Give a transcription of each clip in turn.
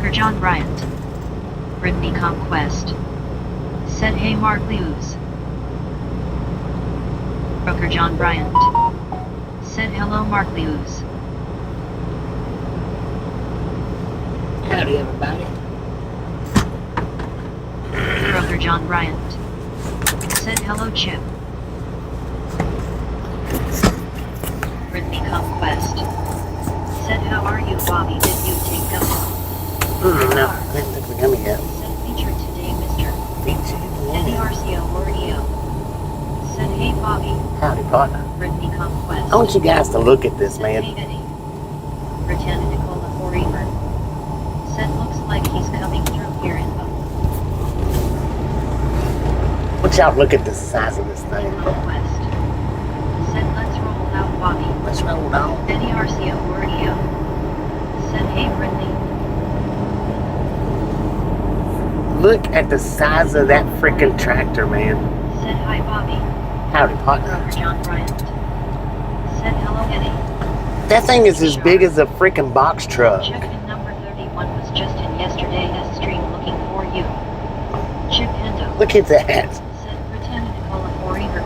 Broker John Bryant. Brittany Conquest. Said hey Mark Lewis. Broker John Bryant. Said hello Mark Lewis. Howdy everybody. Broker John Bryant. Said hello Chip. Brittany Conquest. Said how are you Bobby, did you take them? No, I didn't think we're coming yet. Said featured today Mr. Featured? Eddie RCO or EO. Said hey Bobby. Howdy partner. Brittany Conquest. I want you guys to look at this, Said man. hey Eddie. Britannia Nicola Forever. Said looks like he's coming through here in the What y'all look at the size of this thing. Conquest. Said let's roll out Bobby. Let's roll down. Eddie RCO or EO. Said hey Brittany. Look at the size of that freaking tractor, man. Said hi Bobby. Howdy partner. Broker John Bryant. Said hello Eddie. That thing is as big as a freaking box truck. Check-in number 31 was just in yesterday's stream looking for you. Chip Hendo. Look at that. Said Britannia Nicola Forever.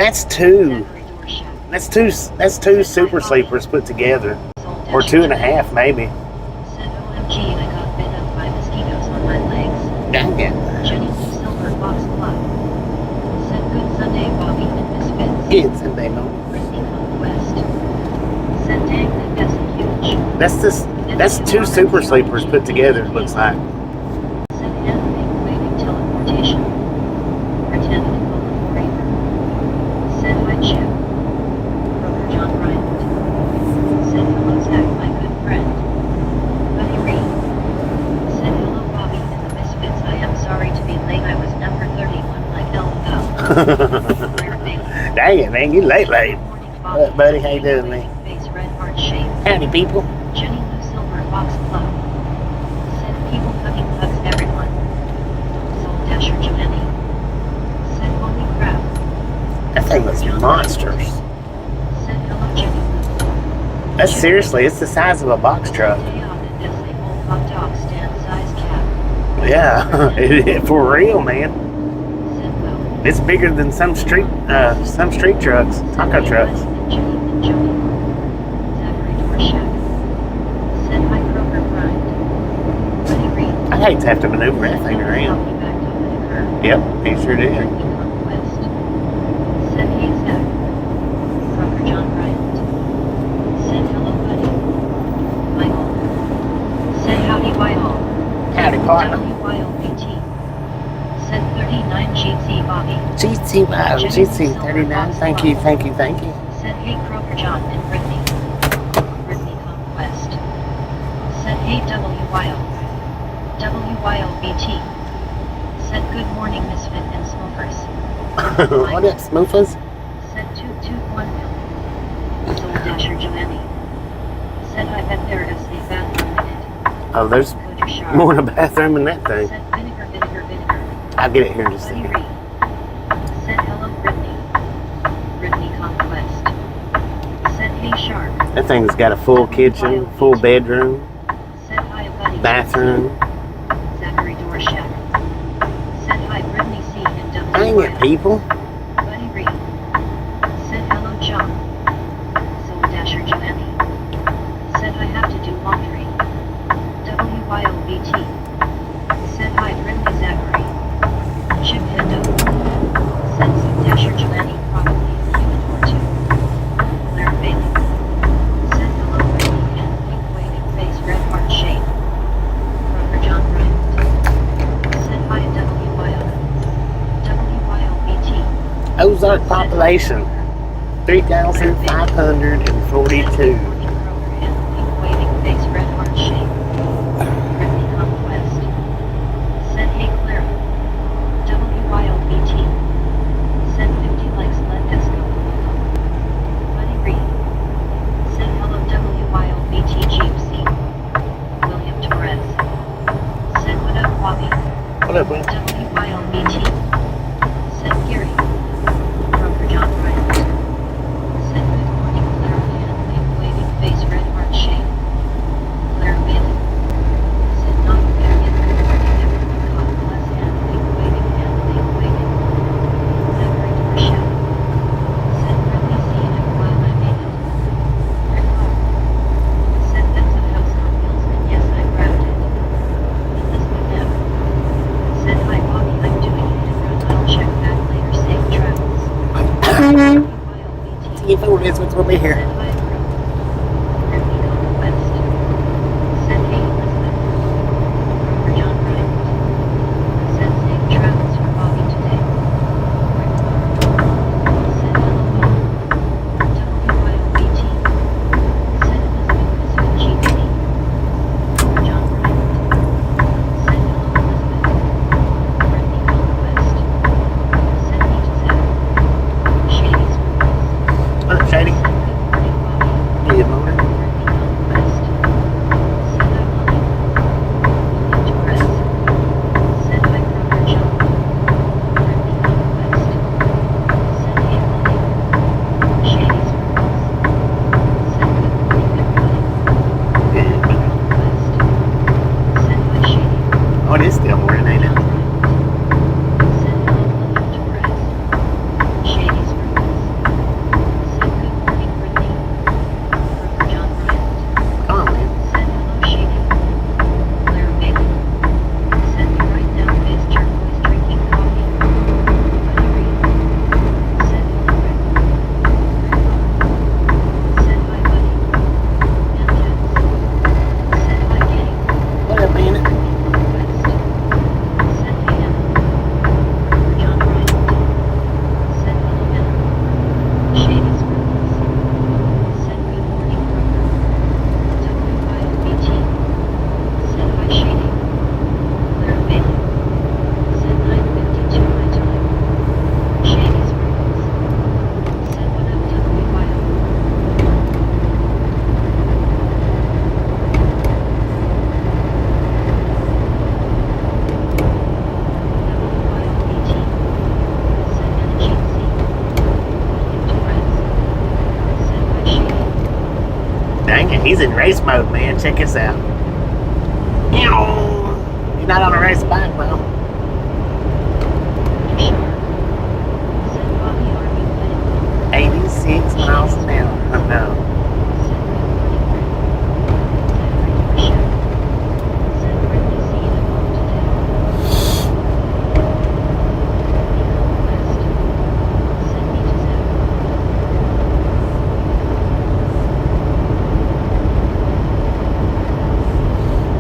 That's two super sleepers put together. Or 2.5 maybe. Said OMG, I got bit up by mosquitoes on my legs. Dang it. Jenny Silver Fox Club. Said good Sunday Bobby and Misfits. Kids and they know. Brittany Conquest. Said dang that guy's huge. That's two super sleepers put together, it looks like. Said hand waving teleportation. Britannia Nicola Forever. Said hi Chip. Broker John Bryant. Said hello Zach, my good friend. Buddy Reed. Said hello Bobby and the Misfits. I am sorry to be late. I was number 31 like LFL. Dang it, man, you late. Morning, Bobby. What, buddy? How you doing, man? Face red heart shape. Howdy, people. Jenny Lou Silver Fox Club. Said people cutting hugs everyone. Soul Dasher Jenny. Said holy crap. That thing was monsters. Said hello Jenny. That's seriously, it's the size of a box truck. Day off at this a whole hot dog stand size cap. Yeah, for real, man. Said well. It's bigger than some street trucks, taco trucks. And Jenny and Joey. Zachary Dorshak. Said hi Kroger Grind. Buddy Reed. I hate to have to maneuver that thing around. He backed up at a curve. Yep, he sure did. Brittany Conquest. Said hey Zach. Broker John Bryant. Said hello buddy. Michael. Said howdy Whitehall. Howdy, partner. WYLBT. Said 39 GT Bobby. GC 39. Thank you. Said hey Kroger John and Brittany. Brittany Conquest. Said hey WYLBT. Said good morning Misfit and Smokers. What up, Smoofers? Said 221 mil. Soul Dasher Joanny. Said I bet there is a bathroom in it. Oh, there's Coach Sharp. more in a bathroom than that thing. Said vinegar. I'll get it here in just a Buddy second. Reed. Said hello Brittany. Brittany Conquest. Said hey Shark. That thing's got a full kitchen, full bedroom, Said hi buddy. bathroom. Zachary Dorshak. Said hi Brittany C and W. Dang it, people. Buddy Reed. Said hello John. Soul Dasher Joanny. Said I have to do laundry. WYOBT. Said hi Brittany Zachary. Chip Hendo. Said Soul Dasher Joanny probably a human or two. Claire Bailey. Said hello Brittany and pink waving face red heart shape. Broker John Bryant. Said hi WYOBT. Ozark population 3,542. Waving face red heart shape. Brittany Conquest. Said hey Clara. WYOBT. Said 50 likes let us go. Buddy Reed. Said hello WYOBT GC. William Torres. Said what up Bobby. What up, man? WYOBT. Said Gary. Broker John Bryant. Said good morning Clara and waving 54 visits will be here. Send by approval. Drifting on the west. Send A Elizabeth. Broker John Bryant. Send safe travels for Bobby today. Send Halloween. WYO18. Send Elizabeth Visit GPD. Broker John Bryant. Send hello Elizabeth. Drifting on the west. Send me to Zach. Shady Springs. Look, Shady. Send good morning Bobby. Good morning. Drifting on the west. Send I William. William Torres. Send I Broker John. Drifting on the west. Send A William. Shady Springs. Send good morning everybody. Good. Drifting on the west. Send by Shady. Oh, it is still morning, ain't it? John Bryant. Send hello William Torres. Shady Springs. Send good morning Brittany. Broker John Bryant. Come on, man. Send hello Shady. Claire Bailey. Send me right now Biz Turquoise drinking coffee. Buddy Reed. Send hello Rick. Rick Bob. Send my buddy. MJs. Send my gang. What up, man? Drifting on the west. Send hey Emma. Broker John Bryant. Send hello Emma. Shady Springs. Send good morning Broker. WYO18. Send by Shady. Claire Bailey. Send 9:52 my time. Shady Springs. Send what up WYO. WYO18. Send Anna Chelsea. William Torres. Send by Shady. Dang it, he's in race mode, man. Check this out. He's not on a race bike, though. Sure. Send Bobby Army Wedding. 86 miles an hour. Oh, no. Send good morning Rick. Send Rick Rochelle. Send Brittany seeing a mom today. Drifting on the west. Send me to Zach.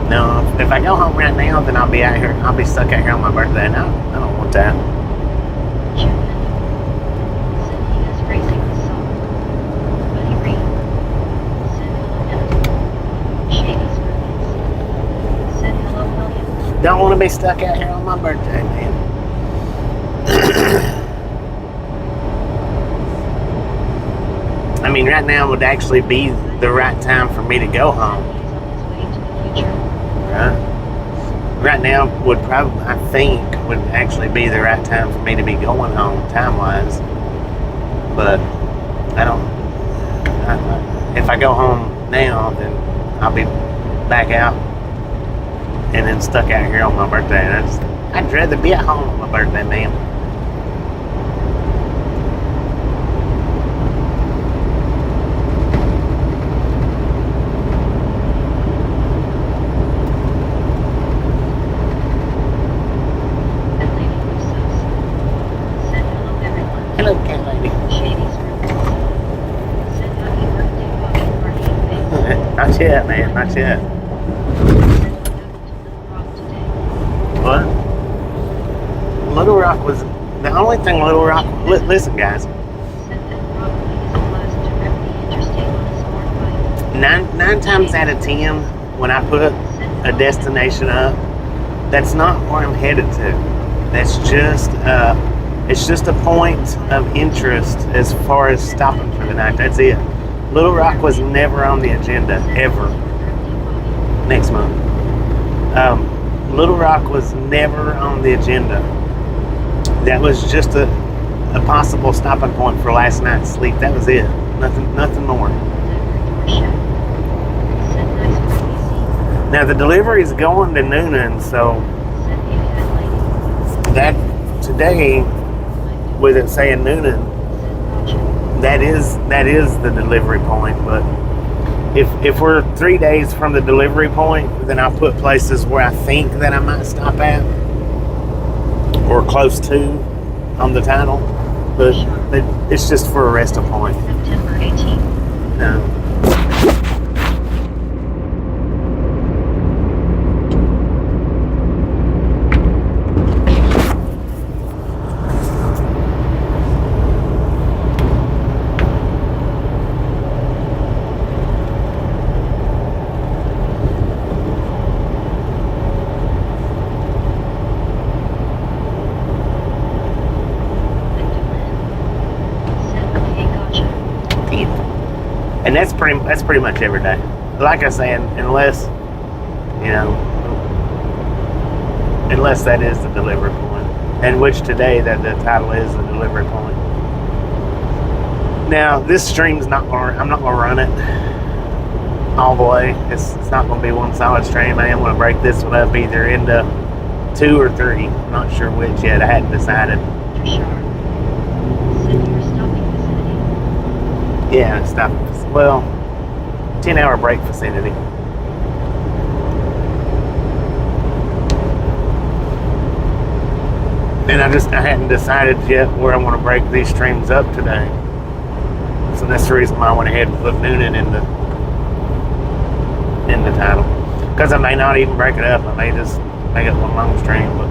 No, if I go home right now, then I'll be out here. I'll be stuck out here on my birthday. No, I don't want that. Jim Mendel. Send he is racing the song. Buddy Reed. Send hello Emma. Shady Springs. Send hello William. Don't want to be stuck out here on my birthday, man. I mean, right now would actually be the right time for me to go home. He's on his way to the future. Right? Right now would probably, I think, would actually be the right time for me to be going home, time-wise. But I don't. If I go home now, then I'll be back out and then stuck out here on my birthday. And I'd rather be at home on my birthday, man. And Lady Lusos. Send hello everyone. Hello, cat lady. Shady Springs. Send happy birthday Bobby party and things. Not yet, man. Not yet. Send what happened to Little Rock today. What? Little Rock was the only thing. Little Rock. Listen, guys. Send that broccoli is a blast to rip the interstate on a sport bike. Nine times out of 10, when I put a destination up, that's not where I'm headed to. That's just it's just a point of interest as far as stopping for the night. That's it. Little Rock was never on the agenda ever. Next month. Little Rock was never on the agenda. That was just a possible stopping point for last night's sleep. That was it. Nothing more. Now the delivery is going to Newnan, so that today, with it saying Newnan, that is the delivery point. But if we're 3 days from the delivery point, then I'll put places where I think that I might stop at or close to on the title. But it's just for a resting point. September And that's pretty much every day. Like I say, unless that is the delivery point, and which today that the title is the delivery point. Now this stream's I'm not gonna run it all the way. It's not gonna be one solid stream. I am gonna break this one up either into 2 or 3. I'm not sure which yet. I hadn't decided. Yeah, stop. Well, 10-hour break vicinity. And I hadn't decided yet where I want to break these streams up today. So that's the reason why I went ahead and put Newnan in the title. Because I may not even break it up. I may just make it one long stream. But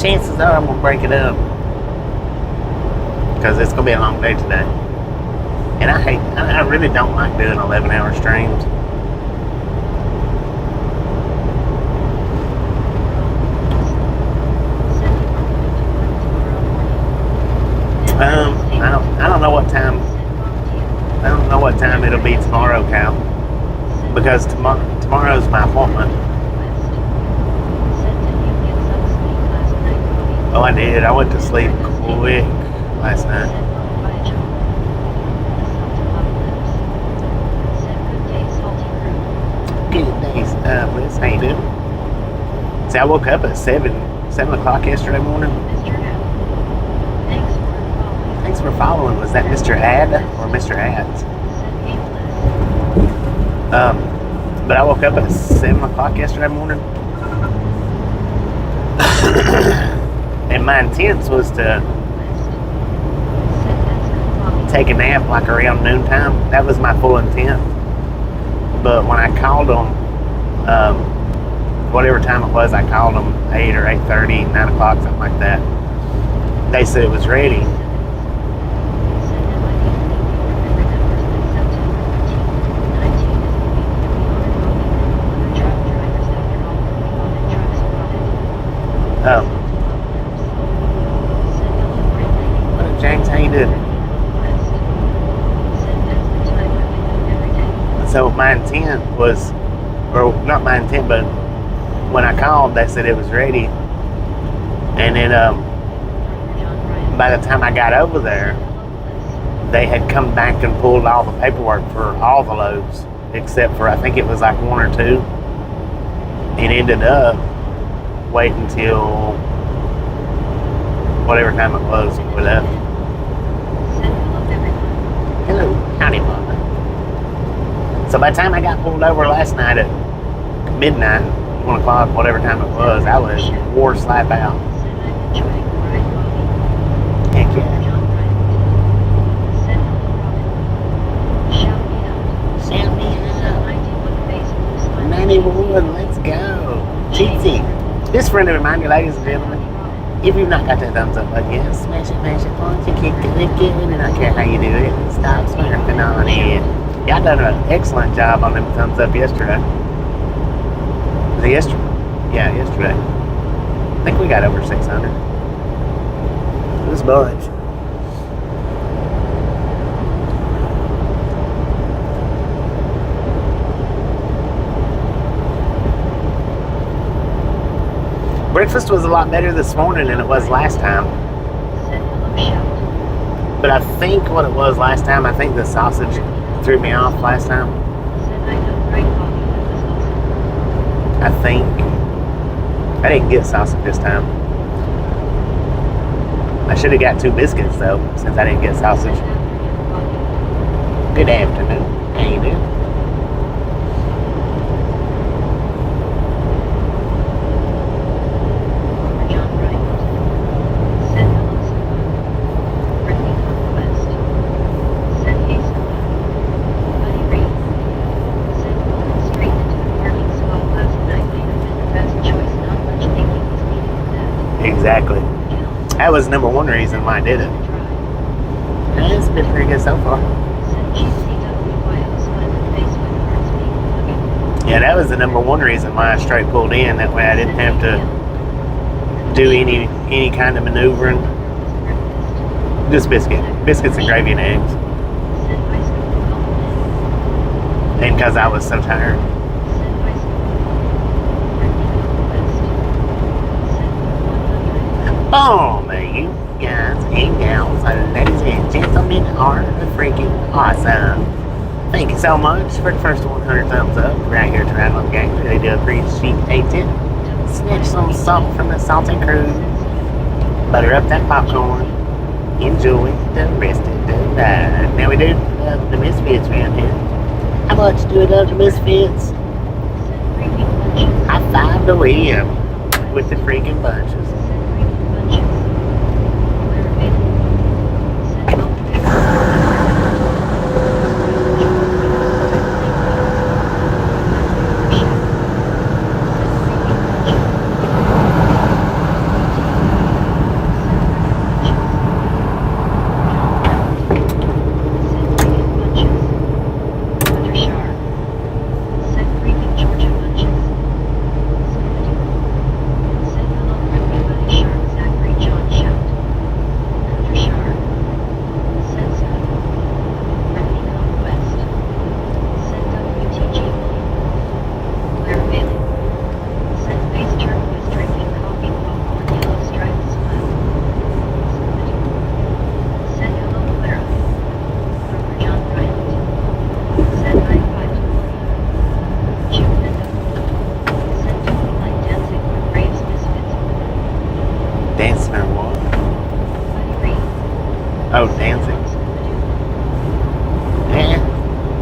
chances are I'm going to break it up. Because it's going to be a long day today. And I really don't like doing 11-hour streams. I don't know what time. I don't know what time it'll be tomorrow, Cal. Because tomorrow's my appointment. Oh, I did. I went to sleep quick last night. Good days, Liz. How you doing? See, I woke up at 7 o'clock yesterday morning. Thanks for following. Was that Mr. Ad or Mr. Ads? But I woke up at 7 o'clock yesterday morning. And my intent was to take a nap like around noontime. That was my full intent. But when I called them, whatever time it was, I called them 8 or 8:30, 9 o'clock, something like that. They said it was ready. What up, James? How you doing? So my intent was, or not my intent, but when I called, they said it was ready. And then by the time I got over there, they had come back and pulled all the paperwork for all the loads, except for I think it was like 1 or 2. And ended up waiting until whatever time it was we left. Hello, howdy, Mama. So by the time I got pulled over last night at midnight, 1 o'clock, whatever time it was, I was wore slap out. Heck yeah. Shout me out. 91, let's go. Cheatsy. Just friendly reminder, ladies and gentlemen, if you've not got that thumbs up button yet, smash it, punch it, kick it, and I don't care how you do it. Stop smurfing on it. Y'all done an excellent job on them thumbs up yesterday. Was it yesterday? Yeah, yesterday. I think we got over 600. It was a bunch. Breakfast was a lot better this morning than it was last time. But I think what it was last time, I think the sausage threw me off last time. I think. I didn't get sausage this time. I should have got 2 biscuits though, since I didn't get sausage. Good afternoon. How you doing? Exactly. That was the #1 reason why I did it. And it's been pretty good so far. Yeah, that was the #1 reason why I straight pulled in. That way I didn't have to do any kind of maneuvering. Just biscuits and gravy and eggs. Send high school development. And because I was so tired. Send high school. Brittany West. Send 100. Oh, man, you guys and gals, ladies and gentlemen, are freaking awesome. Thank you so much for the first 100 thumbs up right here to Rattle Gang. Really do appreciate it. Snatch some salt from the salted cruise. Butter up that popcorn. Enjoy the rest of the night. Now we do love the Misfits around here. How much do we love the Misfits? High five to Liam with the freaking bunches. Oh, dancing. Yeah,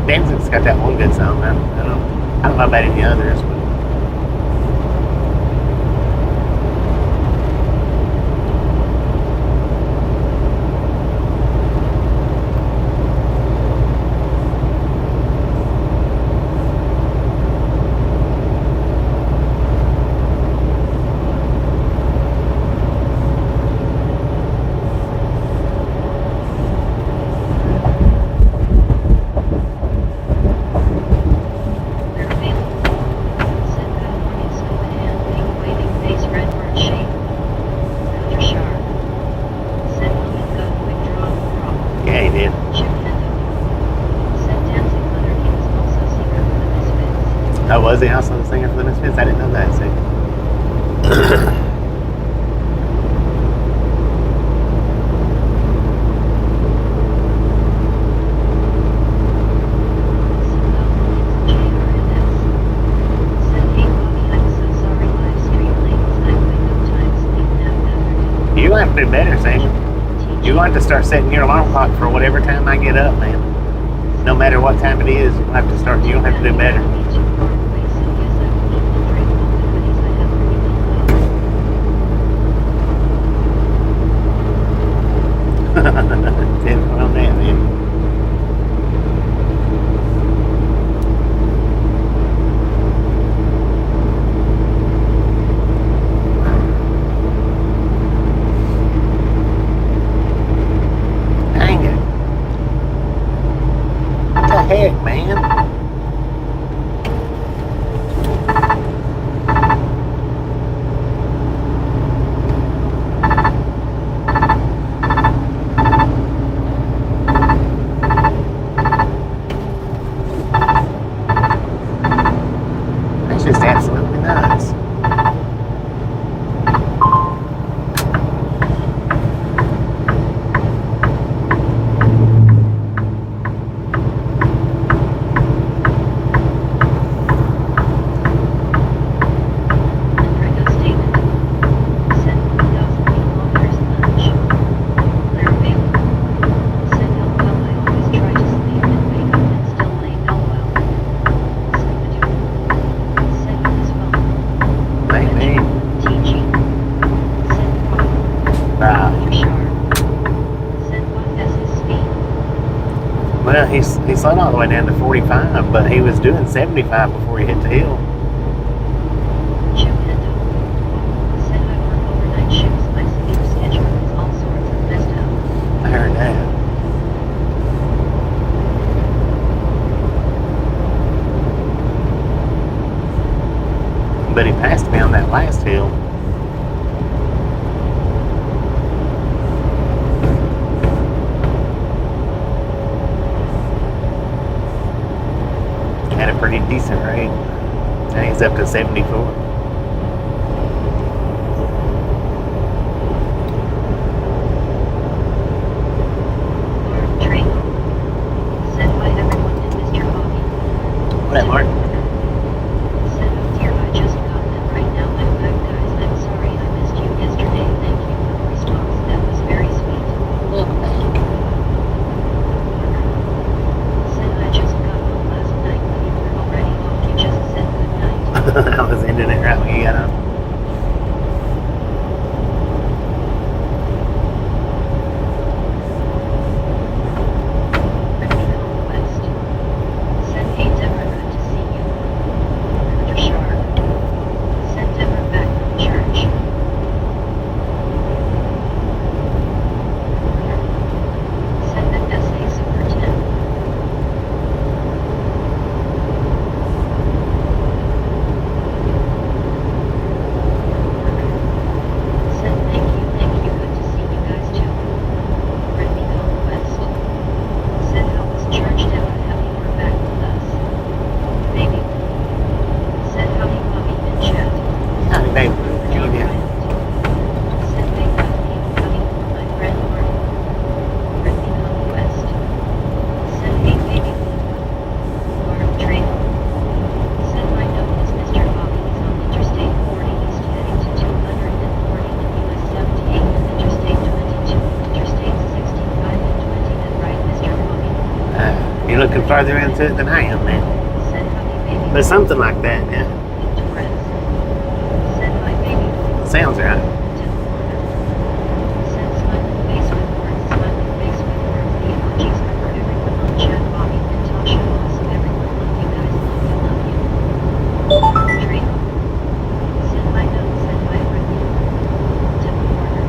dancing's got that one good song. I don't know about any others, but oh, was he also the singer for the Misfits? I didn't know that. See. You have to do better, Sam. You have to start setting your alarm clock for whatever time I get up, man. No matter what time it is, you'll have to start. You'll have to do better. Well, man. Dang it. What the heck, man? Just absolutely nuts. Well, he slowed all the way down to 45, but he was doing 75 before he hit the hill. I heard that. But he passed me on that last hill. He's up to 74. Mark Train. Sent by everyone in Mr. Coffee. What up, Mark? Said, oh dear, I just got them right now. I'm back, guys. I'm sorry I missed you yesterday. Thank you for the response. That was very sweet. Said, I just got home last night, but you were already off. You just said good night. I was ending it right when you got on. Ricky West. Said, hey Deborah, good to see you. Roger Sharp. Said Deborah back from church. Said that essay super 10. Said thank you, good to see you guys too. Ricky West. Said how was church Deborah, happy you're back with us. Baby. Said howdy Bobby in chat. Howdy, baby. John Virginia. Bryant. Said big howdy for my friend Martin. Ricky West. Said hey baby. Mark Train. Said my note is Mr. Bobby is on Interstate 40 East heading to 240 and US 78 and Interstate 22, Interstate 65 and 20 and right Mr. Bobby. You're looking farther into it than I am, man. Said howdy baby. But something like that, yeah. Torres. Said my baby. Sounds right. Said smiling face with words, smiling face with words. The emojis are for everyone on chat. Bobby and Tasha also everyone love you guys, love you. Train. Said my note, said my Ricky. Tip corner.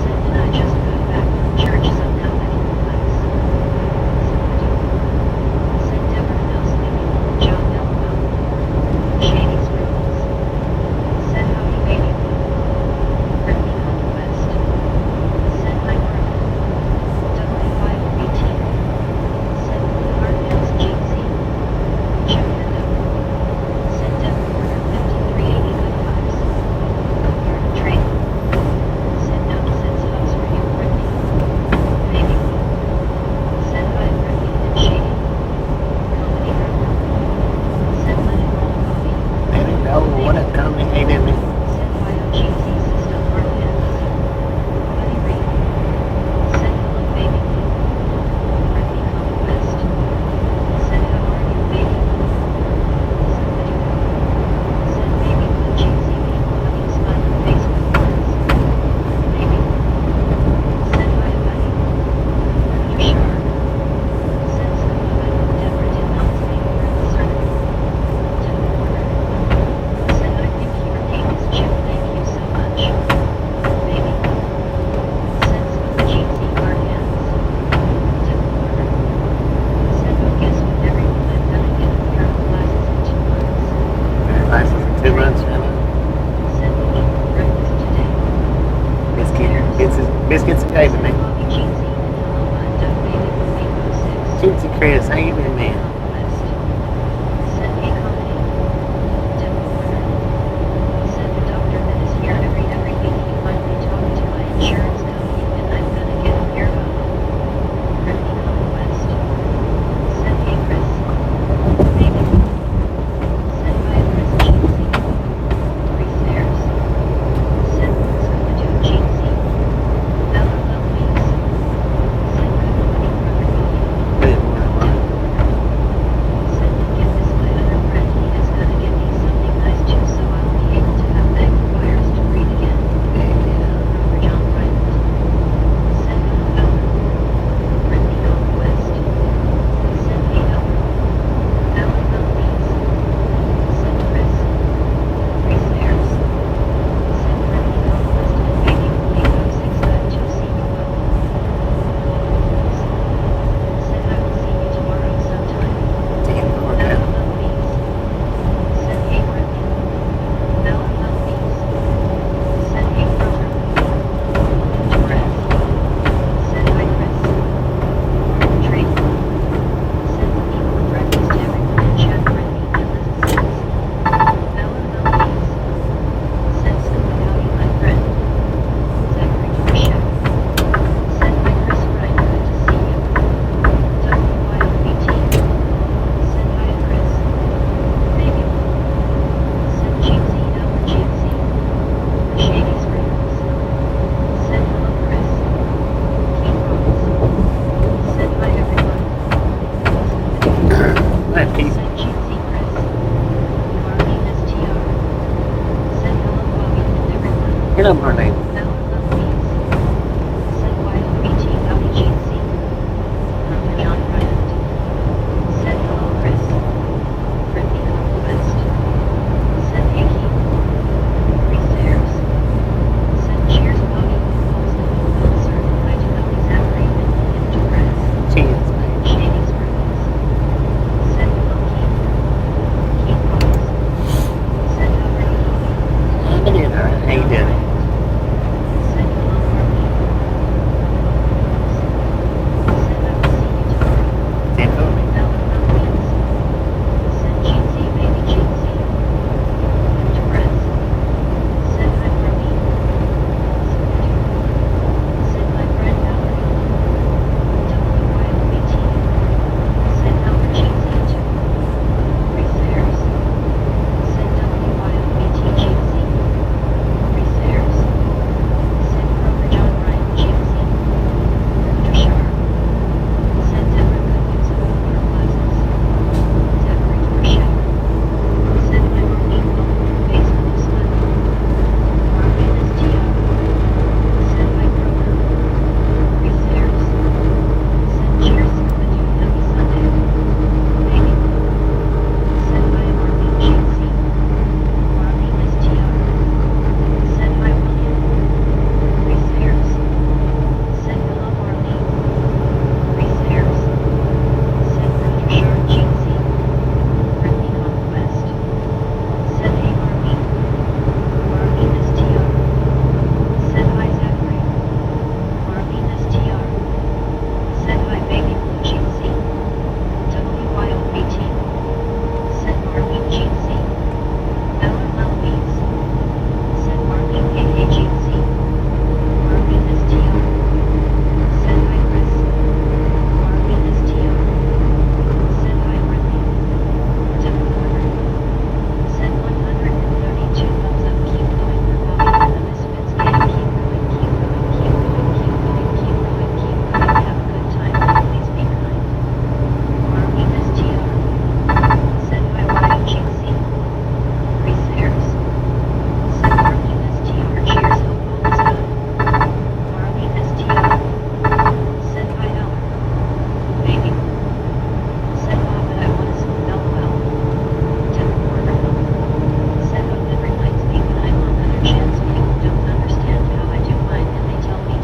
Said and I just got back from church, so now I can relax. Said Deborah no sleeping. John LOL. Shady scribbles. Said howdy baby. Ricky West. Said my work. W5BT. Said blue heart hills GZ. Check that out. Said Deborah order 5380 good vibes. Mark Train. Said no sets hugs for you, Ricky. Baby. Said hi Ricky and Shady. Comedy room. Said let it roll Bobby. Baby, no, what up, comedy? Hey, Debbie. Said YOGZ system Mark Hens. Buddy Reed. Said hello baby. Ricky West. Said how are you baby? Said baby with GZ people hugging smiling face with words. Baby. Said hi buddy. Roger Sharp. Said so I hope Deborah did not speak for the sermon. Tip corner. Said I think your name is Chip, thank you so much. Baby. Said some GZ our hands. Tip corner. Said oh guess what everyone, I'm gonna get a pair of glasses in 2 months. Very nice for 2 months, really. Said we eat for breakfast today. Biscuits and gravy, man. Bobby GZ and hello I'm Doug baby with Bingo 6. Chintzy Chris, how you been, man? West. Said hey comedy. Tip corner. Said the doctor that is here every week he finally talked to my insurance company and I'm gonna get a earbud. Ricky West. Said hey Chris. Baby. Said bye Chris GZ. 3 stairs. Said what's gonna do GZ. Bella Love Weeks. Said good morning brother Bobby. Good morning, Mark.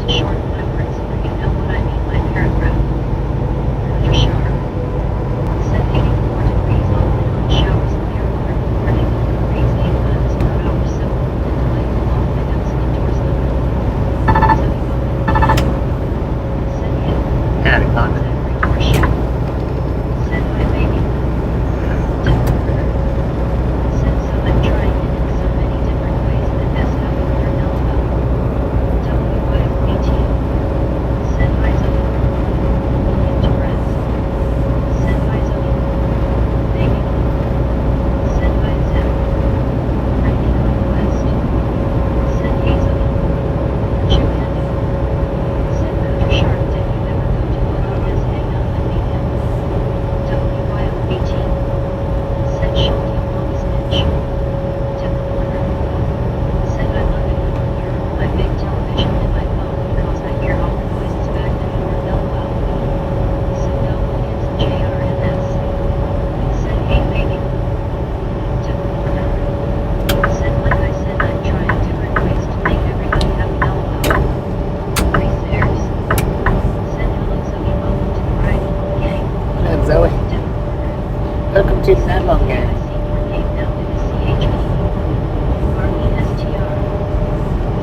to shorten my words so you know what I mean by paragraph. Roger Sharp. Set 84 degrees on and showers clear water warning. Breeze 8 miles per hour civil and delay along windows indoors limit. Zoe Bowman. Set 8. Howdy, Condon. Door shut. Set my baby. Set so I'm trying it in so many different ways that that's how you learn Melba. WYOBT. Set my Zoe. Into rest. Set my Zoe. Baby. Set my Zach. Randy West. Set hey Zoe. Chip Handy. Set Roger Sharp. Did you ever go to Loria's hangout and meet him? WYOBT. Said Schulte Mom's Mitch. Took the corner. Said I'm loving the here, my big television in my phone because I hear all the noises back in your Mellow. Said no Williams JRNS. Said hey baby. Took the corner. Said like I said I'm trying different ways to make everybody have Mellow. Three stairs. Said hello Zoe, welcome to the ride along gang. What up, Zoe? Took the corner. Welcome to the Nylon I Gang. see your name now in the CHP. RESTR.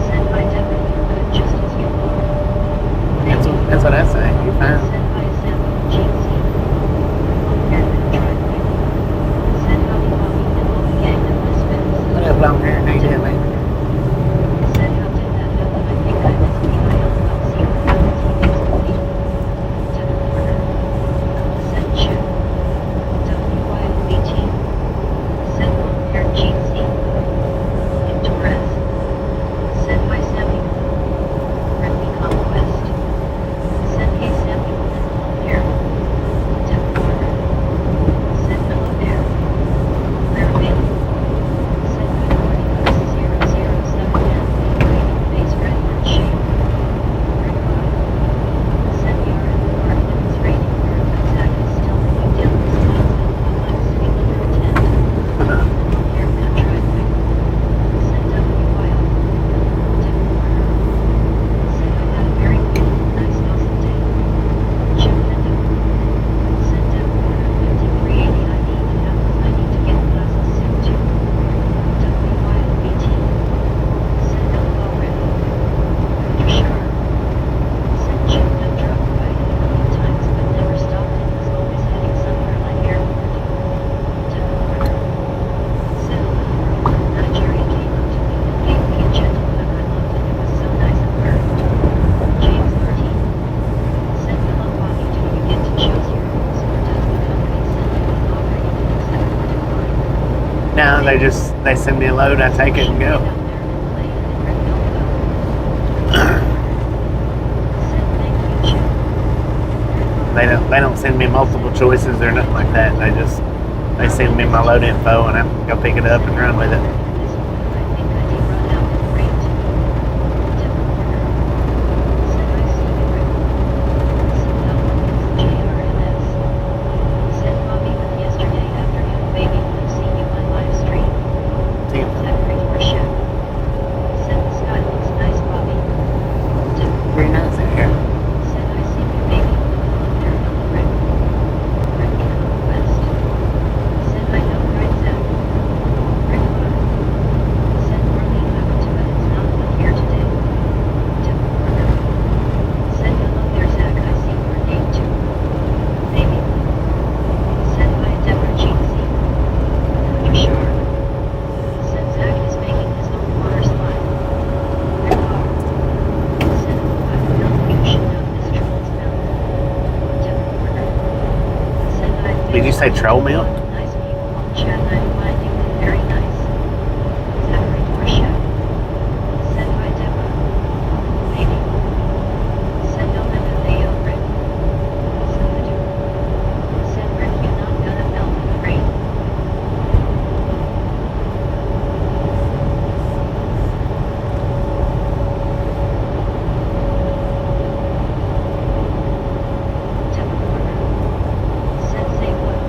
Sent by Deborah, you're good just as you are. That's what I say. You're fine. Sent by Samuel Jeezy. Long hair and driveway. Sent Hobby Bobby and all the gang of misfits. What up, long hair? How you doing, man? Said how did that happen? I think I missed PILLC or faculty next week. Took a corner. Said check. WYOBT. Said long hair Jeezy. Into rest. Said by Samuel. Rugby Conquest. Said hey Samuel and long hair. Took a corner. Said hello there. Where Bailey? Said good morning. This is 007 man. Waiting face red and shape. Red car. Said we are in the park and it's raining. Your attack is still moving down the streets and I'm sitting under a tent. Long hair man driveway. Said WYO. Took a corner. Said I had a very cool, nice awesome day. Chip Pending. Said Deb corner 5380 I need to get glasses soon too. WYOBT. Said hello already. Roger Sharp. Said Chip no drug ride a million times but never stopped and was always heading somewhere like airport. Took a corner. Said a little girl from Nigeria came up to me and gave me a gentle hug I loved and it was so nice of her. James Martin. Said hello Bobby, do you get to choose your rules or does the company send you a log or you can accept or decline? No, they send me a load. I take it and go. Down there and play and then red Mellow. Said thank you Chip. They don't send me multiple choices or nothing like that. They send me my load info and I go pick it up and run with it. This morning I think I did run out and freight. Took a corner. Said I see you Rick. Said no Williams JRNS. Said Bobby with yesterday afternoon baby when I see you on live stream. See, Zachary Rochette. Said the sky looks nice Bobby. Took a very corner. nice in here. Said I see you baby. Long hair hello Rick. Rugby Conquest. Said I know right Zach. Rick Clark. Said Marlene I went to but it's not one here today. Took a corner. Said hello there Zach I see your name too. Baby. Said hi Deborah Jeezy. Roger Sharp. Said Zach is making his own water slide. Rick Clark. Said I know you should know this troll's milk. Took a corner. Said I Did you say troll milk? Nice people on chat and I'm finding them very nice. Zachary Rochette. Said hi Deborah. Baby. Said no MFAO Rick. Said I do. Said Rick you not gonna melt in the rain. Took a corner. Said say what?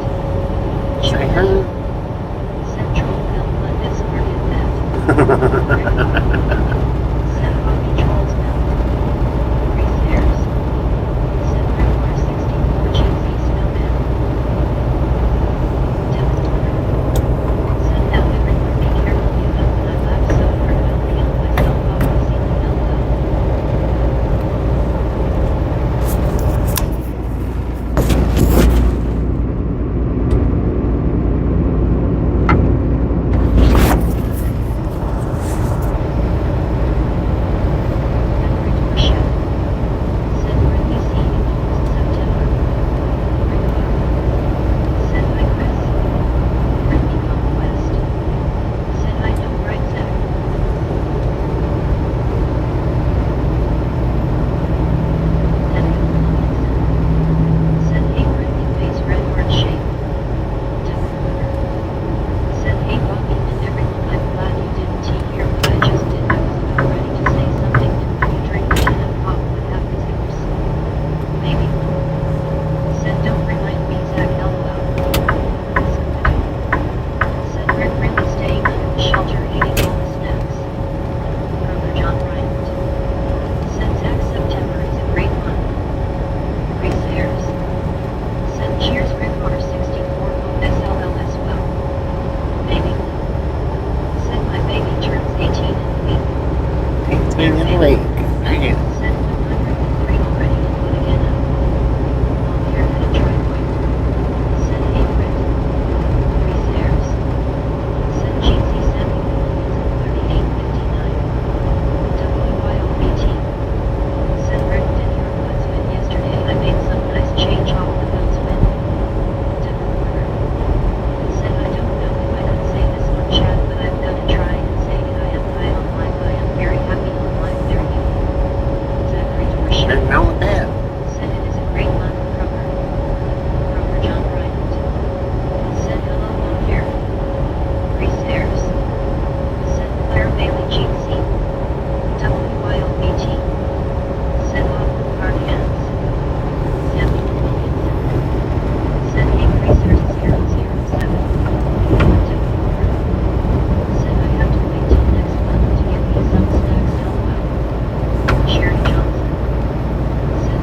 Nothing wrong with that. Said it is a great month from her John Bryant. Said hello on here. Reese Ayers. Said Claire Bailey GC. WYLBT. Said off with hard hands. Sammy Wilkinson. Said hey Greasers 007. Said I have to wait till next month to get me some snacks. LOL. Sherry Johnson. Said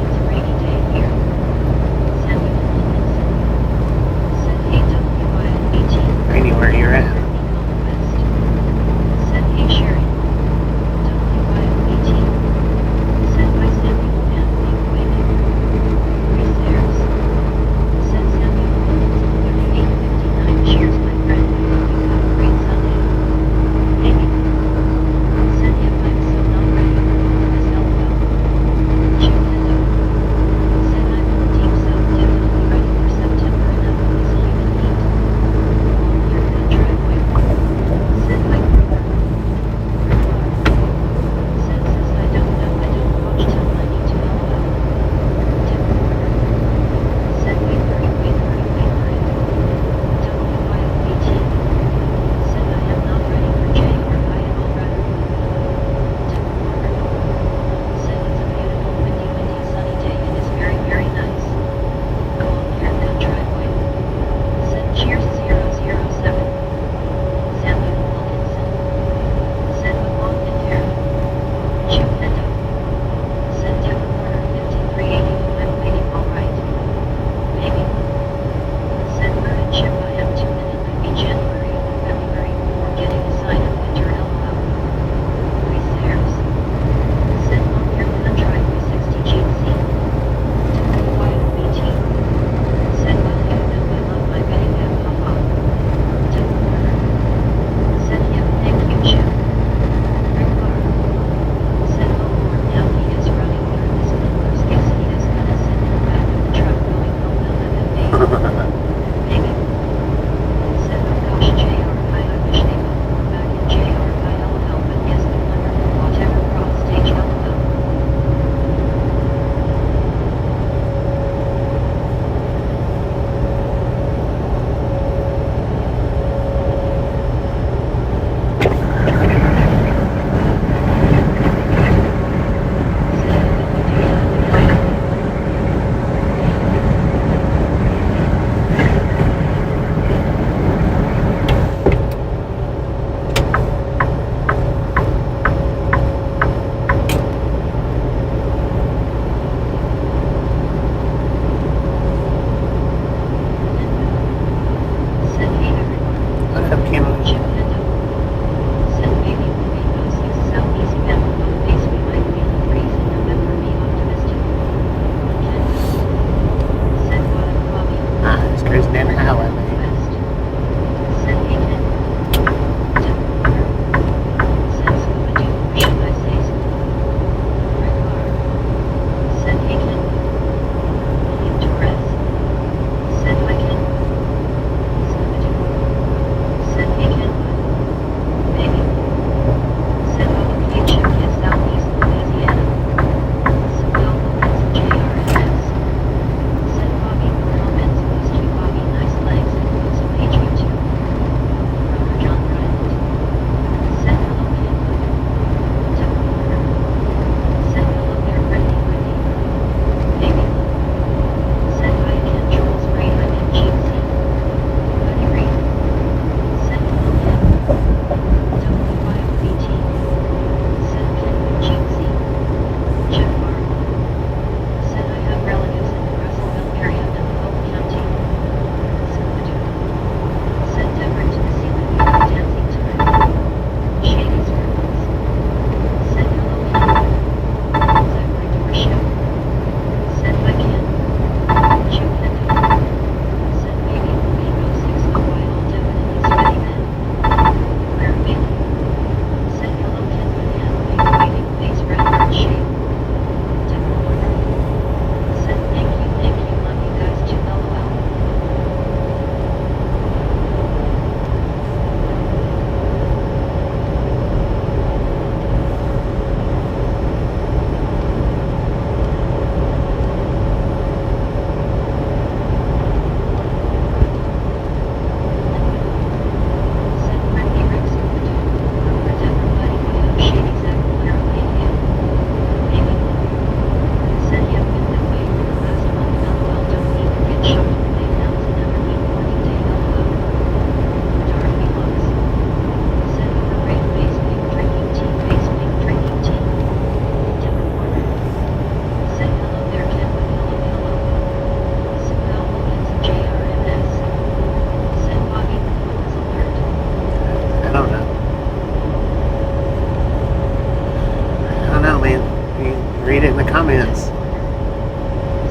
comments.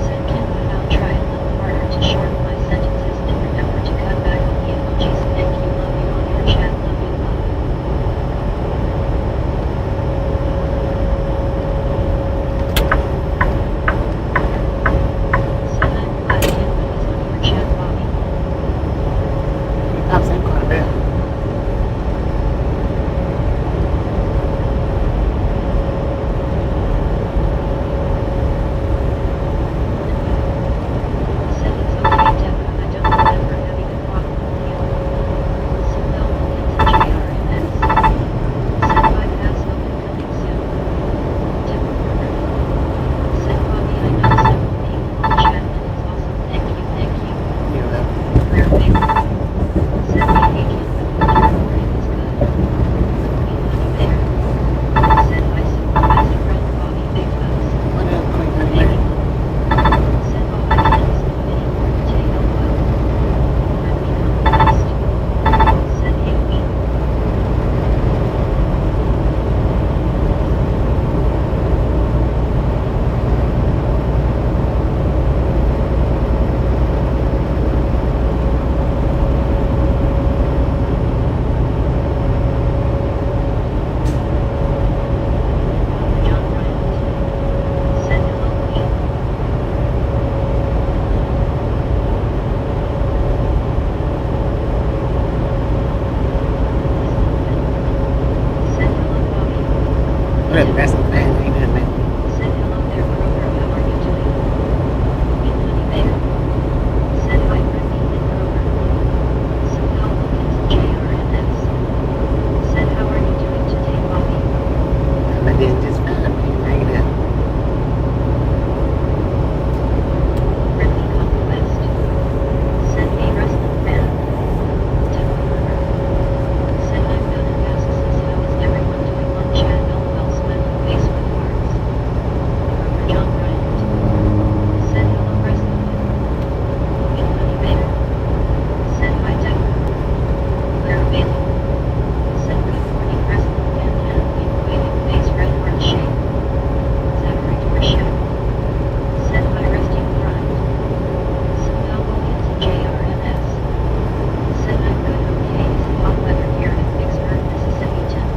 Said Ken, but I'll try a little harder to shorten my sentences in an effort to cut back on the emojis. Thank you, love you on your chat, love you, love. Said I'm glad Ken is on your chat, Bobby. I've seen quite a bit. Said it's okay, Deborah, I don't remember having a problem with you. Some no Wilkins and JRMS. Said bypass open coming soon. Deborah Warner. Said Bobby, I know several people on chat and it's awesome. Thank you, thank you. You know, Rare favor. Said we hate you, but your recording is good. Queen Honey Bear. Said hi, super best friend Bobby Big Buzz. what else, Queen Honey Amy. Bear? Said all I can is the mini more potato bug. Let me know the best. Said Amy. John Bryant. Said hello, Queen. Said hello, Bobby. What else, that's the fan, ain't it, man? Said hello there, Kroger. How are you doing? Queen Honey Bear. Said hi, Brittany and Kroger. Some Mel Wilkins and JRNS. Said how are you doing today, Bobby? I did just fine, man, ain't it? Brittany Conquest. Said hey, wrestling fan. Deborah Warner. Said I'm good at passes. How is everyone doing on chat? LOL smiling face with hearts. Kroger John Bryant. Said hello, wrestling fan. Queen Honey Bear. Said hi, Deborah. Claire Bailey. Said good morning, wrestling fan. Hand wave waving face red heart shape. Zachary Dorshak. Said hi, resting grind. Some Mel Wilkins and JRMS. Said I'm good, okay. Is it hot weather here in Vicksburg, Mississippi temp?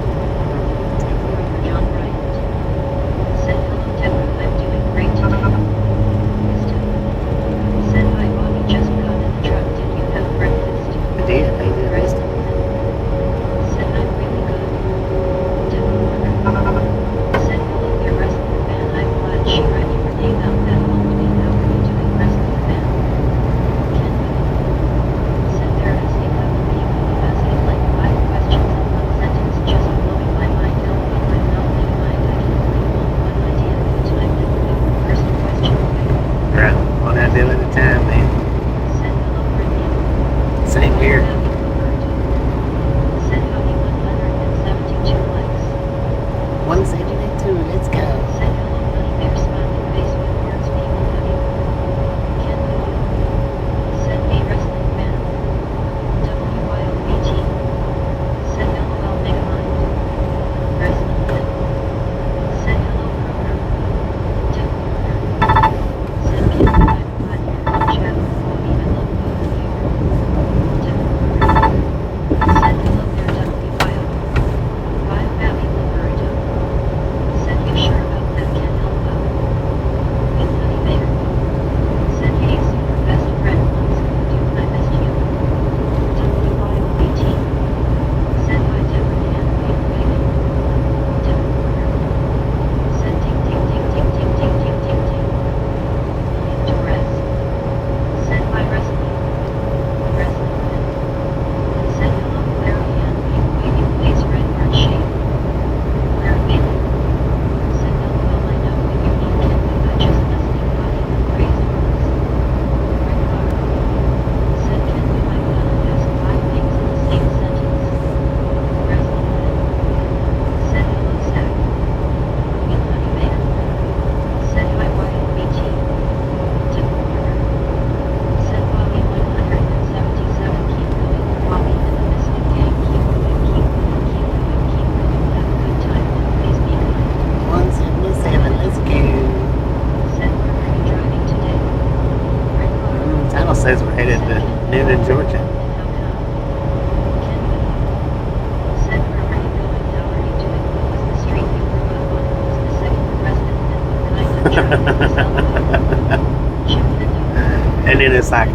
Kroger John Bryant. Said hello, Deborah. I'm doing great today. Wisdom. Said hi, Bobby. Just got in the truck. Did you have breakfast? I did, I did. Rest of them. Said I'm really good. Deborah Warner. Said hello there, wrestling fan. I'm glad she read your name out that helped me. How are you doing, wrestling fan? Ken said there is a couple people who asked like 5 questions in one sentence, just blowing my mind. LOL, I'm not big mind. I can only hold one idea at a time. And quick, first question quick. Right, one idea at a time, man. Said hello, Brittany. Same here. Happy Robert. Said howdy 172 likes. 172, let's go. Said hello, Honey Bear, smiling face with hearts. People love you. Ken Bob. Said hey, wrestling fan. WYOBT. Said LOL, Megamind. Wrestling fan. Said hello, Kroger. Deborah Warner. Said Ken, I'm glad you're on chat. says we're headed to Newnan, Georgia. Said, where are you going? How are you doing? What was the street you grew up on? Who was the second president? And what kind of truck was the cell phone? Chip Pinto. And then it's like,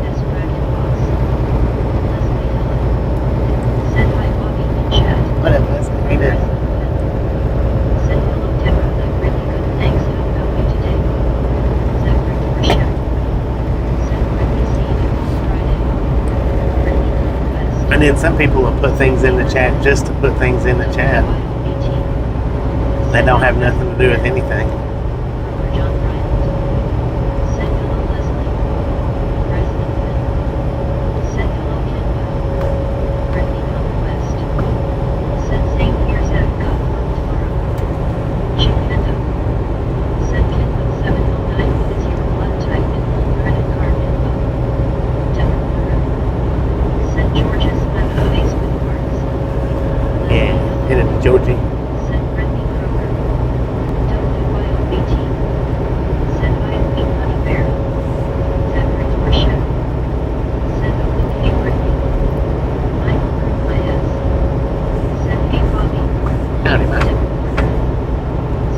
This racket boss. Leslie Helen. Said hi Bobby in chat. what up, Leslie? How you doing? Said hello Deborah, I'm really good, thanks. How about you today? Zachary Dorshak. Said Brittany Scenic on Friday. Brittany Conquest. And then some people will put things in the chat just to put things in the chat. They don't have nothing to do with anything. John Bryant. Said hello Leslie. President Finn. Said hello Kimba. Brittany Conquest. Said same here Zach, got work tomorrow. Chick Pendo. Said Kimba 709, what is your blood type and full credit card info? Deborah Murray. Said George's I'm a face with hearts. Yeah, headed to Georgia. Said Brittany Kroger. WYOBT. Said hi Queen Honey Bear. Zachary Dorshak. Said okay Brittany. Michael Kurmaez. Said hey Bobby. Howdy, Mike.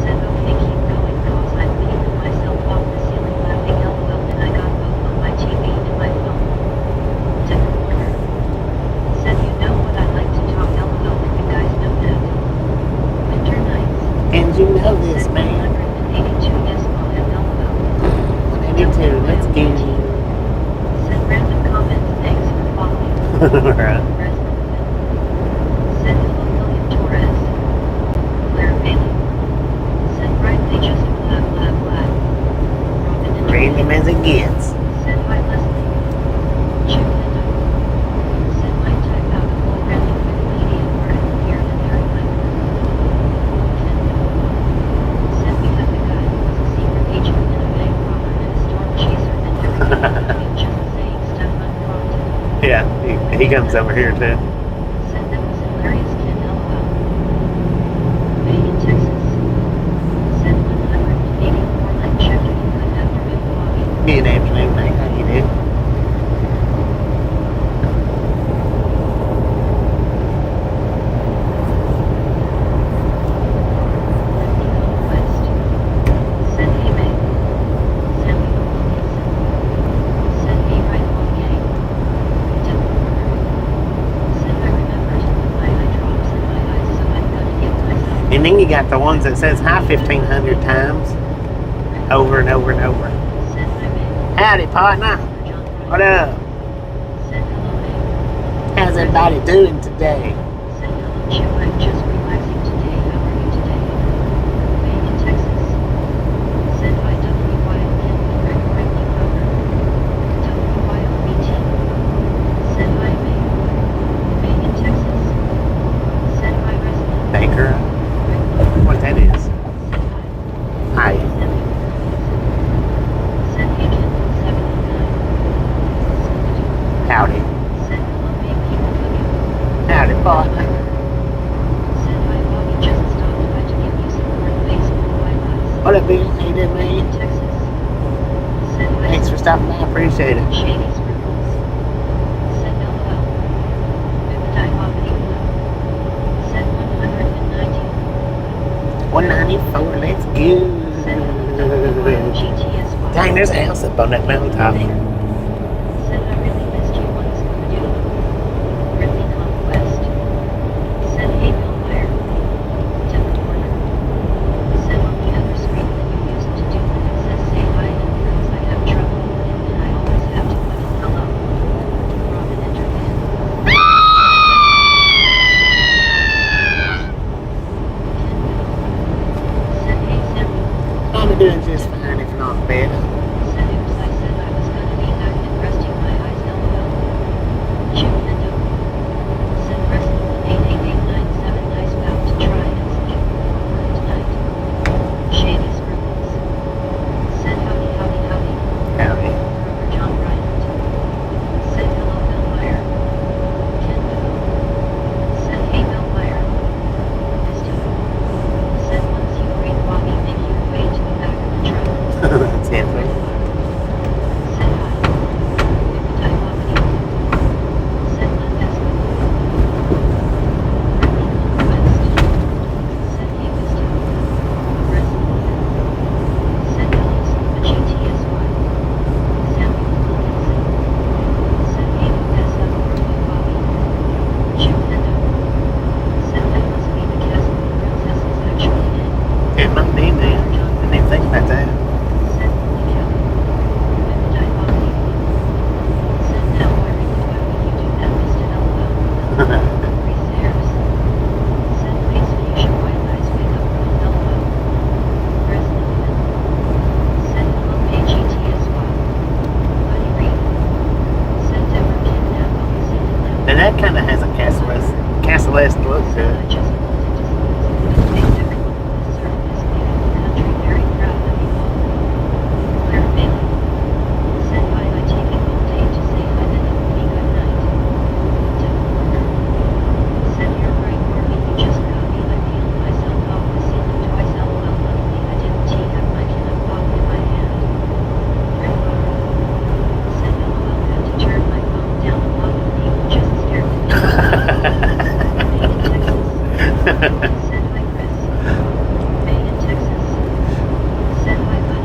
Said okay keep going cause I'm peeling myself off the ceiling laughing LOL and I got both on my TV and my phone. Deborah Porter. Said you know what I like to talk LOL and you guys know that. Winter nights. And you know this, Said man. 182 yes I'll have LOL. 182, let's get you. Said random comments thanks for following. Right. Said hello William Torres. Claire Bailey. Said right they just blah blah blah. Robin and Read them as it gets. Said hi Leslie. Chip Lindo. Said might type out a full random Wikipedia article here and there in my Ken. Said we have the guy who was a secret agent and a bank robber and a storm chaser and everything in between just saying stuff unprompted. Yeah, he comes over here too. Said that was hilarious Ken LOL. May in Texas. Said 184 like checking in good afternoon Bobby. Good afternoon, mate. How you doing? West. Said hey May. Samuel Wilkinson. Said hey right on gang. Temple Corner. Said I remembered to put my eye drops in my eyes so I'm gonna give myself. And then you got the ones that says hi 1,500 times. Over and over and over. Said hi May. Howdy, partner. John What Bryant. up? Said hello May. How's everybody doing today? Said hello Chip, I'm just relaxing today. How are you today? May in Texas. Said hi WYO Ken and Greg Brittany Kroger. WYOBT. Said hi May. May in Texas. Said hi Resident. Baker. What that is? Said hi. Hi. Said hey Ken 709. Howdy. Said hello May people cooking. Howdy, partner. Said hi Bobby just stopped by to give you some more Facebook highlights. What up, Bill? How you doing, May in man? Texas. Said hi. Thanks for stopping by. I appreciate it. Shady Sprinkles. Said LOL. Bibidai Bobbity Blue. Said 190. 194, let's Said go. GTS5. Dang, there's a house up on that mountaintop. Said I really missed you on Scooby-Doo. Brittany Conquest. Said hey Bill Meyer. Deborah Warner. Said on the other screen that you used to do when it says say hi and because I have trouble with it and I always have to put in hello. Robin Enterman. Said hey Samuel. I'm doing just fine, if not better. Said oops I said I was gonna be back and resting my eyes LOL. Chip Lindo. Said wrestling 88897 nice bout to try and sleep before work tonight. Shady Sprinkles. Said howdy howdy howdy. Howdy. Grover John Bryant. Said hello Bill Meyer. Ken Bill. Said hey Bill Meyer. Missed you. Said once you breathe Bobby make your way to the back of the truck. That's it,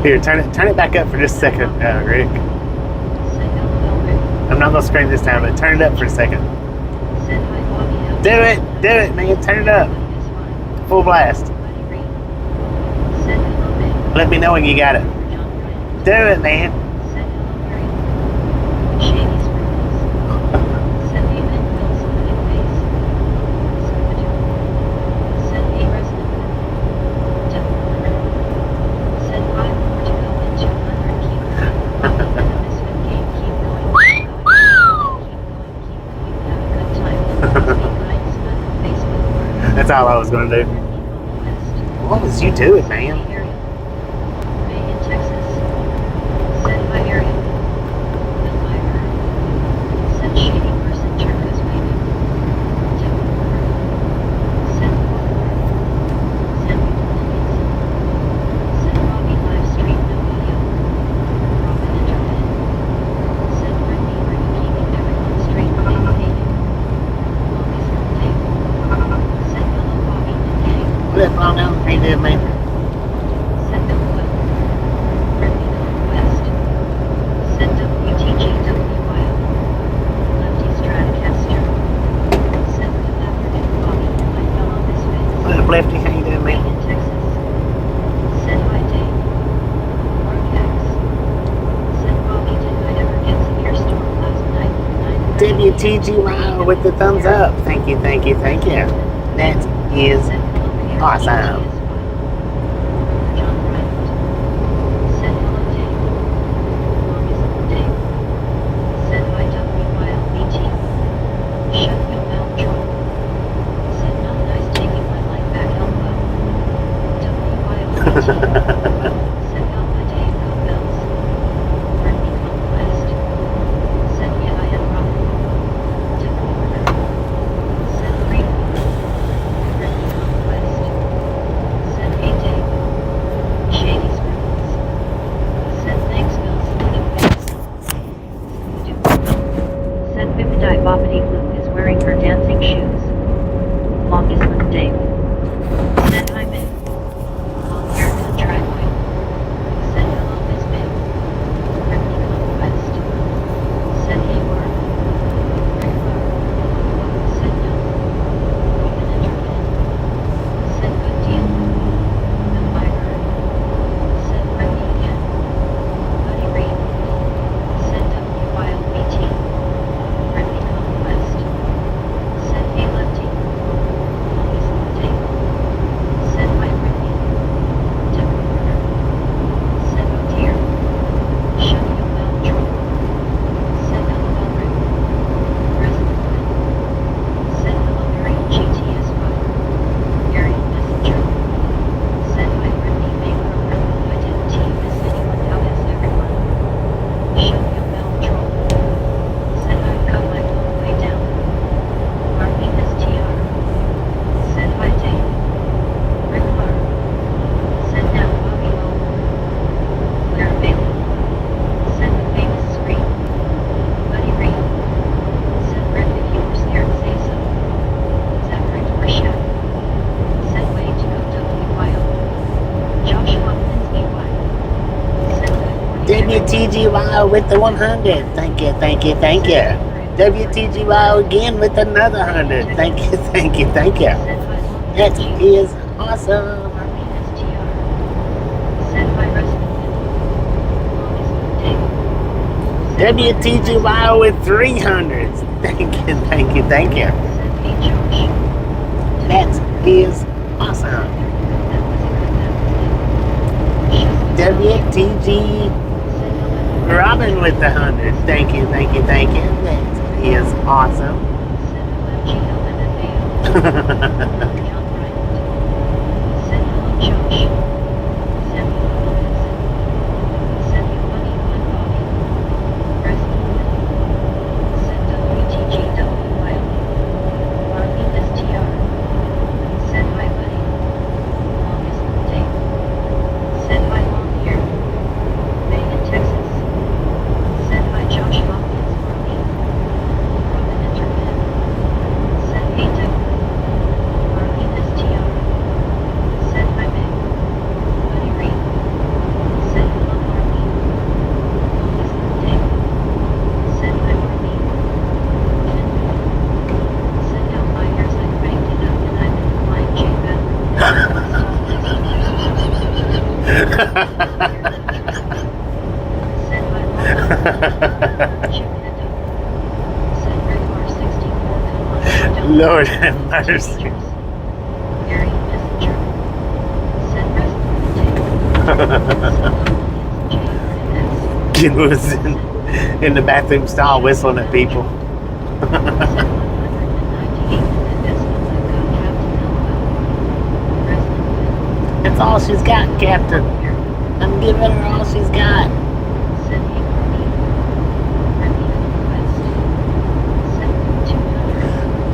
Here, turn it back up for just a second, Rick. Said LOL Rick. I'm not gonna scream this time, but turn it up for a second. Said hi Bobby. Do it, man. Turn it up, It's fine. full blast. Buddy Reed. Said hello Meg. Let me know when you got it. John Bryant. Do it, man. Said hello Mary. Shady Sprinkles. Said hey Ben Wilson in face. Said the dude. Said hey Resident. Devil Murder. Said 5 more to go into 100 keep going. The misfit game keep going. Keep going. Have a good time. Ryan's Facebook. That's all I was gonna do. West. What was you doing, man? Area. May in Texas. Said hi area. Bill Meyer. Said shady person Jerka's waving. Devil Murder. Said Walmart. Said Indians. Said Robbie live stream no video. Robin internet. Said Brittany are you keeping everyone straight baby baby. Longest day. Said hello Bobby and gang. Flip on out. How you doing, man? Said Bill Well. Brittany West. Said WTGWY. Lefty Stratocaster. Said good afternoon Bobby and my fellow misfits. What up, Lefty? How you doing, Wayne man? in Texas. Said hi Dave. Mark X. Said Bobby did I ever get to your store last night? WTGY with the thumbs up. Thank you. That is Said hello Peter. awesome. John Bryant. Said hello Dave. Longest Dave. Said hi WYLBT. Shut your mouth troll. Said not nice taking my life back Alpha. WYLBT. Said Alpha Dave go bells. Brittany Conquest. Said yeah I am wrong. Devil Murder. Said freedom. Brittany Conquest. Said hey Dave. Shady Sprinkles. Said thanks Bills. Said Bippity Boppity Blue is wearing her dancing shoes. Longest with Dave. Said hi Meg. Long hair to the driveway. Said hello Miss Meg. Brittany Conquest. Said hey Mark. Rick Mark. Said no. We've been internet. Said good deal. Bill Meyer. Said Brittany again. Buddy Reed. Said WYLBT. Brittany Conquest. Said hey Lefty. Longest Dave. Said hi Brittany. Devil Murder. Said oh dear. Shut your mouth troll. Said LOL Rick. Resident Win. Said hello Ariel GTS5. Ariel Messenger. Said hi Brittany Baker Identity Miss anyone how is everyone? Shut your mouth troll. Said I've got my phone way down. Marking STR. Said hi Dave. Rick Clark. Said now Bobby Lowe. Claire Bailey. Said the famous scream. Buddy Reed. Said Rick if you were scared say so. Zachary Dorshak. Said way to go WYO. Joshua Linsky. Said good morning. WTGY with the 100. Thank you. WTGY again with another 100. Thank you. Said hi long That is awesome. Marlene STR. Said hi Resident Longest Dave. WTGY with 300s. Thank you. Said hey Josh. That is awesome. WTG Robin with the 100. Thank you. That is awesome. Said hello John Bryant. Said hello Josh. Said hello Lopez. Said you funny one Bobby. Resident Said WTGWY. Marlene STR. Said hi buddy. Longest Dave. Said hi long hair. May in Texas. Said hi Josh Hopkins Marlene. Robin Internet. Said hey Doug. Marlene STR. Said hi Meg. Send my Chip Hendo. Send Radar 64 Command. Lord have mercy. Gary Messenger. Send Resident. Kid was in the bathroom stall whistling at people. That's all she's got, Captain. I'm giving her all she's got.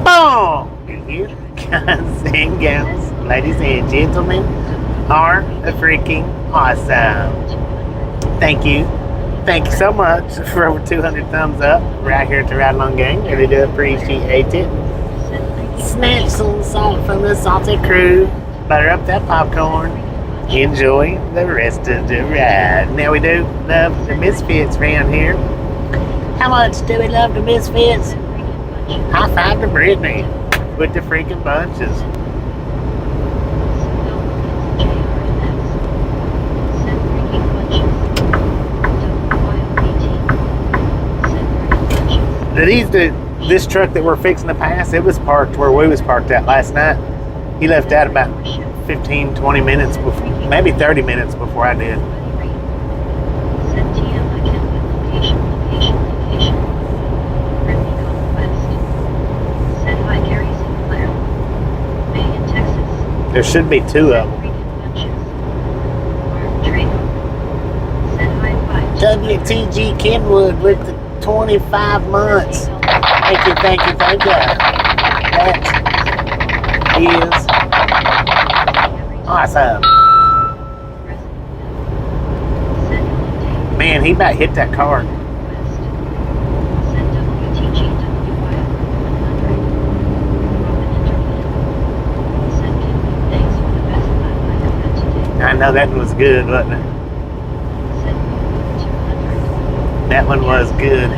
Boom! You guys and gals, ladies and gentlemen, are freaking awesome. Thank you. Thank you so much for over 200 thumbs up right here at the Ride Along Gang. Really do appreciate it. Snatch some salt from the salty crew. Butter up that popcorn. Enjoy the rest of the ride. Now we do love the Misfits around here. How much do we love the Misfits? High five to Brittany with the freaking bunches. This truck that we're fixing to pass, it was parked where we was parked at last night. He left out about 15, 20 minutes before, maybe 30 minutes before I did. There should be two of them. WTG Kenwood with the 25 months. Thank you, thank you, thank you. That is awesome. Man, he about hit that car. I know that one was good, wasn't it? That one was good.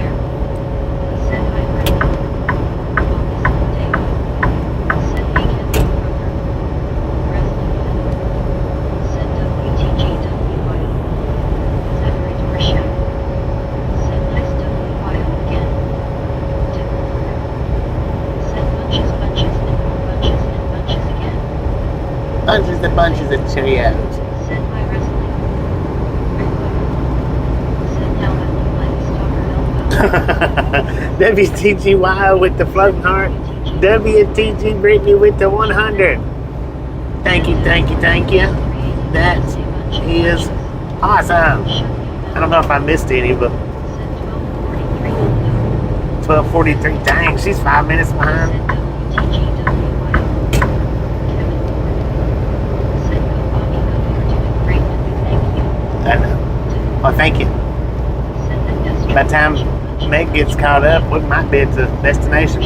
Bunches and bunches of Cheerios. WTGY with the floating heart. WTG Brittany with the 100. Thank you, thank you, thank you. That is awesome. I don't know if I missed any, but 12:43. Dang, she's 5 minutes behind. I know. Well, thank you. By the time Meg gets caught up, we might be at the destination.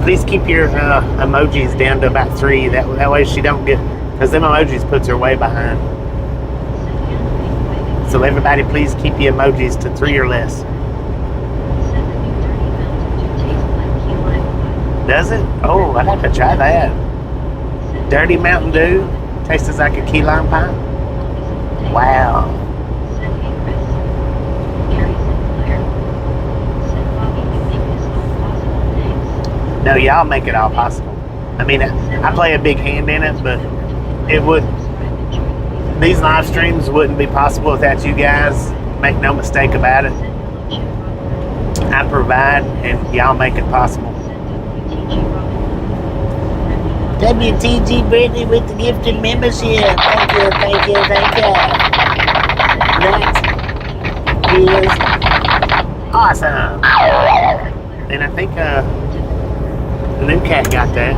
Please keep your emojis down to about 3. That way she don't get, because them emojis puts her way behind. So everybody, please keep your emojis to 3 or less. Does it? Oh, I'd have to try that. Dirty Mountain Dew tastes like a key lime pie. Wow. No, y'all make it all possible. I mean, I play a big hand in it, but it would. These live streams wouldn't be possible without you guys. Make no mistake about it. I provide, and y'all make it possible. WTG Brittany with the gifted membership. Thank you, thank you, thank you. That is awesome. And I think the new cat got that.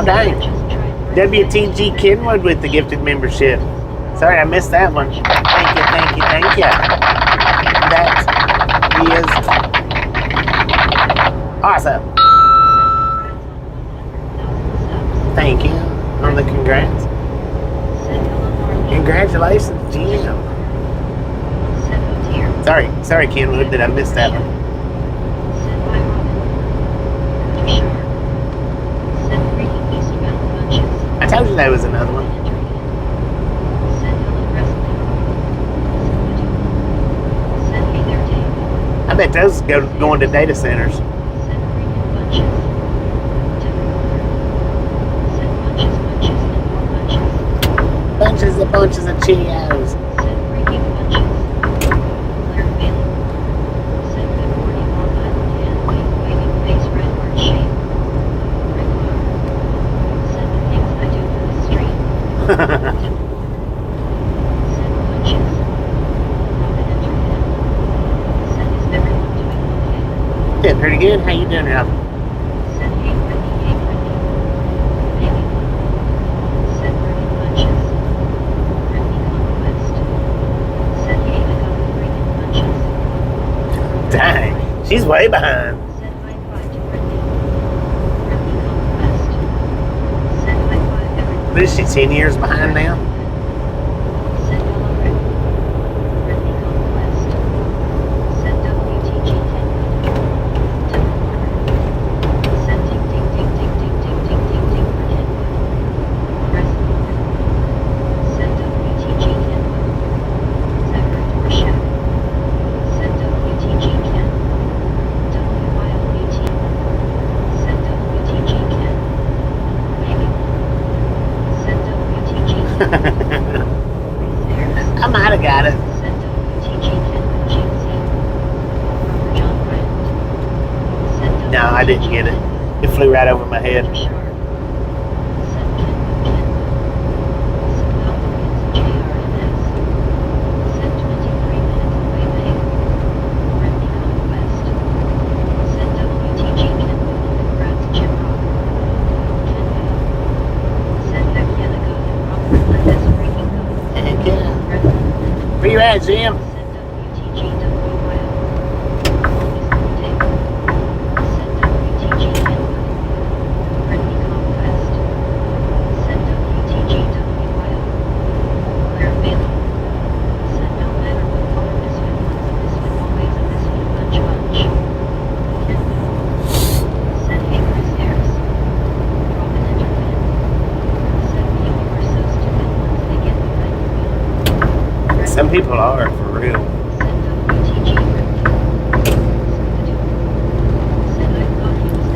Oh, dang. WTG Kenwood with the gifted membership. Sorry, I missed that one. Thank you, thank you, thank you. That is awesome. Thank you on the congrats. Congratulations, Jim. Sorry, Kenwood, that I missed that one. I told you there was another one. I bet those going to data centers. Bunches of Cheerios. Yeah, pretty good. How you doing, Ralph? Dang, she's way behind. What is she, 10 years behind now? I might have got it. No, I didn't get it. It flew right over my head. Where you at, Jim? Some people are, for real.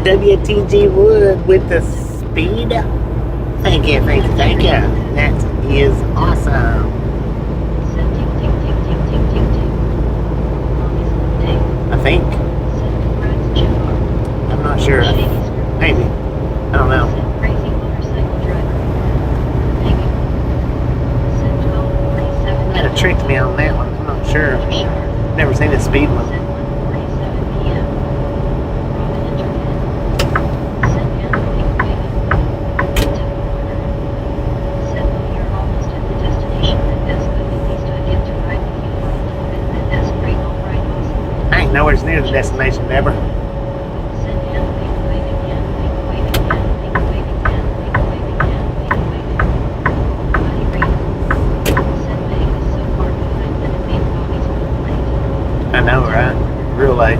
WTG Wood with the speed. Thank you, thank you, thank you. That is awesome. I think. I'm not sure. Maybe. I don't know. Tricked me on that one. I'm not sure. Never seen a speed one. I ain't nowhere near the destination, Deborah. I know, right? Real late.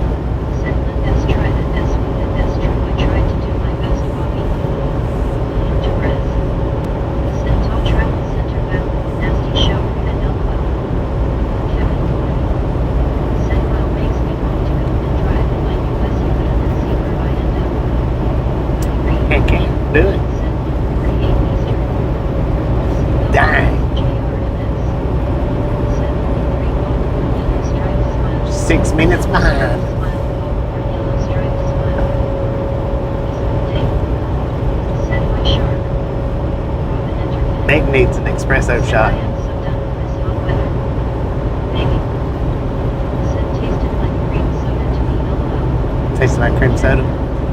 Heck yeah, do it. Dang. 6 minutes behind. Meg needs an espresso shot. Tastes like cream soda.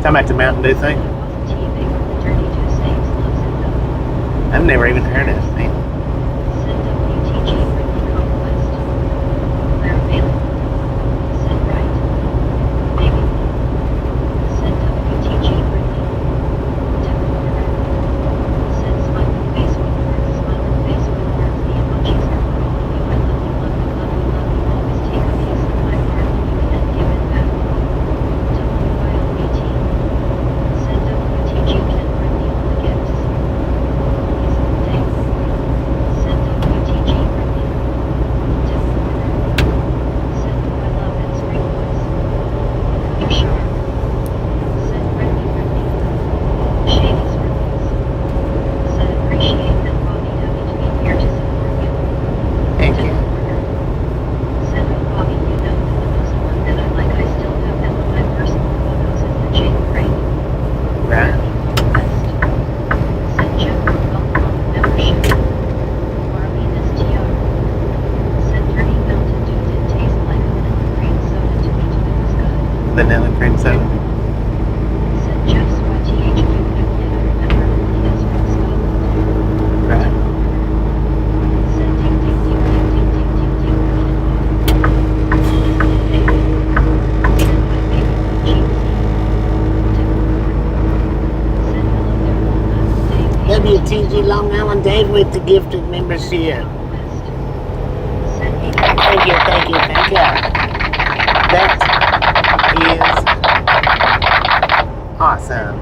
Talking about the Mountain Dew thing. I've never even heard of it, man. Send WTG Brittany Conquest. Claire Bailey. Send right. Baby. Send WTG Brittany. Devil Warner. Send smiling face with hearts. Smiling face with hearts. The emojis are for all of you. I love you, love you, love you, love you. Always take a piece of my heart and you can't give it back. WILBT. Send WTG Ken Brittany on the gift. Send WTG Brittany. Devil Warner. Send I love and spring boys. You sharp. Send Brittany. Shady's Release. Said appreciate that Bobby having to be here to support you. Thank you. Devil Warner. Send Bobby, you know that the most one that I like I still have that of my personal photos is the Jake Craig. Right. Best. Send Jeff welcome on the membership. Marlene STR. Send 30 Mountain Dew did taste like vanilla cream soda to me too, it was good. Vanilla cream soda. Send Jeff's YTH gift and I remember who he is from Scotland. Right. Send ding ding ding ding ding ding ding ding Hey. Send my baby from Jeep. Send hello there Long Island Dave. WTG Long Island Dave with the gifted membership. West. Send me Thank you, thank you, thank you. That is awesome.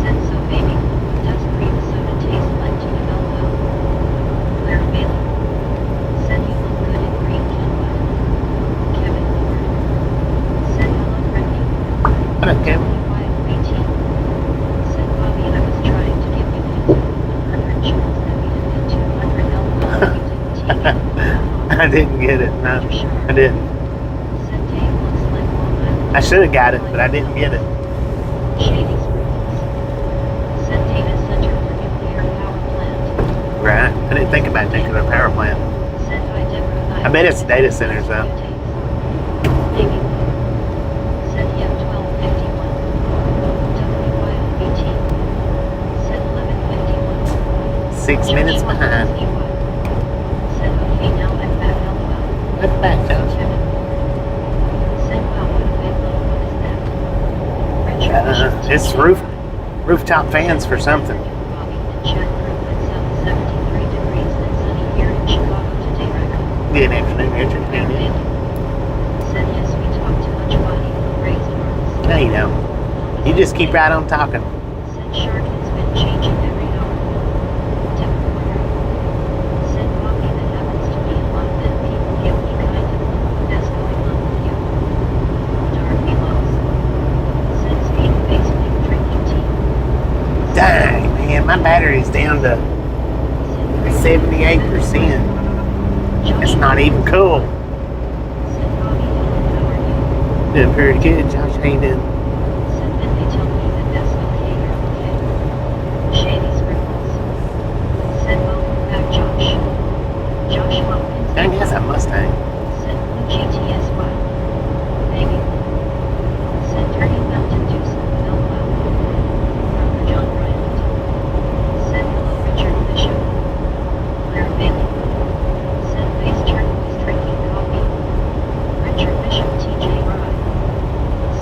Send so baby, does cream soda taste like to you? LOL. Claire Bailey. Send you look good in green Canva. Kevin Ford. Send hello Brittany. What up, Kevin? WYOAT. Send Bobby, I was trying to give you into 100 jewels that we did in 200 LOL. You didn't take it. I didn't get it. No, I didn't. Send Dave looks like Long Island. I should have got it, but I didn't get it. Shady's Release. Send data center for nuclear power plant. Right. I didn't think about nuclear power plant. Send by Deborah. I bet it's data centers, though. Baby. Send him 1251. WYOBT. Send 1151. 6 minutes behind. Send okay now I'm back LOL. What's back, Josh? Kevin. Send wow what a big load. What is that? Richard. It's rooftop fans for something. Bobby and Chad Group at South 73 degrees and sunny here in Chicago today. Record. Good afternoon, Richard. How you doing? Said yes, we talk too much body raised arms. No, you don't. You just keep right on talking. Said shark has been changing every hour. Devil Warner. Said Bobby that happens to me a lot that people give me kind of that's going on with you. Darby loves. Said speed face big drinking tea. Dang, man, my battery's down to 78%. It's not even cool. Said Bobby, how are you? Doing pretty good, Josh. How you doing? Said then they tell me that that's okay, you're okay. Shady's Ripples. Said welcome back, Josh. Josh Hopkins. Dang, that's a Mustang. Said blue GTSY. Baby. Said dirty Mountain Dew some LOL. Brother John Bryant. Said hello Richard Bishop. Claire Bailey. Said face turquoise drinking coffee. Richard Bishop TJ Rye.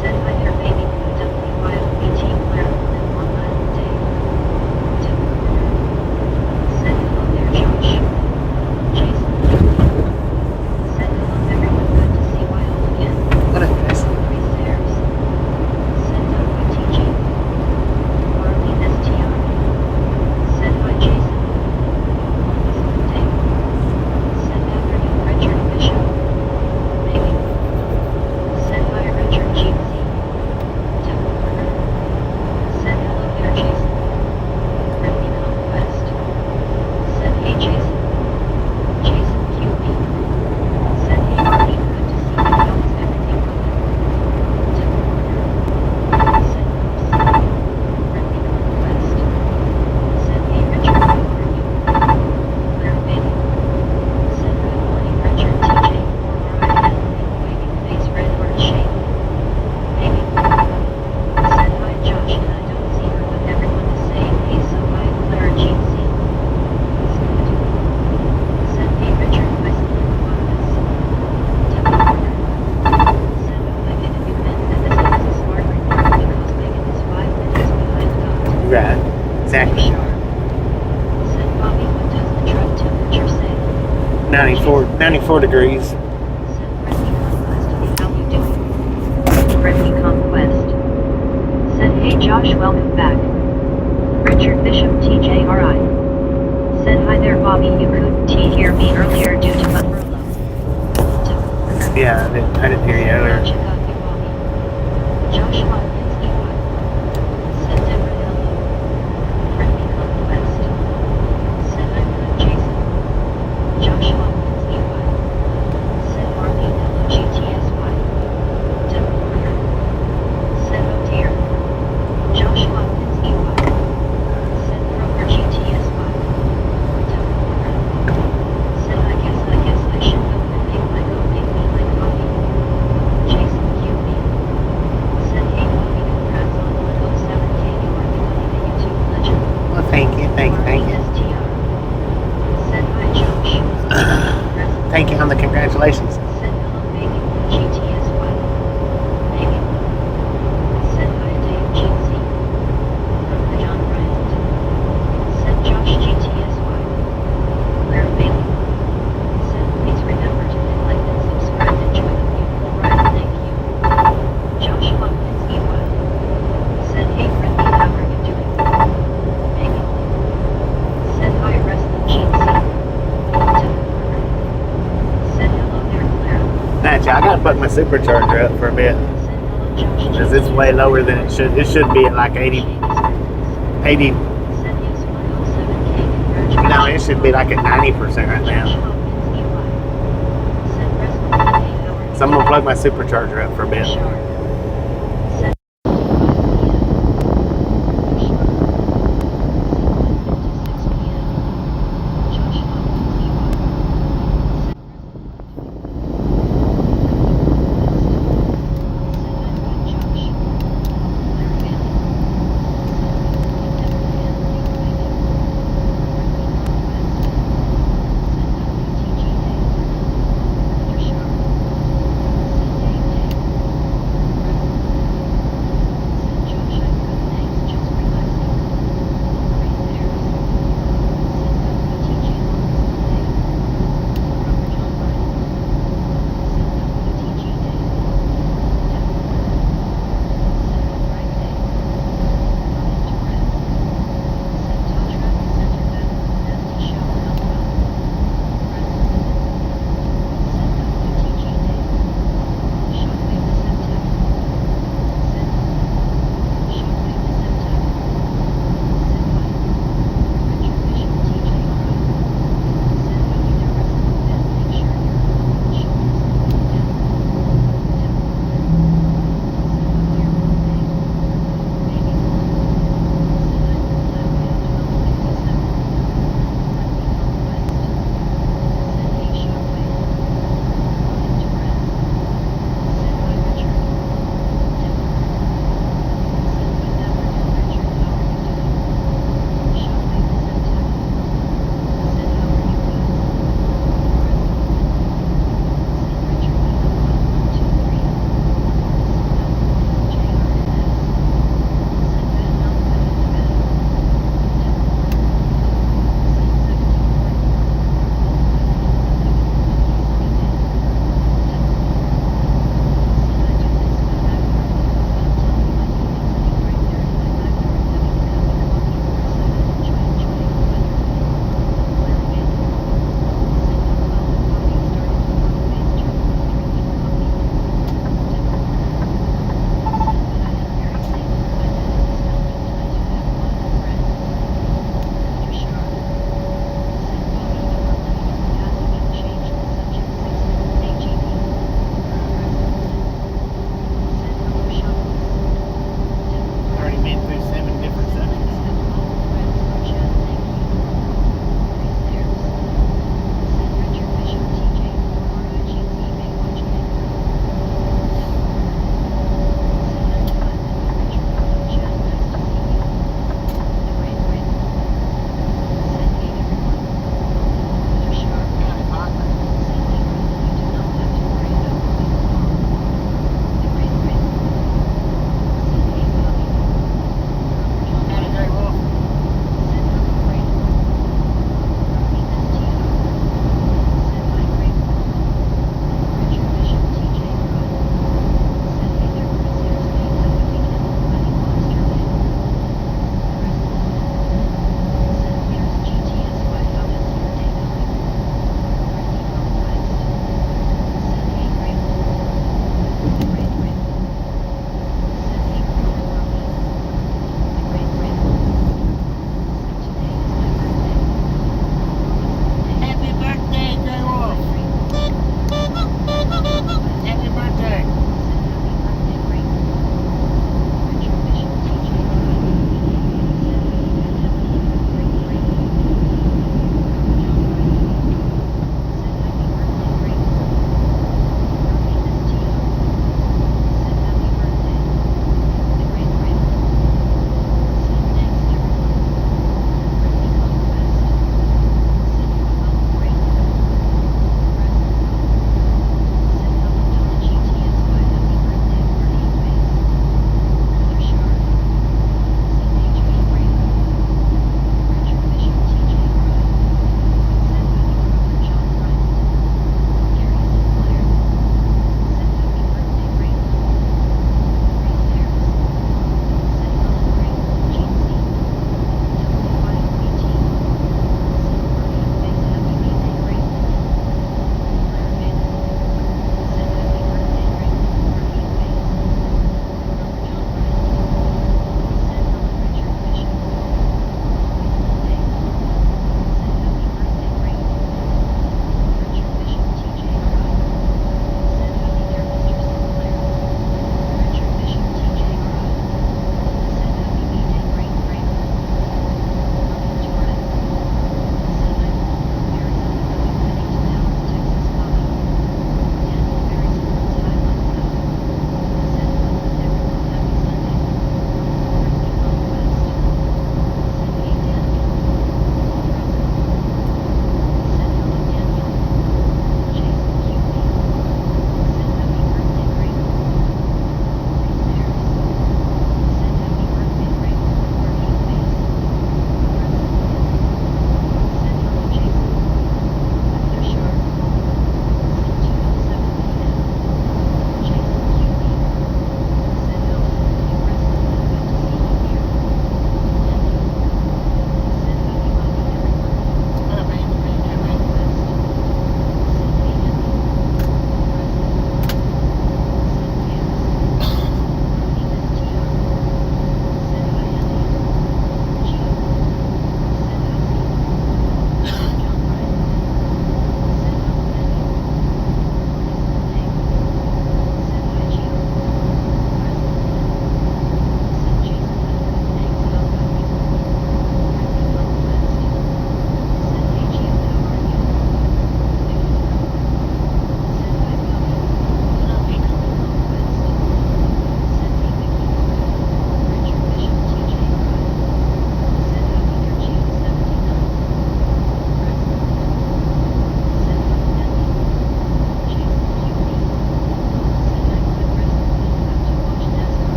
Said hi there baby WYOBT Claire and Long Island Dave. Devil Warner. Said hello there Josh. Jason. Said hello everyone, good to see exactly. Said Bobby, what does the truck temperature say? 94 degrees. Said Friendly Conquest, how you doing? Friendly Conquest. Said hey Josh, welcome back. Richard Bishop TJRI. Said hi there Bobby, you couldn't hear me earlier due to my furlough. Yeah, I didn't hear you earlier. Gotcha, got you, Bobby. Joshua Pinsky, what? Said Deborah, hello. Friendly Conquest. Said I'm good, Jason. Joshua Pinsky, what? Said Marlene, hello, GTSY. Deborah Porter. Said oh dear. Joshua Pinsky, what? Said Kroger GTSY. Deborah Porter. Said I guess I should go and make me my coffee. Jason QB. Said hey Bobby, congrats on 107K, you are becoming a YouTube legend. Well, thank you. STR. Said hi Josh. Thank you on the congratulations. Said hello baby, GTSY. Baby. Said hi Dave GC. From the John Bryant. Said Josh GTSY. Where Bailey. Said please remember to hit like and subscribe. Enjoy the beautiful ride. Thank you. Joshua Pinsky what? Said hey friendly, how are you doing? Baby. Said hi wrestling GC. Said hello there Clara. Actually, I gotta put my supercharger up for a bit. Said hello Josh Because it's way lower than it should. It should be at like 80. Said yes 107K, congratulations. No, it should be like at 90% right now. Joshua Pinsky what? Said wrestling hey, how are you? So I'm gonna plug my supercharger up for a bit. Sure. Said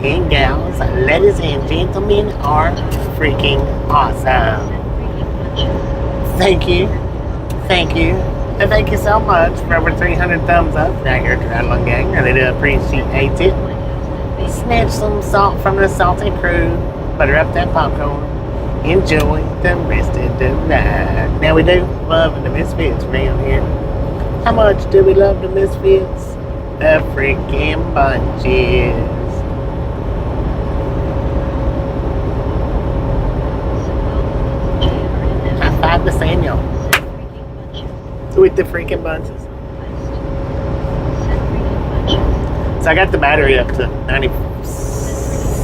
and gals, ladies and gentlemen, are freaking awesome. Send freaking punches. Thank you. Thank you. And thank you so much for over 300 thumbs up down here, Triathlon Gang. I really do appreciate it. Snatch some salt from the salty crew. Butter up that popcorn. Enjoy the rest of the ride. Now we do love the Misfits around here. How much do we love the Misfits? The freaking bunches. High five to Samuel. Send freaking punches. With the freaking bunches. Send freaking punches. So I got the battery up to 96%,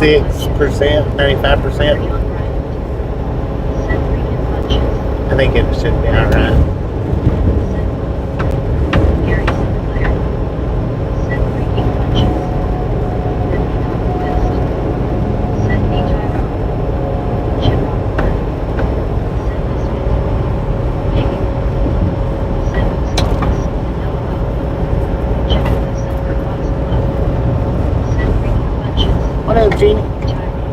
95%. Send freaking punches. I think it should be alright. Gary Sinclair. Send freaking punches. Ricky Conquest. Send me Tyrone. Chip Rockford. Send Misfit. Baby. Send Ozark. LOL. Chip December Fox Club. Send freaking punches. What up, Jeannie? Tyrone.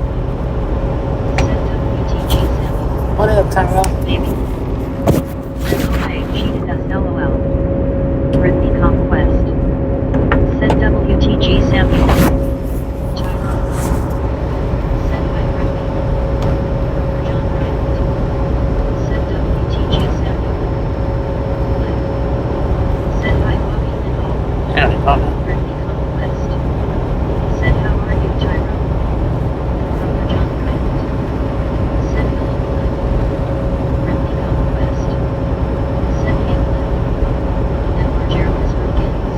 Send WTG sample. What up, Tyrell? Baby. Send Jose cheated us LOL. Britney Conquest. Send WTG Samuel. Tyrone. Send my Britney. Robert John Bryant. Send WTG Samuel. Send my Bobby Nicole. Howdy, Papa. Britney Conquest. Send how are you Tyrone. Robert John Bryant. Send Philip Flynn. Britney Conquest. Send Kate Flynn. And Margera Perkins.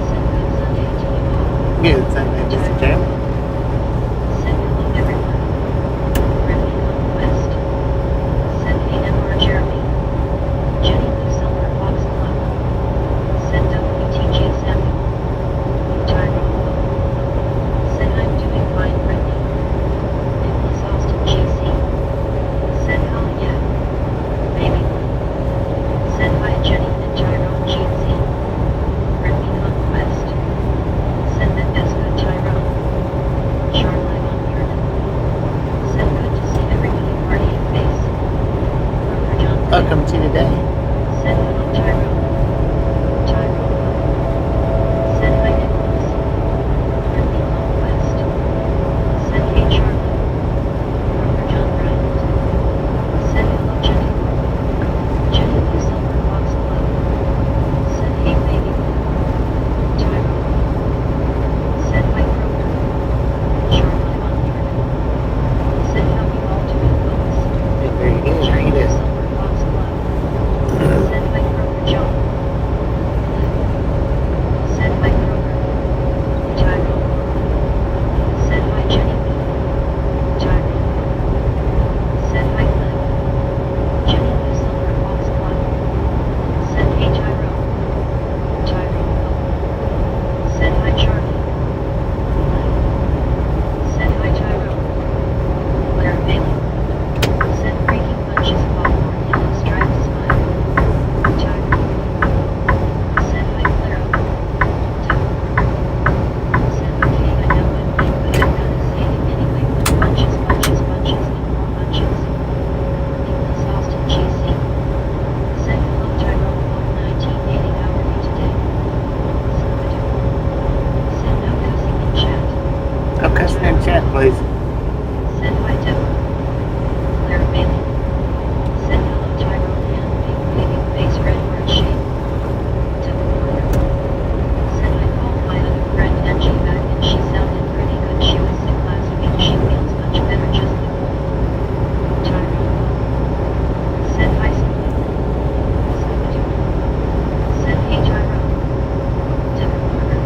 Send good Sunday to you all. Good Sunday, Mr. Jam. Send hello everyone. Britney Conquest. Send A.M.R. Jeremy. Jenny Lou Silver Fox Club. Send WTG Samuel. Tyrone. Send I'm doing fine Britney. Nicholas Austin GC. Send hell yeah. Baby. Send by Jenny and Tyrone GC. Britney Conquest. Send that as good Tyrone. Charlotte on Muirman. Send good to see everybody partying face. Brother John. Welcome to the day. Send hello Tyrone. Tyrone. Send hi Nicholas. Britney Conquest. Send hey Charlotte. Brother John Bryant. Send hello Jenny. Jenny Lou Silver Fox Club. Send hey baby. Tyrone. Send Mike Kroger. Charlotte on Muirman. Send how you all doing folks. Very good. How you Jenny Lou doing? Silver Fox Club. Send Mike Kroger John. Send Mike Kroger. Tyrone. Send hi Jenny Lou. Tyrone. Send hi Glenn. Jenny Lou Silver Fox Club. Send hey Tyrone. Tyrone. Send hi Charlie. Send hi Tyrone. Claire Bailey. Send freaking bunches of popcorn and a striped smile. Tyrone. Send hi Clara. Send okay, I know I'm late, but I'm gonna say it anyway. Bunches, bunches, bunches, and more bunches. Nicholas Austin GC. Send hello Tyrone Bob 1980 how are you today? Send no cussing in chat. Oh, cussing in chat, please. Send hi Deborah. Claire Bailey. Send hello Tyrone and big baby face red heart shape. Deborah Porter. Send I called my other friend Angie back and she sounded pretty good. She was sick last week. She feels much better just the Tyrone. Send hi Sophie. Send hey Tyrone. Deborah Porter.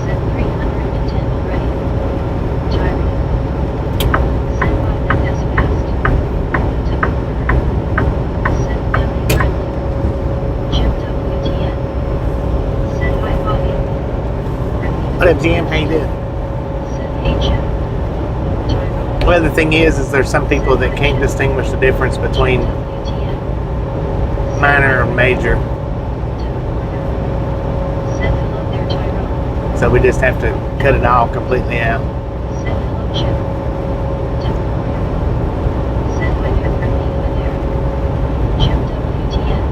Send 310 already. Tyrone. Send Bob that has passed. Deborah Porter. Send family friendly. Jim WTN. Send hi Bobby. What up, Jim? How you doing? Send hey Jim. Tyrone. Well, the thing is there's some people that can't distinguish the difference between WTN. minor and major. Send hello there Tyrone. So we just have to cut it all completely out. Send hello Chip. Tip recorder. Send my dear friend Eva there. Chip WTN.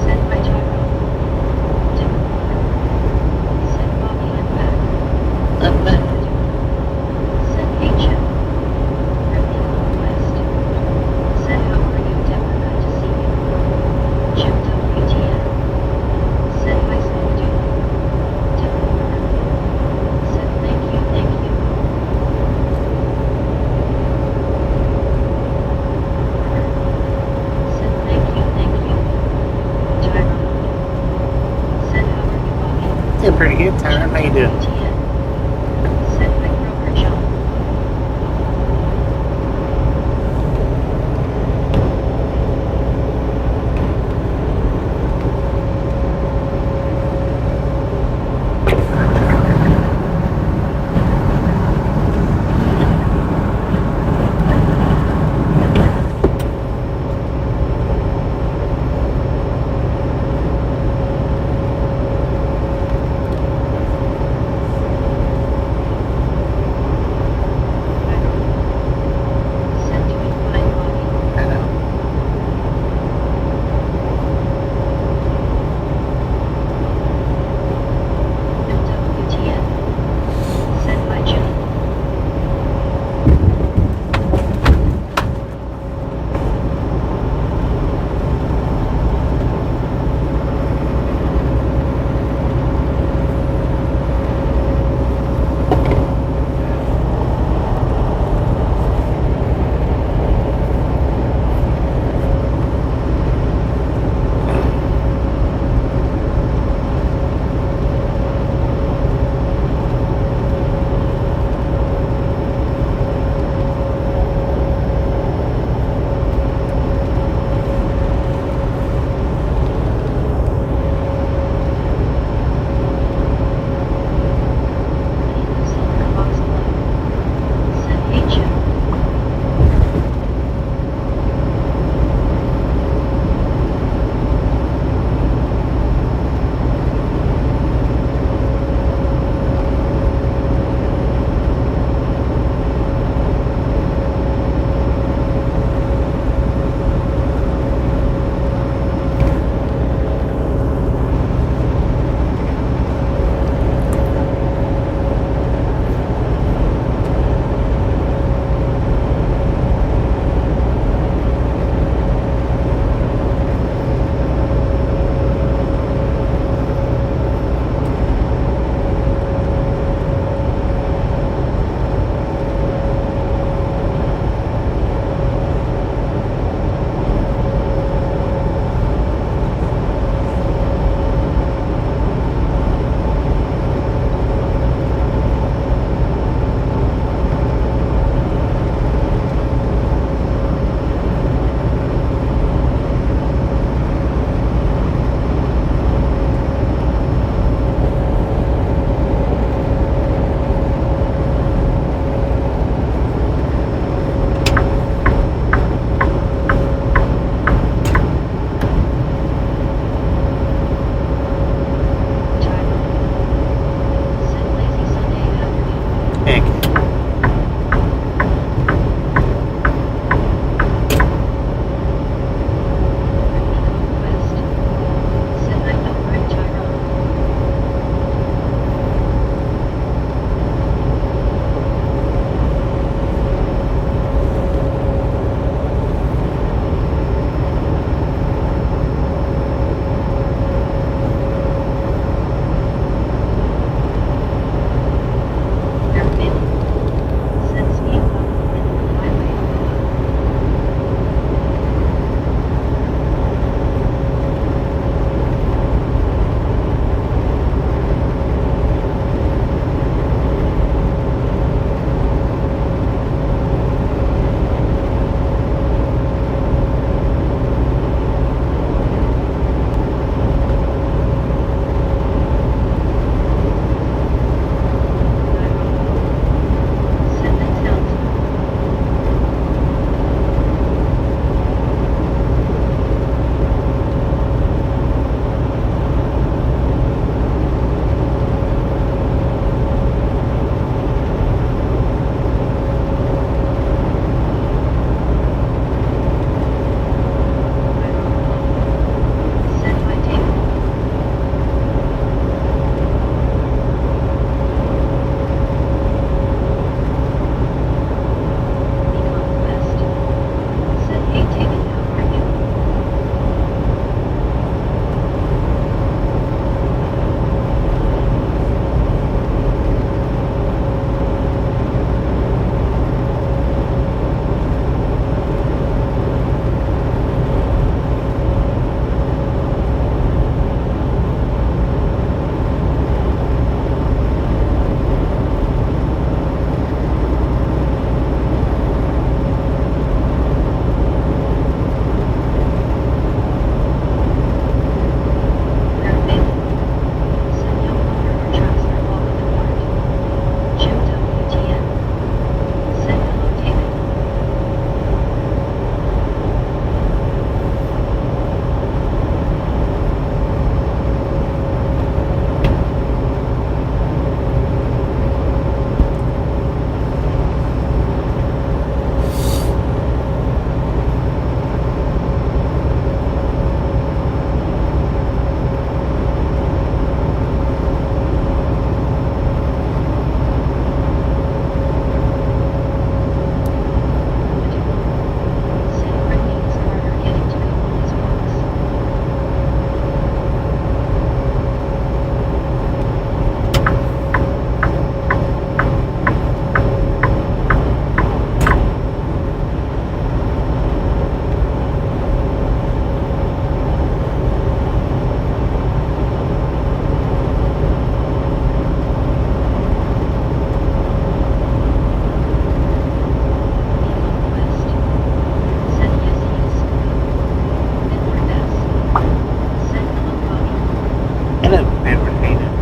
Send my Tyrone. Tip recorder. Send Bobby I'm back. I'm back. Send hey Chip. From the West. Send how are you Deborah, good to see you. Chip WTN. Send my son Duke. Tip recorder. Send thank you, thank you. Send thank you, thank you. Tyrone. Send how are you Bobby. Doing pretty good, Tyron. How you doing? WTN. Send my broker John. Hello, Edward Hayden.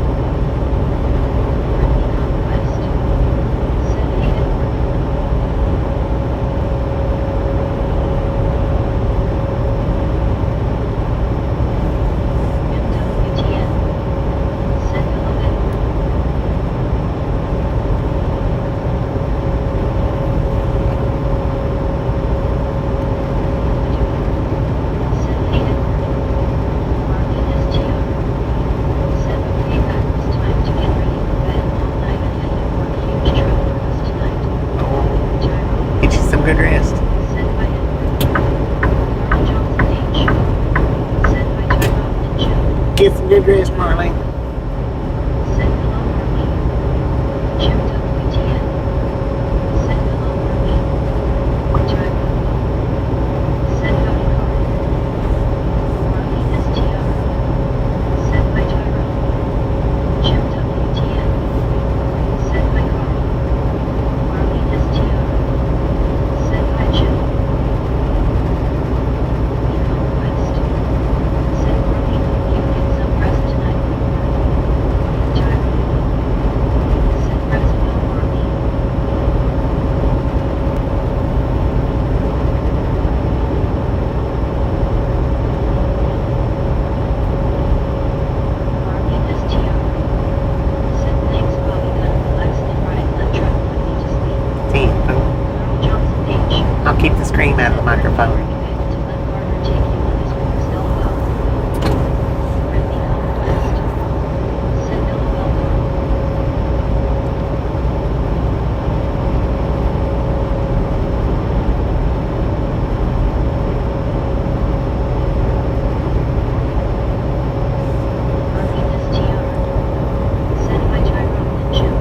Brittany Conquest. Send Hayden Work. MWTN. Send hello Edward. Send Hayden Work. Marlene STR. Send okay back. It's time to get ready for bed. Long night ahead and work. Huge travel for us tonight. Oh, Tyrone. get you some good rest. Send by Edward. Marley Johnson H. Send by Tyrone and Joe. Get some good rest, Marlene. Send hello Marlene. Jim WTN. Send hello Marlene. Tyrone. Send howdy Carl. Marlene STR. Send by Tyrone. Jim WTN. Send by Carl. Marlene STR. Send by Jim. Conquest. Send Marlene. Hope you get some rest tonight. Tyrone. Send rest well Marlene. Marlene STR. Send thanks Bobby gonna relax and ride let truck put me to sleep. See, Carl Johnson H. I'll keep the scream out of the Are microphone. you able to let Carter take you on his walks LOL? Brittany Conquest. Send LOL Carl. Marlene STR. Send by Tyrone and Jim.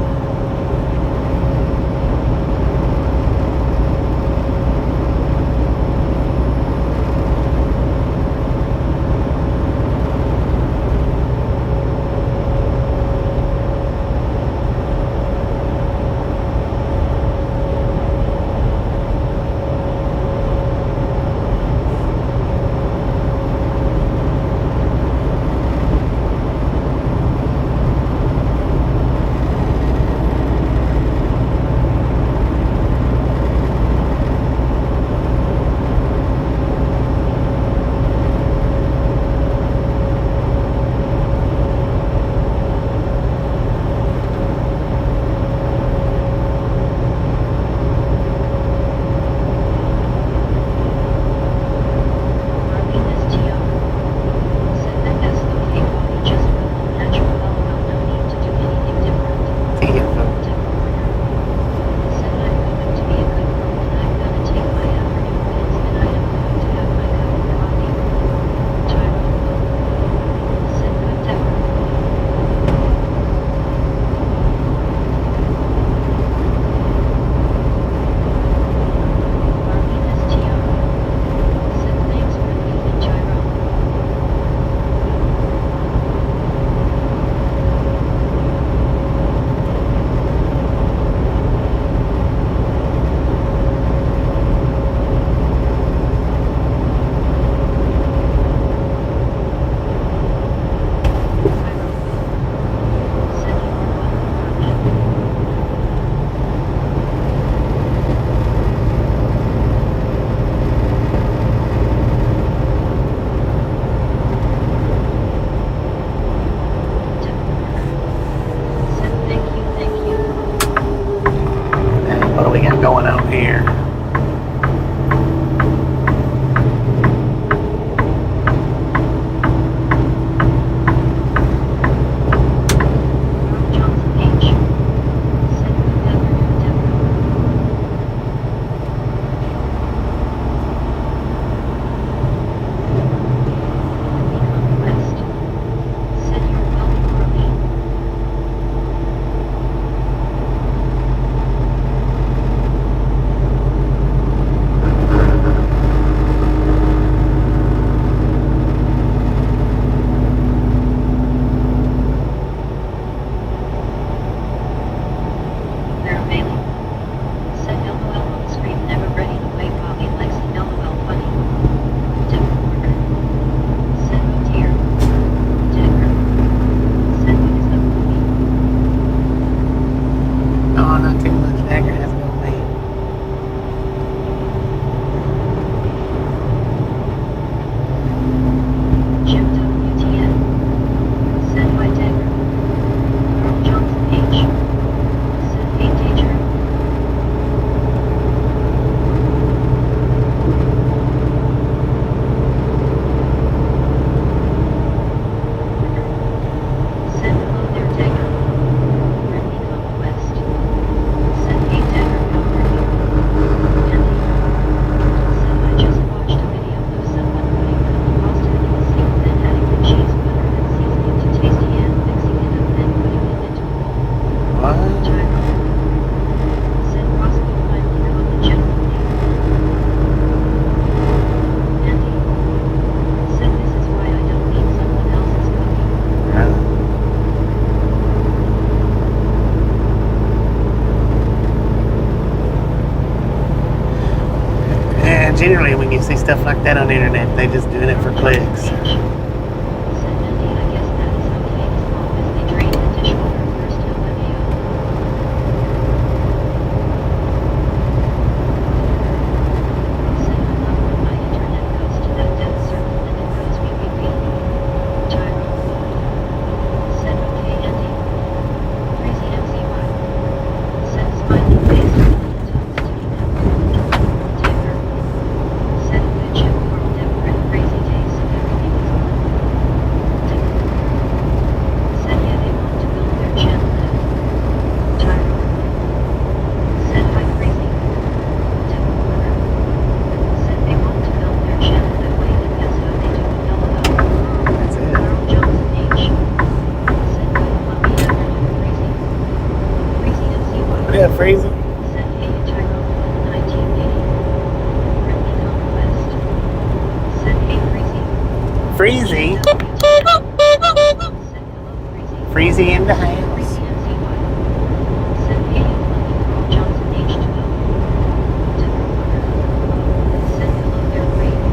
see stuff like that on the internet. They just doing it for clicks. Said Mindy, I guess that is okay as long as they drain the dishwater first, Olivia. Said I love when my internet goes to that dead circle and it goes beep beep beep. Tyrone. Said okay, Andy. Crazy MCY. Said smiling face with little tongue sticking out. Tigger. Said good chip world different crazy days and everything is blue. Tigger. Said yeah they want to build their channel now. Tyrone. Said hi crazy. Tigger corner. Said they want to build their channel that way and that's how they do it LOL. That's it. Carl Johnson H. Said no let me ever do crazy. Crazy MCY. Yeah, Freezy. Said hey Tyrone from 1980. Friendly conquest. Said hey Crazy. Freezy. Said hello Crazy. Freezy in the house. Crazy MCY. Said hey you lucky Carl Johnson H12. Tigger Corner. Said hello there great.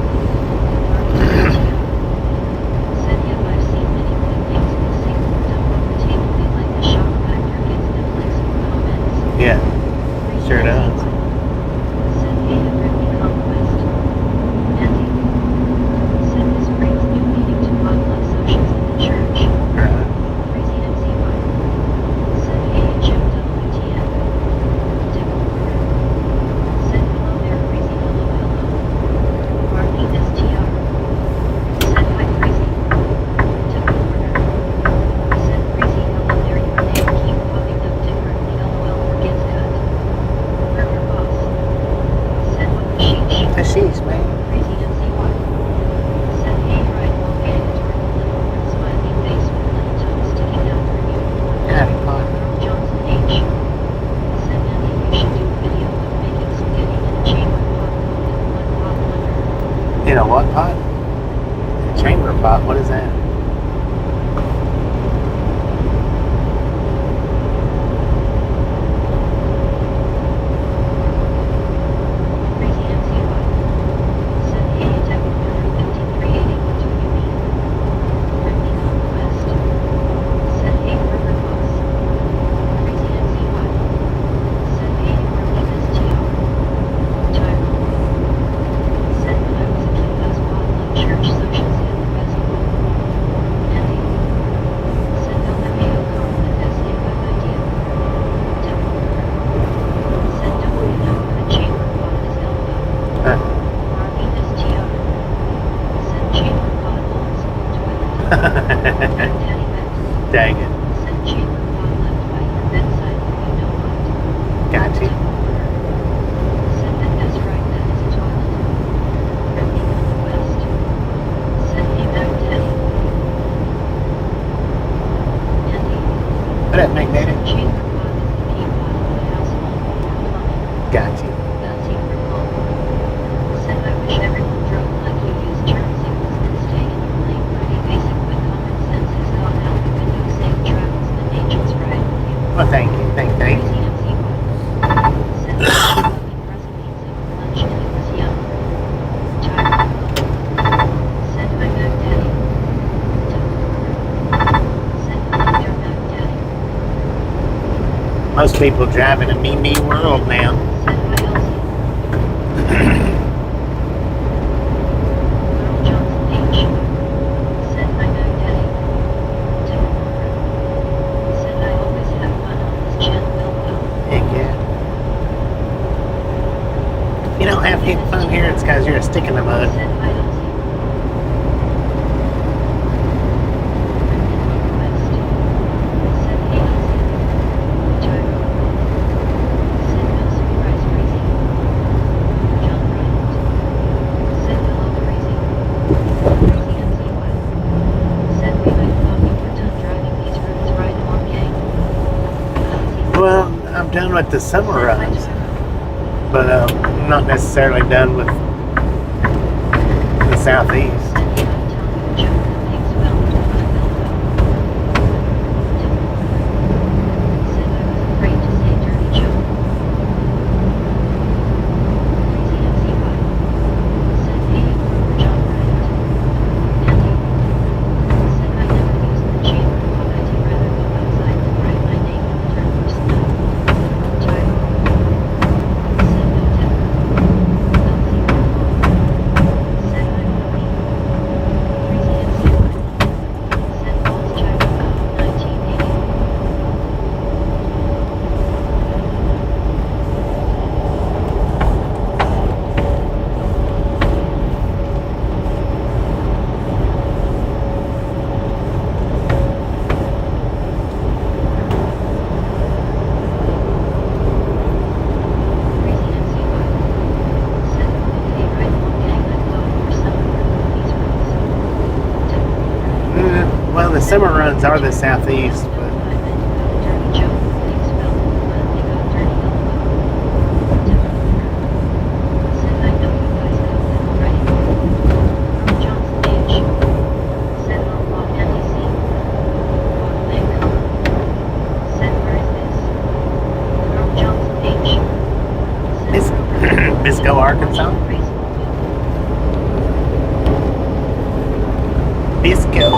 Said yep I've seen many good things in the same dump on the table they like the shock factor gets them flexible comments. Yeah, sure does. Said hey to friendly conquest. Andy. Said this brings new meaning to potluck socials in the church. Right. Crazy MCY. Said hey Jim WTF. Tigger Corner. Said hello there crazy hello hello. Marlene STR. Said hi crazy. Tigger Corner. Said crazy hello there your name keep popping up differently LOL forgets cut. Burger boss. Said what the sheesh. Hashish, man. Crazy MCY. Said hey right while getting adorable little red smiley face with little tongue sticking out from you. Howdy, Pod. Carl Johnson H. Said Andy you should do a video of making spaghetti in a chamber pot called it one pot wonder. In a what pot? Chamber pot. What is that? Crazy MCY. Said hey Tech Corner 5380 what do you mean? Friendly conquest. Said hey Burger Boss. Crazy MCY. Said hey Marlene STR. Tyrone. Said when I was a kid those potluck church socials hit the festival. Andy. Said LMAO compliment SA good idea. Tech Corner. Said don't we know what a chamber pot is LOL. Huh. Marlene STR. Said chamber pot holds toilet. Daddy bet. Dang it. Said chamber pot left by your bedside you know what. Gotcha. Said that's right that is a toilet. Friendly conquest. Said hey back daddy. Andy. What up, magnetic? Said chamber pot is the key pot of the household for plumbing. Gotcha. Betsy from home. Said I wish everyone drove like you use turn signals and stay in your lane. Pretty basic but common sense is gone out the window. Safe travels the angels ride with you. Well, thank you. Thank you. Crazy MCY. Said I was smoking recipes over lunch and it was yum. Tyrone. Said hi Mac Daddy. Tigger Corner. Said hello there Mac Daddy. Most people drive in a me world now. Said hi Elsie. Carl Johnson H. Said hi Mac Daddy. Tigger Corner. Said I always have fun on this channel LOL. Heck yeah. If you don't have any fun here, it's because you're a stick in the mud. Said hi Elsie. Friendly conquest. Said hey Elsie. Tyrone. Said no surprise crazy. John Bryant. Said hello crazy. Crazy MCY. Said we might talking for done driving these roads right on gang. Well, I'm done with the summer runs, but I'm not necessarily done with the southeast. Said hey I'll tell you a joke that makes well to my elbow. Tigger Corner. Said I was afraid to say dirty joke. Crazy MCY. Said hey summer runs are the southeast, but Bisco, Arkansas. Bisco,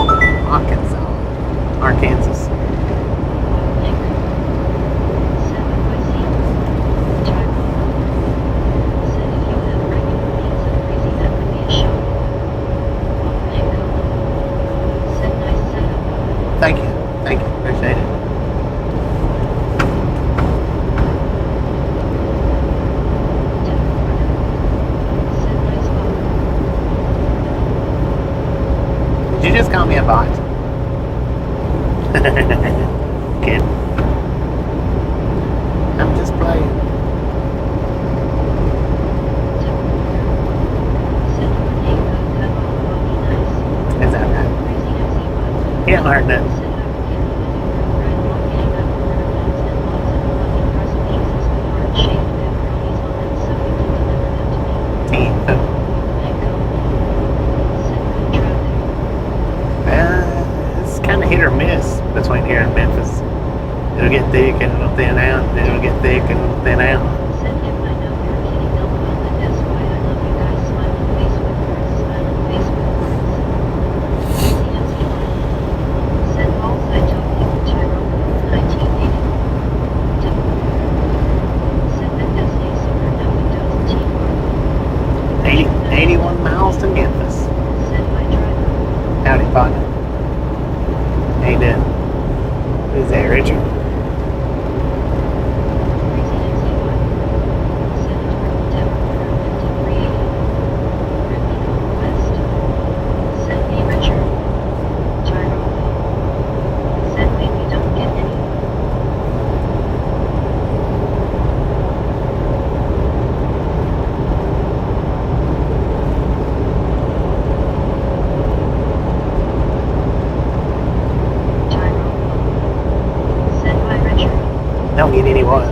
Arkansas. Thank you. Appreciate it. Did you just call me a bot? Kid. I'm just playing. Is that right? He don't hurt nothing. It's kind of hit or miss between here and Memphis. It'll get thick and it'll thin out, then it'll get thick and it'll thin out. Eighty 81 miles to Memphis. Howdy, partner. How you doing? Who's that, Richard? Don't get any what?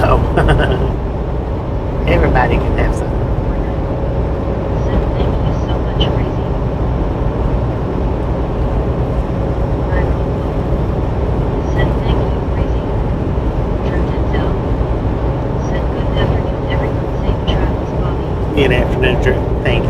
Oh. Everybody can have some. Good afternoon, Drew. Thank you.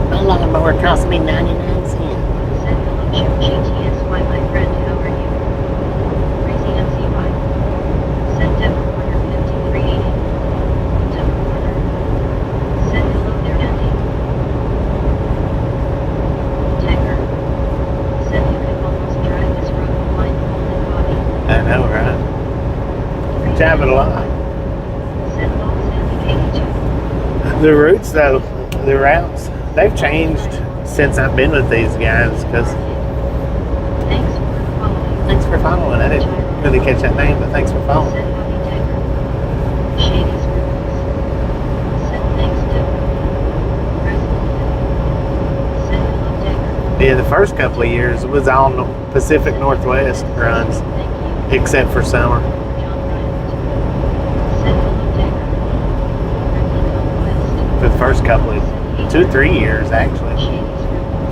My lawnmower cost me 99 cents. I know, right? Drive it a lot. The routes, though, the routes, they've changed since I've been with these guys. Because thanks for following. I didn't really catch that name, but thanks for following. Shady's Roots. Thanks to the first couple of years it was all Pacific Northwest runs, Thank you. except for summer. John Bryant. Send hello, Taker. For the first couple of 2 or 3 years, actually.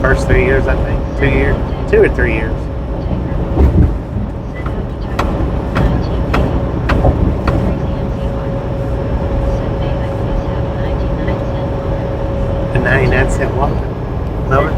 First 3 years, I think. 2 years, 2 or 3 years. The 99-cent what? Mower?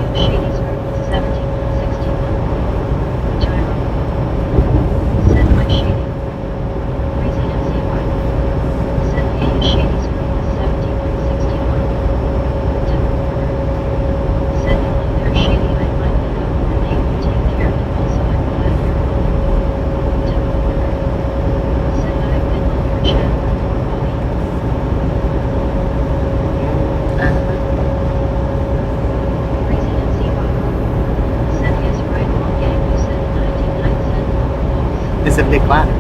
It's a big ladder.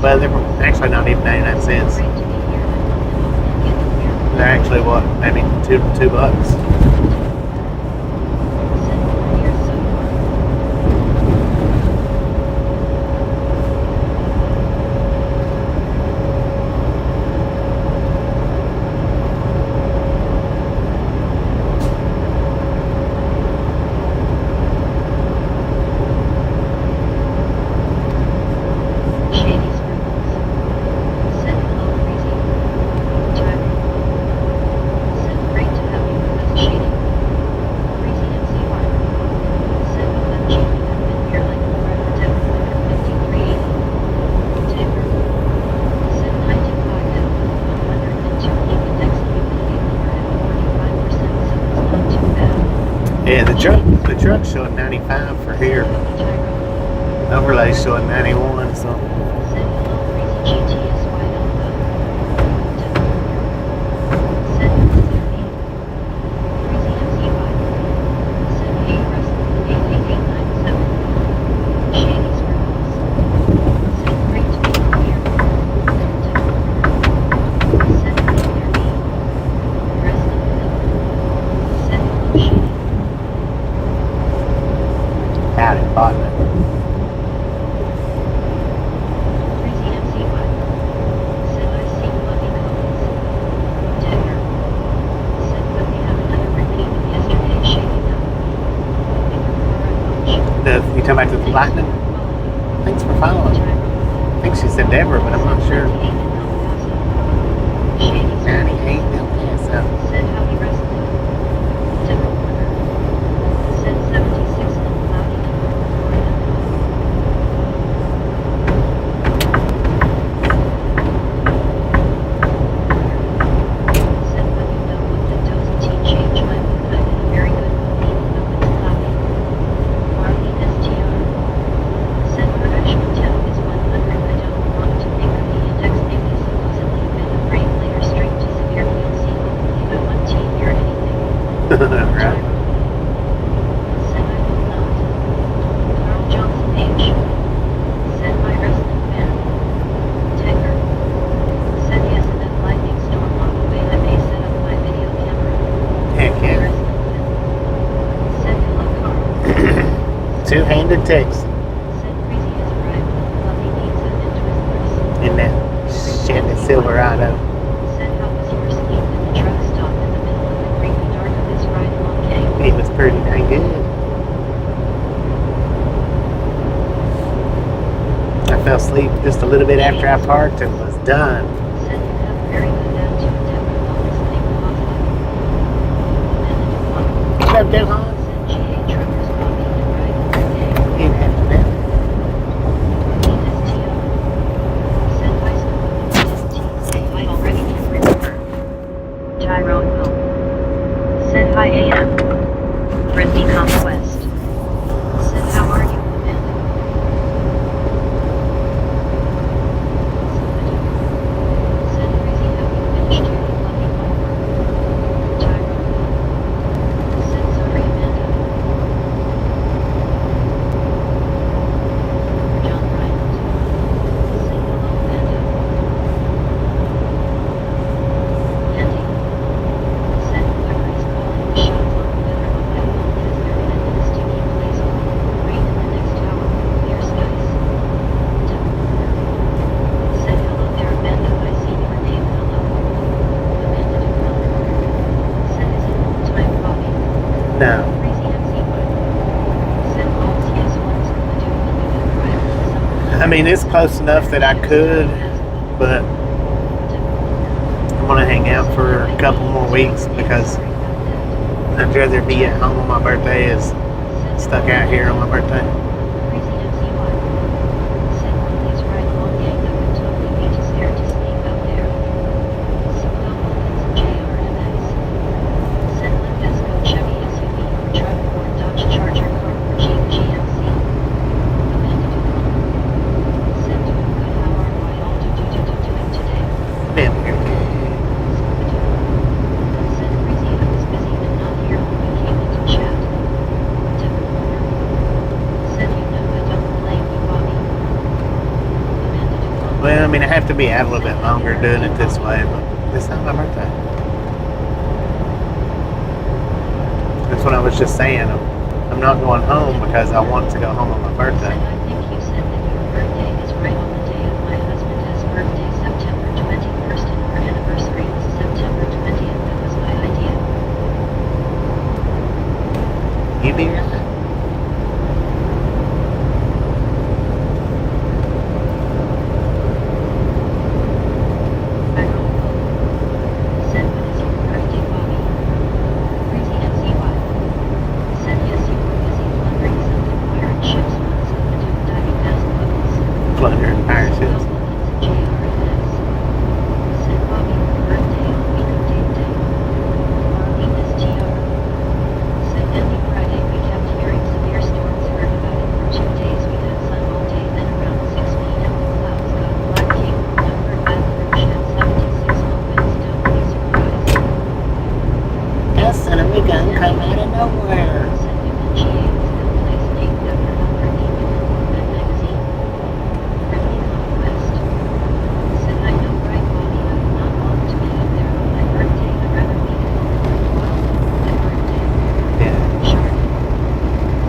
Well, they're actually not even 99 cents. They're actually what, maybe $2. Yeah, the truck's showing 95 for here. Overlay's showing 91, so. Howdy, partner. You talking about the lightning? Thanks for following. I think she said Deborah, but I'm not sure. 98 El Paso. Right. Heck yeah. Two-handed text in that Chevy Silverado. It was pretty dang good. I fell asleep just a little bit after I parked and was done. What up, Delhon? Said hi AM. Brittany Conquest. Said how are you, Amanda? Said crazy how you finished your lucky homework. Tyrone. Said sorry, Amanda. John Bryant. Said hello, Amanda. Andy. Said whoever is calling the shots on whether or not my phone is their end No. I mean, it's close enough that I could, but I'm gonna hang out for a couple more weeks because I'd rather be at home on my birthday as stuck out here on my birthday. Damn, here. Well, I mean, I have to be out a little bit longer doing it this way, but it's not my birthday. That's what I was just saying. I'm not going home because I want to go home on my birthday. I think you said that your birthday is right on the day of my husband's birthday, September 21st, and our anniversary was September 20th. That was my idea. You be right. I wrote, said, when is your birthday, Bobby? Crazy NCY. Said, yes, you were busy plundering something pirate ships once in the Duke diving past bubbles. Plunder and pirate ships. Said, Bobby, your birthday on week of date day. Marlene is TR. Said, Andy, Friday we kept hearing severe storms, heard about it for 2 days. We had sun all day, then around 6 p.m. the clouds got black king, numbered bad Rouge at 76 mile winds. Don't be surprised. That son of a gun come out of nowhere. Said Newnan GA was that place named after Albert E. Newnan, that magazine. Friendly Conquest. Said, I know, right, Bobby, I would not want to be up there on my birthday. I'd rather be at home for a while. My birthday. Yeah. Shark.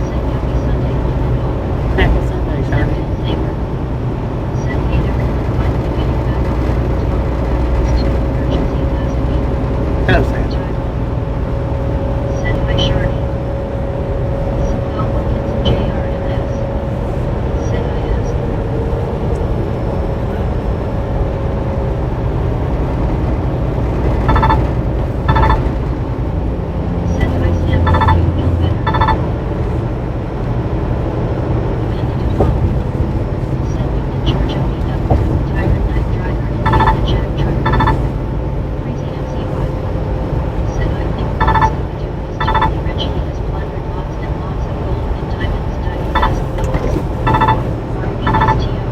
Said, happy Sunday, one and all. Happy Sunday, Said, Sharky. Bill Saber. Said, hey, everyone, finally getting back on the road. Talking about things to emergency last week. Hello, Sam. Said, hi, Shardy. Said, Bill Wilkins and JRMS. Said, I asked. Said, hi, Sam, hope you feel better. Amanda Duvall. Said, Newnan, Georgia, BW, retired night driver, Indiana Jack trucker. Crazy MCY. Said, I think what Scooby-Doo is totally rich. He has plundered lots and lots of gold and diamonds, diving past bubbles. Marlene is TR.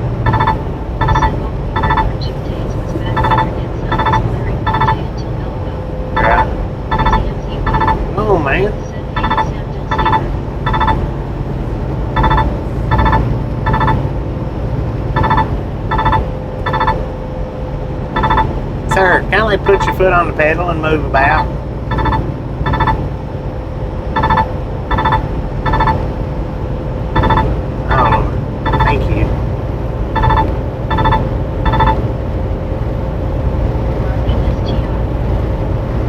Said, what we heard for 2 days was bad weather and sun was glaring all day until Melville. Right. Crazy MCY. Oh, man. Said, hey, Sam, Dill Saber. Sir, kindly put your foot on the pedal and move about. Oh, Lord. Thank you. Marlene is TR.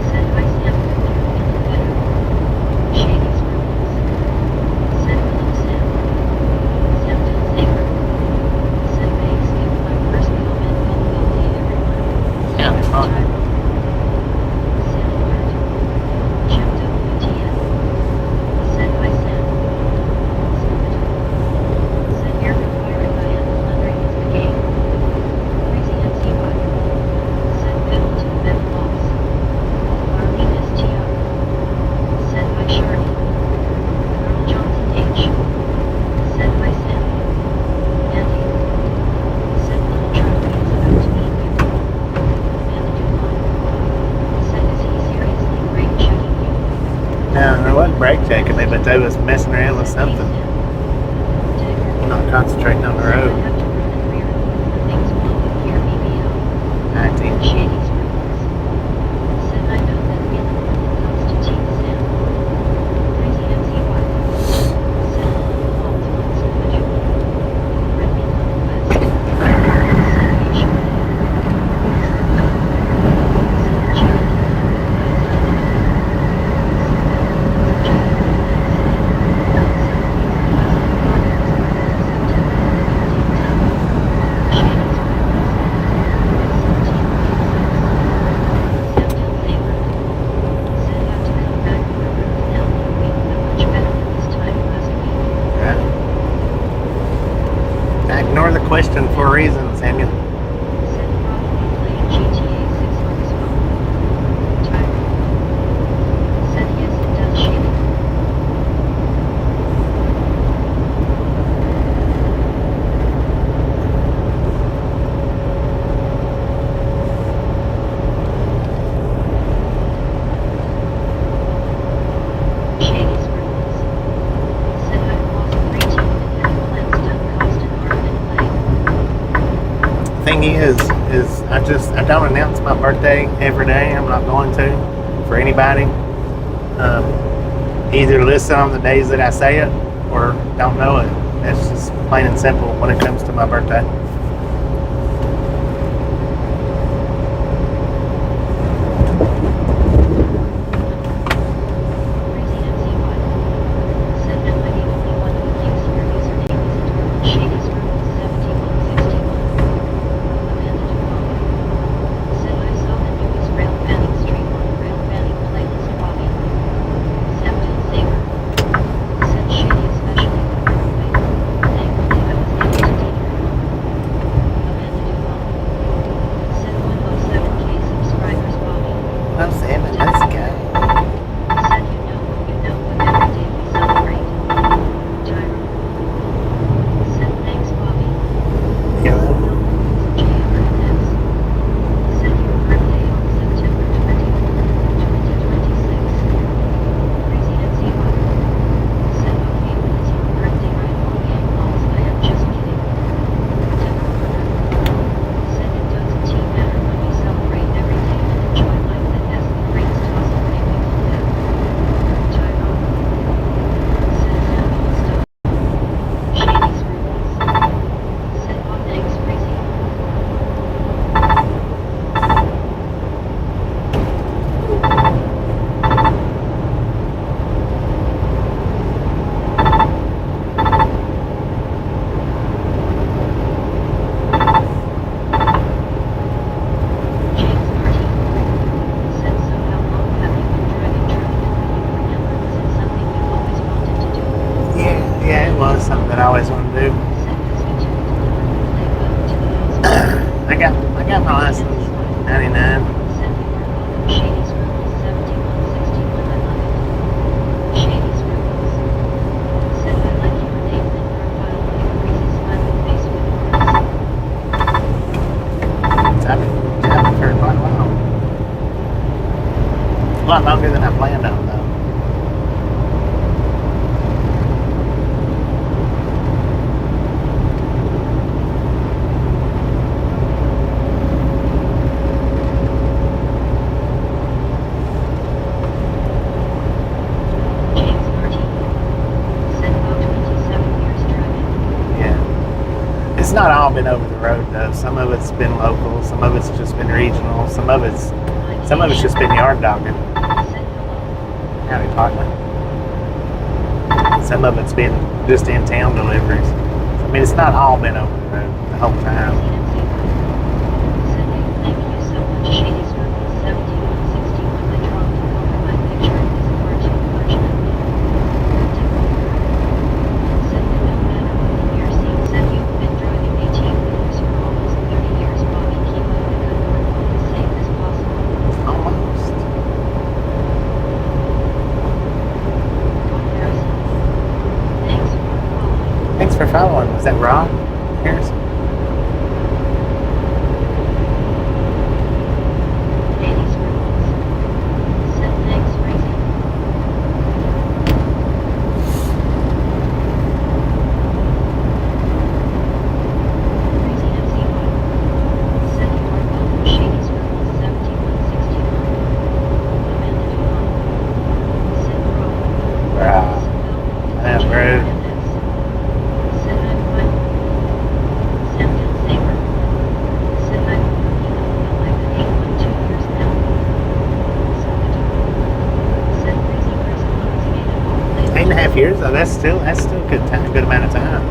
Said, hi, Sam, hope you're feeling better. Shady Scribbles. Said, hello, Sam. Sam Dill Saber. Said, thanks, give my first comment. Well, hey, everyone. Yeah, fine. Driver. Sam Alert. Jim WTF. Said, hi, Sam. Said, here for pirate I am plundering is the game. Crazy MCY. Said, fiddle to the metal boss. Marlene is TR. Said, hi, Shardy. Colonel Johnson H. Said, hi, Sam. Andy. Said, little Charlie is about to meet you. Amanda Duvall. Said, is he seriously brake checking you? No, there wasn't brake checking me, but they was messing around with Said, hey, something. Sam. Dagger. Not concentrating on the Said, I road. have to run and rear. Things blow with gear BBL. 19. Shady Scribbles. Said, I know that feeling when it comes to teeth, Sam. Crazy MCY. Said, hello, halt on Scooby-Doo. Friendly Conquest. Said, hey, Shardy. Said, Cherokee. thing is I don't announce my birthday every day. I'm not going to for anybody. Either listen on the days that I say it or don't know it. That's just plain and simple when it comes to my birthday. I got my license, 99. It's happened for quite a while. A lot longer than I planned on, though. It's not all been over the road though. Some of it's been local, some of it's just been regional, some of it's just been yard dogging. Howdy, partner. Some of it's been just in town deliveries. I mean, it's not all been over the road the whole time. Thanks for following. Was that Rob Harrison? Years, though, that's still a good time, good amount of time.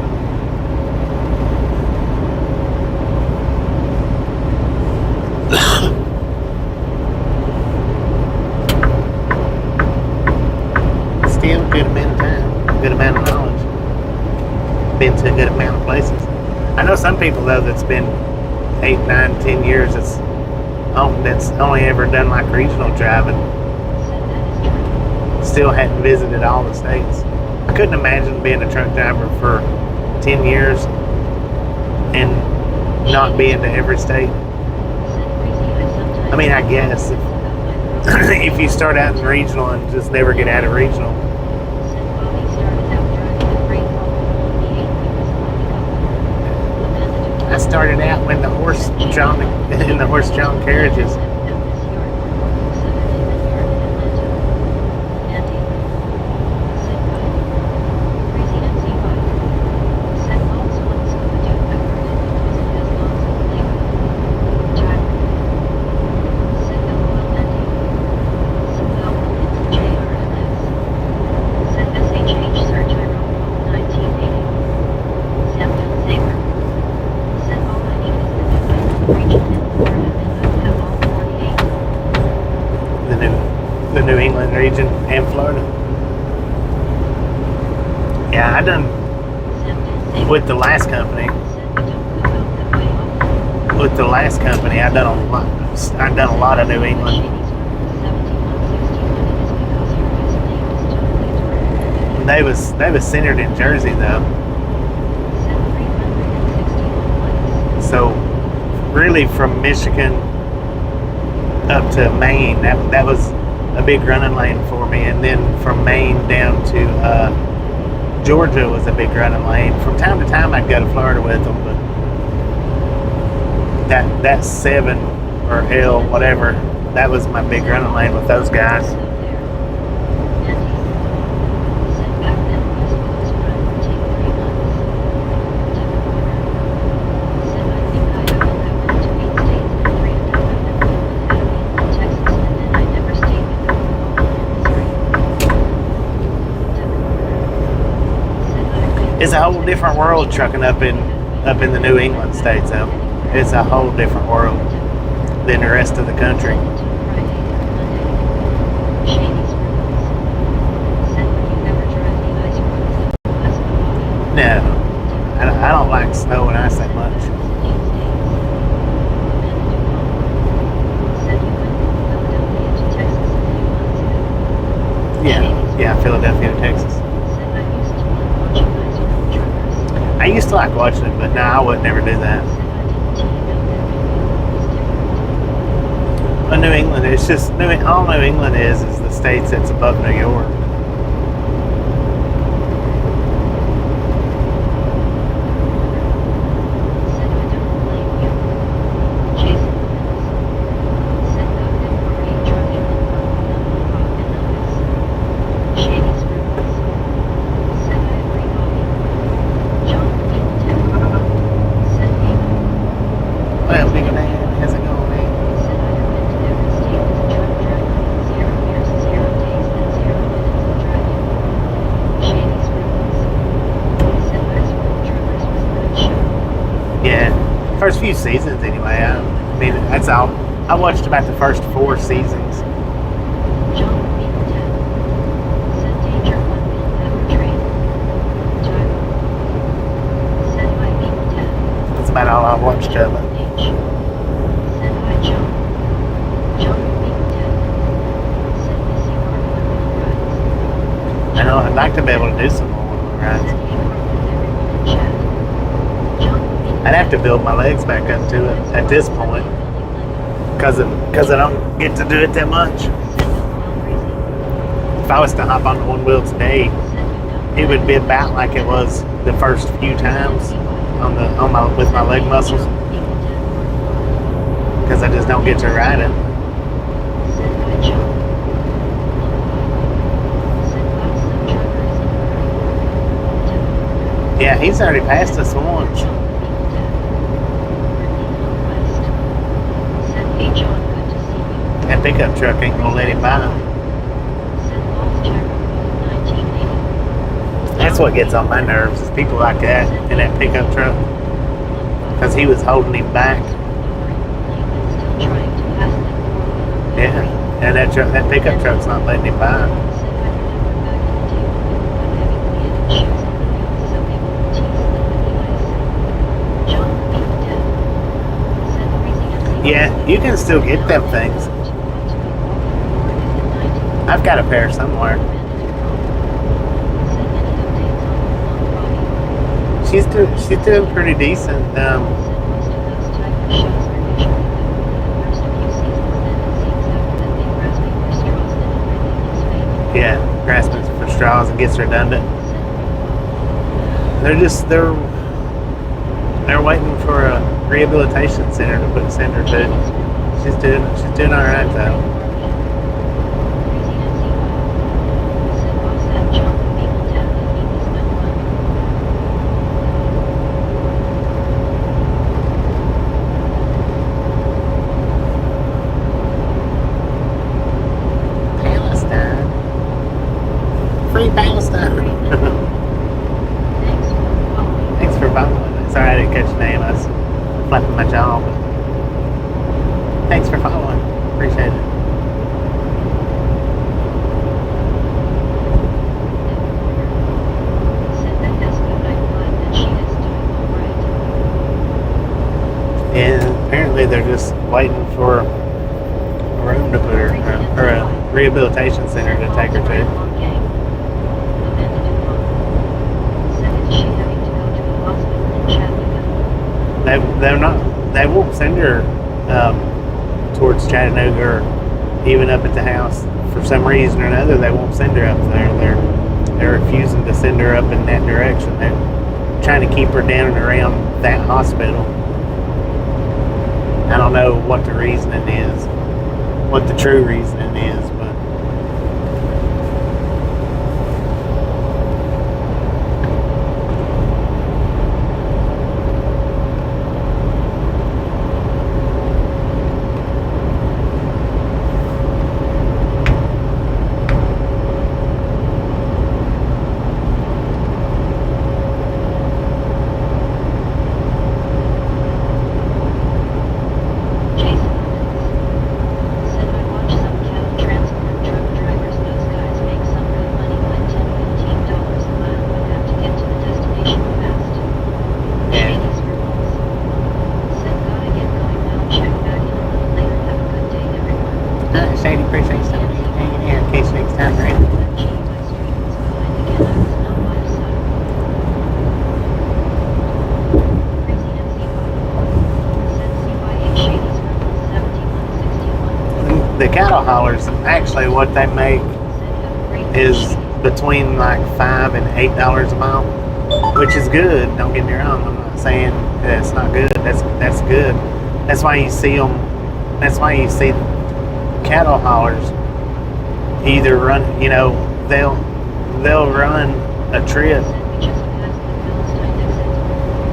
Still a good amount of time, good amount of knowledge. Been to a good amount of places. I know some people though that's been 8, 9, 10 years that's only ever done like regional driving. Still hadn't visited all the states. I couldn't imagine being a truck driver for 10 years and not being to every state. I mean, I guess if you start out in regional and just never get out of regional. I started out when the horse-drawn in the horse-drawn carriages. The New England region and Florida. Yeah, I done with the last company. With the last company, I done a lot. I done a lot of New England. They was centered in Jersey though. So really from Michigan up to Maine, that was a big running lane for me, and then from Maine down to Georgia was a big running lane. From time to time I'd go to Florida with them, but that 7 or L whatever, that was my big running lane with those guys. It's a whole different world trucking up in the New England states though. It's a whole different world than the rest of the country. No, I don't like snow and ice that much. Yeah, Philadelphia, Texas. I used to like watching it, but now I would never do that. But New England, it's just all New England is the states that's above New York. First few seasons anyway. I mean, that's all. I watched about the first 4 seasons. That's about all I watched of it. I know I'd like to be able to do some more rides. I'd have to build my legs back up to it at this point, because I don't get to do it that much. If I was to hop on the one wheel today, it would be about like it was the first few times with my leg muscles, because I just don't get to ride it. Yeah, he's already passed us once. That pickup truck ain't gonna let him by. That's what gets on my nerves, is people like that in that pickup truck. Because he was holding him back. Yeah, and that pickup truck's not letting him by. Yeah, you can still get them things. I've got a pair somewhere. She's doing pretty decent. Yeah, grasping for straws and gets redundant. They're waiting for a rehabilitation center to send her to. She's doing all right though. Palestine, free Palestine. Thanks for following. Sorry I didn't catch your name. I was flapping my jaw. But thanks for following. Appreciate it. And apparently they're just waiting for a room to put her, or a rehabilitation center to take her to. They won't send her towards Chattanooga or even up at the house. For some reason or another, they won't send her up there. They're refusing to send her up in that direction. They're trying to keep her down and around that hospital. I don't know what the reasoning is, what the true reasoning is, but Shady, appreciate somebody hanging here in case next time they're in. The cattle haulers, actually what they make is between like $5 and $8 a mile, which is good. Don't get me wrong. I'm not saying that's not good. That's good. That's why you see them. That's why you see cattle haulers either run. You know, they'll run a trip.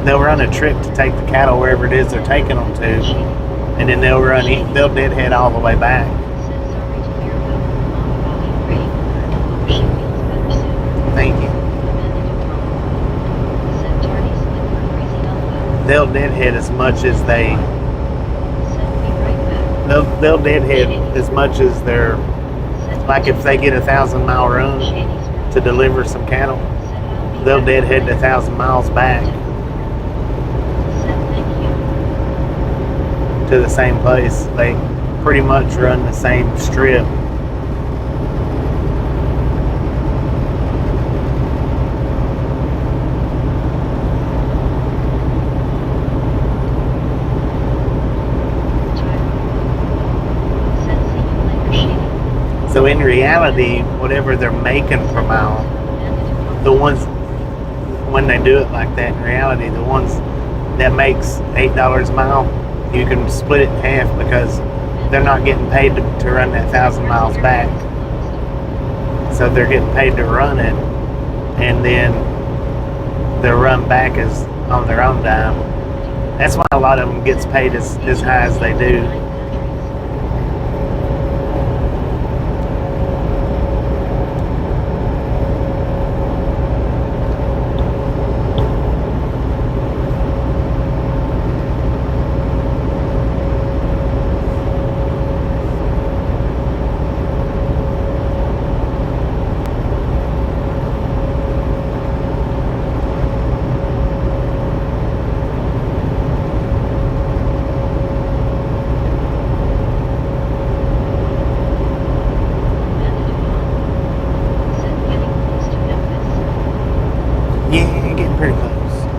They'll run a trip to take the cattle wherever it is they're taking them to, and then they'll deadhead all the way back. Thank you. They'll deadhead as much as they'll deadhead as much as they're, like if they get a 1,000-mile run to deliver some cattle, they'll deadhead 1,000 miles back to the same place. They pretty much run the same strip. So in reality, whatever they're making per mile, the ones, when they do it like that, in reality, the ones that makes $8 a mile, you can split it in half because they're not getting paid to run that 1,000 miles back. So they're getting paid to run it, and then their run back is on their own dime. That's why a lot of them gets paid as high as they do.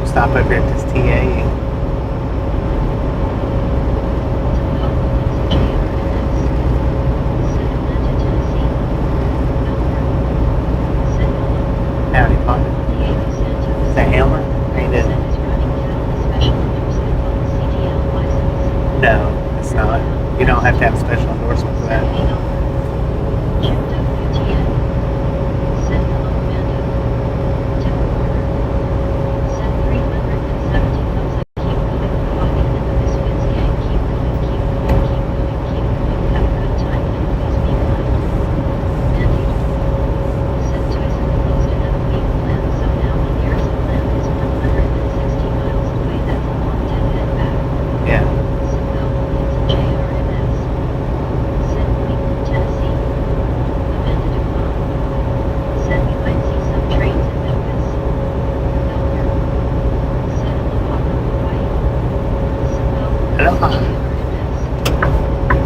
Stop over at this TA. Howdy, partner. Is that Elmer? How you doing? have a special endorsement for Said that. Halo. Jim WTN. Said hello Amanda. Tim Warner. Said 370,000. Keep going, Bobby and the Misfits gang. Keep going, keep going, keep going, keep going. Have a good time and please be kind. Mandy. Said Tyson closed in at a week plan, so now he hears a plan is 160 miles away. That's a long dead back. Yeah. Said no, it's a JRMS. Said Cleveland, Tennessee. Amanda Dupont. Said we might see some trains in Memphis. Elmer. Said aloha from Hawaii. Said no, it's a Aloha. JRMS.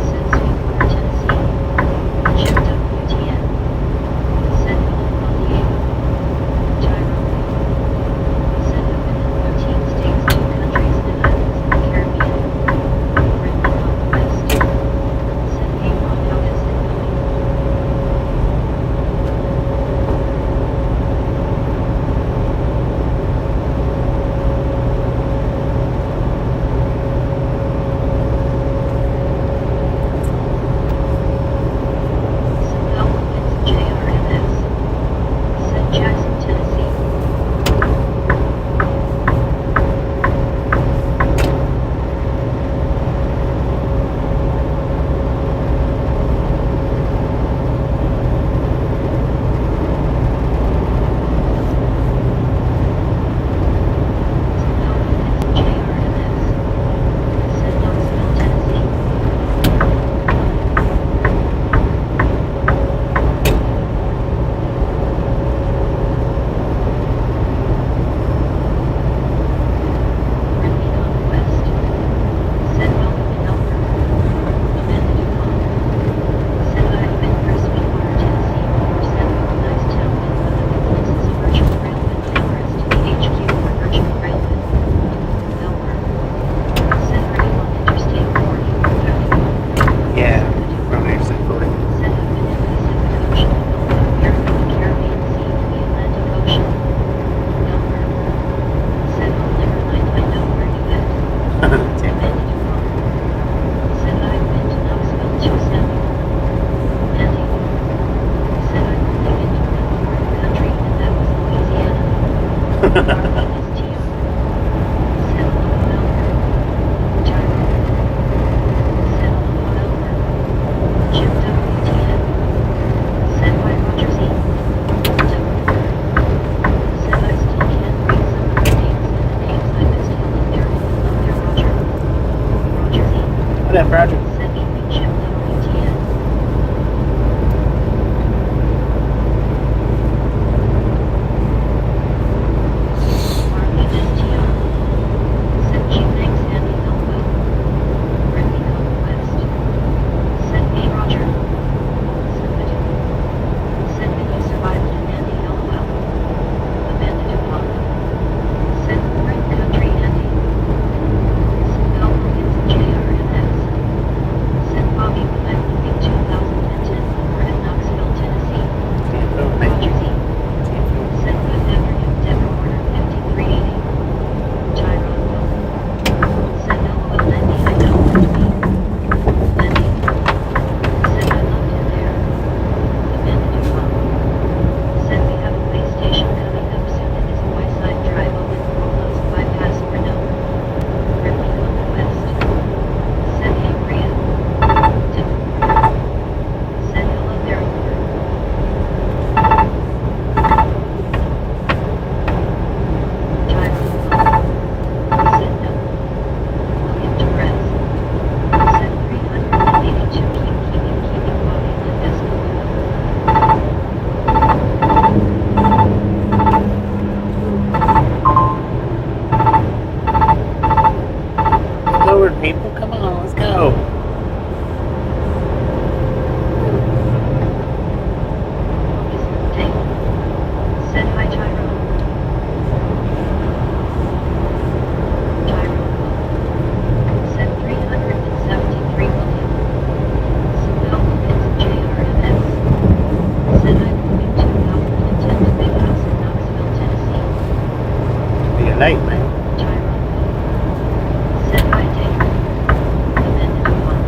Said Sweetwater, Tennessee. Jim WTN. Said hello Juan Diego. Tyrone. Said have been in 13 states, 2 countries and islands in the Caribbean. Brittany on the west. Said hey Ron, how is it going? Said no, it's JRMS. Said Jackson, Tennessee. Said no, it's JRMS. Said Knoxville, Tennessee. Brittany on the west. Said welcome in Elmer. Amanda Dupont. Said I've been through Sweetwater, Tennessee before. Said nice town and one of its uses a virtual railway cameras to the HQ for virtual railway. Elmer. Said are you on Interstate 40 or driving? Yeah. From Interstate 40. Said have been in Pacific Ocean and Gulf of America, the Caribbean Sea, and the Atlantic Ocean. Elmer. Said I'll never mind, I know where you at. Tampa. Amanda Dupont. Said I've been to Knoxville too, Samuel. Andy. Said I've only been to one foreign country, and that was Louisiana. Marlene is Tio. Said aloha Elmer. Tyrone. Said aloha Elmer. Jim WTN. Said by Roger Z. W. Said I still can't read some of the names and the names I missed. Hello there, Roger. Roger Z. What up, Roger? Said evening Jim WTN. Marlene is Tio. Said gee thanks Andy Elwell. Brittany on the west. Said hey Roger. Said Badoo. Said that you survived to Andy Elwell. Amanda Dupont. Said foreign country Andy. Said no, it's a JRMS. Said Bobby when I'm moving 2010 over at Knoxville, Tennessee. Tampa, Roger Z. Tampa. Said good afternoon, Denver order 5380. Tyrone Will. Said LOL Andy, I know where to be. Andy. Said I loved it there. Amanda Dupont. Said we have a way station coming up soon. It is a Wyside Drive open Rolos bypass Reno. Ripley on the west. Said hey Maria. Tim. Said hello there Laura. Tyrone Will. Said no. William Torres. Said 382 keeping Bobby Landesco. Forward, people. Come on, let's go. August Dale. Said hi Tyrone. Tyrone Will. Said 373 William. Said no, it's JRMS. Said I'm moving 2010 to Big House in Knoxville, Tennessee. Be late, man. Tyrone Will. Said hi Dave. Amanda Dupont.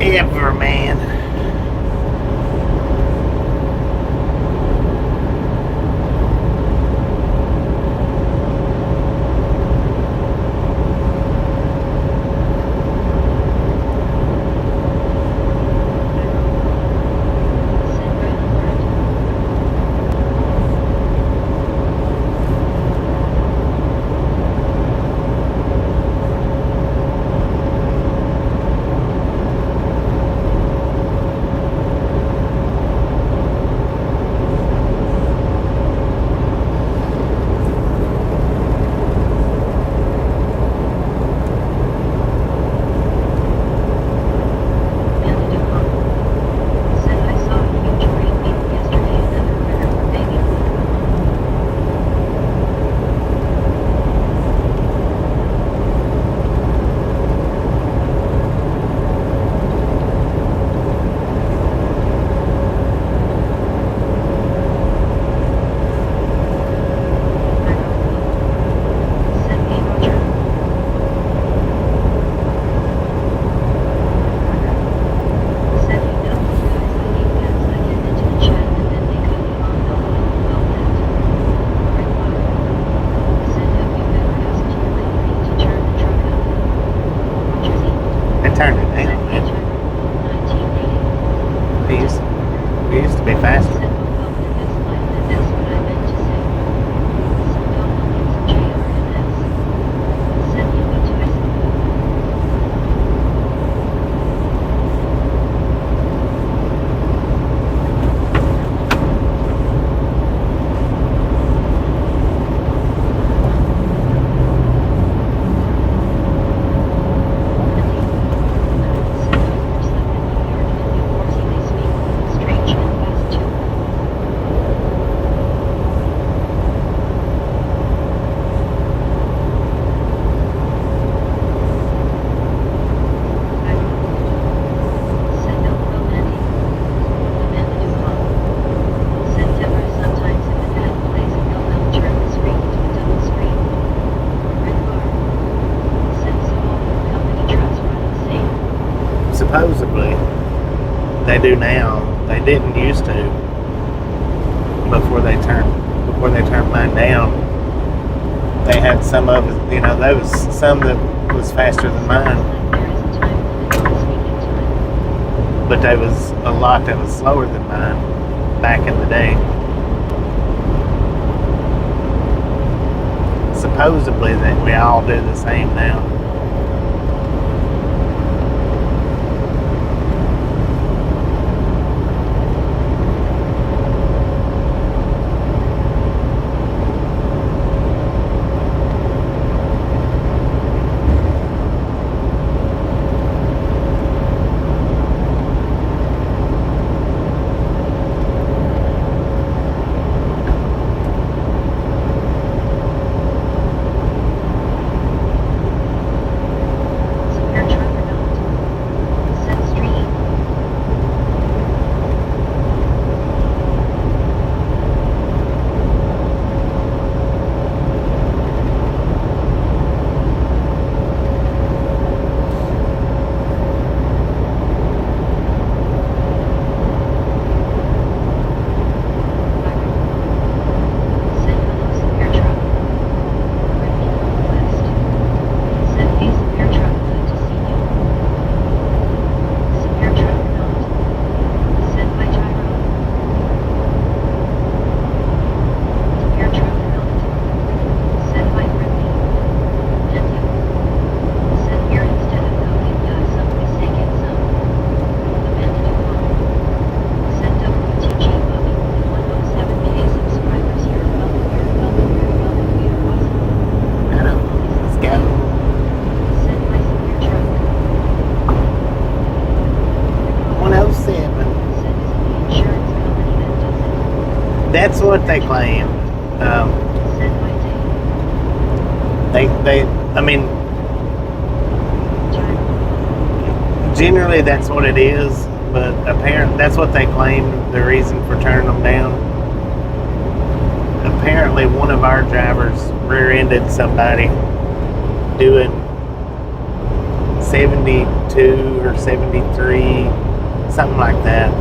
ever, man. Send red alert. Amanda Dupont. Said I saw a huge green beetle yesterday. Another critter for baby. Send me Roger. Said you know those guys I need guns. I get into the chat and then they cut me off. No one well that. Red fire. Send up you better ask your lady to turn the truck up. Roger Z. I turned it down, Send me man. Tyro. 1980. We used to be faster. Send me well in this line and that's what I meant to say. Send all the links JRMS. Send me what do I say? Supposedly, they do now. They didn't used to before they turned mine down. They had some of it, you know, there was some that was faster than mine, but there was a lot that was slower than mine back in the day. Supposedly that we all do the same now. That's what they claim. I mean, generally that's what it is, but apparently that's what they claim the reason for turning them down. Apparently one of our drivers rear-ended somebody doing 72 or 73, something like that.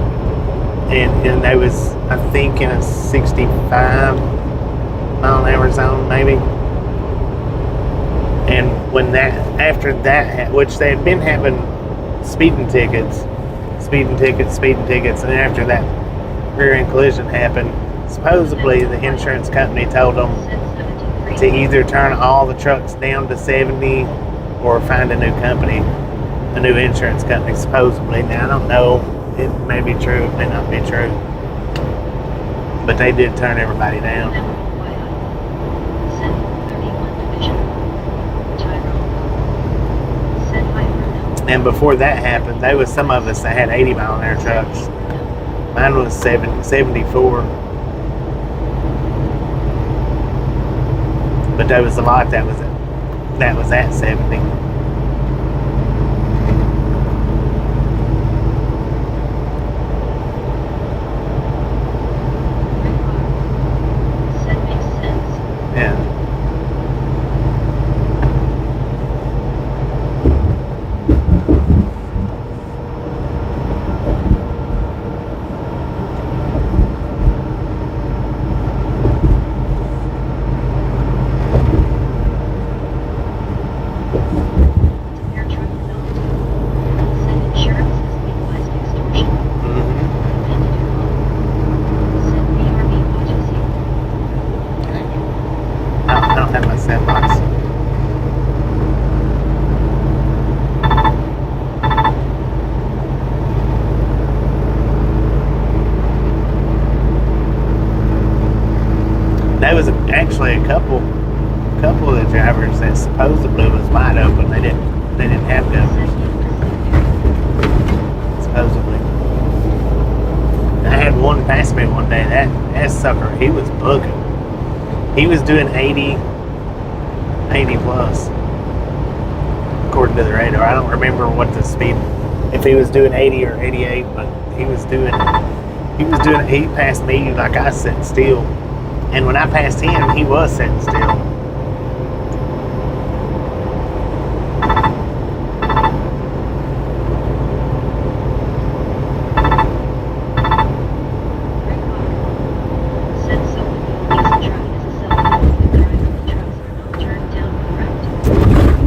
And they was, I think, in a 65-mile-an-hour zone, maybe. And when after that, which they had been having speeding tickets, and after that rear-end collision happened, supposedly the insurance company told them to either turn all the trucks down to 70 or find a new company, a new insurance company, supposedly. Now, I don't know. It may be true, it may not be true. But they did turn everybody down. And before that happened, there was some of us that had 80-mile-an-hour trucks. Mine was 74. But there was a lot that was at 70. Yeah. I don't have my sandbox. There was actually a couple of the drivers that supposedly was wide open. They didn't have governors. Supposedly. I had one pass me one day. That sucker, he was booking. He was doing 80 plus, according to the radar. I don't remember what the speed, if he was doing 80 or 88, but he passed me like I was sitting still. And when I passed him, he was sitting still.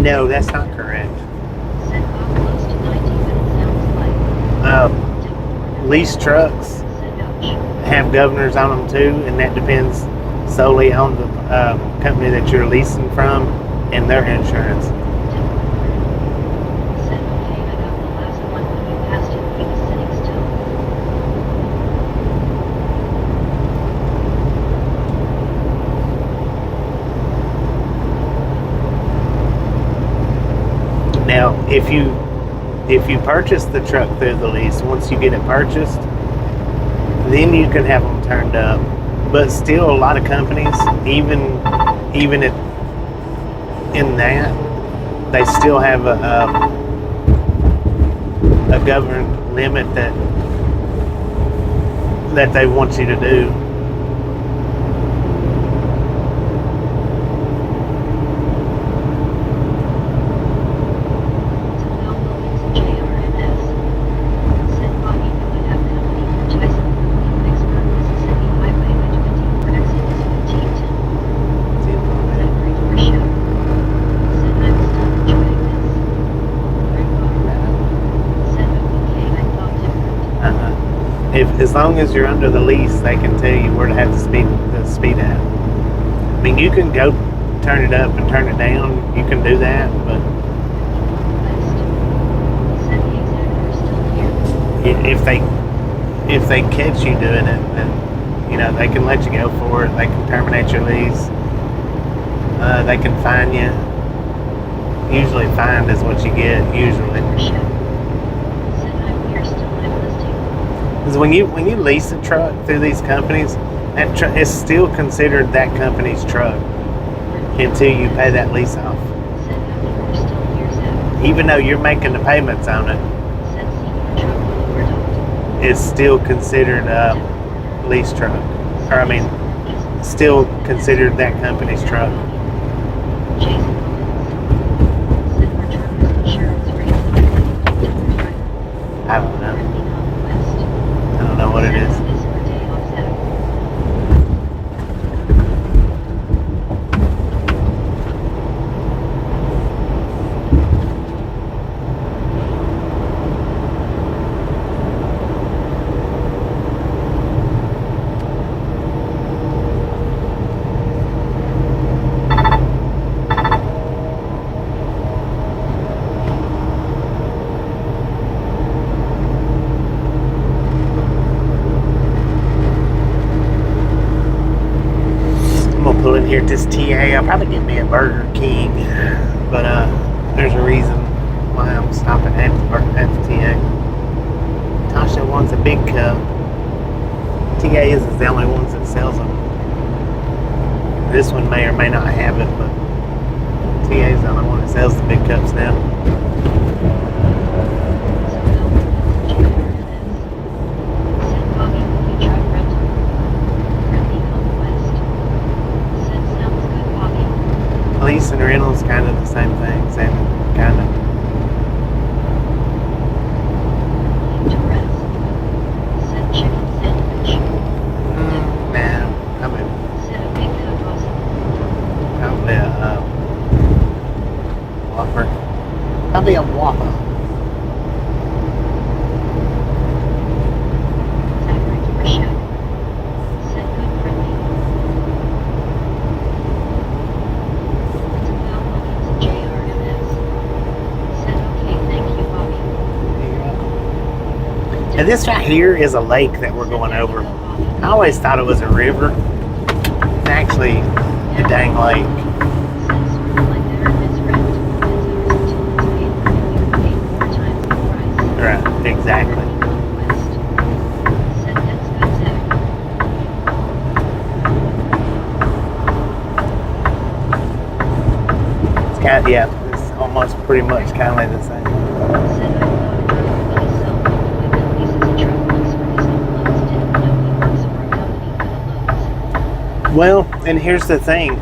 No, that's not correct. Lease trucks have governors on them too, and that depends solely on the company that you're leasing from and their insurance. Now, if you purchase the truck through the lease, once you get it purchased, then you can have them turned up. But still, a lot of companies, even in that, they still have a governed limit that they want you to do. As long as you're under the lease, they can tell you where to have the speed at. I mean, you can go turn it up and turn it down. You can do that, but if they catch you doing it, then they can let you go for it. They can terminate your lease. They can fine you. Usually, fined is what you get. Usually. Because when you lease a truck through these companies, that truck is still considered that company's truck until you pay that lease off. Even though you're making the payments on it, it's still considered a lease truck. Or I mean, still considered that company's truck. I don't know. Directly northwest. I don't know what it is. Set is for day Ozark. I'm gonna pull in here at this TA. I'll probably get me a Burger King, but there's a reason why I'm stopping at the TA. Tasha wants a big cup. TA is the only ones that sells them. This one may or may not have it, but TA is the only one that sells the big cups now. Lease and rental's kind of the same thing, same kind of. Nah, probably a Whopper. Probably a Whopper. And this right here is a lake that we're going over. I always thought it was a river. It's actually a dang lake. Right, exactly. It's kind of, yeah, it's almost pretty much kind of the same. Well, and here's the thing.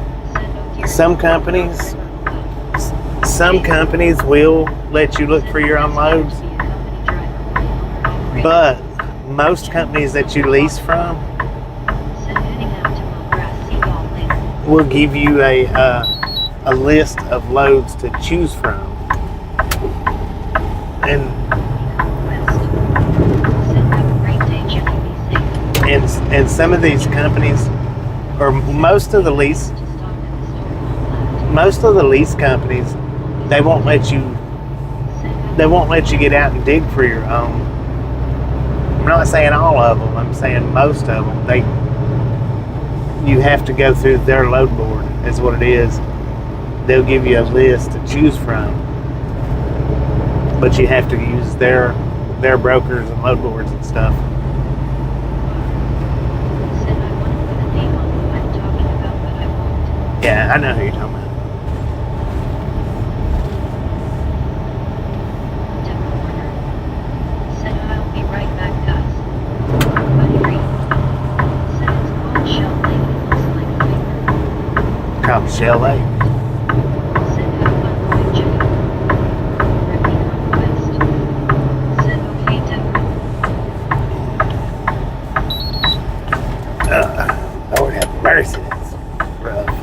Some companies will let you look for your own loads, but most companies that you lease from will give you a list of loads to choose from. And some of these companies, or most of the lease companies, they won't let you get out and dig for your own. I'm not saying all of them, I'm saying most of them. You have to go through their load board, is what it is. They'll give you a list to choose from, but you have to use their brokers and load boards and stuff. Yeah, I know who you're talking about. Said I'll be right back, guys. Buddy Reed. Said it's called Shell Lake. It looks like a finger. Called Shell Lake. Said have fun going, Jay. Directly northwest. Said okay, Denver. Lord have mercy, that's rough.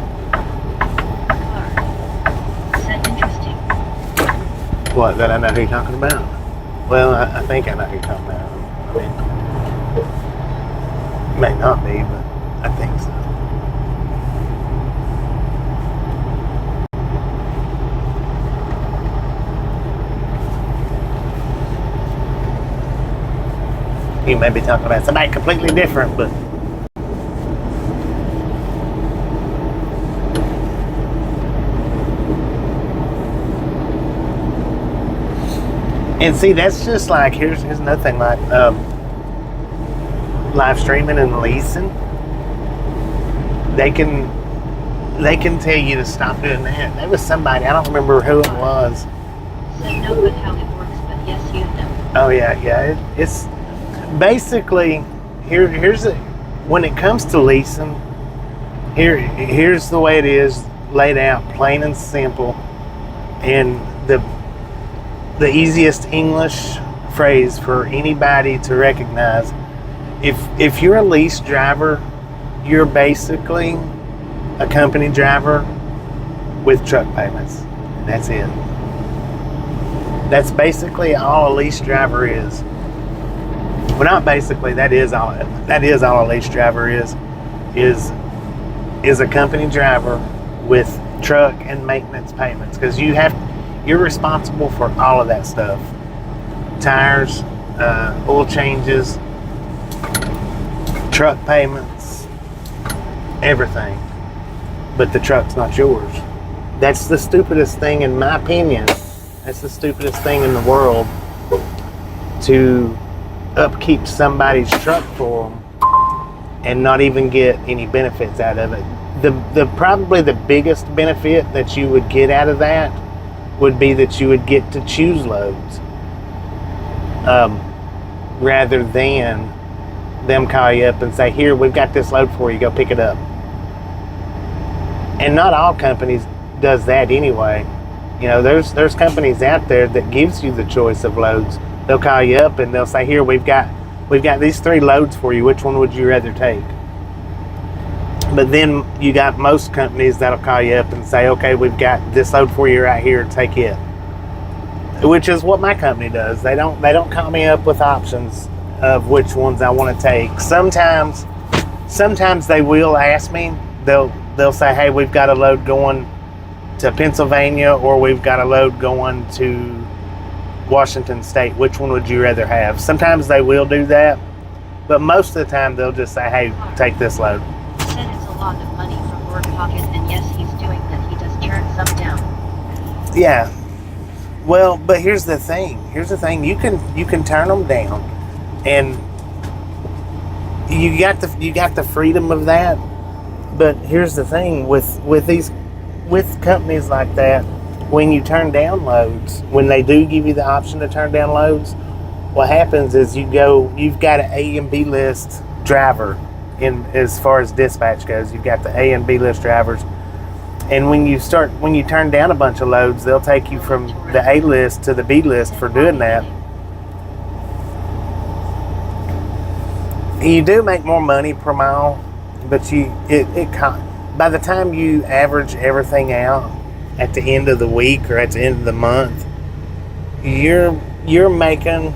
What, that I know who you're talking about? Well, I think I know who you're talking about. I mean, may not be, but I think so. You may be talking about somebody completely different, but and see, that's just like, here's another thing, like live streaming and leasing. They can tell you to stop doing that. There was somebody, I don't remember who it was. Said no good how it works, but yes, you know. Oh yeah. It's basically when it comes to leasing, here's the way it is laid out, plain and simple, and the easiest English phrase for anybody to recognize. If you're a lease driver, you're basically a company driver with truck payments. And that's it. That's basically all a lease driver is. Well, not basically. That is all a lease driver is a company driver with truck and maintenance payments, because you're responsible for all of that stuff: tires, oil changes, truck payments, everything. But the truck's not yours. That's the stupidest thing, in my opinion. That's the stupidest thing in the world, to upkeep somebody's truck for them and not even get any benefits out of it. The probably the biggest benefit that you would get out of that would be that you would get to choose loads, rather than them call you up and say, "Here, we've got this load for you, go pick it up." And not all companies does that anyway. You know, there's companies out there that gives you the choice of loads. They'll call you up and they'll say, "Here, we've got these 3 loads for you. Which one would you rather take?" But then you got most companies that'll call you up and say, "Okay, we've got this load for you right here. Take it." Which is what my company does. They don't call me up with options of which ones I want to take. Sometimes they will ask me. They'll say, "Hey, we've got a load going to Pennsylvania, or we've got a load going to Washington State. Which one would you rather have?" Sometimes they will do that, but most of the time they'll just say, "Hey, take this load." Said it's a lot of money from work pocket, and yes, he's doing that. He does turn some down. Yeah. Well, but here's the thing. You can turn them down, and you got the freedom of that. But here's the thing with companies like that, when you turn down loads, when they do give you the option to turn down loads, what happens is you've got an A and B list driver. In as far as dispatch goes, you've got the A and B list drivers, and when you turn down a bunch of loads, they'll take you from the A list to the B list for doing that. You do make more money per mile, but by the time you average everything out at the end of the week or at the end of the month, you're making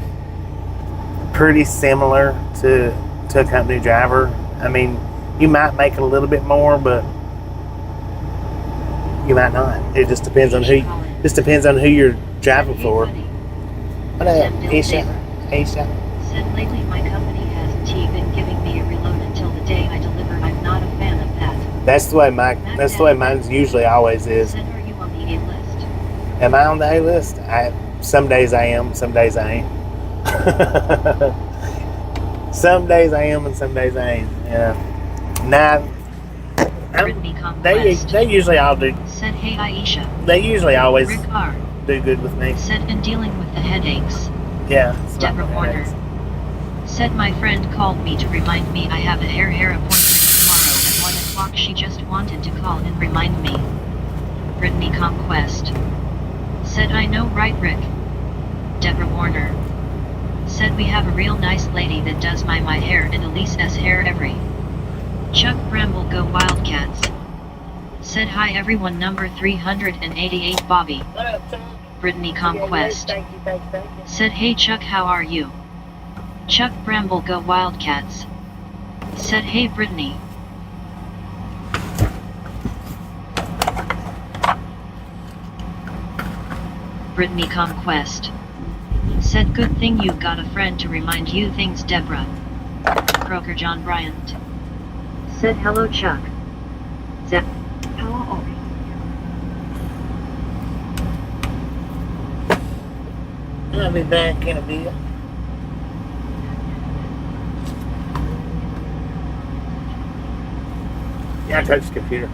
pretty similar to a company driver. I mean, you might make a little bit more, but you might not. It just depends on who you're driving for. What up, Isha? Said lately my company hasn't been giving me a reload until the day I deliver. I'm not a fan of that. That's the way mine usually always is. Said, are you on the A list? Am I on the A list? Some days I am, some days I ain't. Some days I am and some days I ain't. Yeah. Nah. They usually all do. Said, hey Aisha. They usually always Ricard. do good with me. Said, in dealing with the headaches. Yeah. Deborah Warner. Said, my friend called me to remind me I have a hair appointment tomorrow at 1 o'clock. She just wanted to call and remind me. Brittany Conquest. Said, I know, right, Rick? Deborah Warner. Said, we have a real nice lady that does my hair and Elise's hair every. Chuck Bramble, go Wildcats. Said, hi everyone, number 388 Bobby. What up, Chuck? Brittany Conquest. Thank you. Said, hey Chuck, how are you? Chuck Bramble, go Wildcats. Said, hey Brittany. Brittany Conquest. Said, good thing you got a friend to remind you things, Deborah. Croker John Bryant. Said, hello Chuck. Zep. Hello. I'll be back in a bit. Yeah, I touched the computer.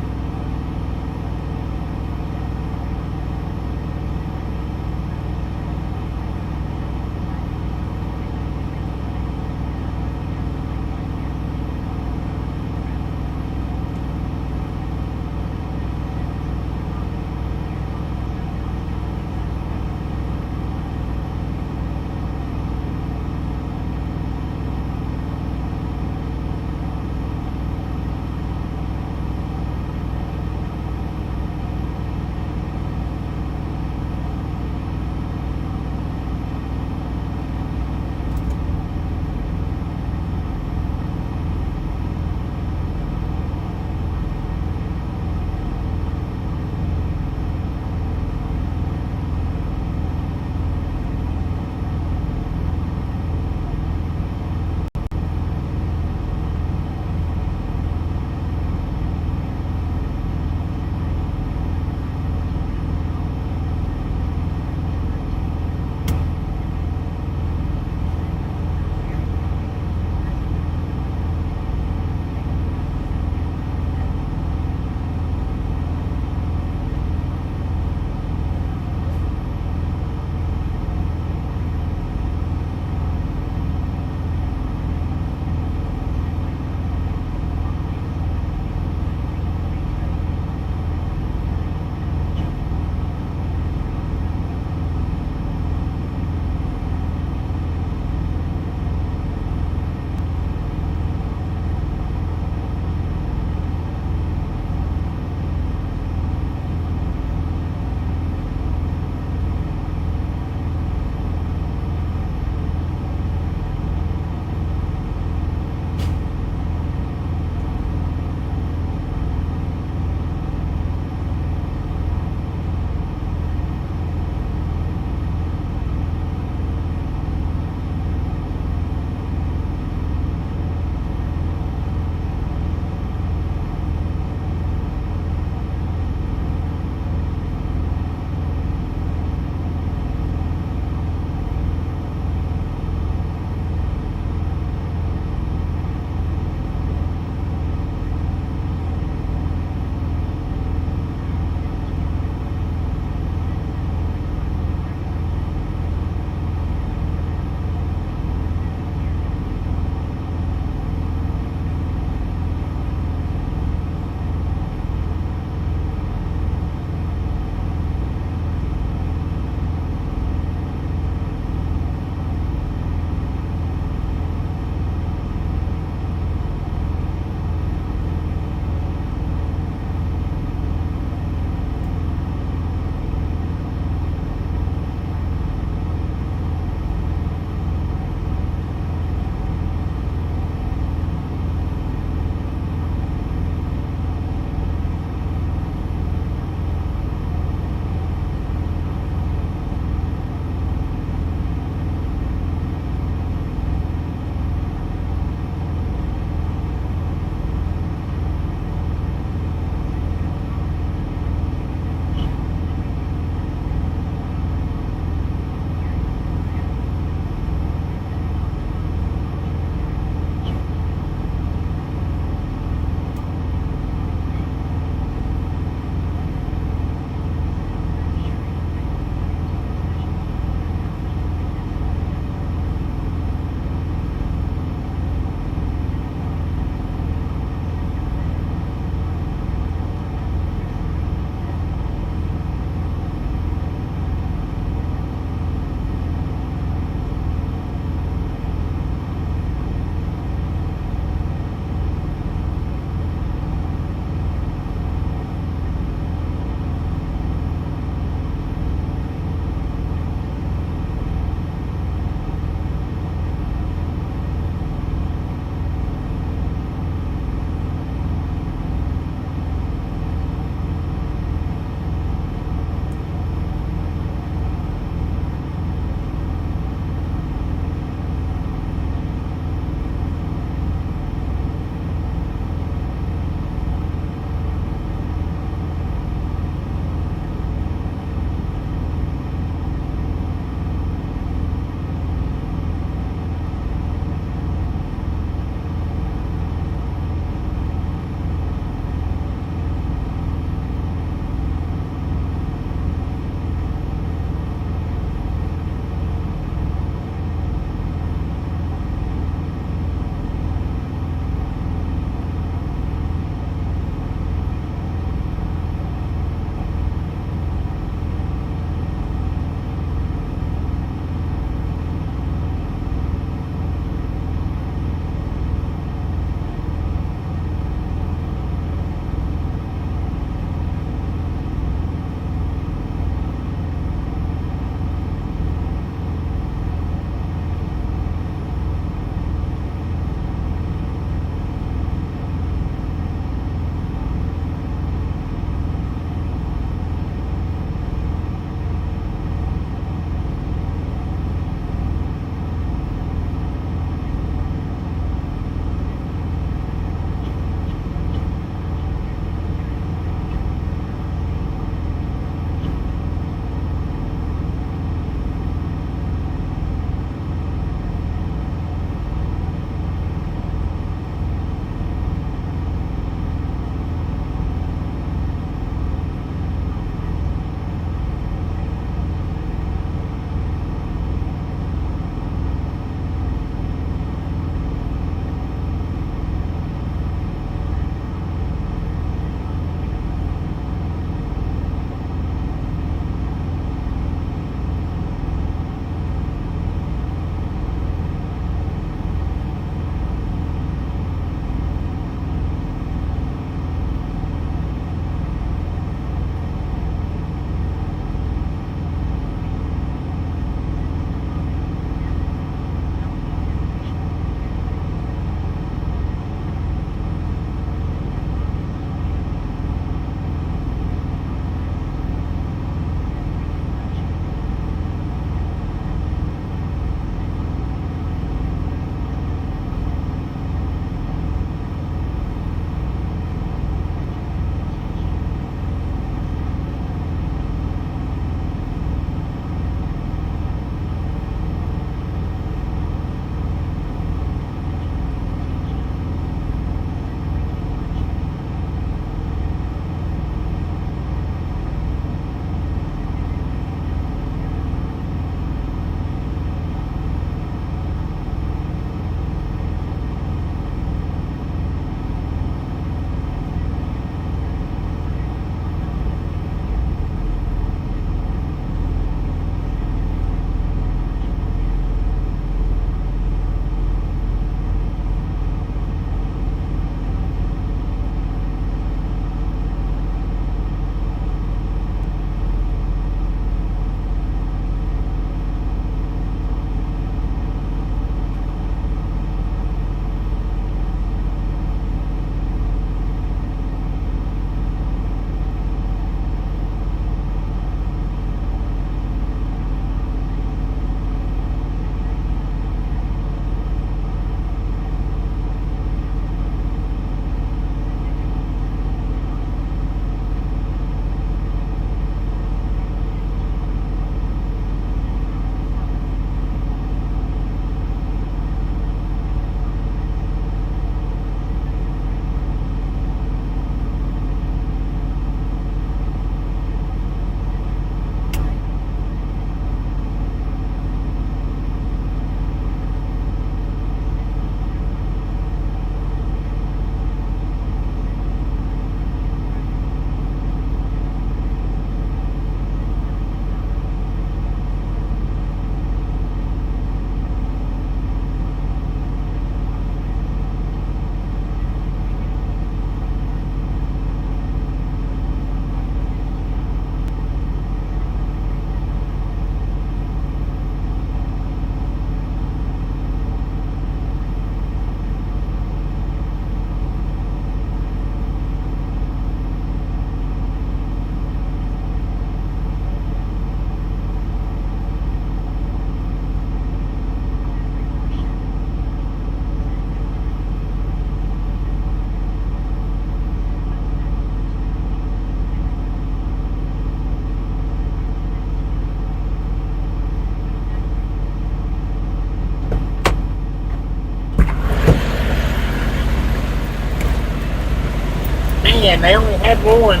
and they only had one.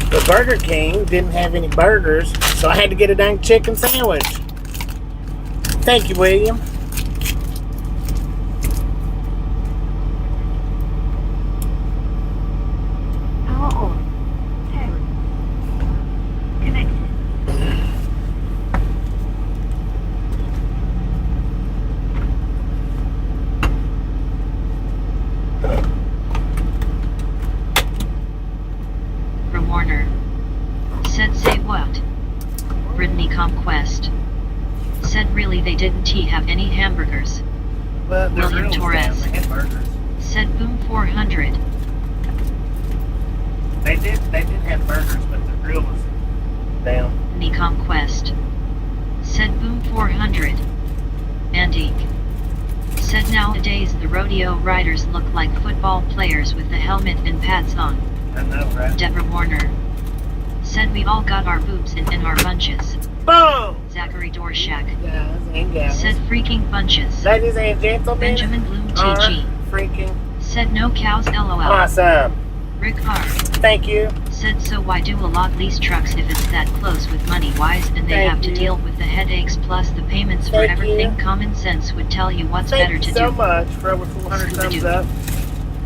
The Burger King didn't have any burgers, so I had to get a dang chicken sandwich. Thank you, William. Oh, hey. Connected. From Warner. Said say what? Brittany Conquest. Said really they didn't have any hamburgers. Well, the William grills Torres. down, they had burgers. Said boom 400. They did have burgers, but the grill was down. Brittany Conquest. Said boom 400. Antique. Said nowadays the rodeo riders look like football players with the helmet and pads on. I know, right? Deborah Warner. Said we all got our boobs in our bunches. Boom! Zachary Dorshak. Guys and gals. Said freaking bunches. Ladies and gentlemen. Benjamin Bloom are TG. freaking Said no cows LOL. awesome. Rick R. Thank you. Said so why do a lot lease trucks if it's that close with money wise and they Thank have to you. deal with the headaches plus the payments for Thank everything. you. Common sense would tell you what's Thank better you to so do. much for over 400 thumbs Scooby-Doo. up.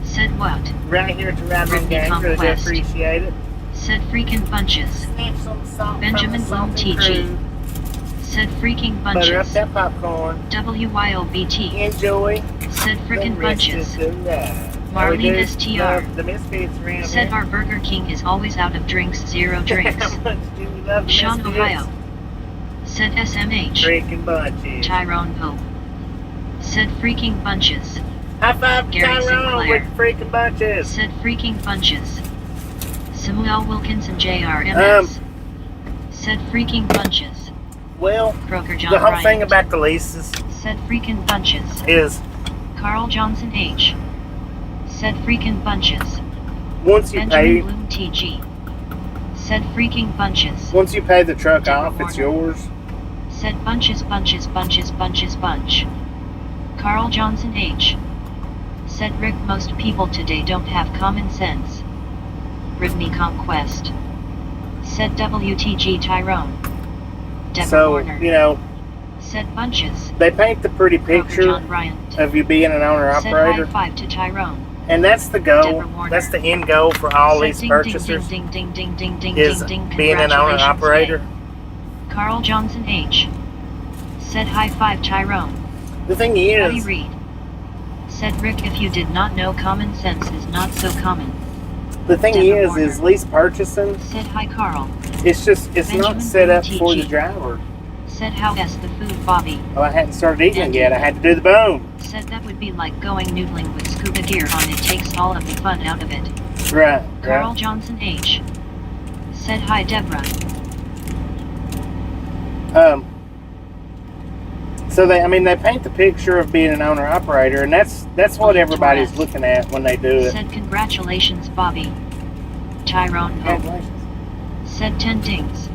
Said what? Right here to Ride On Brittany Gang. Really do Conquest. appreciate it. Said freaking bunches. Snap some salt Benjamin from the Bloom salty TG. crew. Said freaking Butter up bunches. that popcorn. WYOBT. Enjoy. Said frickin' the rest bunches. of the ride. Marlene We do STR. love the misfits around Said here. our Burger King is always out of drinks, 0 drinks. How much do we love the Sean, misfits? Ohio. Said SMH. Freaking bunches. Tyrone Pope. Said freaking bunches. High five to Gary Tyrone Sinclair. with freaking bunches. Said freaking bunches. Samuel Wilkinson JRMS. Said freaking bunches. Well, Croker John the whole Bryant. thing about the leases Said freaking bunches. is Carl Johnson H. Said freaking bunches. once you Benjamin pay Bloom TG. Said freaking bunches. the truck Deborah off, it's Warner. yours. Said bunches bunches bunches bunches bunch. Carl Johnson H. Said Rick most people today don't have common sense. Brittany Conquest. Said WTG Tyrone. Deborah So, Warner. you know, Said bunches. they paint the pretty Croker picture John Bryant. of you being an Said owner-operator. high five to Tyrone. And that's the goal. Deborah Warner. That's the end goal for all Said these ding, purchasers ding ding ding ding ding is ding ding. being an Congratulations, owner-operator. yay. Carl Johnson H. Said high five Tyrone. The thing Buddy is, Reed. Said Rick if you did not know common sense is not so common. Deborah Warner. is lease purchasing. Said hi Carl. It's not Benjamin set up Bloom for the TG. driver. Said how is the food Bobby. Well, I hadn't started eating it yet. I had to do the boom. Said that would be like going noodling with scuba gear on. It takes all of the fun out of it. Right. Carl Right. Johnson H. Said hi Deborah. So they paint the picture of being an owner operator, and that's what William everybody's Torres. looking at when they do it. Said congratulations Bobby. Tyrone Hope. Congratulations. Said 10 dings.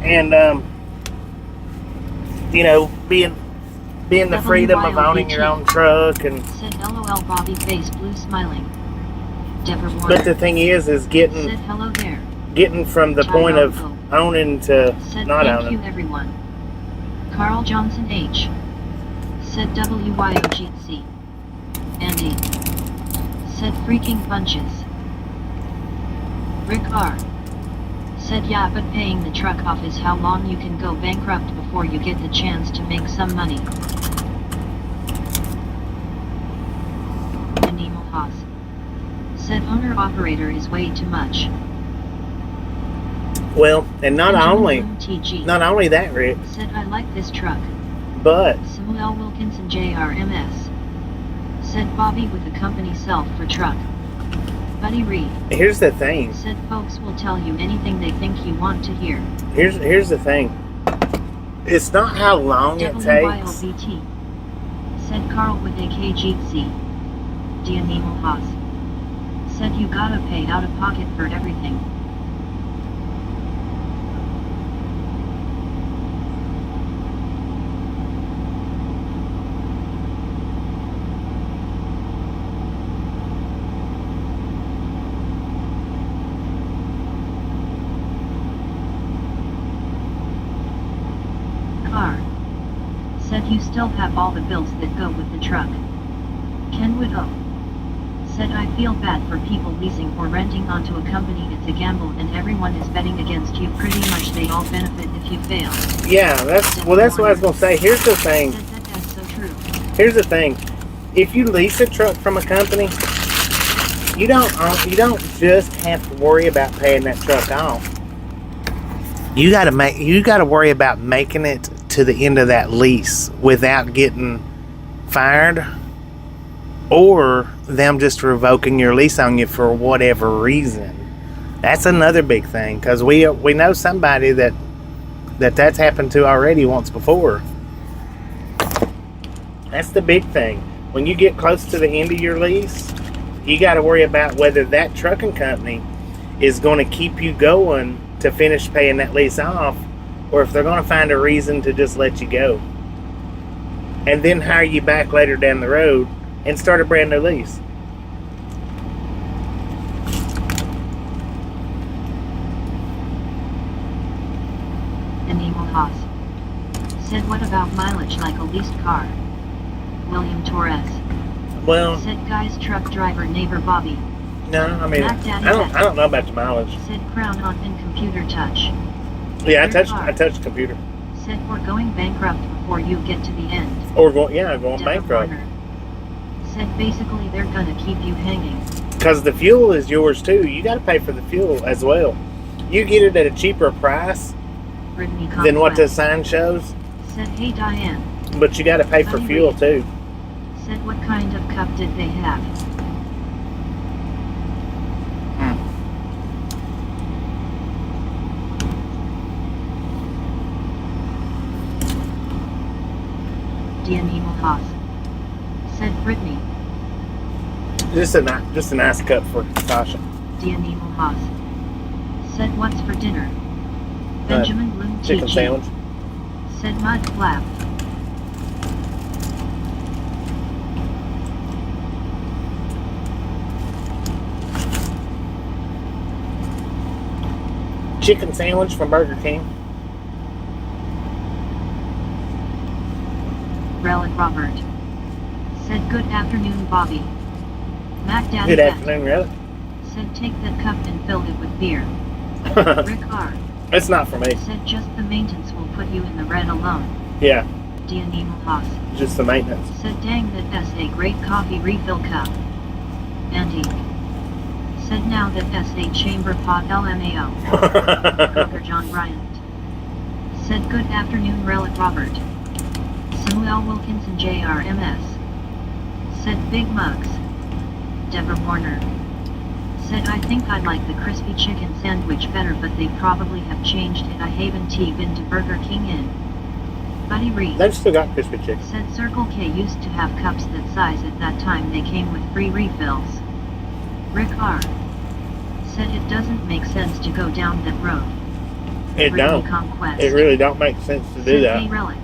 And being the freedom of owning your own truck, and Said LOL Bobby face blue smiling. Deborah Warner. but the thing is Said getting hello there. from the point of owning to Said not thank owning. you everyone. Carl Johnson H. Said WYOGC. Andy. Said freaking bunches. Rick R. Said yeah but paying the truck off is how long you can go bankrupt before you get the chance to make some money. Anemo Haas. Said owner operator is way too much. Well, and not Benjamin only Bloom TG. that, Rick, Said I like this truck. but Samuel Wilkinson JRMS. Said Bobby with the company self for truck. Buddy Reed. here's the thing. Said folks will tell you anything they think you want to hear. Here's the thing. It's not how long it takes. WYOBT. Said Carl with AKGC. Dianemo Haas. Said you gotta pay out of pocket for everything. you still have all the bills that go with the truck. Kenwood O. Said I feel bad for people leasing or renting onto a company. It's a gamble and everyone is betting against you. Pretty much they all benefit if you fail. Yeah, that's what I was gonna say. Here's the thing. Said that's so true. Here's the thing. If you lease a truck from a company, you don't just have to worry about paying that truck off. You gotta worry about making it to the end of that lease without getting fired or them just revoking your lease on you for whatever reason. That's another big thing, because we know somebody that's happened to already once before. That's the big thing. When you get close to the end of your lease, you got to worry about whether that trucking company is going to keep you going to finish paying that lease off, or if they're going to find a reason to just let you go and then hire you back later down the road and start a brand new lease. Emil Haas. Said what about mileage like a leased car? William Torres. Well, Said guy's truck driver neighbor Bobby. no, I mean, I don't know about the mileage. Said crown on in computer touch. Yeah, I touched the computer. Said we're going bankrupt before you get to the end. Or going Deborah bankrupt. Warner. Said basically they're gonna keep you hanging. Because the fuel is yours too. You got to pay for the fuel as well. You get it at a cheaper price Brittany than what the Conquest. sign shows, Said hey Diane. but you got to pay for Honey fuel Reed. too. Said what kind of cup did they have? Emil Haas. Said Brittany. Just a nice cup for Tasha. Emil Haas. Said what's for dinner? Benjamin Bloom Chicken TG. sandwich. Said mud flap. Chicken sandwich from Burger King. Relic Robert. Said good afternoon Bobby. Mac Daddy Good Bet. afternoon, really. Said take that cup and fill it with beer. Rick R. It's not for me. Said just the maintenance will put you in the red alone. Yeah, Emil Haas. just the maintenance. Said dang that's a great coffee refill cup. Andy. Said now that's a chamber pot LMAO. Croker John Bryant. Said good afternoon Relic Robert. Samuel Wilkinson JRMS. Said big mugs. Deborah Warner. Said I think I like the crispy chicken sandwich better, but they probably have changed it. I haven't been to Burger King in. Buddy Reed. They've still got crispy chicken. Said Circle K used to have cups that size. At that time they came with free refills. Rick R. Said it doesn't make sense to go down that road. It Brittany don't. Conquest. It really don't make sense to do Said that. hey Relic.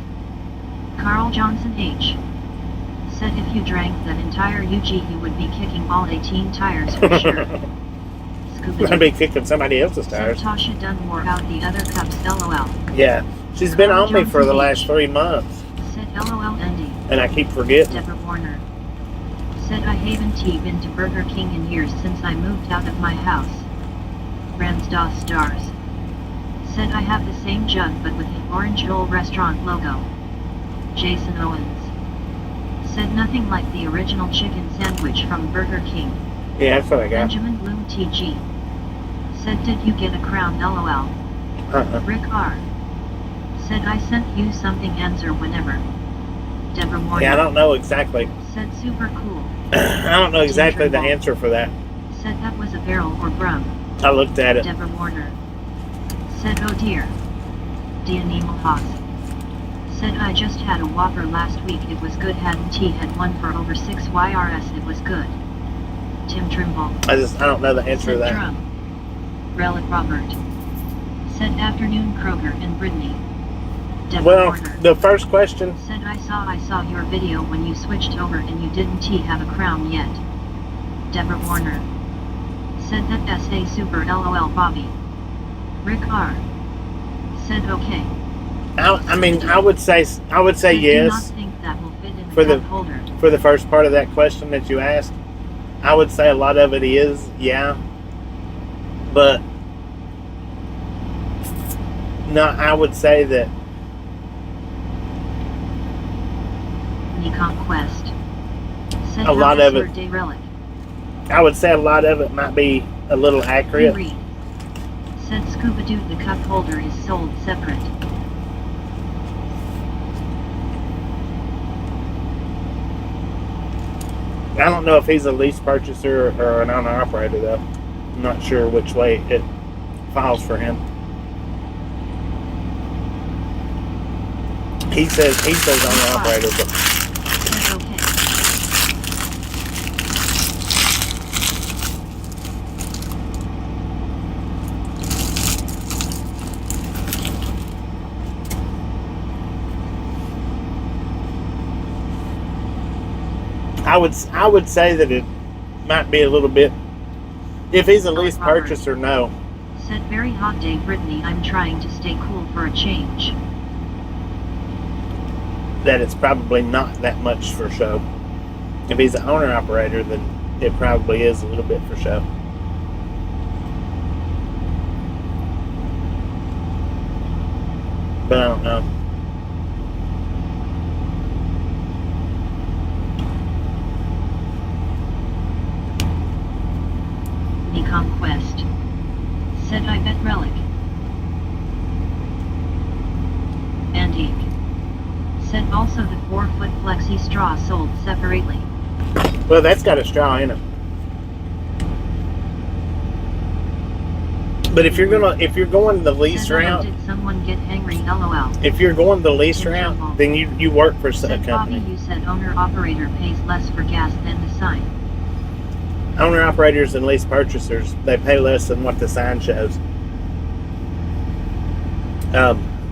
Carl Johnson H. Said if you drank that entire UG you would be kicking all 18 tires for sure. I'd be kicking somebody else's Said tires. Tasha done wore out the other cups LOL. Yeah, she's been on me for the last 3 months, Said LOL Andy. and I keep forgetting. Deborah Warner. Said I haven't been to Burger King in years since I moved out of my house. Ransdaw Stars. Said I have the same jug but with an orange old restaurant logo. Jason Owens. Said nothing like the original chicken sandwich from Burger King. Yeah, that's what I got. Benjamin Bloom TG. Said did you get a crown LOL? Rick R. Said I sent you something, answer whenever. Deborah Warner. Yeah, I don't know exactly. Said super cool. I don't know exactly the answer for that. Said that was a barrel or brum. I looked at it. Deborah Warner. Said oh dear. Emil Haas. Said I just had a Whopper last week, it was good, hadn't had one for over 6 YRS, it was good. Tim Trimble. I don't know the answer to Said that. drum. Relic Robert. Said afternoon Kroger and Brittany. Deborah Well, Warner. the first question. Said I saw your video when you switched over and you didn't have a crown yet. Deborah Warner. Said that SA super LOL Bobby. Rick R. Said okay. I mean, I would say I do not yes think that will fit in For the the- cup holder. for the first part of that question that you asked. I would say a lot of it is, yeah. But no, I would say that Nikon Quest. Said A lot of it- Day relic. I would say a lot of it might be a little accurate. Read. Said Scuba Doo the cup holder is sold separate. I don't know if he's a lease purchaser or an owner operator though. I'm not sure which way it files for him. He says owner operator, but Said okay. I would say that it might be a little bit. If he's a lease Robert. purchaser, no. Said very hot day Brittany, I'm trying to stay cool for a change. That it's probably not that much for show. If he's an owner operator, then it probably is a little bit for show. But I don't know. Nikon Quest. Said I bet relic. Antique. Said also the 4-foot flexi straw sold separately. Well, that's got a straw in it. But if you're going the lease Said, route, did someone get angry? LOL. if you're going the lease route, then you work for a Said Bobby, company. you said owner operator pays less for gas than the sign. Owner operators and lease purchasers, they pay less than what the sign shows.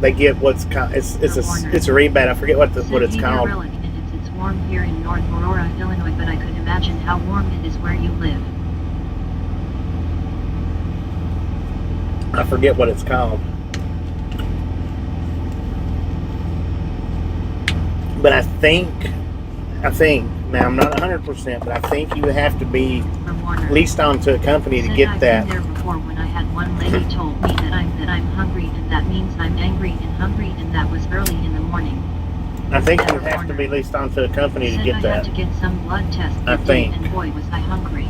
They get it's a rebate. I forget what Said it's hey, called. Relic, and it's warm here in North Aurora, Illinois, but I could imagine how warm it is where you live. I forget what it's called. But I think now I'm not 100%, but I think you have to be From Warner. leased onto a company to Said get I've that. been there before when I had one lady told me that I'm hungry and that means I'm angry and hungry and that was early in the morning. I think you have to be leased onto a company to Said get I that. had to get some blood tests I that day think. and boy was I hungry.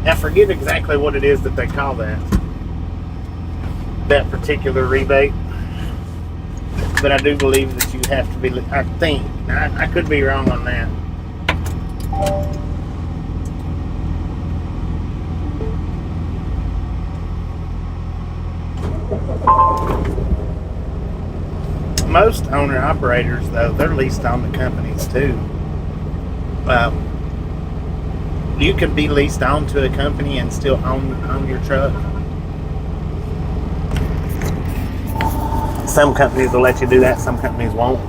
I forget exactly what it is that they call that particular rebate, but I do believe that you have to be. I think I could be wrong on that. Most owner operators, though, they're leased on the companies too. You could be leased on to a company and still own your truck. Some companies will let you do that, some companies won't.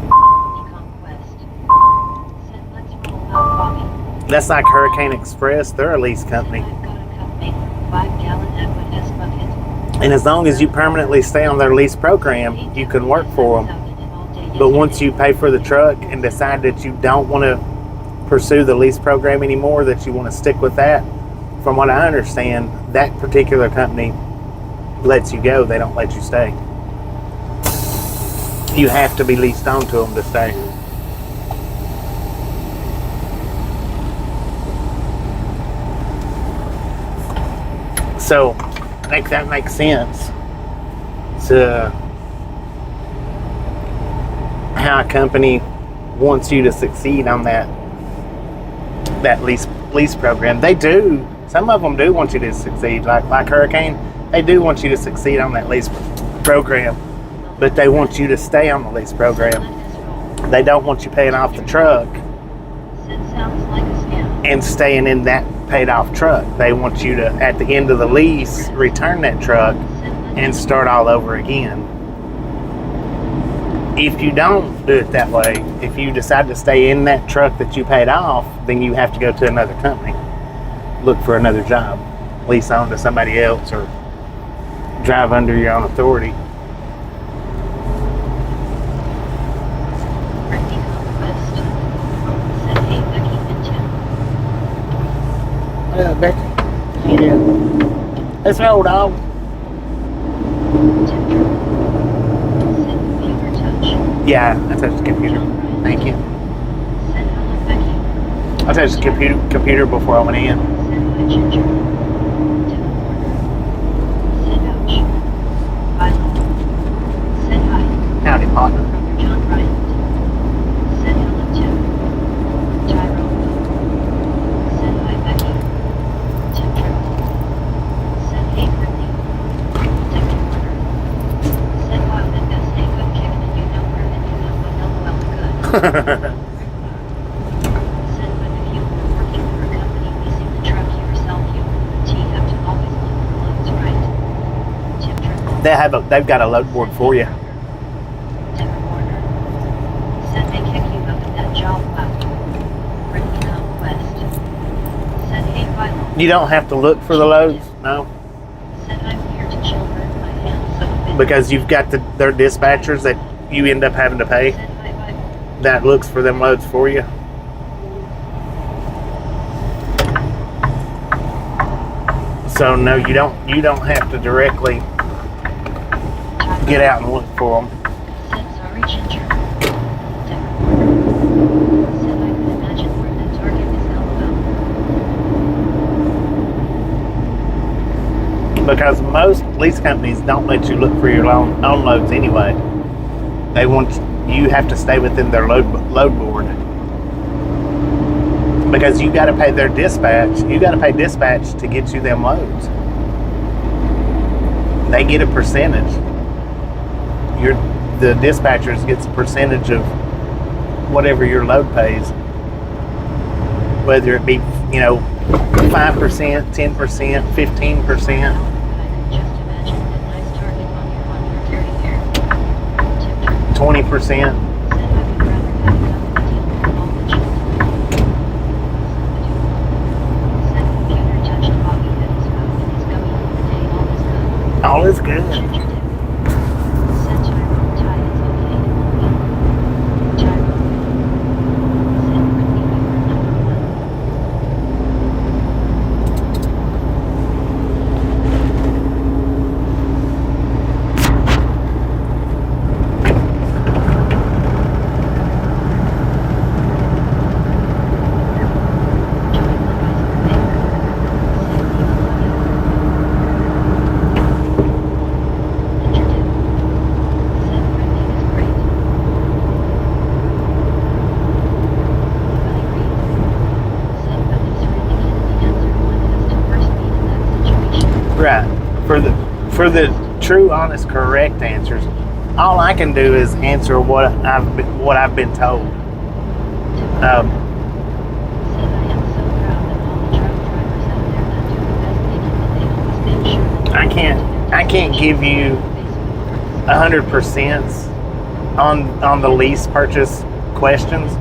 Nikon Quest. Said let's roll out Bobby. That's like Hurricane Express, they're a lease company. I've got a cup made from 5-gallon Edwin S bucket. And as long as you permanently stay on their lease program, you can work for them. But once you pay for the truck and decide that you don't want to pursue the lease program anymore, that you want to stick with that, from what I understand, that particular company lets you go. They don't let you stay. You have to be leased onto them to stay. So that makes sense to how a company wants you to succeed on that lease program. They do. Some of them do want you to succeed, like Hurricane. They do want you to succeed on that lease program, but they want you to stay on the lease program. They don't want you paying off the truck Said sounds like a scam. and staying in that paid off truck. They want you to, at the end of the lease, return that truck and start all over again. If you don't do it that way, if you decide to stay in that truck that you paid off, then you have to go to another company, look for another job, lease on to somebody else or drive under your own authority. Brittany Conquest. Said, hey, Becky and Tim. Becky. Yeah. Let's roll, dog. Tim Drew. Said, computer touch. Yeah, I touched the computer. Thank you. Said, hello, Becky. I touched the computer before I went in. Said, hi, Ginger. Tim Warner. Said, ouch. Philo. Said, hi. Howdy, partner. Brother John Bryant. Said, hello, Tim. Tyrone. Said, hi, Becky. Tim Drew. Said, hey, Brittany. Tim Warner. Said, wow, that best ain't good kicking and you know where and you know what LOL good. Said, but if you were working for a company leasing the truck yourself, you and T have to always look for loads, right? Tim Drew. They've got a load board for you. Tim Warner. Said they kick you up at that job wow. Brittany Conquest. Said, hey, Philo. You don't have to look for the loads, no, Said, I'm here to chill, burn my hands so big. because you've got their dispatchers that you end up having to pay. Said, hi, Philo. That looks for them loads for you. So no, you don't have to directly get out and look for them. Said, sorry, Ginger. Tim Warner. Said, I can imagine where that target is LOL. Because most lease companies don't let you look for your own loads anyway. They want you have to stay within their load board. Because you got to pay their dispatch. You got to pay dispatch to get you them loads. They get a percentage. The dispatchers gets a percentage of whatever your load pays. Whether it be, 5%, 10%, 15%. I could just imagine that nice target on your derriere. Tim Drew. 20%. Said, I would rather have a company deal with all the children. Said, computer touched Bobby at his mouth and his gummy all the day, all is good. All is good. Ginger did. Said, Tyrone, Ty, it's okay to believe. Tyrone. Said, Brittany, you were number one. Right. For the true, honest, correct answers, all I can do is answer what I've been told. I can't give you 100% on the lease purchase questions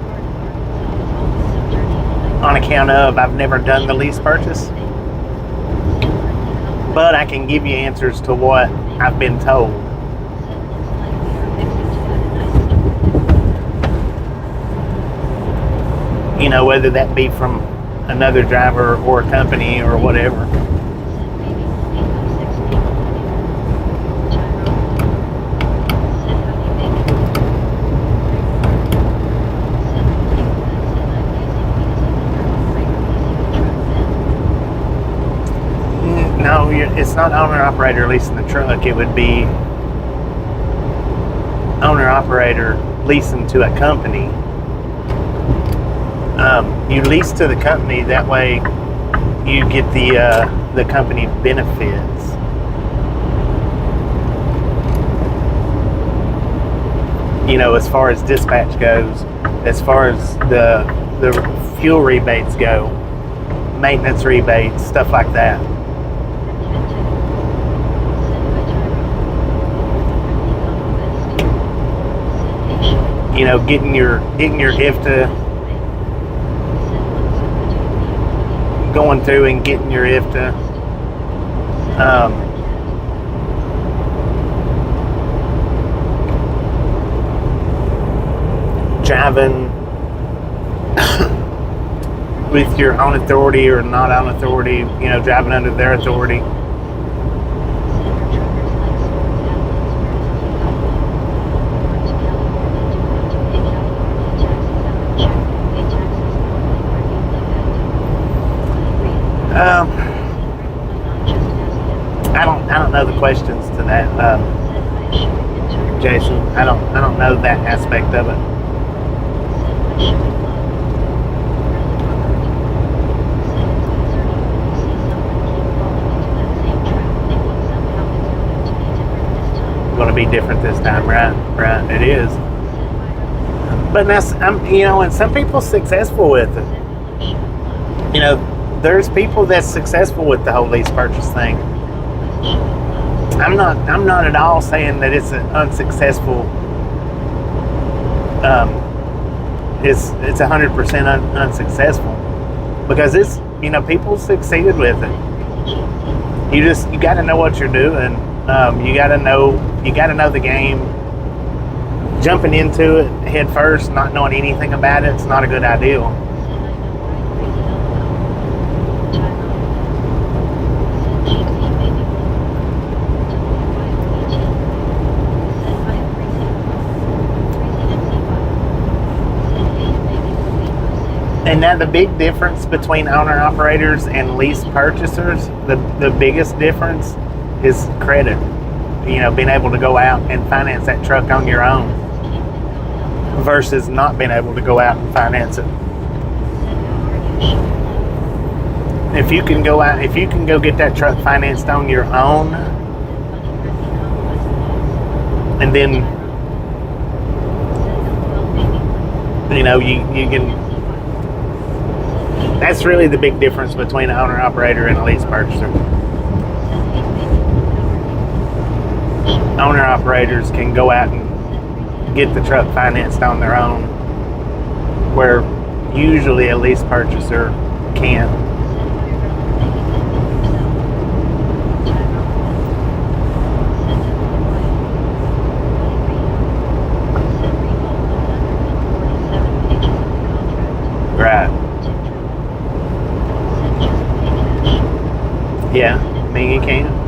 on account of I've never done the lease purchase, but I can give you answers to what I've been told. Whether that be from another driver or a company or whatever. No, it's not owner-operator leasing the truck. It would be owner-operator leasing to a company. You lease to the company, that way you get the company benefits. As far as dispatch goes, as far as the fuel rebates go, maintenance rebates, stuff like that. Getting your IFTA, going through and getting your IFTA, Driving with your own authority or not on authority, driving under their authority. I don't know the questions to that, Jason. I don't know that aspect of it. Going to be different this time, right? It is. But that's and some people successful with it. There's people that's successful with the whole lease purchase thing. I'm not at all saying that it's an unsuccessful. It's 100% unsuccessful, because it's people succeeded with it. You got to know what you're doing. You got to know the game. Jumping into it head first, not knowing anything about it, it's not a good idea. And now the big difference between owner-operators and lease purchasers, the biggest difference is credit. Being able to go out and finance that truck on your own versus not being able to go out and finance it. If you can go get that truck financed on your own, and then you can. That's really the big difference between an owner-operator and a lease purchaser. Owner-operators can go out and get the truck financed on their own, where usually a lease purchaser can't. Right. Yeah, I mean you can.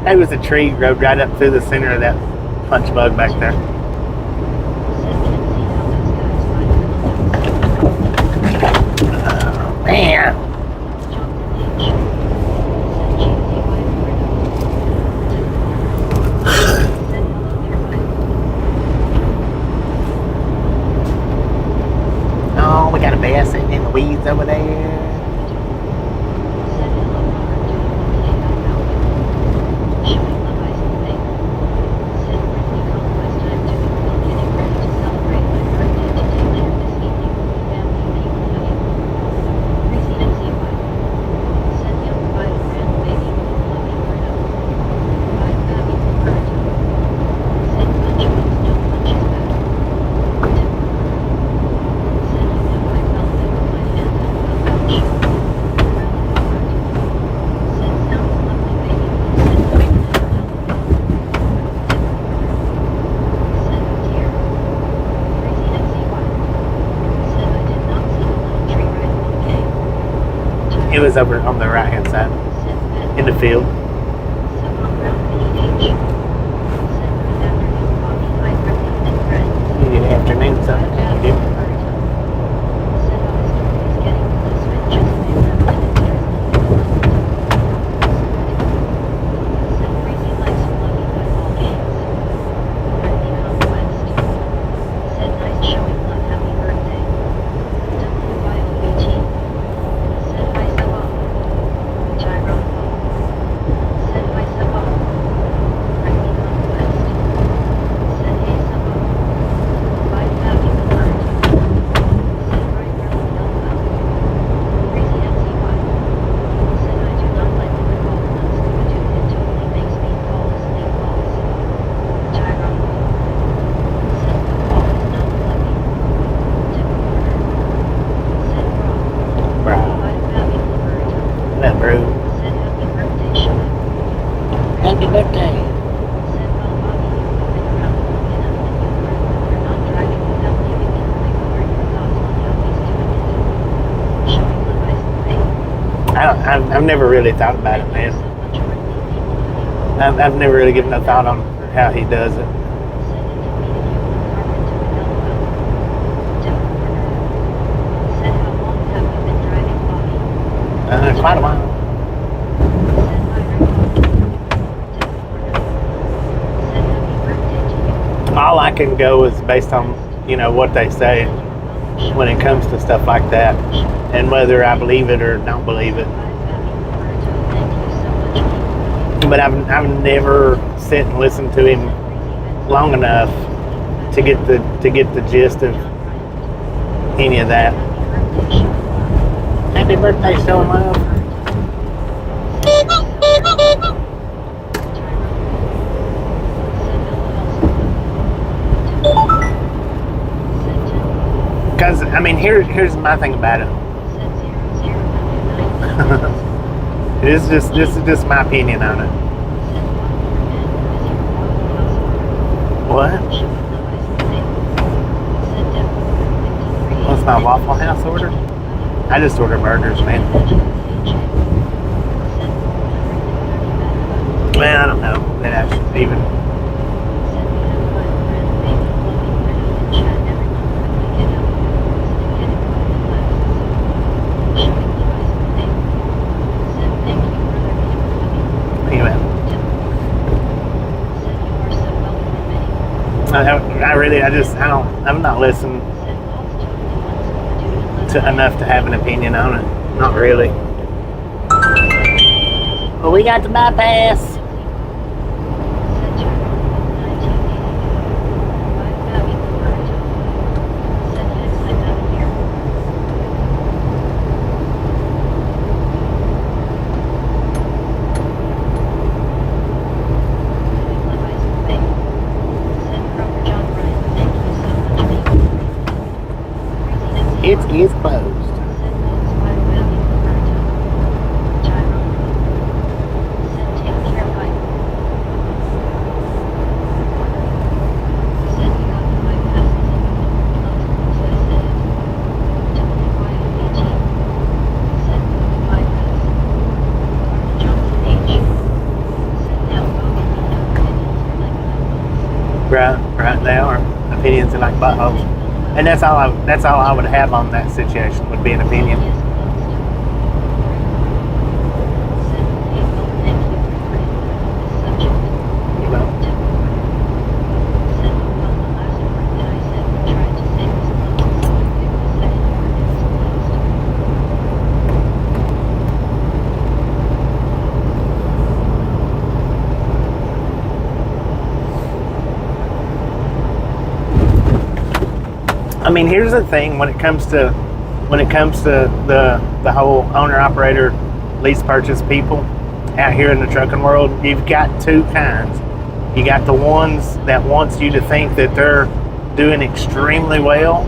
There was a tree rode right up through the center of that punch bug back there. Oh, man. Oh, we got a bear sitting in the weeds over there. It was over on the right-hand side, Send in the field. Send on round PH. Send good afternoon, Bobby, hi, Brendan, and friends. Good afternoon, son. How you doing? Send on story is getting close with just a minute and there's Send crazy likes lucky by all games. Friendly conquest. Send nice showing love, happy birthday. WYOBT. Send hi Sabah. Tyrone Paul. Send hi Sabah. Friendly conquest. Send hey Sabah. Five happy alert. Send right round LOL. Crazy NCY. Send I do not like the recall nuts to do it totally makes me fall asleep balls. Tyrone Paul. Send the ball is not fluffy. Tip corner. Send raw. Bro. Five happy alert. That bro. Send happy birthday Sean. Happy birthday. Send well Bobby you moving around long enough and you're not driving without leaving in like what are your thoughts on how he's doing it? Showing love eyes and faith. I've never really thought about it, man. So much friendly people. I've never really given a thought on how he does it. Send it to meeting you on carpet doing LOL. Tip corner. Send how long have you been driving Bobby? Quite a while. Send hi recall. Tip corner. Send happy birthday to you. All I can go is based on, what they say when it comes to stuff like that, and whether I believe it or don't believe it. But I've never sit and listened to him long enough to get the gist of any of that. Happy birthday, so love. Because here's my thing about it. This is just my opinion on it. What? What's my Waffle House order? I just order burgers, man. Man, I don't know that I should even. I'm not listening to enough to have an opinion on it. Not really. Well, we got the bypass. It is closed. Right now, our opinions are like buttholes. And that's all I would have on that situation would be an opinion. Here's the thing when it comes to the whole owner operator lease purchase people out here in the trucking world, you've got two kinds. You got the ones that wants you to think that they're doing extremely well,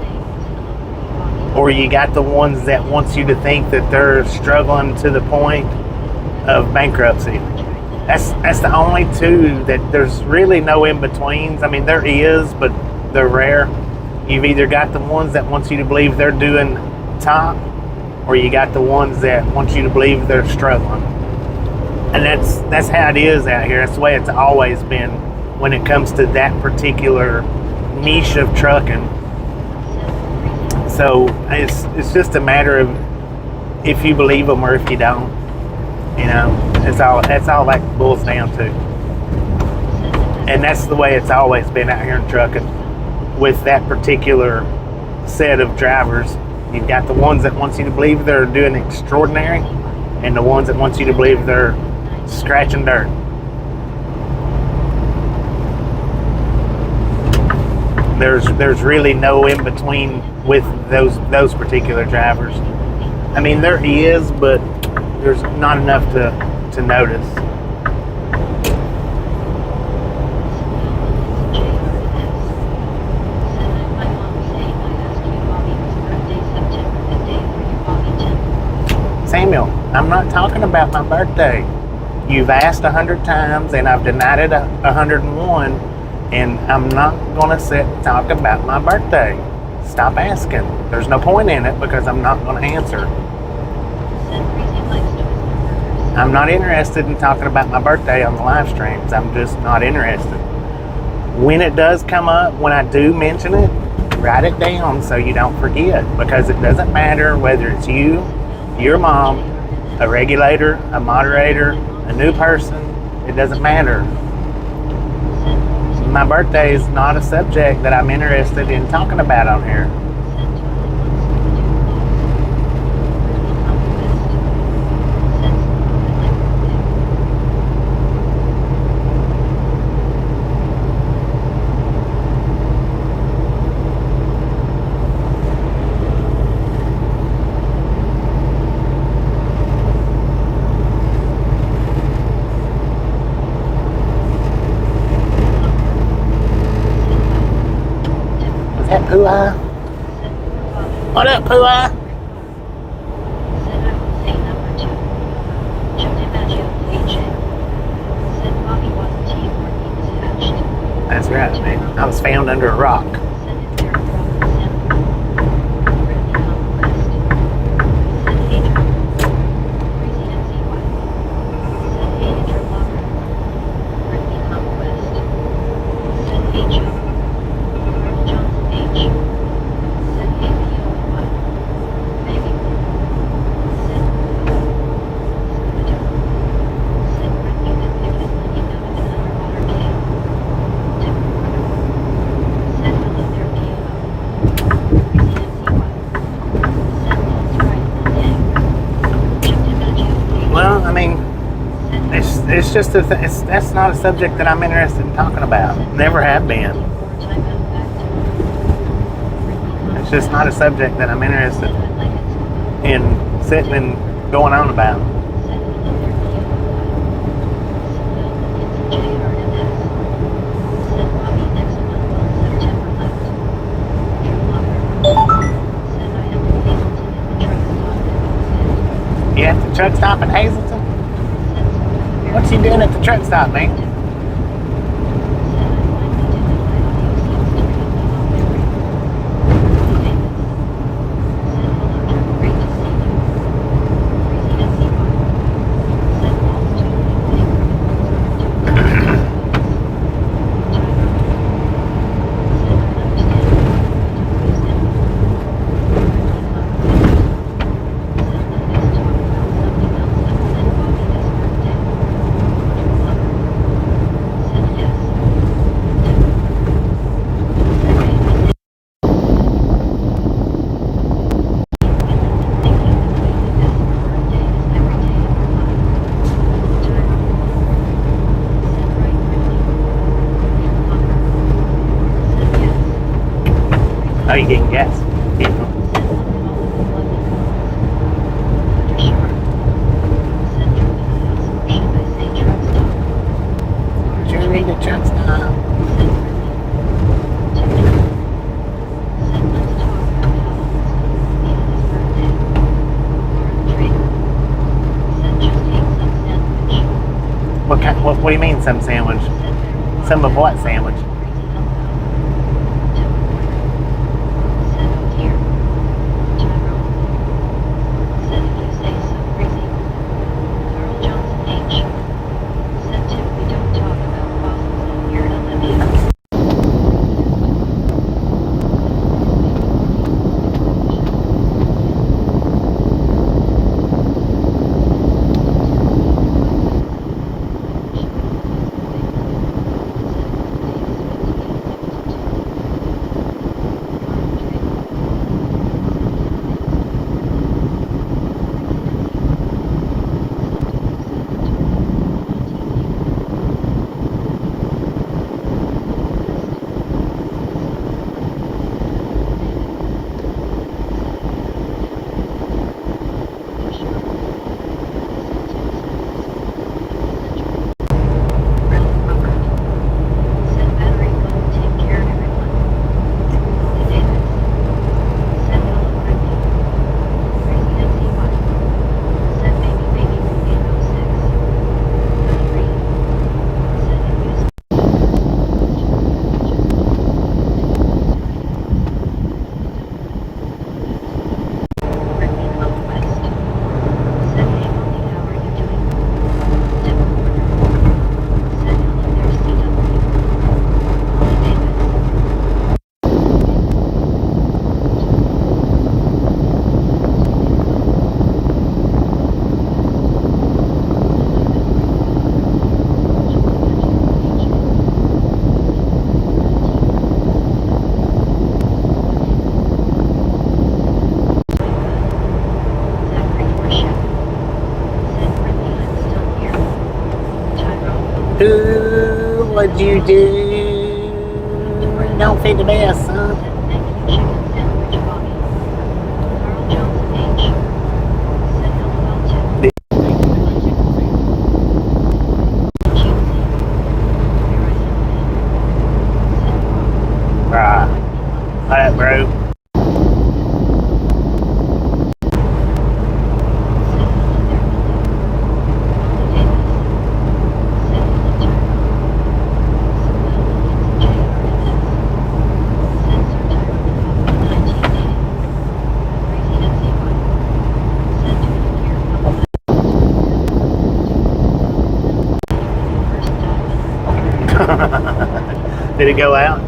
or you got the ones that wants you to think that they're struggling to the point of bankruptcy. That's the only two that there's really no in-betweens. There is, but they're rare. You've either got the ones that wants you to believe they're doing top, or you got the ones that want you to believe they're struggling. And that's how it is out here. That's the way it's always been when it comes to that particular niche of trucking. So it's just a matter of if you believe them or if you don't. You know, that's all that boils down to. And that's the way it's always been out here in trucking with that particular set of drivers. You've got the ones that want you to believe they're doing extraordinary and the ones that want you to believe they're scratching dirt. There's really no in between with those particular drivers. I mean, there is, but there's not enough to notice. Samuel, I'm not talking about my birthday. You've asked 100 times and I've denied it 101, and I'm not gonna sit and talk about my birthday. Stop asking. There's no point in it because I'm not gonna answer. I'm not interested in talking about my birthday on the live streams. I'm just not interested. When it does come up, when I do mention it, write it down so you don't forget, because it doesn't matter whether it's you, your mom, a regulator, a moderator, a new person. It doesn't matter. My birthday is not a subject that I'm interested in talking about on here. Pooh-ah? What up, Pooh-ah? That's right, man. I was found under a rock. It's just that's not a subject that I'm interested in talking about. Never have been. It's just not a subject that I'm interested in sitting and going on about. You at the truck stop in Hazleton? What's he doing at the truck stop, man? Oh, you getting gas? Jury the truck stop. What do you mean, some sandwich? Some of what sandwich? what'd you do? Don't fit the best, son. Thank you, chicken sandwich, Bobby. Carl Jones H. Said LOL too. Thank you, chicken sandwich. Cheesy. Here I said Right. Alright, bro. Did it go out?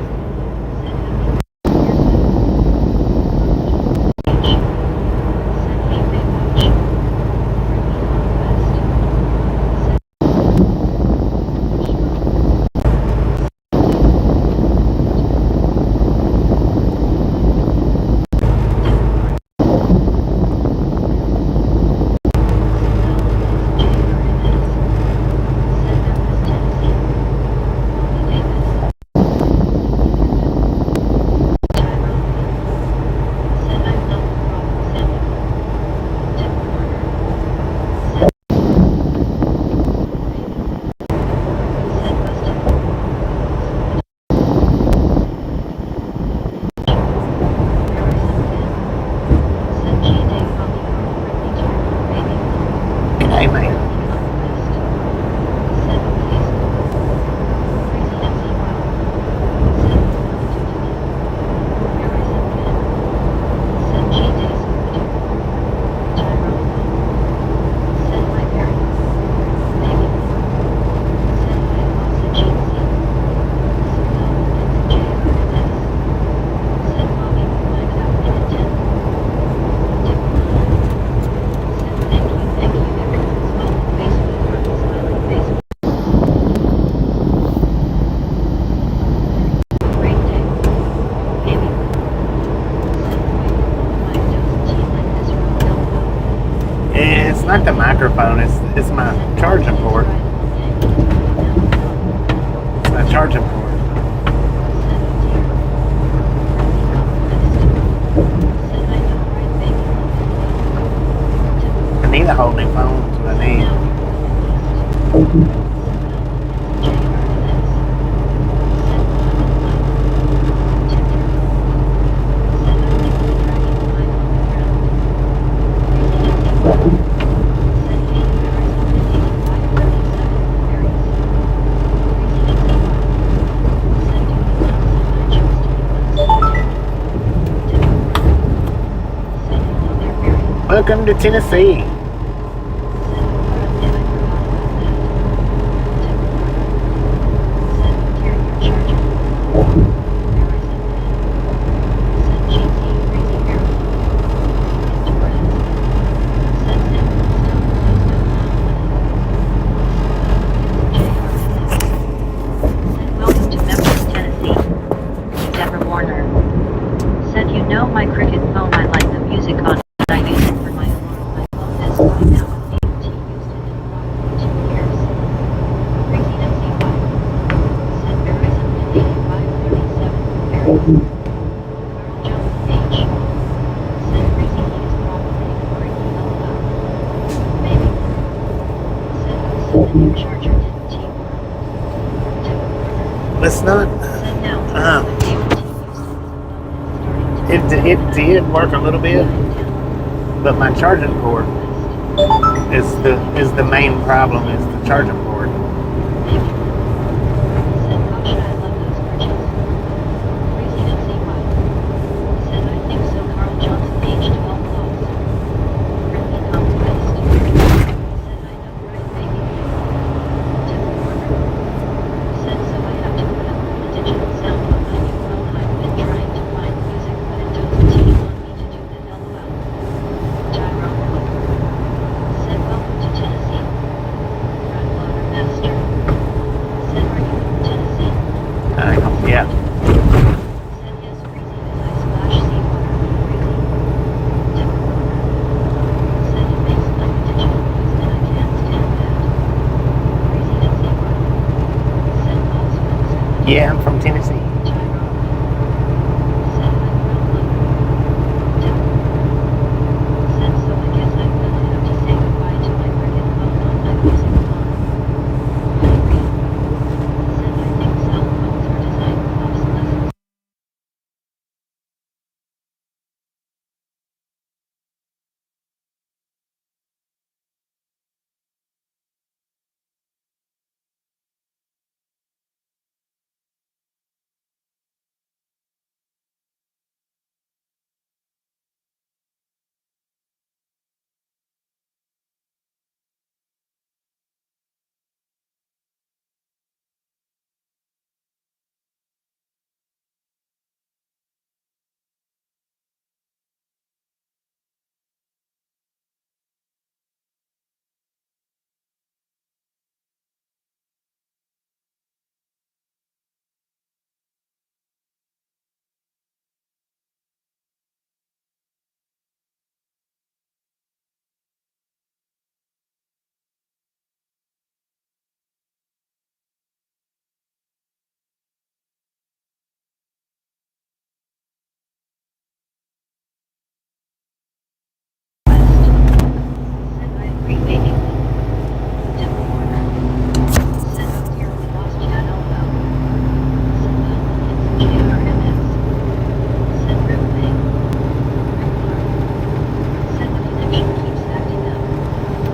It's not the microphone, it's my charging port. It's my charging port. I need a whole new phone, that's what I need. Welcome to Tennessee. Welcome to Memphis, Tennessee. Deborah Warner. Said you know my cricket phone, I like the music on it. I use it for my alarm. My phone is by now updated. He used it in about 2 years. Crazy NCY. Said Verizon in 8537. Verizon. Carl Jones H. Said Crazy he is probably ignoring the LOL. Maybe. Said the new charger didn't work. Let's not. Said now. It did work a little bit, but my charging port is the main problem. Is the charging port. Yeah, I'm from Tennessee.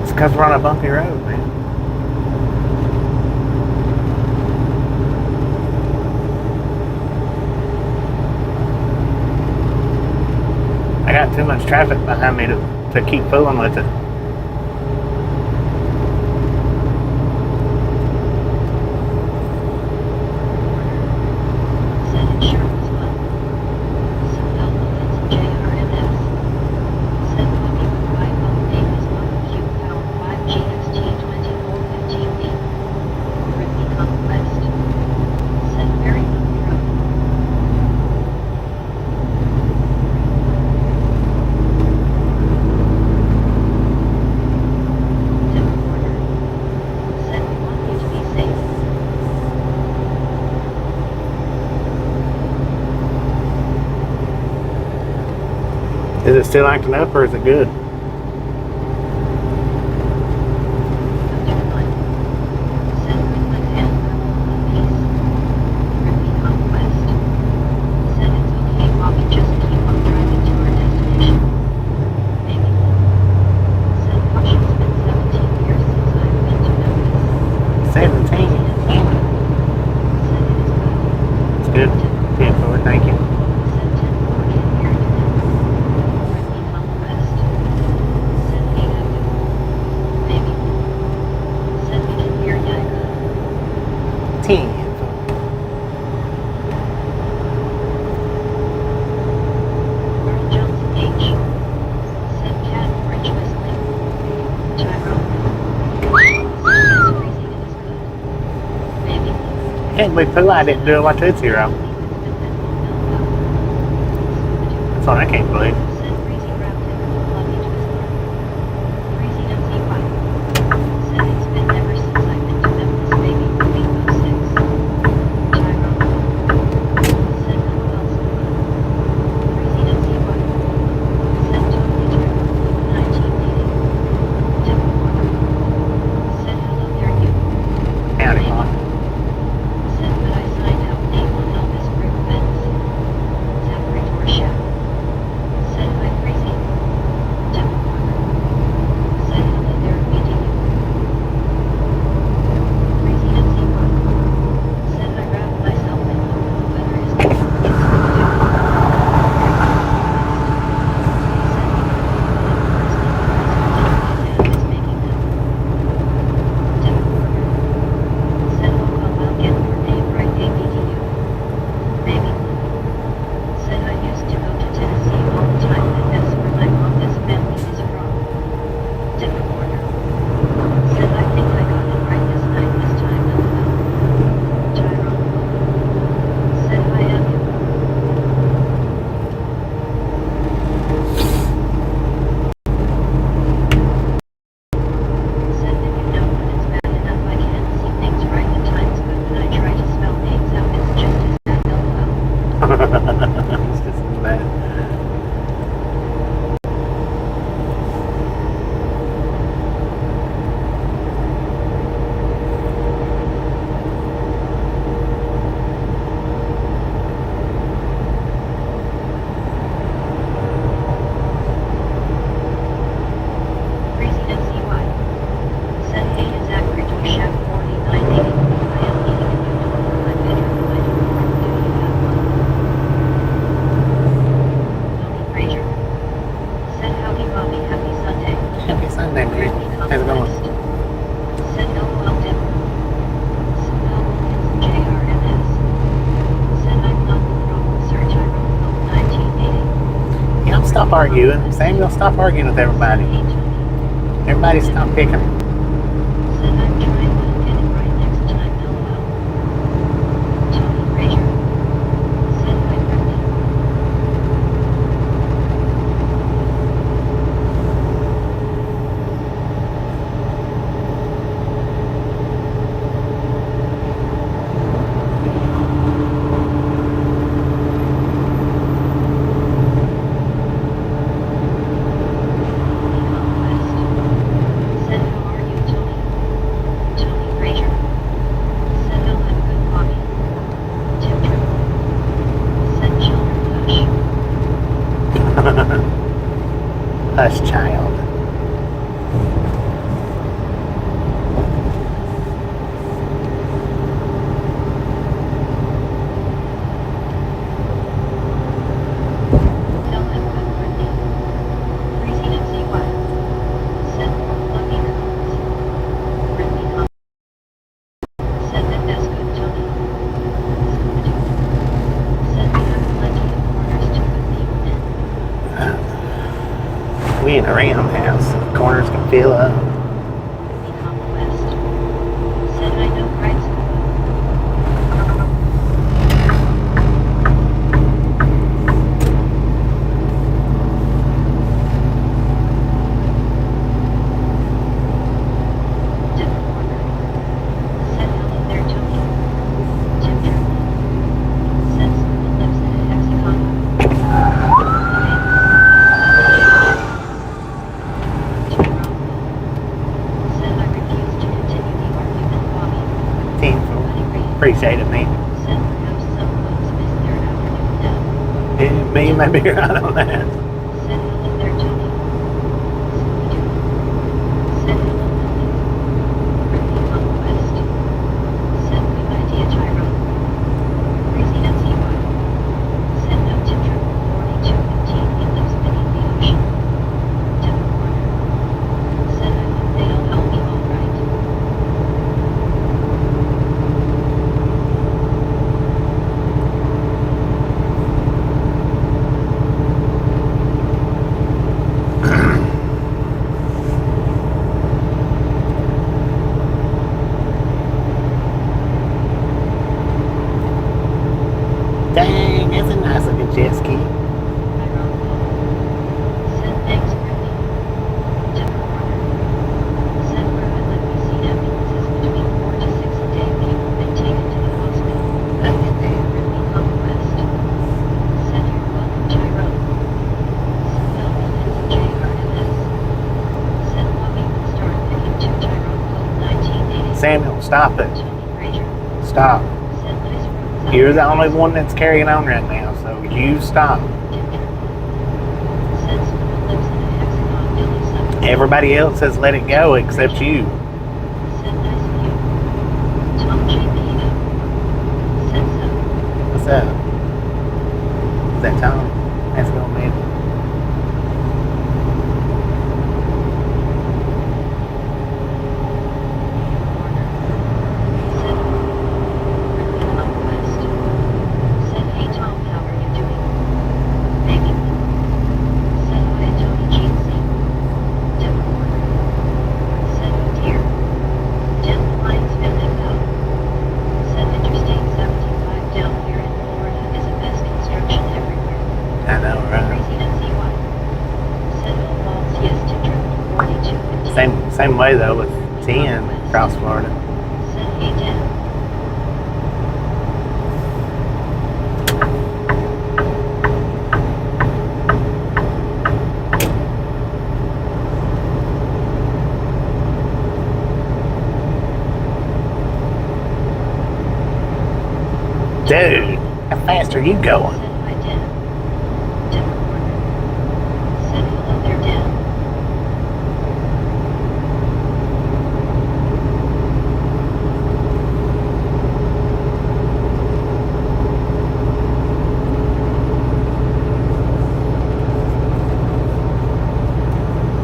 It's because we're on a bumpy road, man. I got too much traffic behind me to keep fooling with it. Is it still acting up or is it good? Can't believe Pooh didn't do it like Tootsie Roll. That's what I can't believe. Said It's just as bad. Crazy MCY. Said hey, it's accurate to chef 4980. I am eating a new one for my bedroom. I don't know. Do you have one? Tony Frazier. Said howdy Bobby, happy Sunday. Happy Sunday, man. How's it going? Said no Elton. Said no Wilkins JRMS. Said I'm not the problem, Sir Tyrone Pope 1980. Y'all stop arguing. Samuel, stop arguing with everybody. Hey Tony. Everybody stop picking. Said I'm trying to get it right next time, LOL. Tony Frazier. Said hi Brittany. Said how are you, Tony? Tony Frazier. Said I'll have good Bobby. Tim Triple. Said children hush. Hush, child. Tell him good Brittany. Crazy MCY. Said lucky cones. Brittany Hum. Said that's good, Tony. Said we have plenty of corners to put the in. We in a Ram house. Corners can fill up. Brittany Hum West. Said I know right school. Tim Corner. Said hello there, Tony. Tim Triple. Said someone lives in a hexagon. Said I refuse to continue the argument, Bobby. Painful. Buddy Reed. Appreciate it, man. Said perhaps some folks miss their afternoon nap. Me, maybe you're right on that. Said hello there, Tony. Said hello, Tony. Brittany Hum West. Said good idea, Tyrone. Crazy MCY. Said no Tim Triple 4215. He lives beneath the ocean. Tim Corner. Said I hope they'll help me all right. Dang, that's a nice looking jet ski. Tyrone Pope. Said thanks, Brittany. Tim Corner. Said where I live we see ambulances between 4 to 6 a day being taken to the hospital. Brittany Hum West. Said you're welcome, Tyrone. Said no Wilkins JRMS. Said Bobby will start picking to Tyrone Pope 1980. Samuel, stop it. Tony Frazier. Stop. Said nice roads out You're the there. only one that's carrying on right now, so you stop. Tim Triple. Said someone lives in a hexagon building somewhere. Everybody else has let it go except you. Said nice view. Tom J. Pino. Said so. What's up? Is that Tom? How's it going, man? Said Brittany Hum West. Said hey Tom, how are you doing? Hanging. Said hi Tony Jeansy. Tim Corner. Said oh dear. Dim lines filling out. Said Interstate 75 down here in Florida is a mess construction everywhere. I know, right? Crazy MCY. Said oh balls yes to triple 4215. Same way though with 10 across Florida. Said hey Dan. Dude, how fast are you going? Said hi, Dan. Denver Corner. Said hello there, Dan.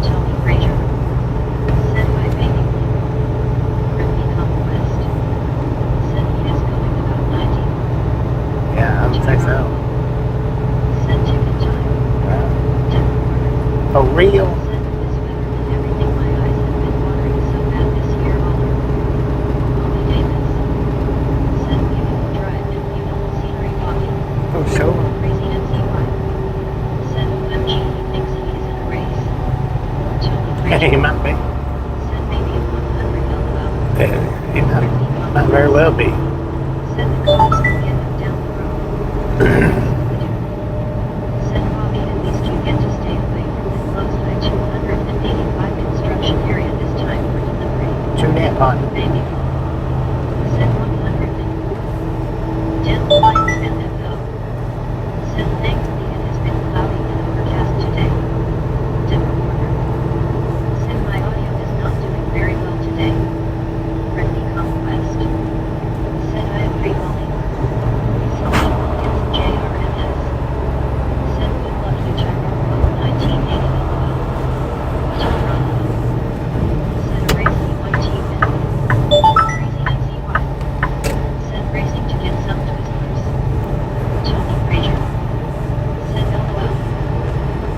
Tony Frazier. Said hi, baby. Friendly conquest. Said he is going about 90. Yeah, I would say so. Said ticket time. Wow. Denver Corner. For real? Said with this weather and everything, my eyes have been watering so bad this year. Holler. Bobby Davis. Said beautiful drive and beautiful scenery. Bobby. For sure. Crazy Nancy White. Said OMG, he thinks he is in a race. Tony He Frazier. might be. Said maybe a 100 LOL. He might very well be. Said the cops will get him down the road. Said Bobby, at least you get to stay away from the closed I-285 construction area this time for delivery. True that, partner. Baby. Said 100 10 lines NFL. Said thankfully it has been cloudy and overcast today. Denver Corner. Said my audio is not doing very well today. Friendly conquest. Said I agree, Molly. Said it's JRNS. Said good luck, you Tyrone. 1980 LOL. Tyrone. Said a racy 1T win. Crazy Nancy White. Said racing to get some Twizzlers. Tony Frazier. Said LOL.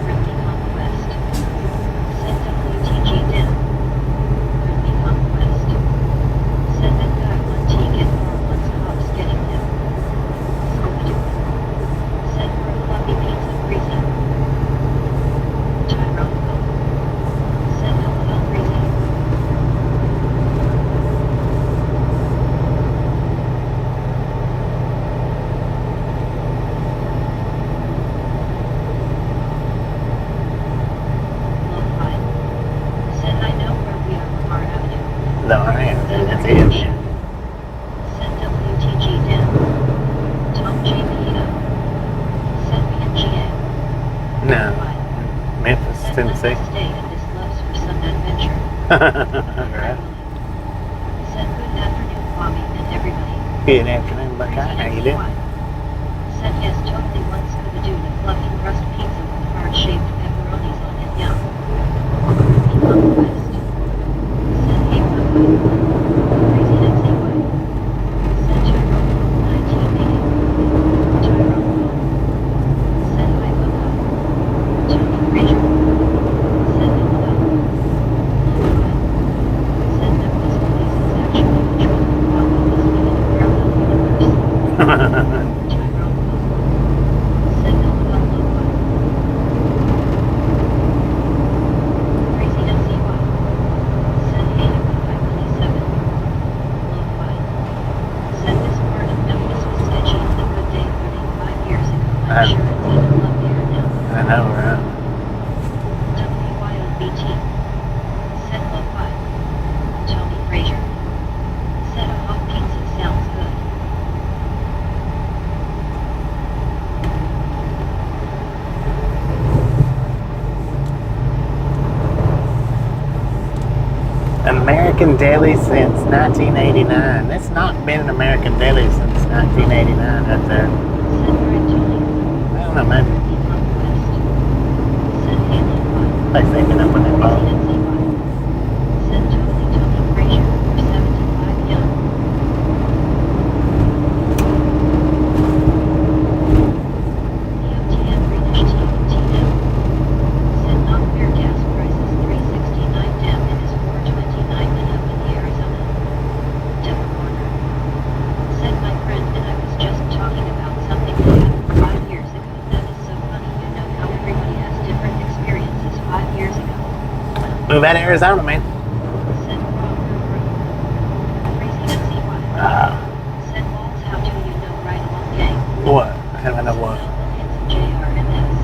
Friendly conquest. Said WTG Dan. Friendly conquest. Said that guy 1T get more once cops getting him. Scooby-Doo. Said for a fluffy pizza freezy. Tyrone Pope. Said LOL freezy. Lo-fi. Said I know where we are from our avenue. No, I am. That's it. Said WTG Dan. Tom J. Mejito. Said BNGA. No. Memphis, Said Tennessee. Memphis State and this loves for some adventure. Right. Said good afternoon, Bobby and everybody. Good afternoon, Buckeye. How you doing? Said yes, totally one Scooby-Doo, the fluffy crust pizza with heart-shaped pepperonis on it, yum. Conquest. Said hey, Papa. Crazy Nancy White. Said Tyrone, 1980. Tyrone. Said hi, Papa. Tony Frazier. Said hello. Said Memphis police is actually patrolling while we must be in a parallel universe. Tyrone. Said LOL lo-fi. Crazy Nancy White. Said hey, I-27. Lo-fi. Said this part of Memphis was sketchy in the good day 35 years ago. I'm sure it's even lovelier now. I know, right? WYOBT. Said lo-fi. Tony Frazier. Said a hot pizza sounds good. American Deli since 1989. It's not been an American Deli since 1989 right there. Said Brian Tony. I don't know, maybe Friendly conquest. Said hey, lo-fi. they thinking up when they Crazy bought. Nancy White. Said totally Tony Frazier for 75 young. EOTM Greenish TM. Said not fair gas prices 369 damn it is 429 and up in Arizona. Denver Corner. Said my friend and I was just talking about something that happened 5 years ago. That is so funny, you know how everybody has different experiences 5 years ago. Move out of Arizona, man. Said Crazy Nancy White. Said Walls, how do you know right along gang? What? How do I know what? It's JRNS.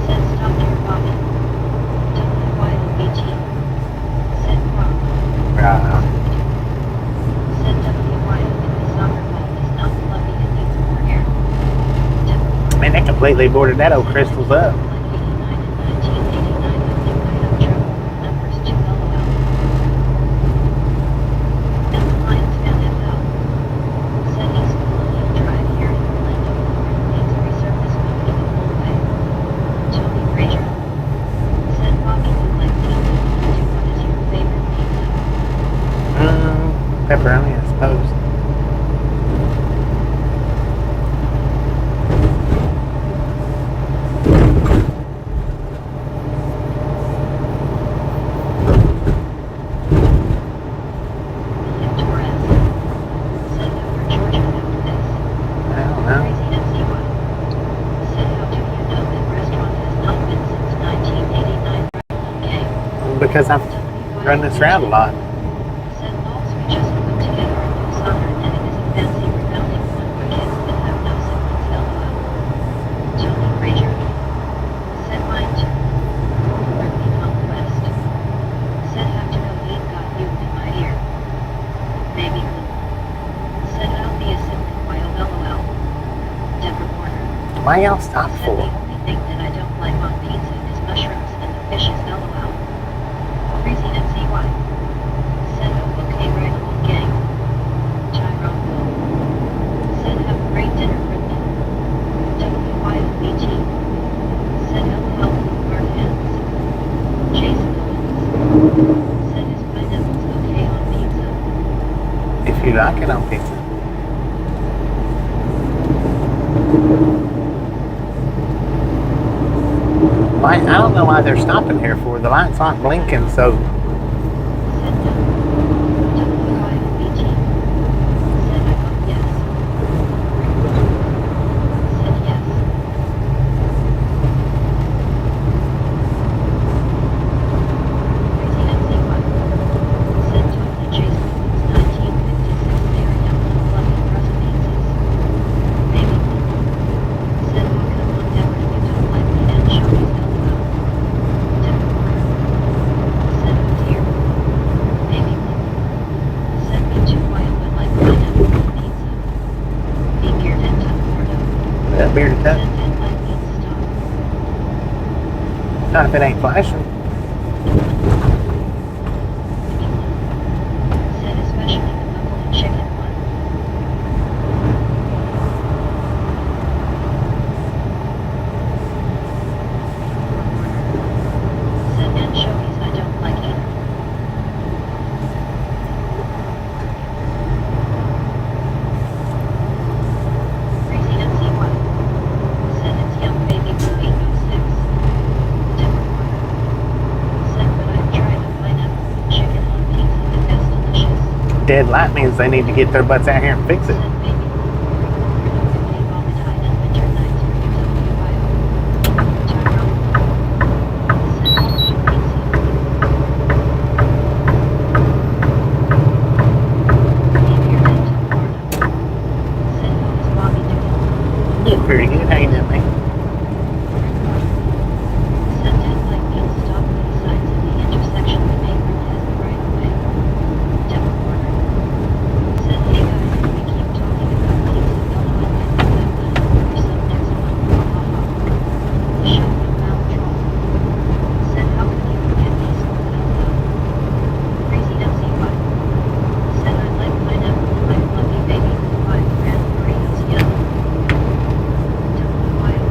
Said stop your Bobby. WYOBT. Said Rob. Right. Said WYO in the soccer ball is not fluffy and I completely boarded that old Crystal's up. Like 89 and 1989, I think I have trouble with numbers too. LOL. And the Lions NFL said he's Colonial Drive here in Orlando, Florida needs resurfacement in a full way. Tony Frazier said Bobby would like pizza. What is your favorite pizza? Pepperoni, I suppose. William Torres said how are Georgia about this? I don't know. Crazy NCY said how do you know that restaurant has not been since 1989? Okay. Because I've run this route a lot. Said Walls, we just put together a new soccer and it is a fancy rebounding one for kids that have no siblings. LOL. Tony Frazier said mine too. Rugby Conquest said have to know we've got you in my ear. Baby Blue said I'll be a sibling while LOL. Deborah Warner Why y'all stop said for? the only thing that I don't like on pizza is mushrooms and the fishes. LOL. Crazy NCY said oh okay right on gang. Tyrone Will said have a great dinner with me. WYOBT said LOL hard hands. Jason Owens said is pineapples okay on pizza? If you like it on pizza. Why? I don't know why they're stopping here for. The lights aren't blinking, so Said no. WYOBT said I vote yes. Said yes. Crazy NCY said totally Jason Owens 1956 they are young and fluffy crust pizzas. Baby Blue said oh come on Deborah you don't like the anchovies. LOL. Deborah Warner said oh dear. Baby Blue said me too wild but like pineapple on pizza. Be beard and Tuckordo that bearded said tuck. dead light means stop. Not if it ain't flashing. Said especially the buffalo chicken one. Said anchovies I don't like either. Crazy NCY said it's young baby blue 806. Deborah Warner said but I've tried the pineapple with chicken on pizza and that's delicious. Dead light means they need to get their butts out here and fix it. Said baby blue. Okay, Valentine and winter nights for you WYO. Tyrone said all eat pizza. Behavior and Tuckordo said how is Bobby doing? Doing pretty good, ain't it, man? Said dead light means stop both sides of the intersection when neighbor has the right of way. Deborah Warner said hey guys if we keep talking about pizza LOL I think I'm gonna order some next month. Hahaha. Show no mouth troll said how could you forget me so LOL. Crazy NCY said I like pineapple in my fluffy baby blue 5 grand burritos yum. WYO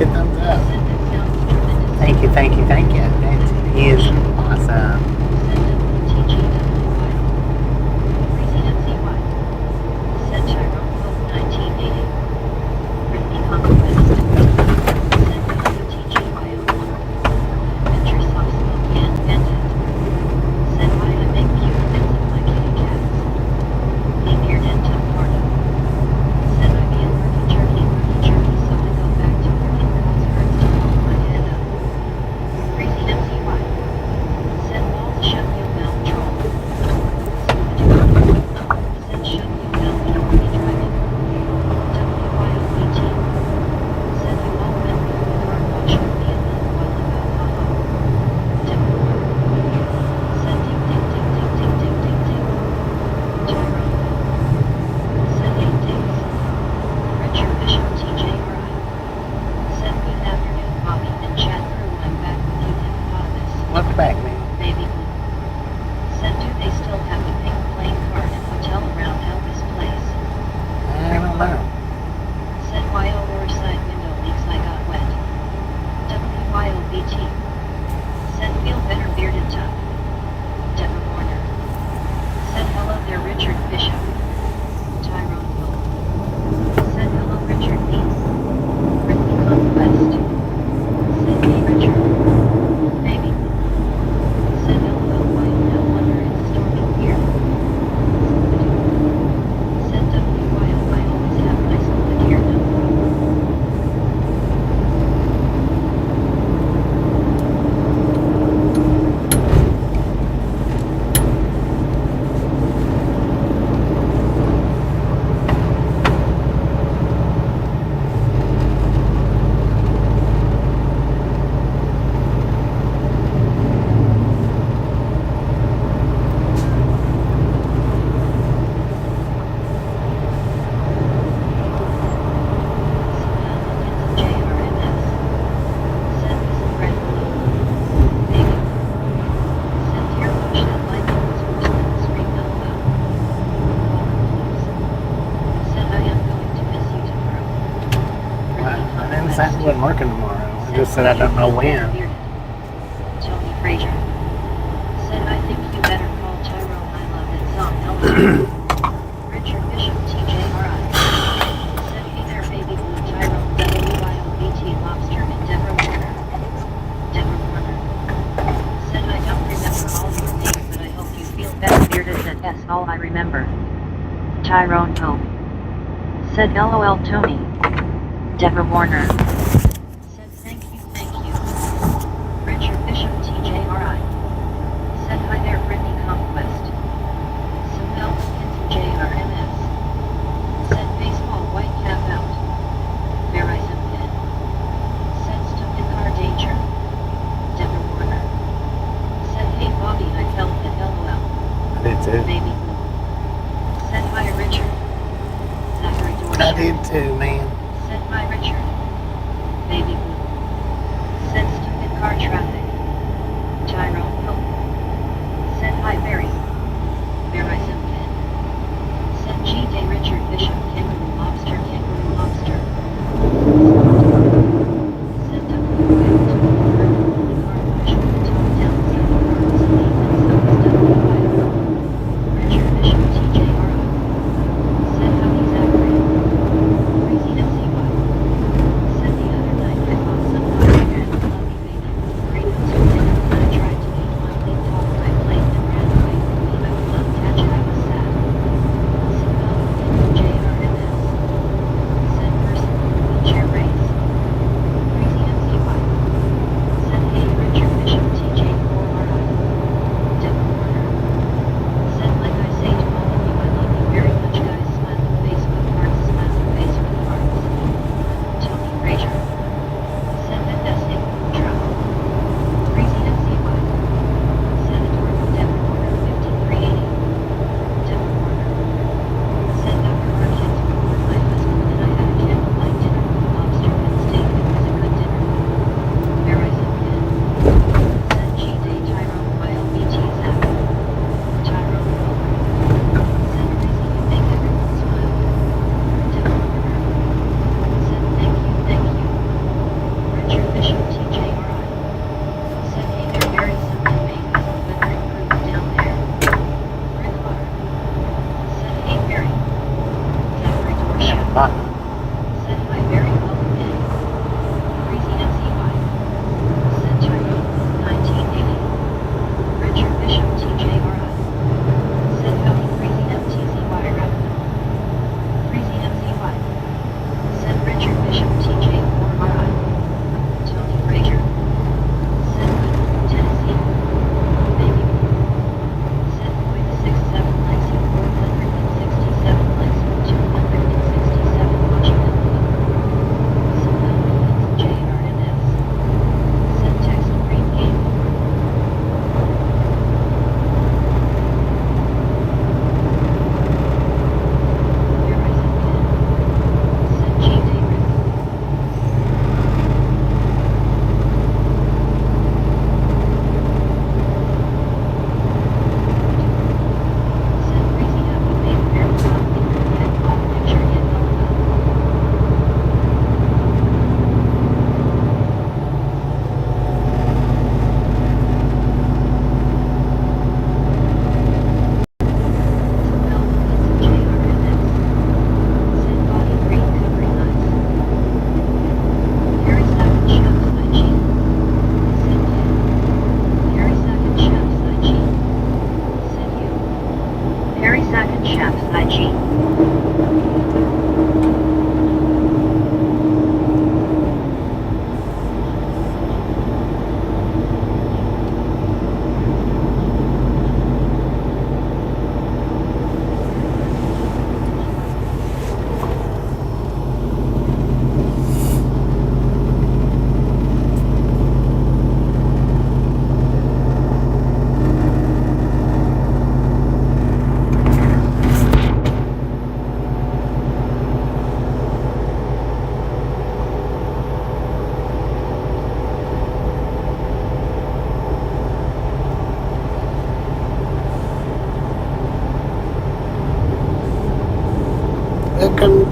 good thumbs up. Said that sounds tremendous. Thank you, thank you, thank you. That is awesome. Said WTGWY. Crazy MCY. Said Tyrone Pope 1980. Brittany Conquest. Said WTGYO. Adventure Soft Smoke and Bandit. Said why I make cute bits of my kitty cats. Hey Newnan took Florida. Said I be a murky jerky, so I go back to working because hurts to hold my head up. Crazy MCY. Said wall to shut you mouth troll. Said shut you mouth troll be driving. WYOBT. Said you all went through the car wash with me a little while ago, haha. Said ding ding ding ding ding ding ding ding. Tyrone. Said 8 days. Richard Bishop TJRI. Said good afternoon Bobby and chat crew, I'm back with you hippopotamus. Welcome back, man. Baby blue. Said do they still have the pink plane card and hotel around Elvis Place? I don't know. Said YO side window leaks I got wet. WYOBT. Said feel better bearded tough. Deborah Warner. Said hello there Richard Bishop. Tyrone Pope. Said hello Richard B. Brittany Conquest. Said hey Richard. Baby. Said LOL why no wonder it's storming here. Said WYO I always have nice good here no problem. I didn't say I wasn't working tomorrow. I just said I don't know when. Tony Frazier. Said I think you better call Tyrone I love that song Elvis. Richard Bishop TJRI. Said hey there baby blue Tyrone WYOBT lobster and Deborah Warner. Deborah Warner. Said I don't remember all your names but I hope you feel better bearded than that's all I remember. Tyrone Pope. Said LOL Tony. Deborah Warner. Said thank you, thank you. Richard Bishop TJRI. Said hi there Brittany Conquest. Said Mel Kinsey JRMS. Said baseball white cap out. Verizon pin. Said stuck in car danger. Deborah Warner. Said hey Bobby I felt the LOL. I did too. Baby blue. Said hi Richard. Zachary Dorsey. I did too, man. Said hi Richard.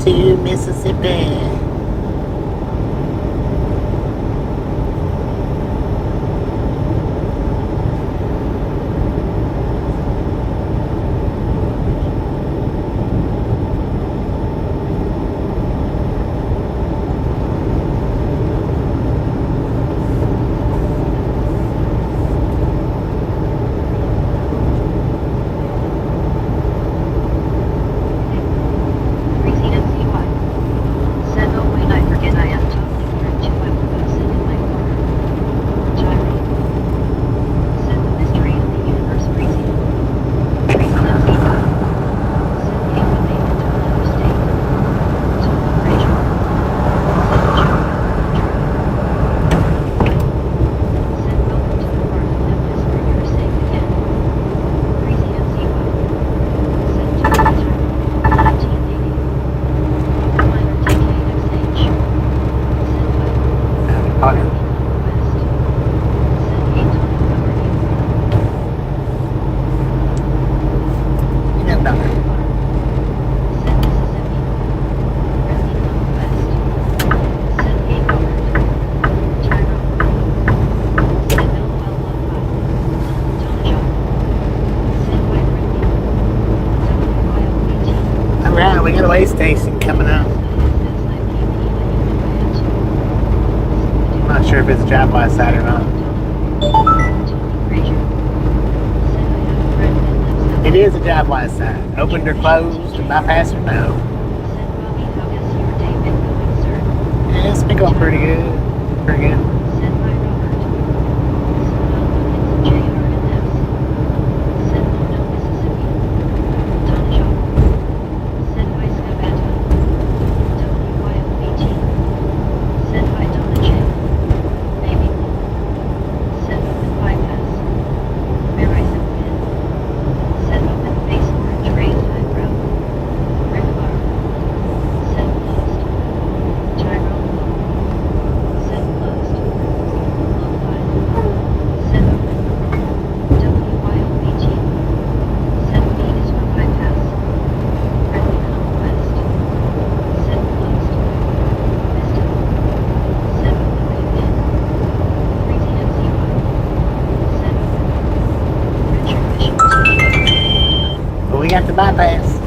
to Mississippi. We got a way station coming up. I'm not sure if it's a drive-by side or not. It is a drive-by side. Opened or closed, bypass or no. Yeah, it's been going pretty good. Pretty good. We got the bypass.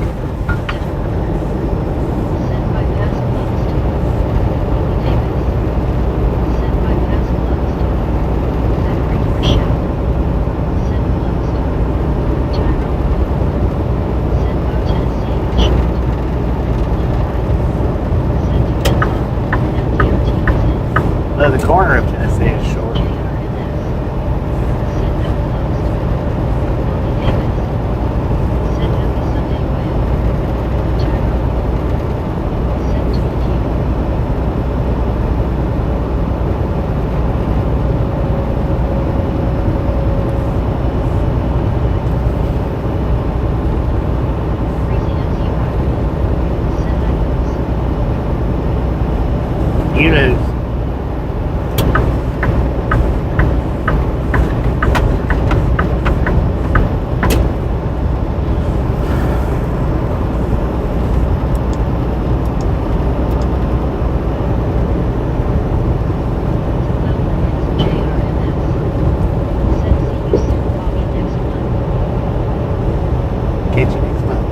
Well, the corner of Tennessee is short. You lose. Catch you next month.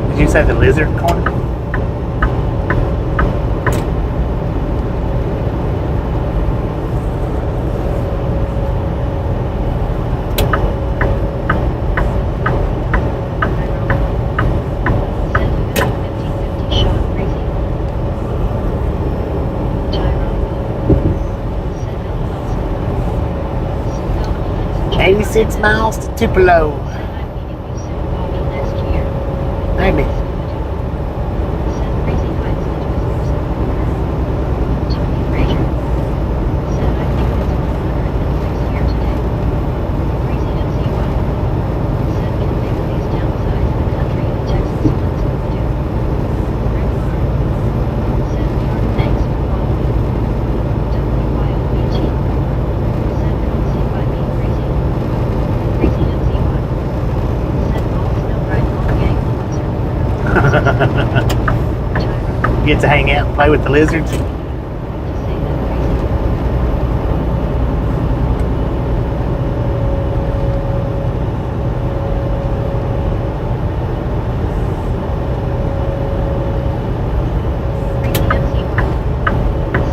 Did you say the lizard corner? "86 miles to Tupelo." Maybe. get to hang out and play with the lizards? To say that crazy. Crazy MCY.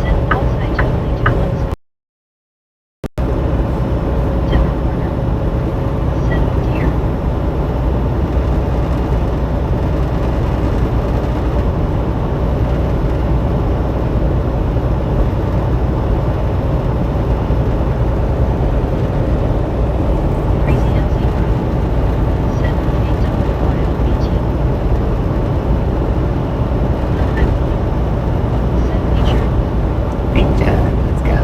Said false, I totally do once. Devil Corner. Said oh dear. Crazy MCY. Said KWYOBT. Said feature. Big time. Let's go.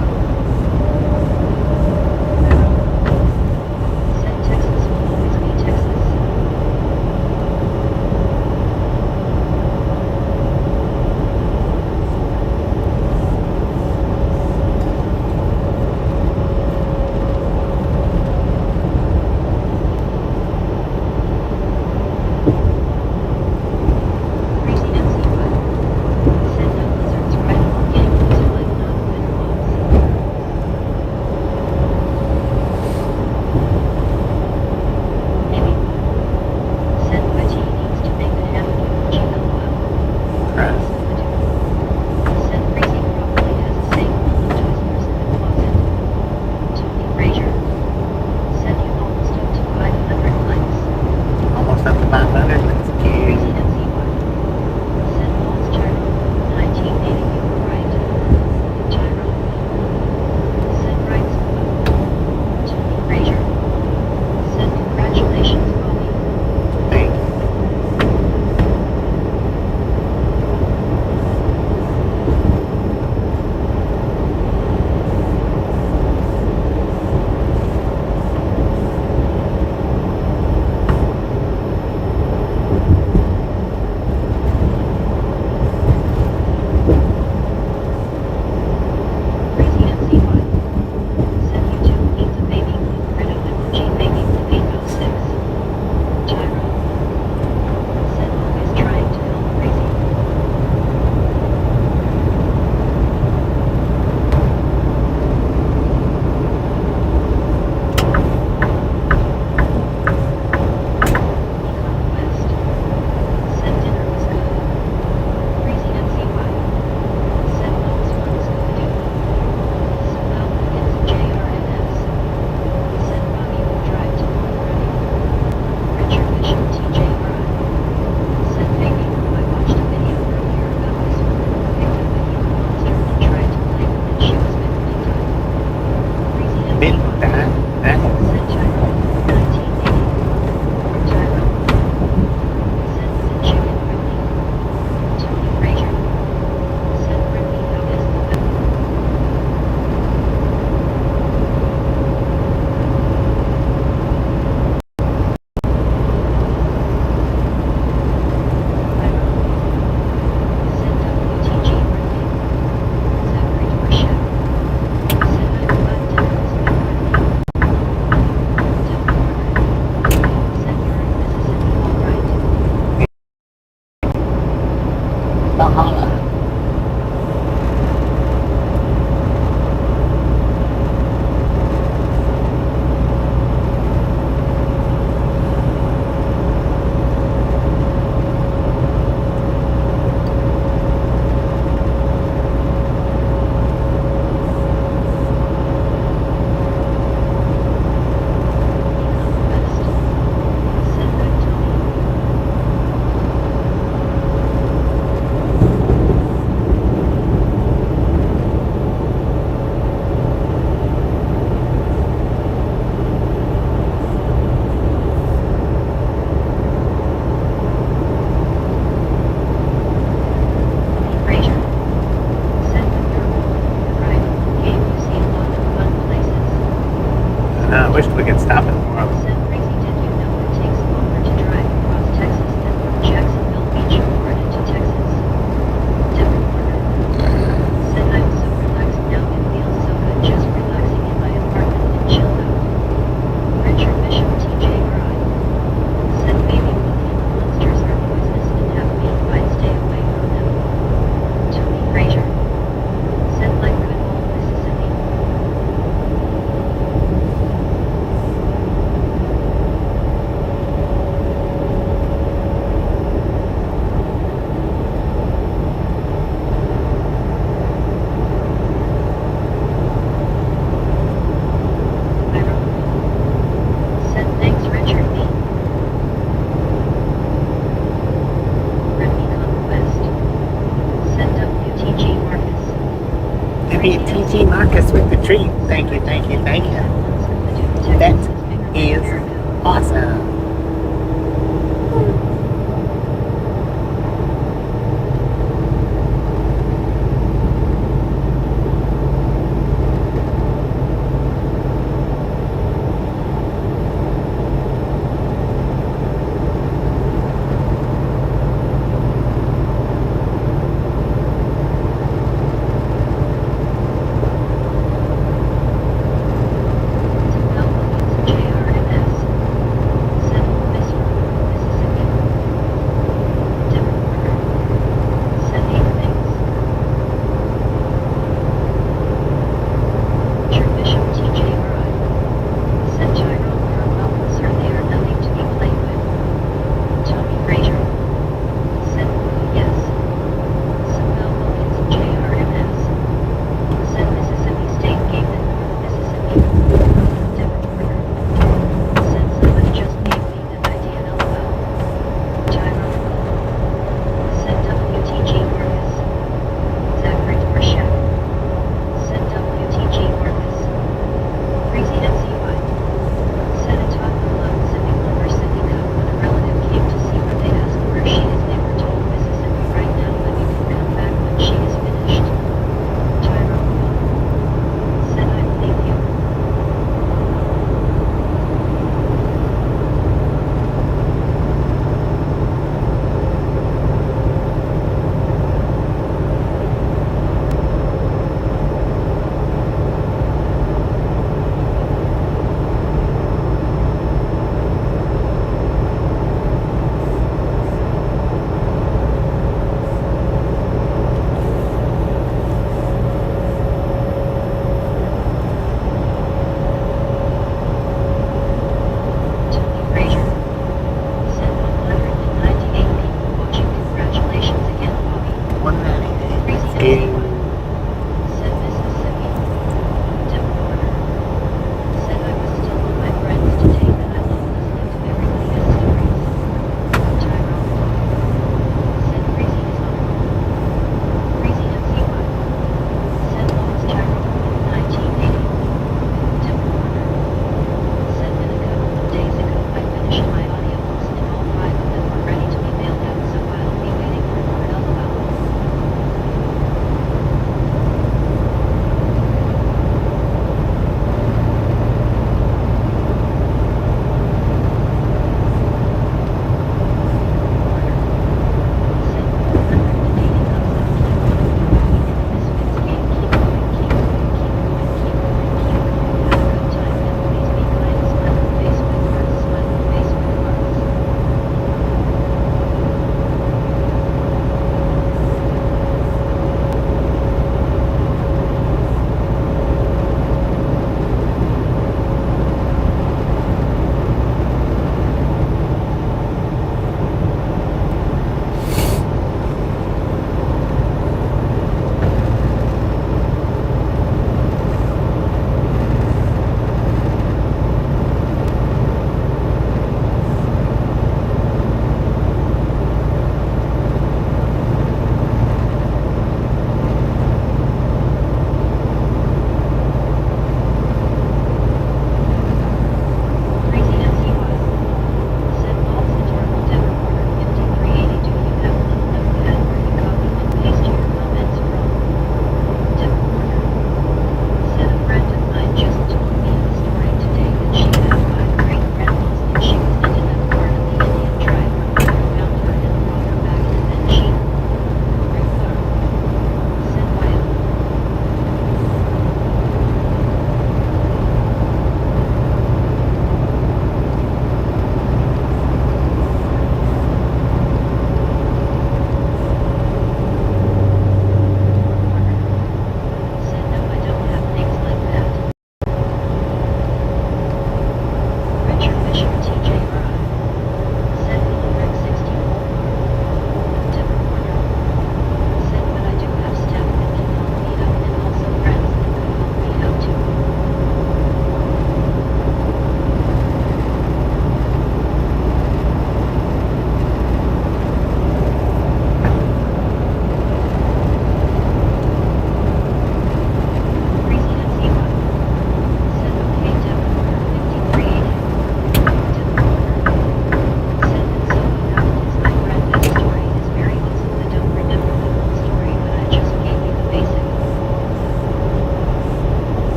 Said Texas will always be Texas. Crazy MCY. Said no lizards right along getting into like not win or loss. Maybe. Said YT needs to make it happen emoji LOL. Right. Said Crazy probably has a safe full of Twizzlers in the closet. Tony Frazier. Said you almost up to 500 likes. Almost up to 500. Let's Crazy go. MCY. Said Paul's turn. 1980 you were right. Gyro. Said right. Tony Frazier. Said congratulations, Bobby. Thank you. Crazy MCY. Said you two need the baby blue credo emoji baby blue 806. Gyro. Said always trying to help Crazy. Econ West. Said dinner was good. Crazy MCY. Said what was fun Scooby-Doo. Said well begins JRNS. Said Bobby will drive to North Running. Richard Bishop TJ Bride. Said baby I watched a video earlier about this woman who picked up a Gila monster and tried to play with it. She was bitten big time. Crazy Bit MCY. that. That. Said Gyro. 1980. Gyro. Said was it chicken Brimley? Tony Frazier. Said Brimley how is the weather? Said WTG Brimley. Zachary Dorshep. Said I'm glad dinner was good Brimley. Devil Corner. Said you're in Mississippi alright. Valhalla. Econ West. Said good Tony. Tony Frazier. Said when you're old, right, game you see a lot of fun places. I wish we could stop it more often. Said Crazy did you know it takes longer to drive across Texas than from Jacksonville Beach or into Texas? Devil Corner. Said I'm so relaxed now it feels so good just relaxing in my apartment and chilled out. Richard Bishop TJ Bride. Said maybe will Gila monsters are poisonous and have me if I stay away from them. And TT Marcus with the treat. Thank you, thank you, thank you. That is awesome.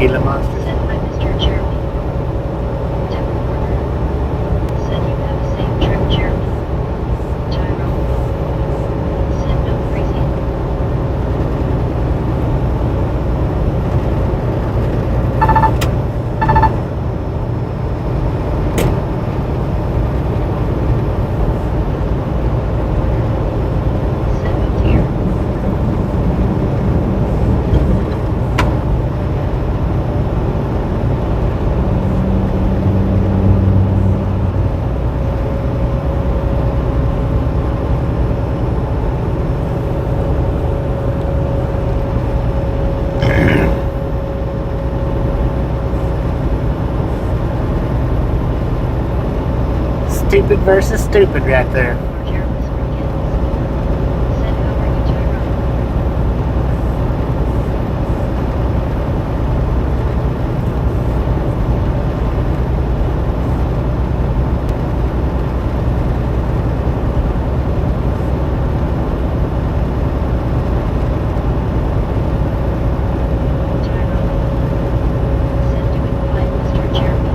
Gila monsters. Sent by Mr. Jeremy. To recorder. Said you have a safe trip, Jeremy. Tyrone. Said no crazy. Said oh dear. Stupid versus stupid right there. Jeremy's beckons. Said how are you, Tyrone? Tyrone. Said doing fine, Mr. Jeremy.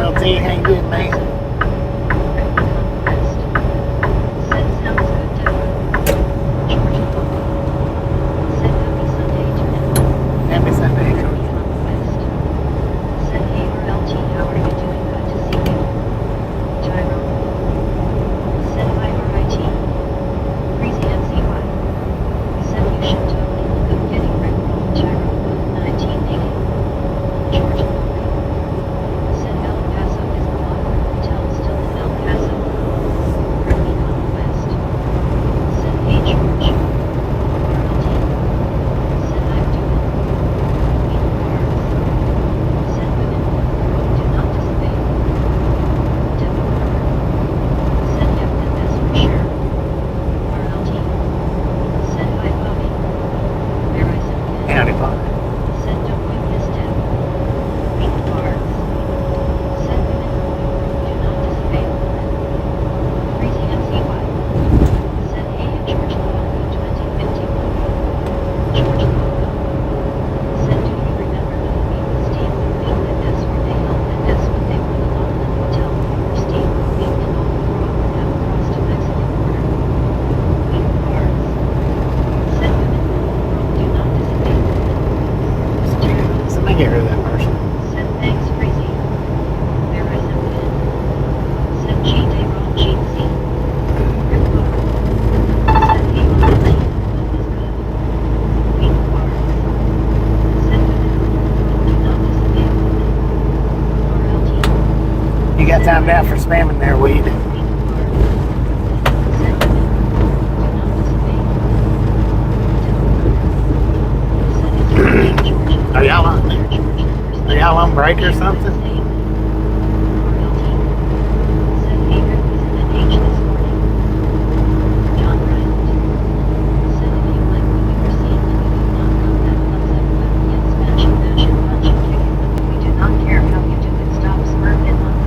IRLT hanging, man. Said sounds good, Deborah. Georgia local. Said happy Sunday to him. Happy Sunday, West. George. Said IRLT, how are you doing? Good to see you. Gyro. Said IRIT. Crazy MCY. Said you should totally look up getting rickrolled. Gyro. 1980. Georgia local. Said El Paso is the locker hotel still in El Paso. Currently on the west. Said hey George. RLT. Said I'm doing. Meet cars. Said women. Do not dissipate. Demo Carter. Said yep and that's for sure. RLT. Said hi Bobby. Where I said again. Howdy, Pop. Said don't you miss Deb. Meet cars. Said women. Do not dissipate. Crazy MCY. Said hey in George Loco 2051. George Loco. Said do you remember the movie with Steve McQueen and that's where they helped and that's what they were the Lockland Hotel where Steve McQueen and all the crew would have crossed to Mexican border. Meet cars. Said women. Do not dissipate. Somebody get rid of that person. Said thanks crazy. Where I said again. Said G day wrong G Z. Rip car. Said hey mom G. Hope is good. Meet cars. Said women. Do not dissipate. RLT. You got timed out for spamming there, weed. Meet cars. Said women. Do not dissipate. Said it's raining Georgia. Are y'all on? Are y'all on break or something? Said hey Rick was in an H this morning. John Bryant. Said if you like what we were seeing then you do not got that thumbs up button yet smash it punch it kick it. We do not care how you do it stop smirk and on.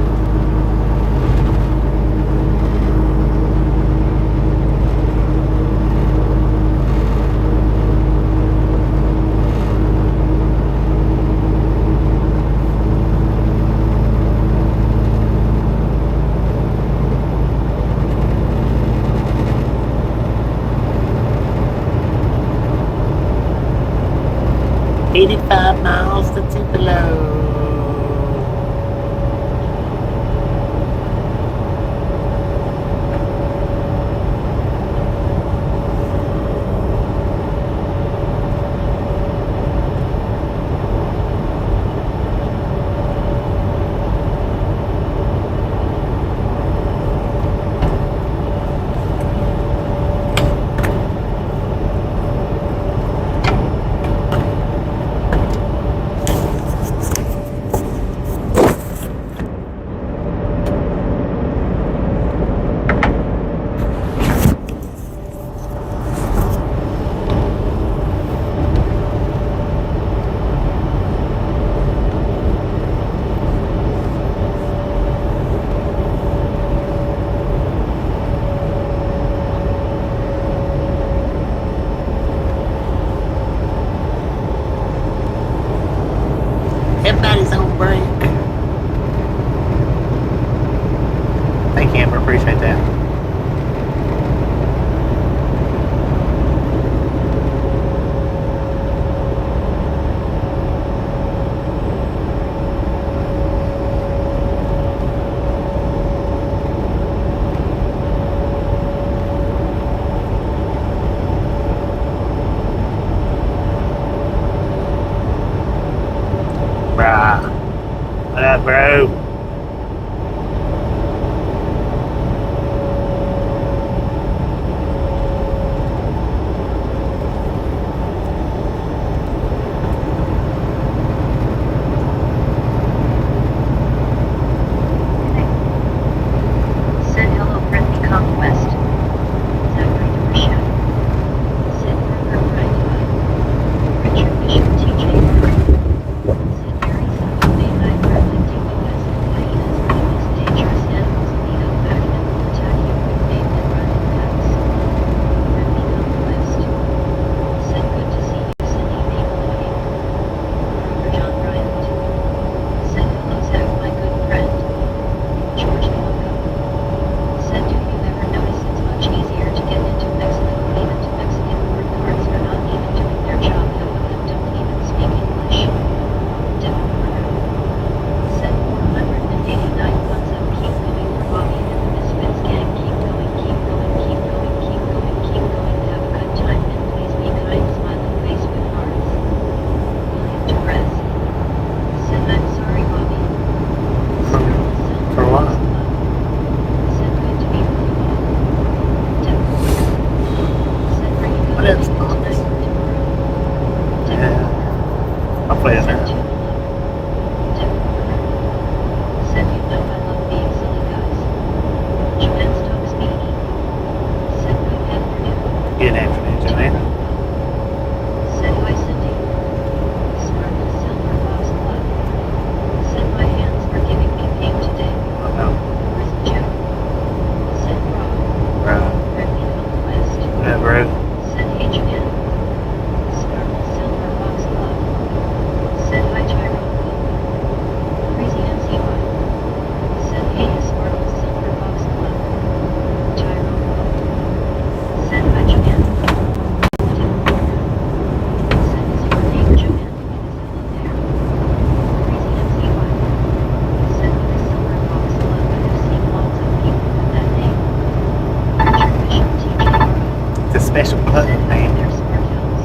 Uh-oh, Said man. their smart house.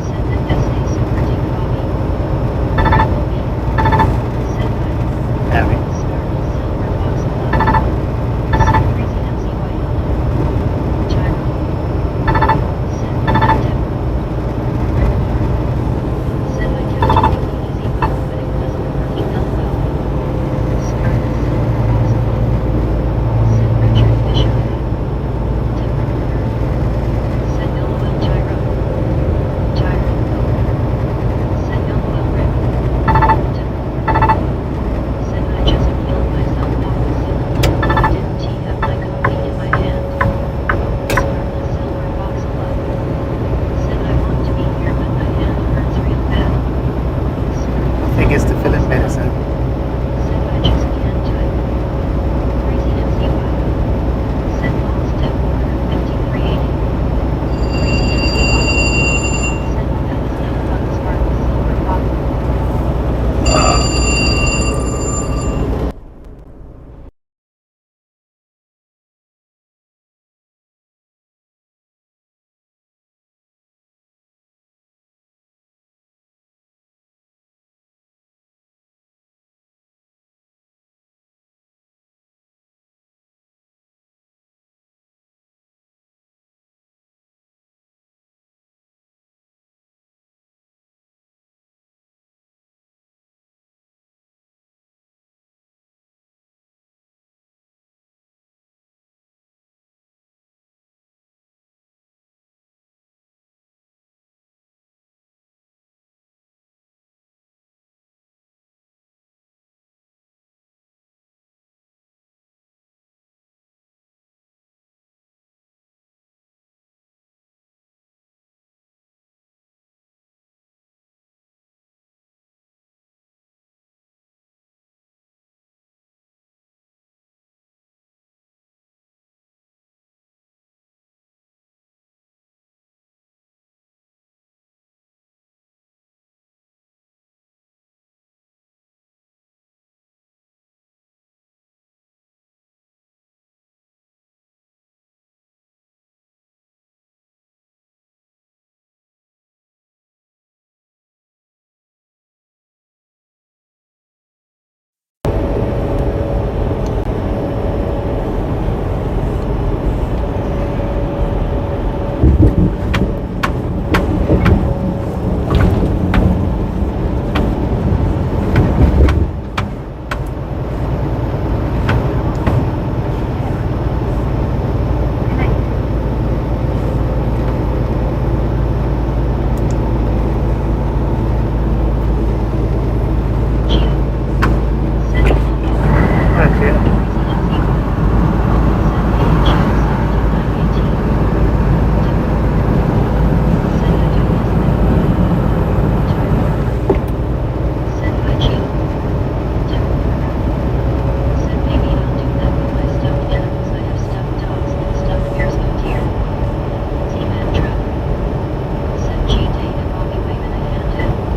Said that SA super dick Bobby. Grandma B. Said my Howdy. sparkle silver box of love. Said crazy MC white hello. Tyra. Said my devil. Said my captain taking easy boat, but it wasn't working LOL. Scarlet silver box of love. Said Richard Fisher. Said LOL Tyra. Tyra. Said LOL Rick. Said I just killed myself off the silver love, but I didn't have my coffee in my hand. Sparkle silver box of love. Said I want to be here, but my hand hurts real bad. Sparkle I think it's the silver feeling box of love. medicine. Said I just can't type. Crazy MCY. Said balls tip order 5380. Crazy MCY. Said that was no fun. Sparkle silver box.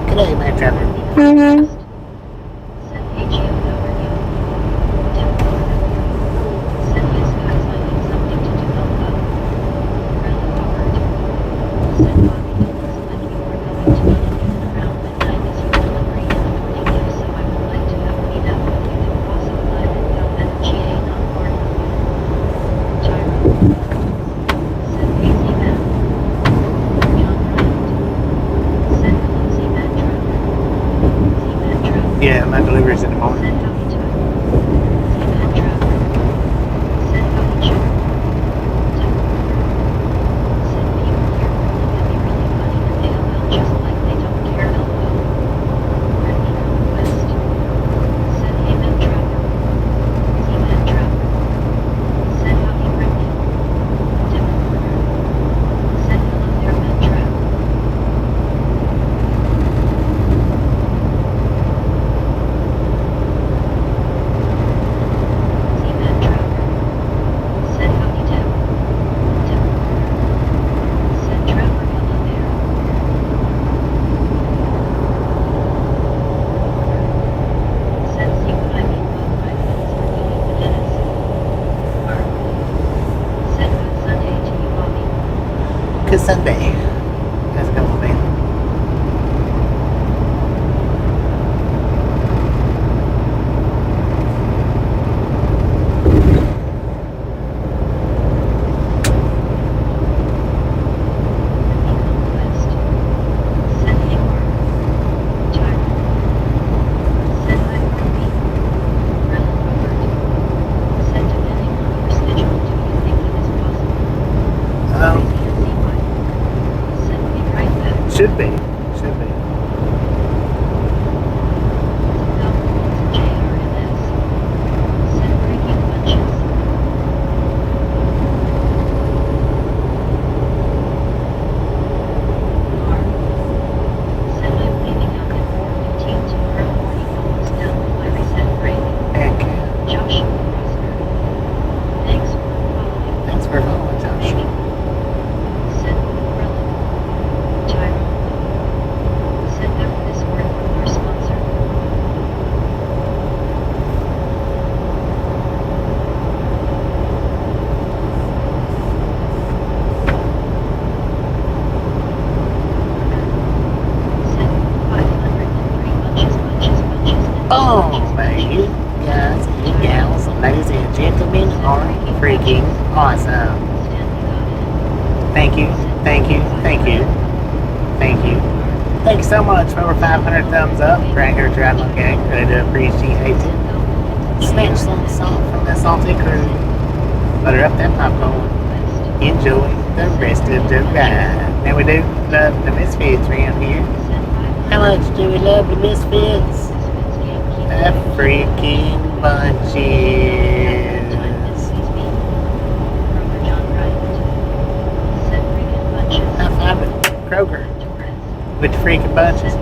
G'day, man, Trevor. Said AGO overview. Said yes guys, I need something to do hello. Really Howard. Said Bobby, it looks like you are going to be in Newnan around midnight as your delivery in the morning if so I would like to have meet up with you if possible. I'm in GA not Florida. Tyra. Said Hazy Man. John Bryant. Said hello Z-Man Truck. Z-Man Truck. Yeah, my delivery's in the morning. Said howdy Chuck. Z-Man Truck. Said howdy Chuck. Tuck. Said people here will look at me really funny and AOL just like they don't care LOL. Brittany Conquest. Said hey man Trapper. Z-Man Trapper. Said howdy Brittany. Tip corner. Said hello there man Trap. to Sunday. How's it going, man? Should be. Should be. Heck yeah. Thanks for following, Josh. Oh, man, you guys and gals, ladies and gentlemen, are freaking awesome. Thank you, thank you, thank you, thank you. Thank you so much for over 500 thumbs up. Cracker Traveling Gang, really do appreciate it. Snatch some salt from the salty crew. Butter up that popcorn. Enjoy the rest of the ride. Now we do love the Misfits around here. How much do we love the Misfits? The freaking bunches. High five it, Kroger. With the freaking bunches.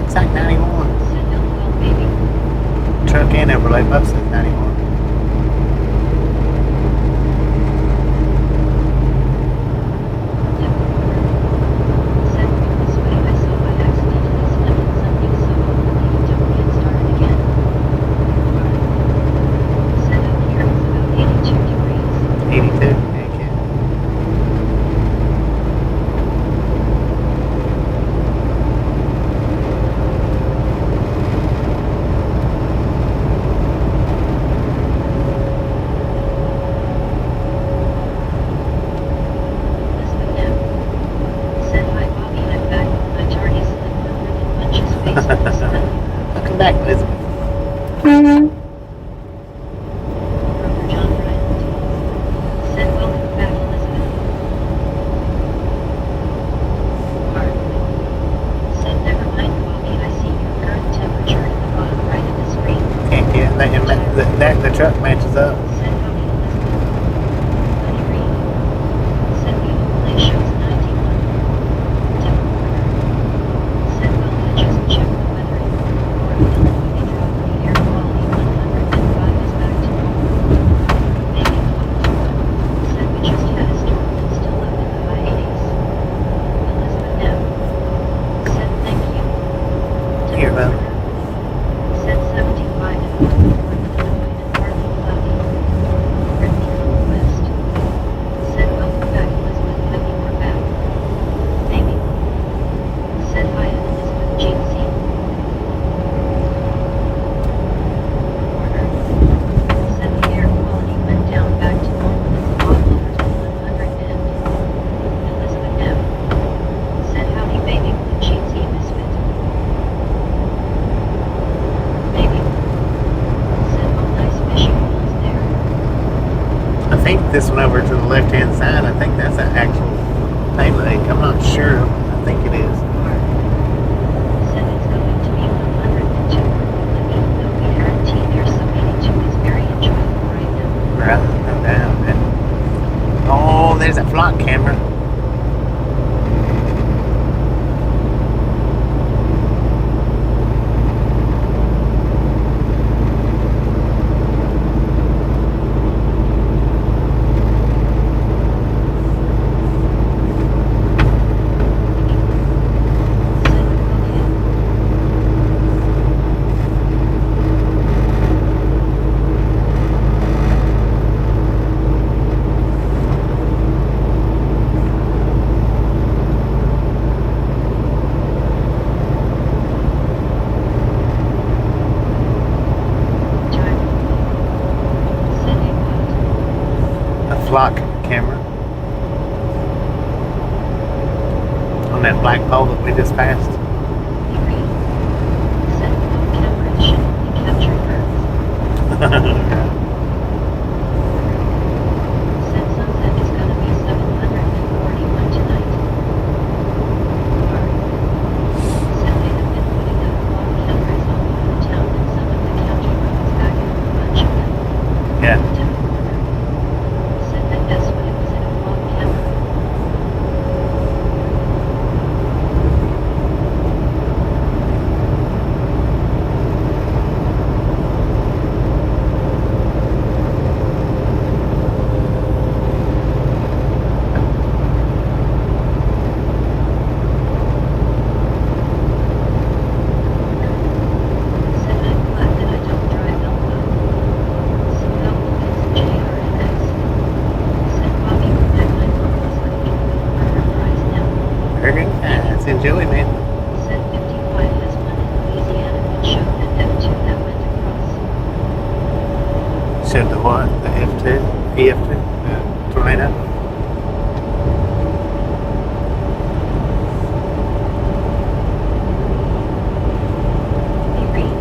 It's like 91. Truck and overlay bus is 91. that the truck matches up. Said howdy Elizabeth. Buddy Reed. Said the old place shows 91. Tim Porter. Said well I just checked the weathering. Illinois drop the air quality 105 is back to normal. Maybe not. Said we just had a storm and still up in the high 80s. Elizabeth M. Said thank you. Tim Here, bud. Porter. Said 75 in Baltimore, Illinois and partly cloudy. Brittany from the west. Said welcome back Elizabeth, happy we're back. Maybe. Said hi Elizabeth Jean C. Porter. Said the air quality went down back to normal, it's a lot lower than 100 and Elizabeth M. Said howdy baby with Jean C misfit. Maybe. Said all nice fishing pools there. I think this one over to the left-hand side, I think that's an actual pay lake. I'm not sure. I think it is. Said it's going to be 102. Even though we guarantee there's some 82 is very enjoyable right now. Right, no doubt. Oh, there's a flock camera. Said okay. Time. Said hey what? A flock camera. On that black pole that we just passed. Agreed. Said no camera should only capture birds. Said sunset is gonna be 741 tonight. Said they have been putting up block cameras all over town and some of the county roads back in a bunch of them. Yeah. Tim Porter. Said that that's what it was in a block camera. Said I'm glad that I don't drive Elmo. Some helpful bits of JRNS. Said Bobby from that night was like, for her prize now. Very nice. Enjoy, man. Said 55 has one in Louisiana that showed the F2 that went across. Showed the what? The F2? EF2? Tornado? They read.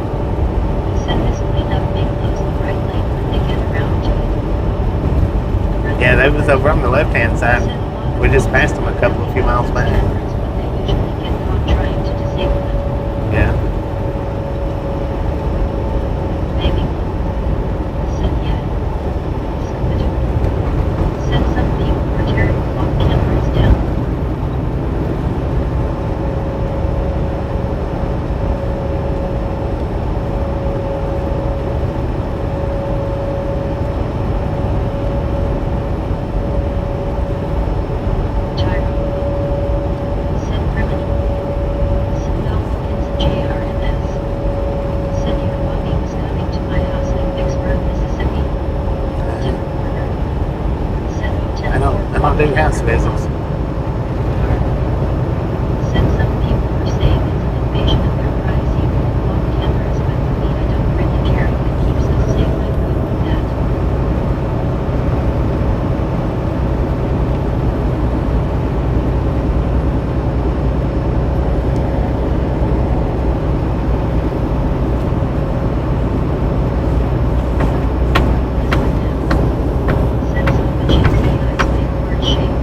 Said this cleanup may close the right lane when they get around to it. Yeah, that was over on the left-hand side. Said a lot of We just people passed them a couple of few miles back. cameras, but they usually get caught trying to disable them. Yeah. Maybe. Said yeah. Said some people were tearing block cameras down. Tyro. Said criminal. Said no Wilkins and JRNS. Said your Bobby was coming to my house in Vicksburg, Mississippi. Tim Porter. Said hotel. I don't do house visits. Said some people were saying it's an invasion of their privacy with block cameras, but for me I don't really care if it keeps us safe. I'm good with that. Said some bitches say eyes make heart shape.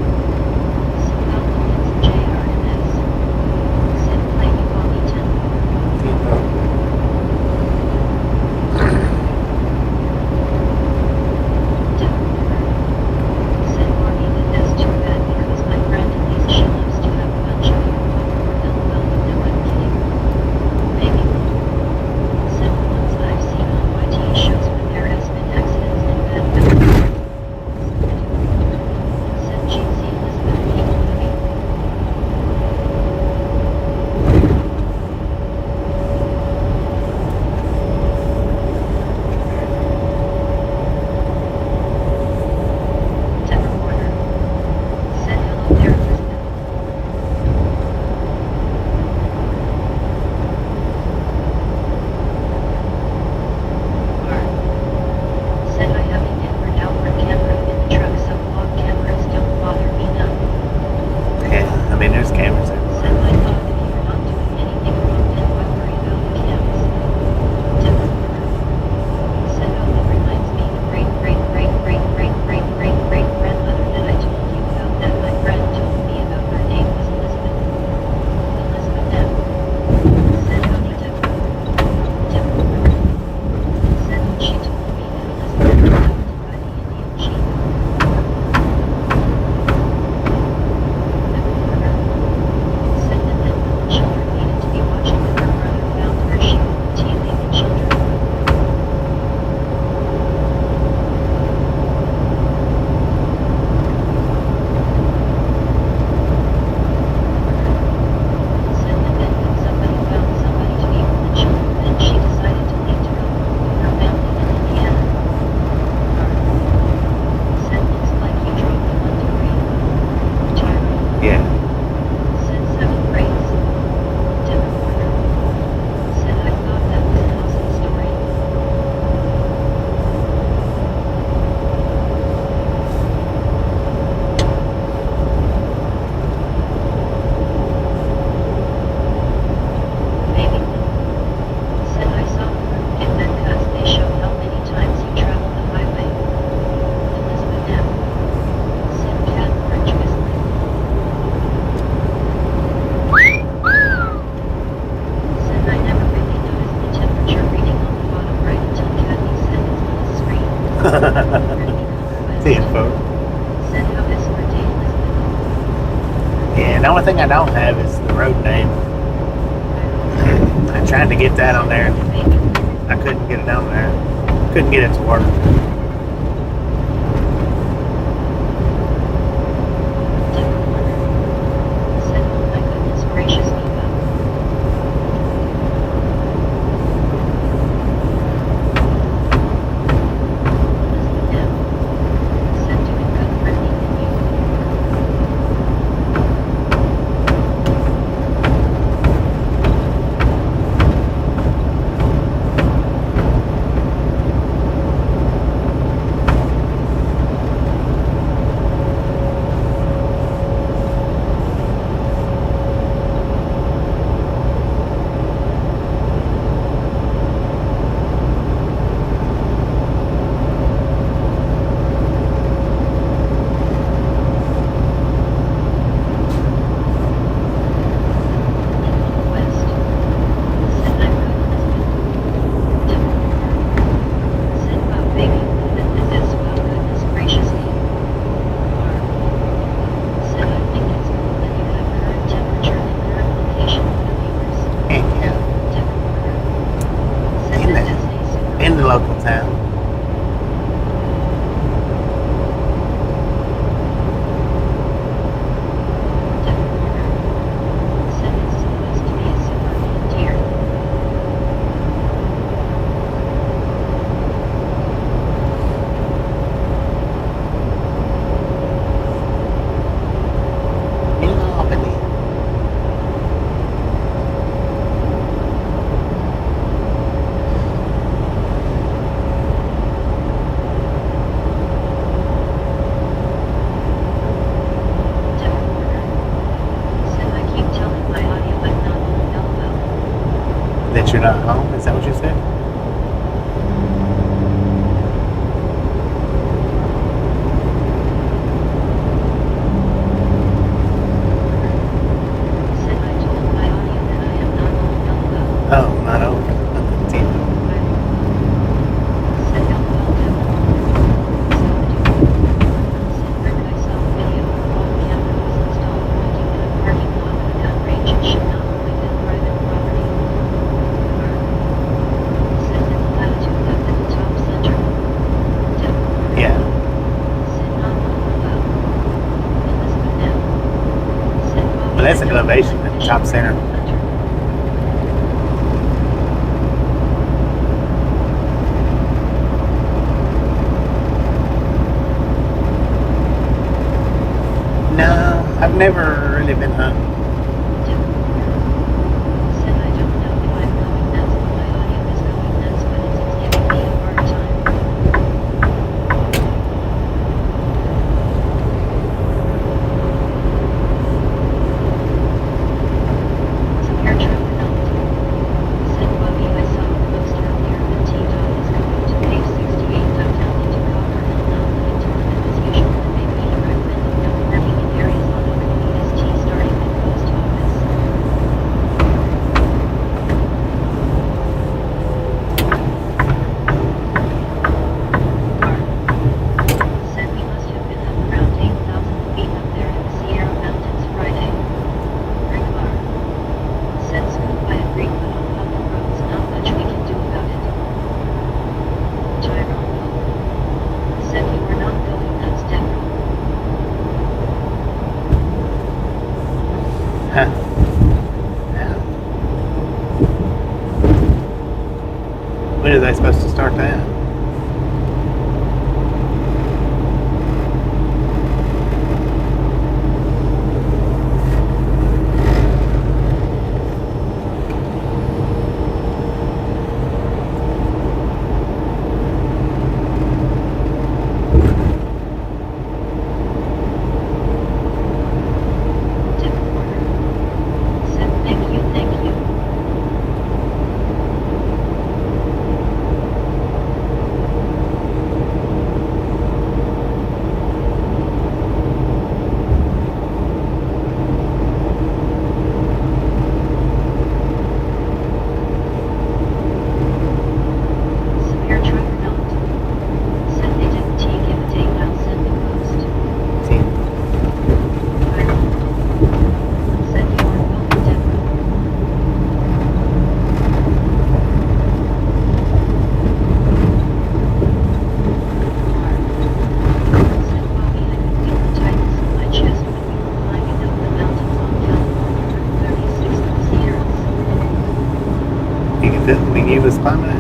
See you, folks. Said how is for day Lisbon. Yeah, the only thing I don't have is the road name. I tried to get that on there. I couldn't get it on there. Couldn't get it to work. Said, oh my goodness gracious me, Bob. Lisbon now. Said doing good for me and you. West. Said I'm good Lisbon. Said Bob baby, this wow goodness gracious me. Said I think it's cool that you have current temperature and current location of the viewers. Yeah, Said In that the- Disney super. in the local town. Said it's supposed to be a Superman deer. New Albany. Said I keep telling my audio I'm not home LOL. That you're not home? Is that what you said? Said I told my audio that I am not home LOL. Oh, not over. Damn. Said LOL devil. Said Rick I saw a video of all camera was installed pointing at a parking lot at gun range and should not point at private property. Said in the latitude left at the top center. Devil. Yeah. Said not LOL. In Lisbon now. Said Bobby But that's I an don't elevation like at the fishing top for center. a hunter. No, I've never really been hunting. Said I don't know if I'm going nuts, but my audio is going nuts, but it's giving me a hard time. Severe traffic penalty. Said Bobby I saw a post earlier that T-Dot is going to page 68 downtown into Copper Hill not limited to limit as usual and maybe he recommended no parking in areas on Open BST starting at post you was climbing it?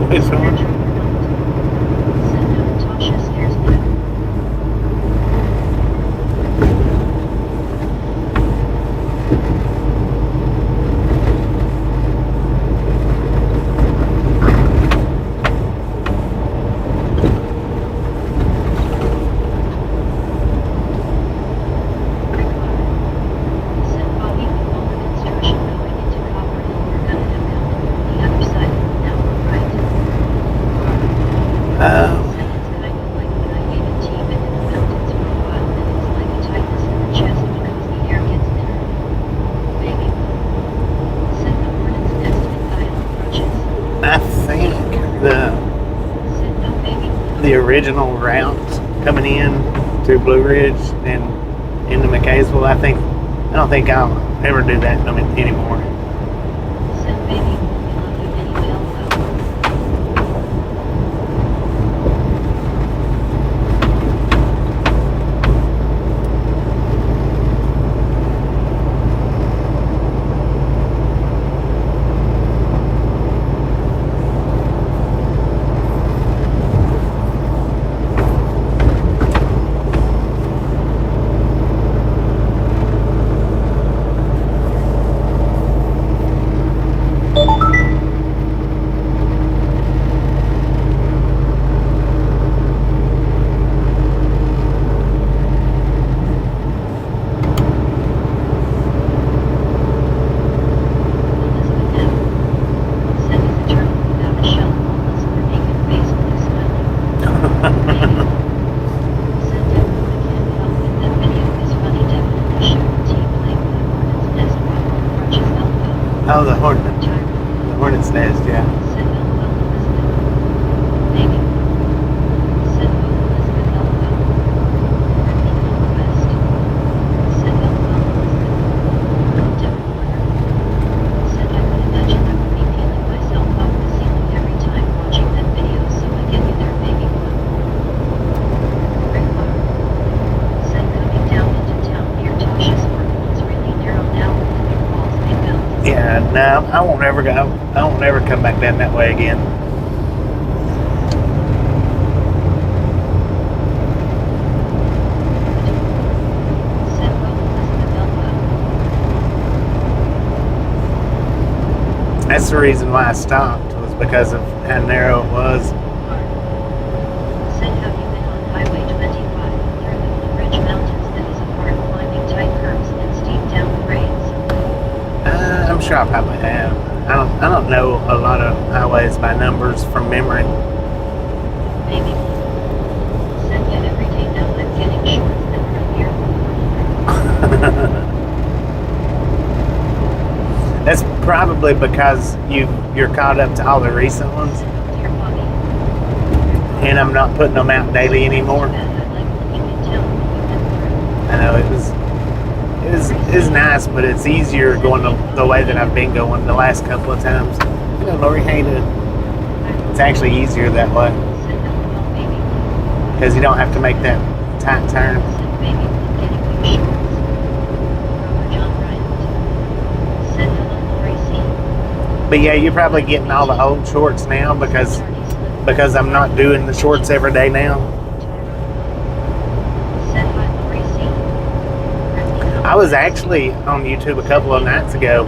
Which one? I think the original route coming in to Blue Ridge and into McCaysville, I don't think I'll ever do that anymore. Oh, the hornet's nest, yeah. No, I won't ever go. I won't ever come back down that way again. That's the reason why I stopped, was because of how narrow it was. Said, have you been on Highway 25 through the Blue Ridge Mountains that is a hard climbing tight curves and steep down grades? I'm sure I probably have. I don't know a lot of highways by numbers from memory. Maybe. Said, yet every day now I'm getting shorts that run here. That's probably because you're caught up to all the recent ones, Dear Bobby. and I'm not putting them out daily anymore. I like looking in town when we went through. I know it was nice, but it's easier going the way that I've been going the last couple of times. You know, Lori hated it. It's actually easier that way Said, LOL, baby. because you don't have to make that tight turn. Said, baby, I'm getting new shorts. Brother John Bryant. Said, hello, Lori C. But yeah, you're probably getting all the old shorts now because I'm not doing the shorts every day now. Said, hi, Lori C. I was actually on YouTube a couple of nights ago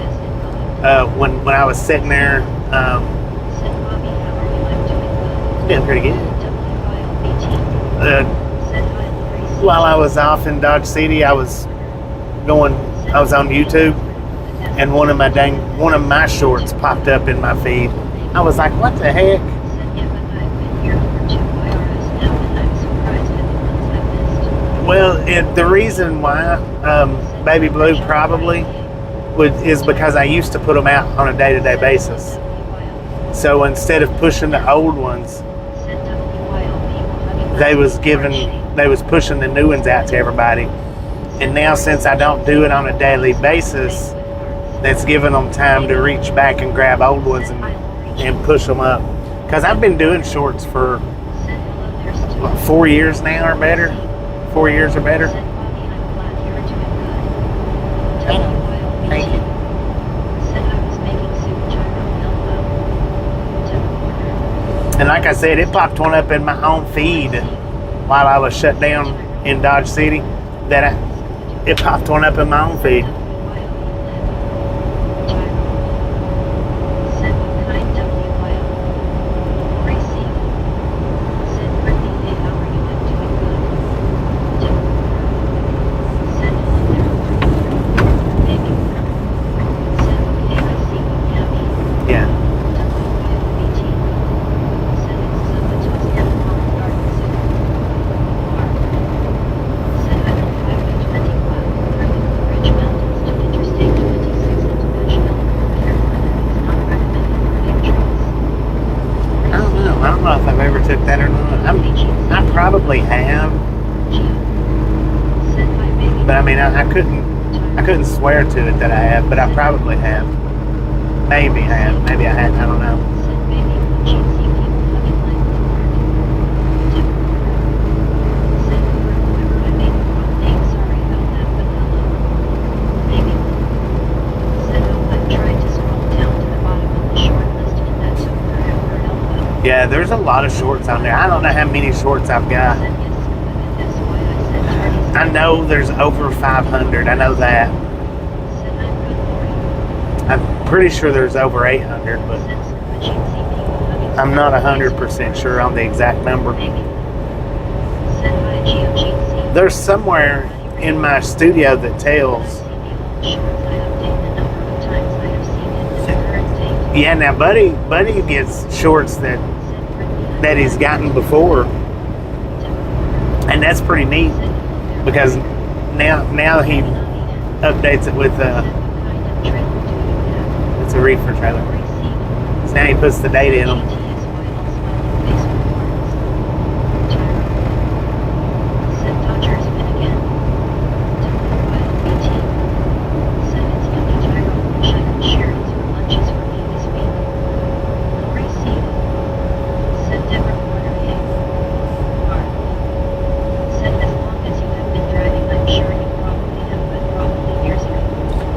when I was sitting there Said, Bobby, how are you? I'm doing good. doing pretty good. WILBT. Said, hi, Lori C. While I was off in Dodge City, I was on YouTube, and one of my shorts popped up in my feed. I was like, what the heck? Said, yeah, but I've been here for 2 IRS now, and I'm surprised at the ones I missed. Well, the reason why Baby Blue probably is because I used to put them out on a day-to-day basis. So instead of pushing the old ones, they was pushing the new ones out to everybody. And now since I don't do it on a daily basis, that's giving them time to reach back and grab old ones and push them up. Because I've been doing shorts for what, 4 years now or better. 4 years or better. Thank you. And like I said, it popped one up in my own feed while I was shut down in Dodge City. It popped one up in my own feed. I probably have, but I mean, I couldn't swear to it that I have, but I probably have. Maybe I have, maybe I hadn't, I don't know. Yeah, there's a lot of shorts on there. I don't know how many shorts I've got. I know there's over 500. I know that. I'm pretty sure there's over 800, but I'm not 100% sure on the exact number. There's somewhere in my studio that tells. Yeah, now Buddy gets shorts that he's gotten before, and that's pretty neat because now he updates it with it's a reefer trailer. So now he puts the date in them.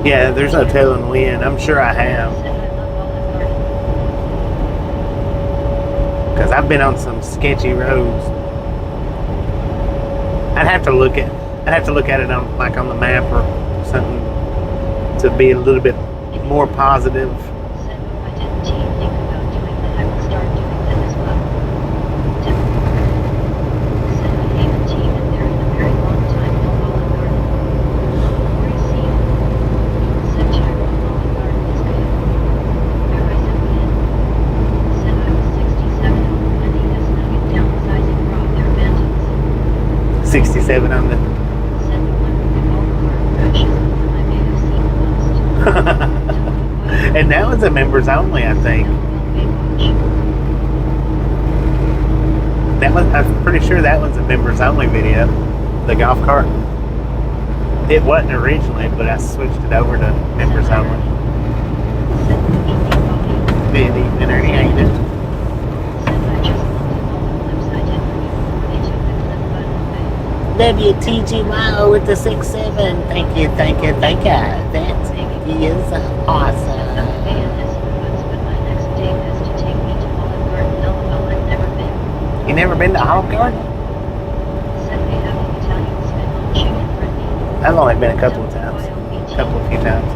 Yeah, there's no telling when. I'm sure I have. Because I've been on some sketchy roads. I'd have to look at it on on the map or something to be a little bit more positive. On the and that was a members only, I think. I'm pretty sure that was a members only video. The golf cart. It wasn't originally, but I switched it over to members only. Good evening, Ernie. How you doing? WTGYO with the 6-7. Thank you. That is awesome. You never been to Olive Garden? I've only been a couple of times. A few times.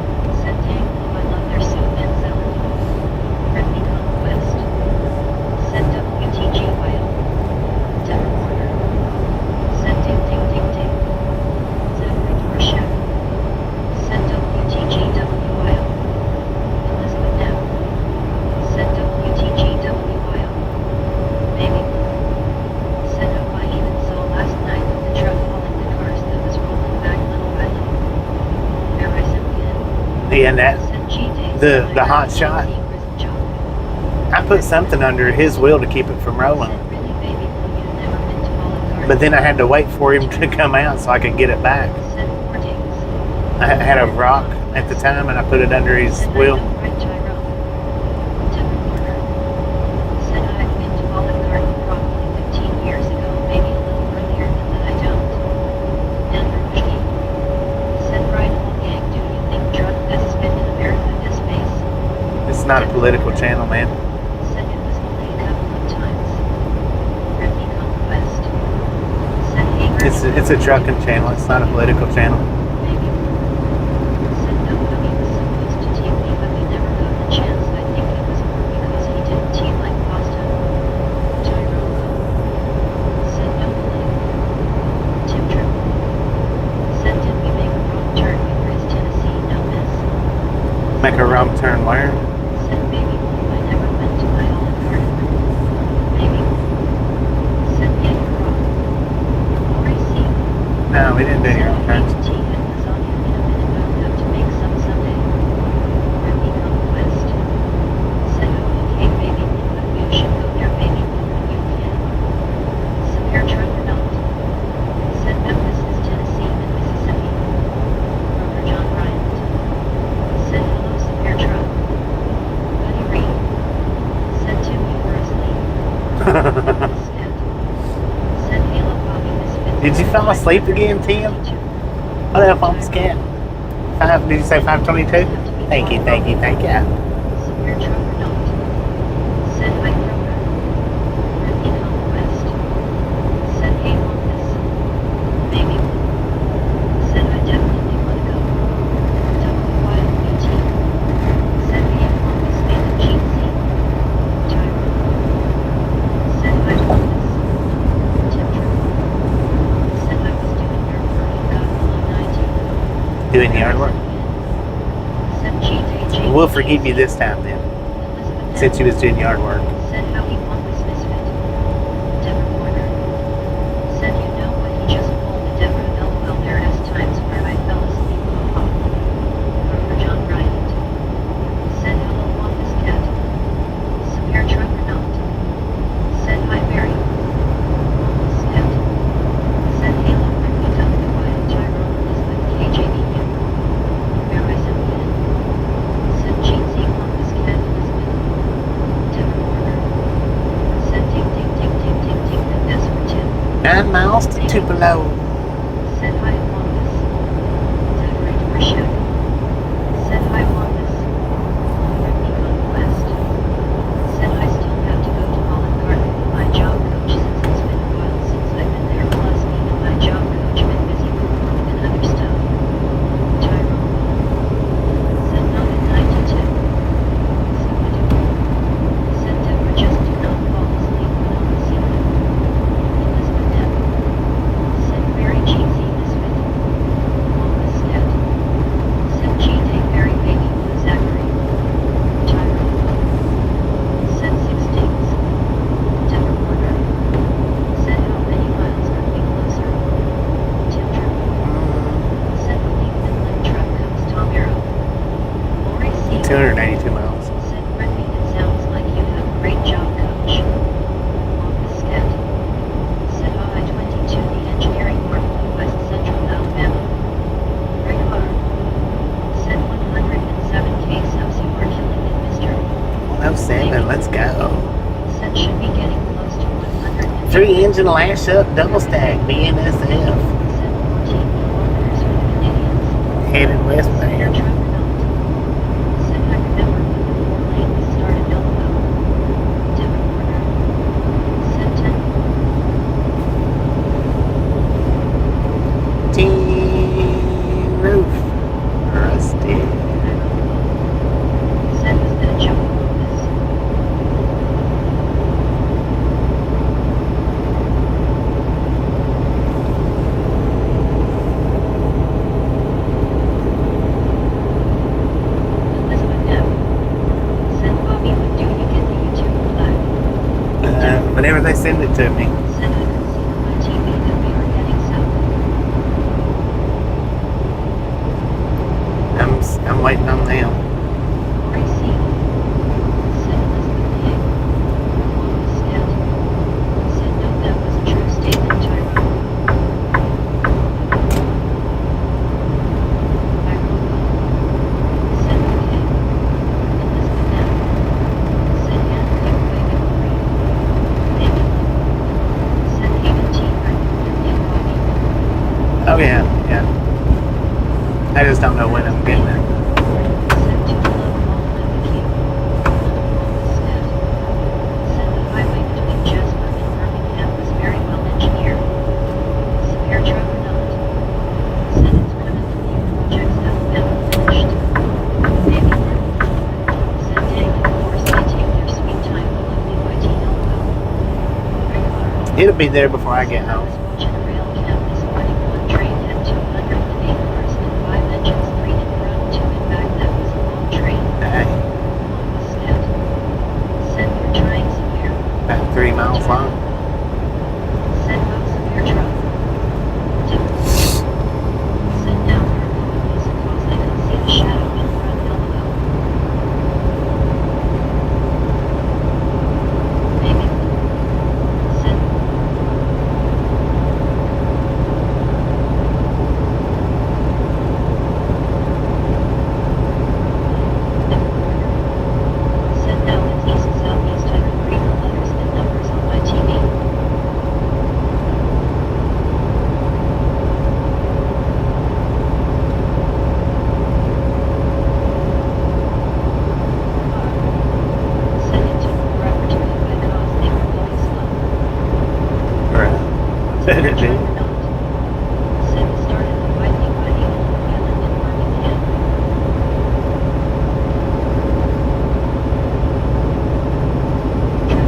The hot shot. I put something under his wheel to keep it from rolling. But then I had to wait for him to come out so I could get it back. I had a rock at the time and I put it under his wheel. It's not a political channel, man. It's a trucking channel. It's not a political channel. Make a wrong turn where? No, we didn't do any wrong turns. Did you fall asleep again, Tim? What the fuck was that? Did you say 522? Thank you, thank you, thank you. Doing yard work? We'll forgive you this time then, since you was doing yard work. Tupelo. Said hi, Wampus. Decorate for Shaq. Said hi, Wampus. Ripping on the west. Said I still have to go to Olive Garden with my job coach since it's been a while since I've been there. Plus me and my job coach been busy with work and other stuff. Tyrone. Said not at 92. Said I do. Said Deborah just do not fall asleep when on the scene. Elizabeth Deb. Said very cheesy misfit. Wampus scat. Said G-Day very baby blue Zachary. Tyrone. Said 6 days. Deborah Porter. Said how many miles could be closer. Tim Triple. Said the leaf Midland truck comes Tom Arrow. Lori C. 282 miles. Said Brittany, it sounds like you have a great job, coach. Wampus scat. Said I-22, the engineering work in West Central Alabama. Greg Hard. Said 107K subs you are killing it, mister. 107, let's go. Said should be getting close to 100. 3-engine lash up, double stack, BNSF. Said 14 kilometers for the Canadians. Headed Said westbound. air truck or not. Said I remember when the 4 lane was started Elbow. Devon Porter. Said 10. Team roof. Rusty. Said was that a joke, Wampus? Elizabeth M. Said Bobby would do you get the YouTube flag. Whenever they send it to me. Said I could see on my TV that we are heading south. I'm waiting on them. just don't know when I'm getting there. Send to below all IBQ. Send the highway between Jasper and Birmingham was very well engineered. Severe truck or not. Send its permanent projects have been finished. Maybe then. Send Daniel Force may take their sweet time below BYT LOL. It'll be there before I get home. Watching a rail cam this morning. One train had 208 cars and 5 engines, 3 in front, 2 in back. That was a long train. Dang, Long was set. Send your trying severe. about 3 miles long. Send up severe truck. Send down purple music calls. I can see the shadow in front. LOL. Maybe. Send. Send now with east southeast 100 green letters and numbers on my TV. Send it to forever to me because they were going slow. Right. Said it, Try dude. or not. Send started the fighting by England Island in Birmingham.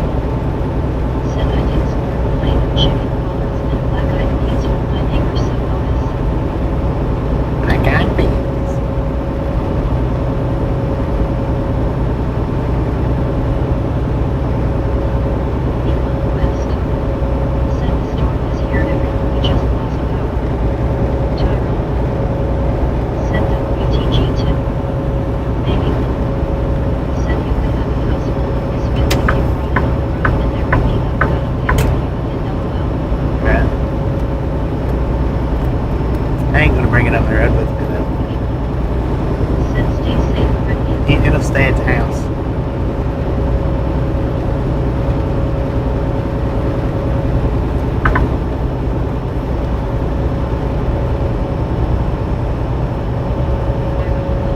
Said I did score a plate of chicken collars and black-eyed peas with my neighbor's bonus. I got beans. Meanwhile, west. Said the storm is here. Everyone we just lost power. Tyrone. Said WTG2. Maybe. Said you could have a house full of misfits if you brought it on the road and everything I've got to pay for you and LOL. Right. I ain't gonna bring it up the road with me though. Said stay safe, Brittany. It'll stay at the house.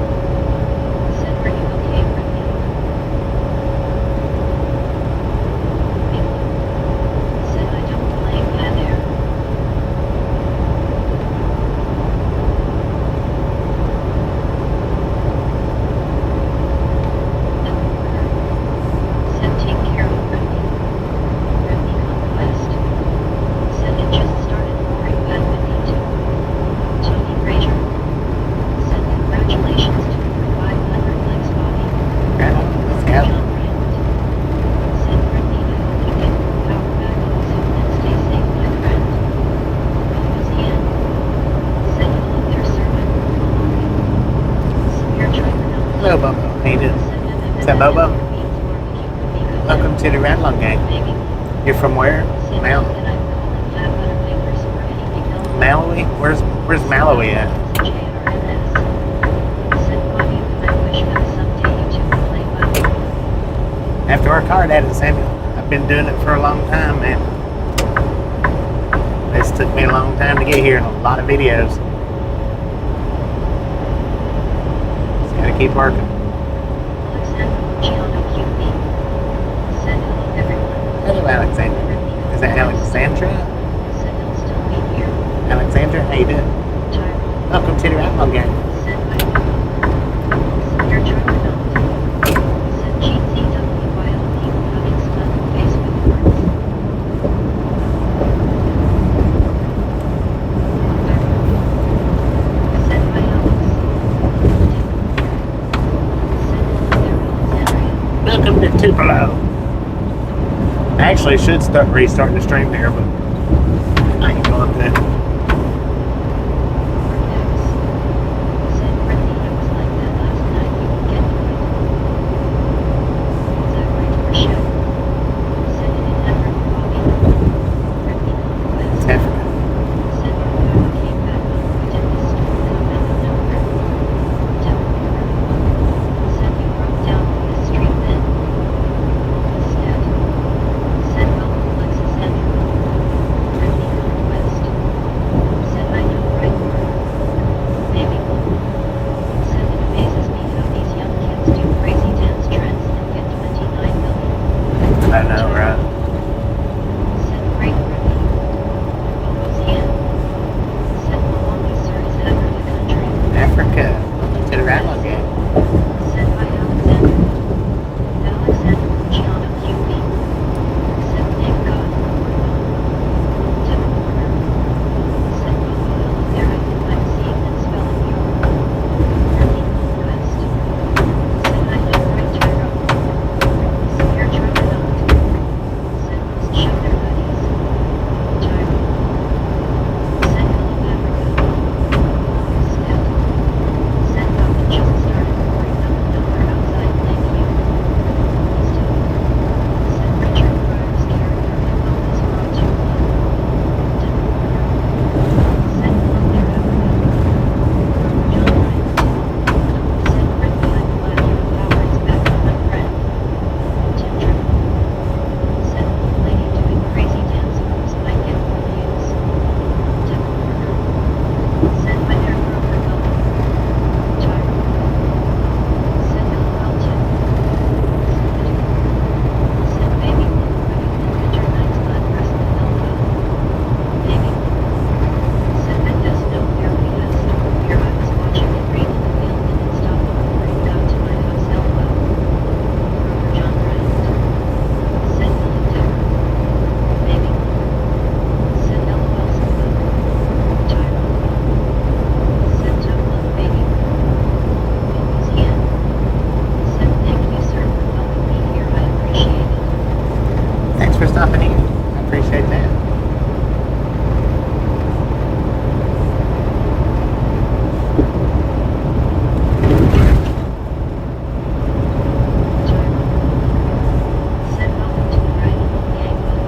Said are you okay, Brittany? Said I don't blame ya there. Said take care of Brittany. Brittany Conquest. Said it just started pouring bad Whitney too. Tony Frazier. Said congratulations to your 500 likes, Bobby. Right. Let's John go. Rand. Said Brittany, I hope you get your power back soon and stay safe, my friend. Louisiana. Said you love their sermon. Severe driver number. Hello, Bobo. How you doing? Is that Bobo? Welcome to the Radlon Gang. Maybe. You're from where? Mal- That I'm calling flat butter fingers or anything else. Malawi? Where's Malawi at? JRNS. Said Bobby, I wish that someday you two would play well. After work hard at it, Samuel. I've been doing it for a long time, man. This took me a long time to get here and a lot of videos. Just gotta keep working. Alexandra Luciano QB. Said hello everyone. Hello, Alexandra. Is that Alexandra? Said he'll still be here. Alexandra, how you doing? Tyrone. Welcome to the Radlon Gang. Said I will. Severe truck or not. Said GCWYLD having stuck face with words. Said by Alex. Said hello there, Alexandria. Welcome to Tupelo. I actually should start restarting the stream there, but I ain't going to. Said Brittany, it was like that last night. You would get to it. Is that right for sure? Said it in effort, Bobby. Brittany Conquest. Africa. Said your power came back on point at this storm that amended number. Said you broke down on the street then. Instead. Said welcome Alexis Andrew. Brittany Conquest. I appreciate that. Said welcome to the right, gang photo.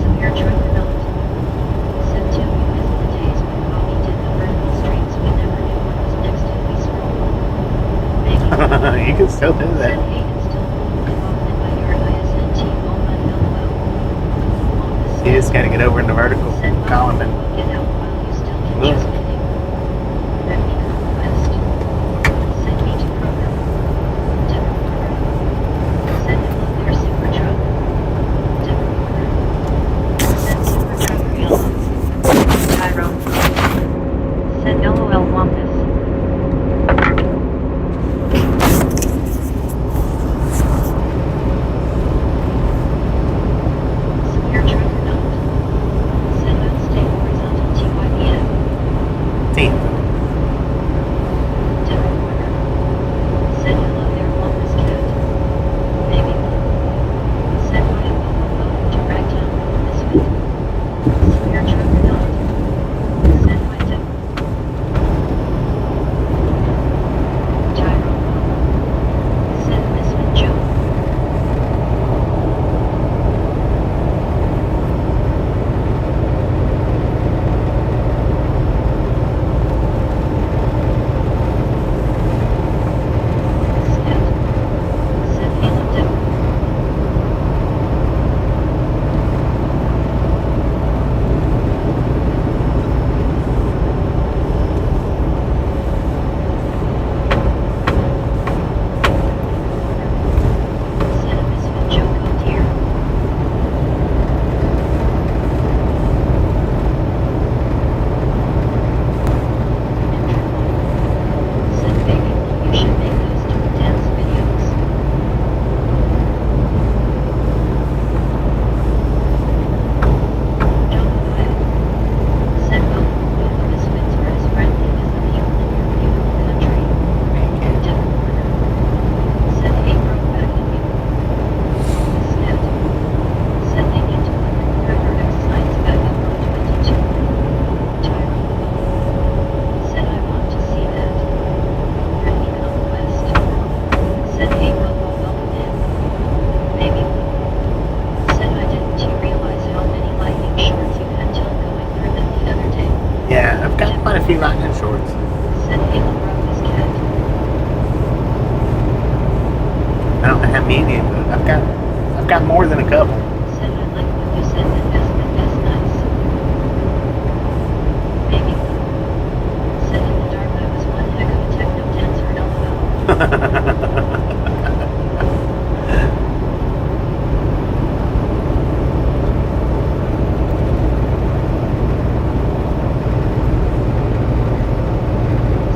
Severe drug developed. Said till we miss the days when Bobby did the vertical streets, we never knew what was next till we scrolled. Maybe. You can still do Said that. Hayden still involved in my yard ISNT moment LOL. You just gotta get over in the vertical Said column and get out while you still can look. just kidding. Let me come west. Send me to program. Different order. Send him up their super truck. Different order. Send super truck yellow. Tyrone. Send LOL Wampus. Severe truck not. Send unstay horizontal TYBF. Team. Different order. Send hello there Wampus cat. Maybe. Send my welcome to Ragtown Misfit. Severe truck not. Send my devil. Tyrone. Send Misfit Joe. Scat. Send Halo Devil. Send a Misfit Joe code here. Send baby, you should make those two dance videos. Don't quiet. Send welcome to the Misfits are as friendly as the people in your beautiful country. Different order. Send hey bro back at you. Scat. Sending into River X signs back up on 22. Tyrone. Said I want to see that. Let me come west. Said hey Bobo welcome in. Maybe. Said I didn't you realize how many lightning shorts you had till going through them the other day. Yeah, I've got quite a few lightning shorts. Said hey LeBron cat. I don't know how many, but I've got more than a couple. Said I like what you said that's nice. Maybe. Said in the dark I was one heck of a techno dancer LOL.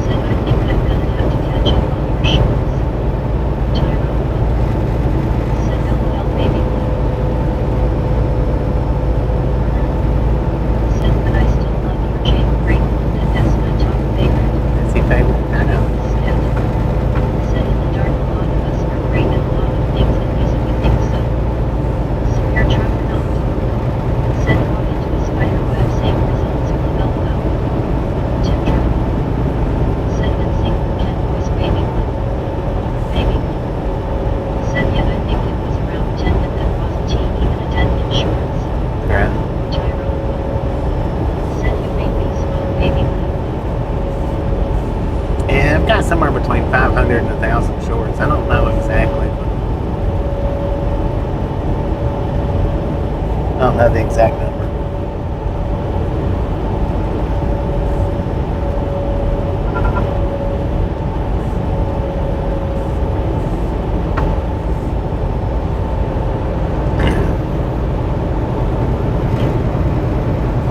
Said I think I'm gonna have to catch up on your shorts. Tyrone. Said LOL baby. Said but I still love your Jane Grateful and that's my top favorite. That's your favorite. I know. Scat. Said in the dark a lot of us are great at a lot of things in music we think so. Severe truck or not. Said walk into a spider web same results with LOL. Tip truck. Said and sing Ken voice baby. Maybe. Said yet I think it was around 10 and that wasn't even a 10 insurance. Right. Tyrone. Said you made me smile baby. Yeah, I've got somewhere between 500 and 1,000 shorts. I don't know exactly. I don't know the exact number.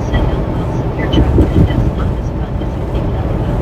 Said LOL severe truck and that's not as fun as you think LOL.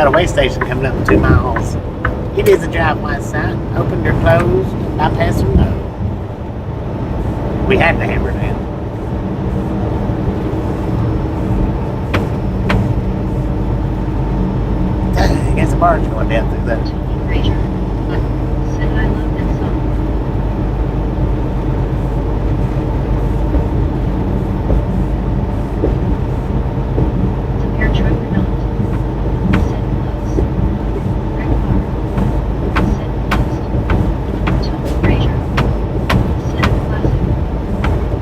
got a way station coming up 2 miles. It is a drive west side. Open your closed. Bypass or no. We had to hammer it in. Dang, there's a barge going down through there. Fraser. Said I love that song. It's a beer truck or not. Said close. Red car. Said closed. Tony Fraser. Said classic.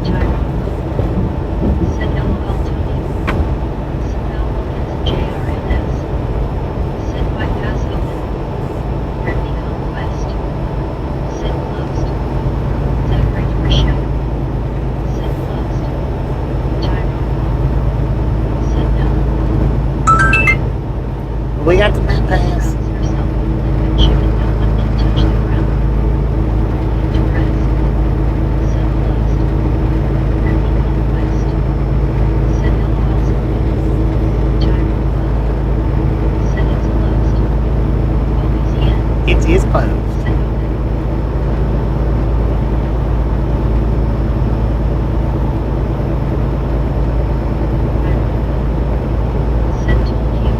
Tyrone. Said LOL Tony. Said Mel Wilkins and JRNS. Said bypass open. Redney Conquest. Said closed. Decorate for show. Said closed. Tyrone. Said no. We got the bypass. Herself. Liquid chicken. No one can touch the ground. To rest. Said closed. Redney Conquest. Said LOL something. Tyrone. Said it's closed. Louisiana. It is closed. Said open. Said told you.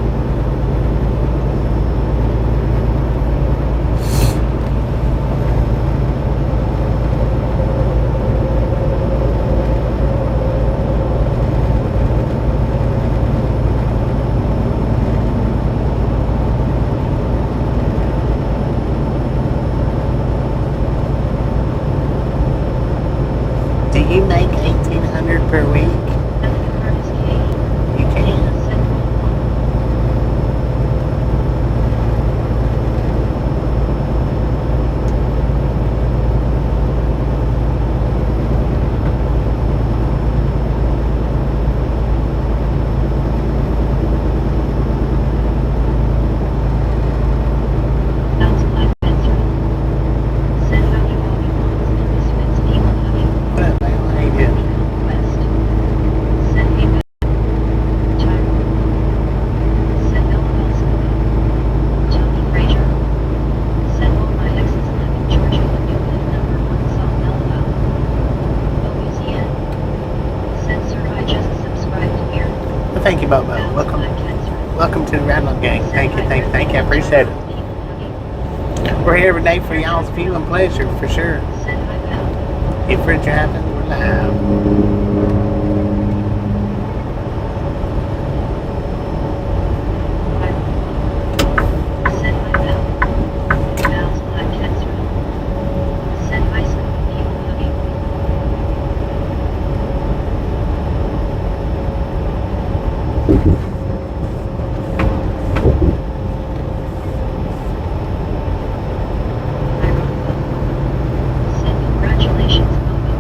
Do you make 1,800 per week? Nothing hard as Katie. You can. Said roll one. Bounce black pencil. Said how you all you want and misfits people hugging. What up, man? How you doing? West. Said hey back. Tyrone. Said LOL something. Tony Fraser. Said all my exes live in Georgia when you live #1 song LOL. Louisiana. Said sir I just subscribed here. Well, thank you, Bobo. Bounce Welcome. black cancer. Welcome to the Rattling Gang. Said Thank you, hi, thank you, thank you. I Beckons, appreciate it. people hugging. We're here every day for y'all's view and pleasure, for sure. Said hi pal. If we're driving, we're live. Said hi pal. Bounce black cancer. Said hi some people hugging. Said congratulations, Bobo.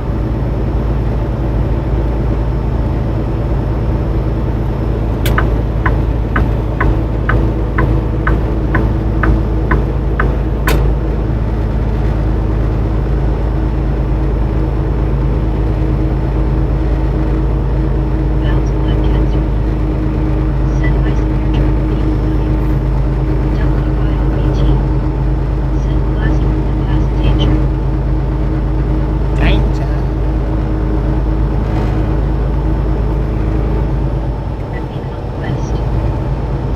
Bounce black cancer. Said hi some beer truck people hugging. WILBT. Said last one that passed danger. Danger. Redney Conquest.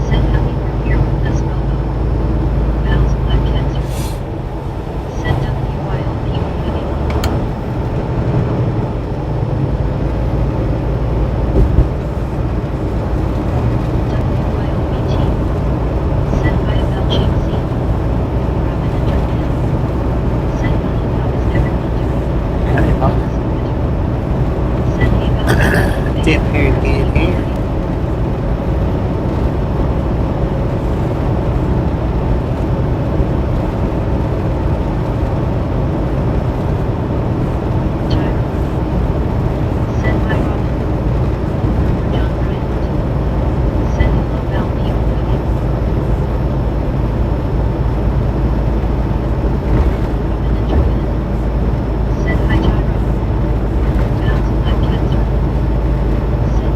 Said happy we're here with us, Bobo. Bounce black cancer. Said WIL people hugging. WILBT. Said hi about GC. Robin and Jordan. Said hello, how is everyone doing? Hey, Bob. Said hey about Dip here to get here. Said hi Robin. John Bryant. Said hello about people hugging. Robin and Jordan. Said hi Tyrone. Bounce black cancer. Said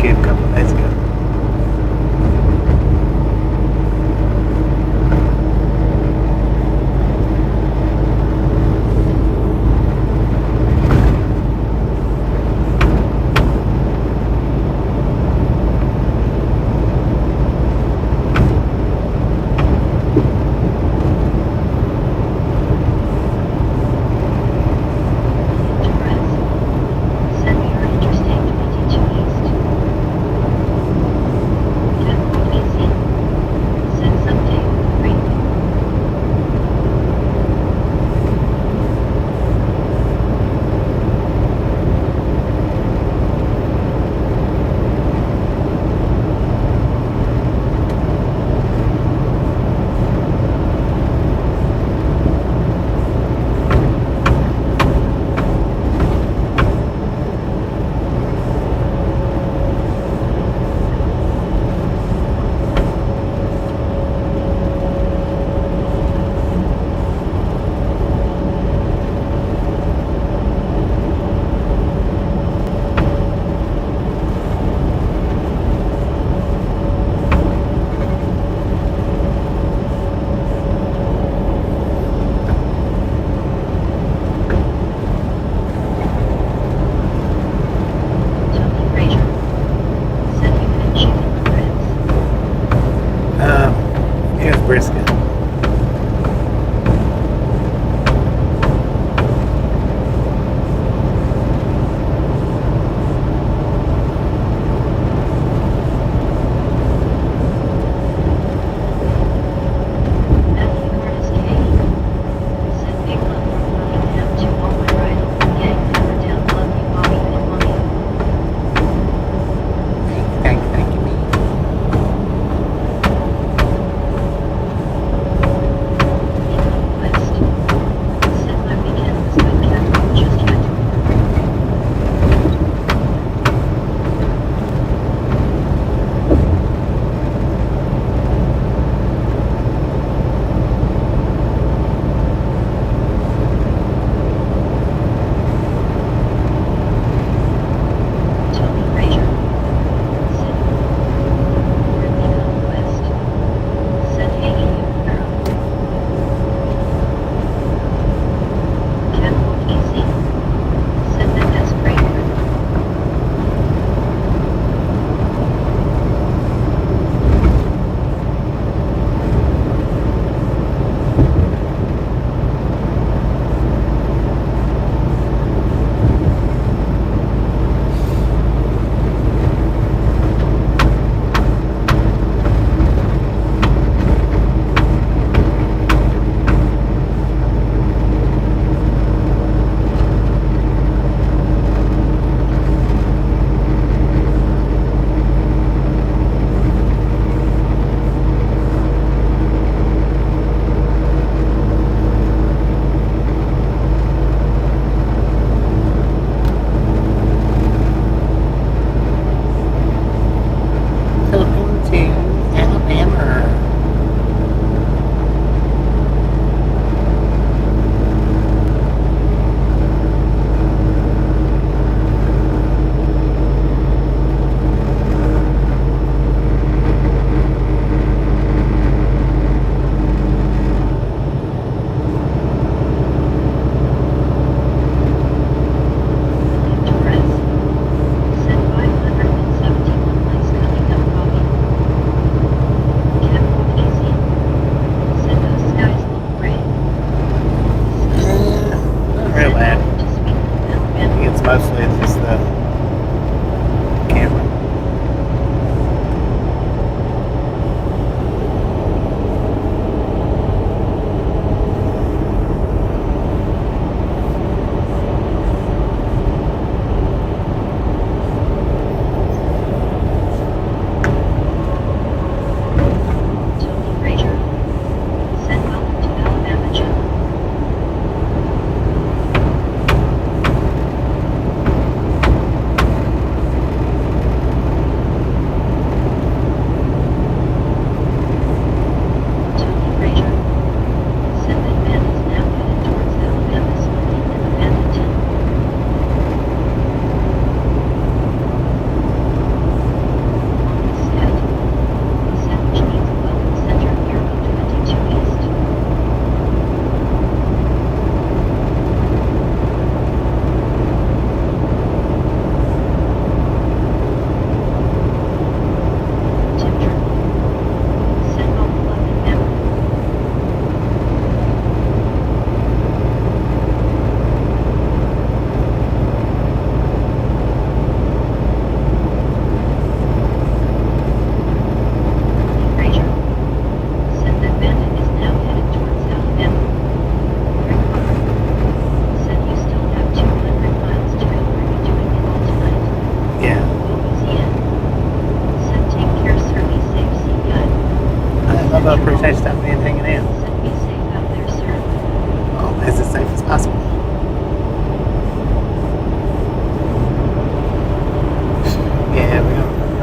kid a couple of days ago. Express. Send me your Interstate 22 East.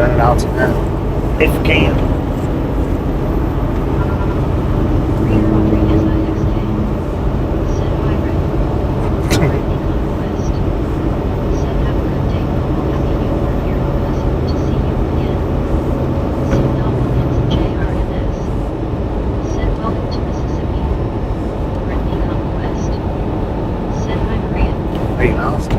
Run it all tonight. If we can. Reader Rodriguez IXK. Send my red. Write me conquest. Send have a good day. Happy you are here. Pleasant to see you again. Send all Williams JRNS. Send welcome to Mississippi. Write me conquest. Send my Korean. Are you lost?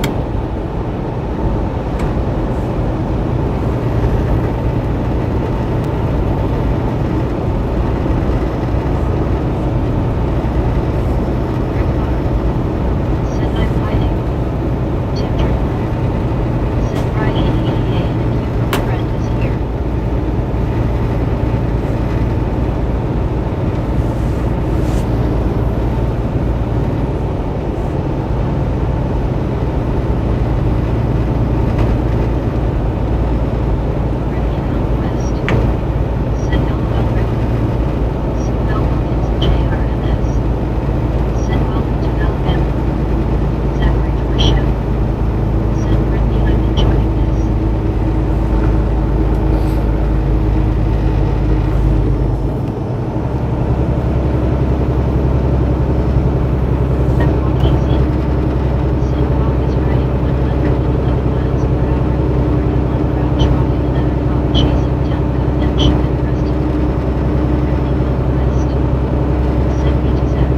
Send I'm fighting. Tip Tripper. Send Ryan 88 and a cute friend is here. Ready conquest. Send Elmo ready. Send Wilkins JRNS. Send welcome to Alabama. Zachary Torsham. Send Brittany I'm enjoying this. Send walk easy. Send walk is riding 111 miles per hour in Florida. One crouch rock and another cop chasing down connection and Preston. Brittany conquest. Send me to Zach.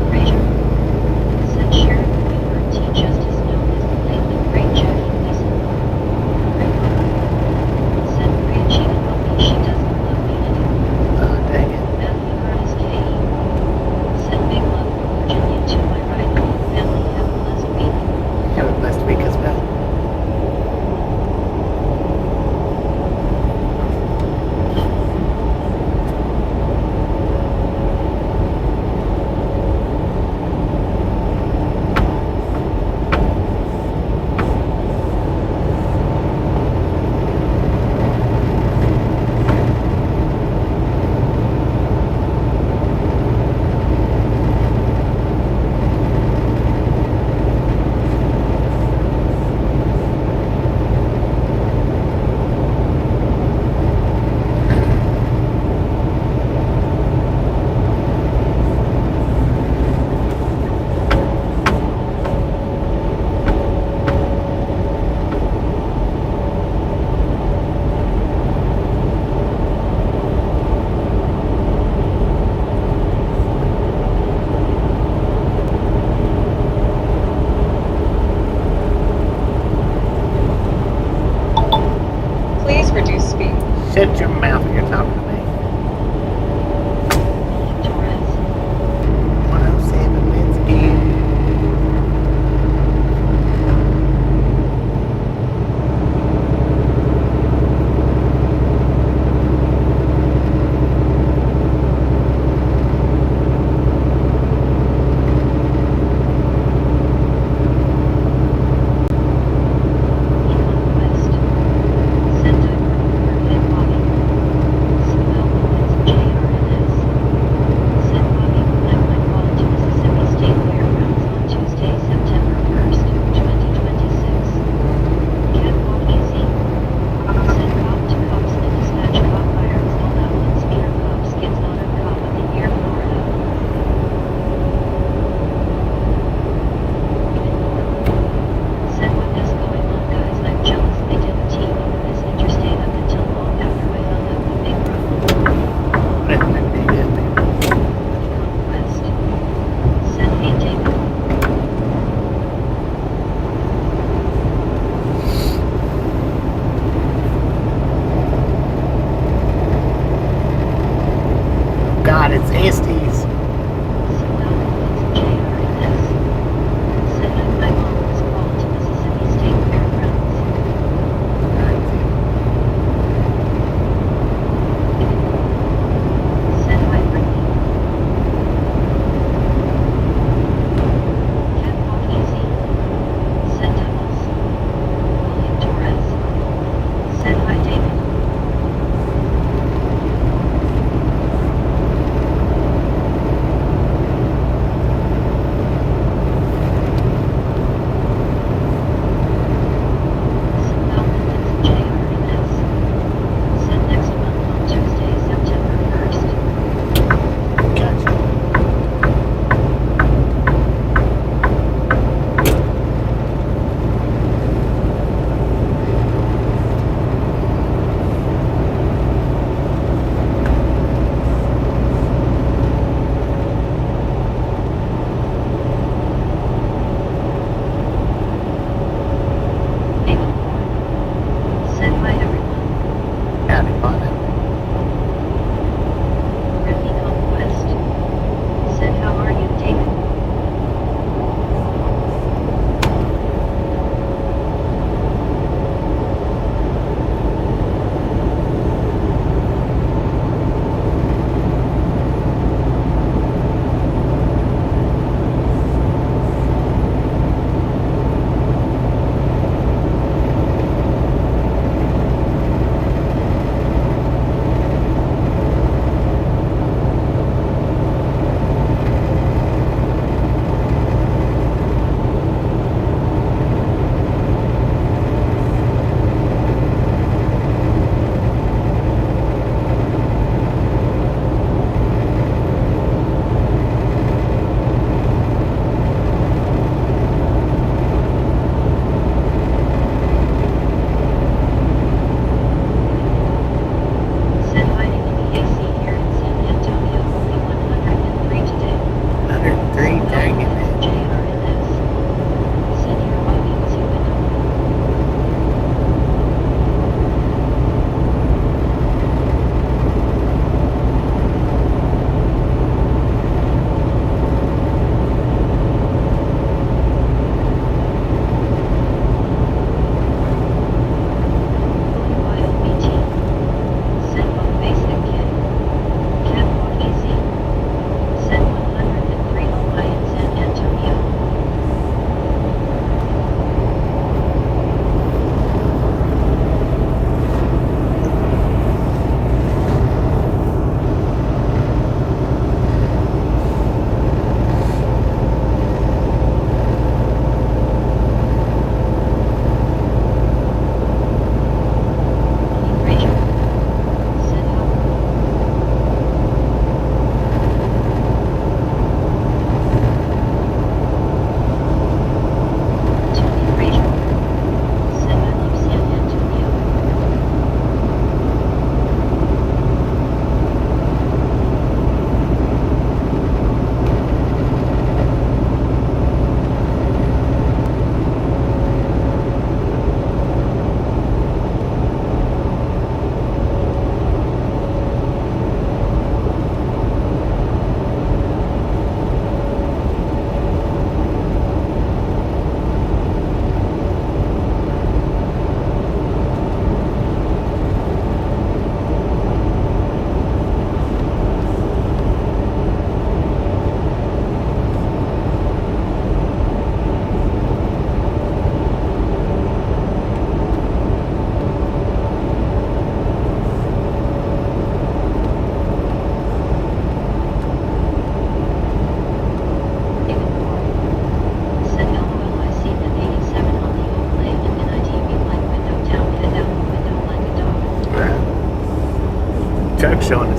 Frazier. Send Sheriff Weaver T. Justice known as the lately great Jackie Gleason. Great Mama. Send Maria Cheetah Puppy. She doesn't love unity. Oh, dang it. Matthew Ernest K.E. Send big love from Virginia to my right family. Have a blessed week. Have a blessed week as well. Please reduce speed. Shut your mouth when you're talking to me. William Torres. 107, let's go. Conquest. Send Diver for Big Bobby. Send Mel Wilkins JRNS. Send Bobby collect my call to Mississippi State Fairgrounds on Tuesday, September 1st, 2026. Catwalk easy. Send cop to cops and dispatch cop irons all out on speeder cops gets auto cop of the year Florida. Send what is going on guys, I'm jealous they didn't team over this interstate up until long after I hung up the big bro. Conquest. Send me David. God, it's Estes. Send out Wilkins JRNS. Send out my mom's call to Mississippi State Fairgrounds. Send my Brittany. Catwalk easy. Send Devils. William Torres. Send my David.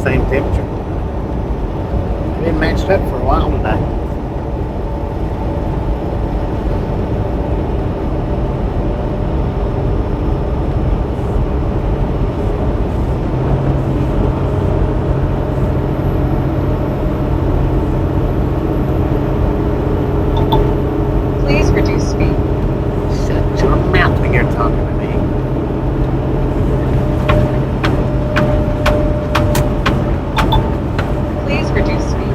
same temperature. It didn't match up for a while today. Please reduce speed. Shut your mouth when you're talking to me. Please reduce speed.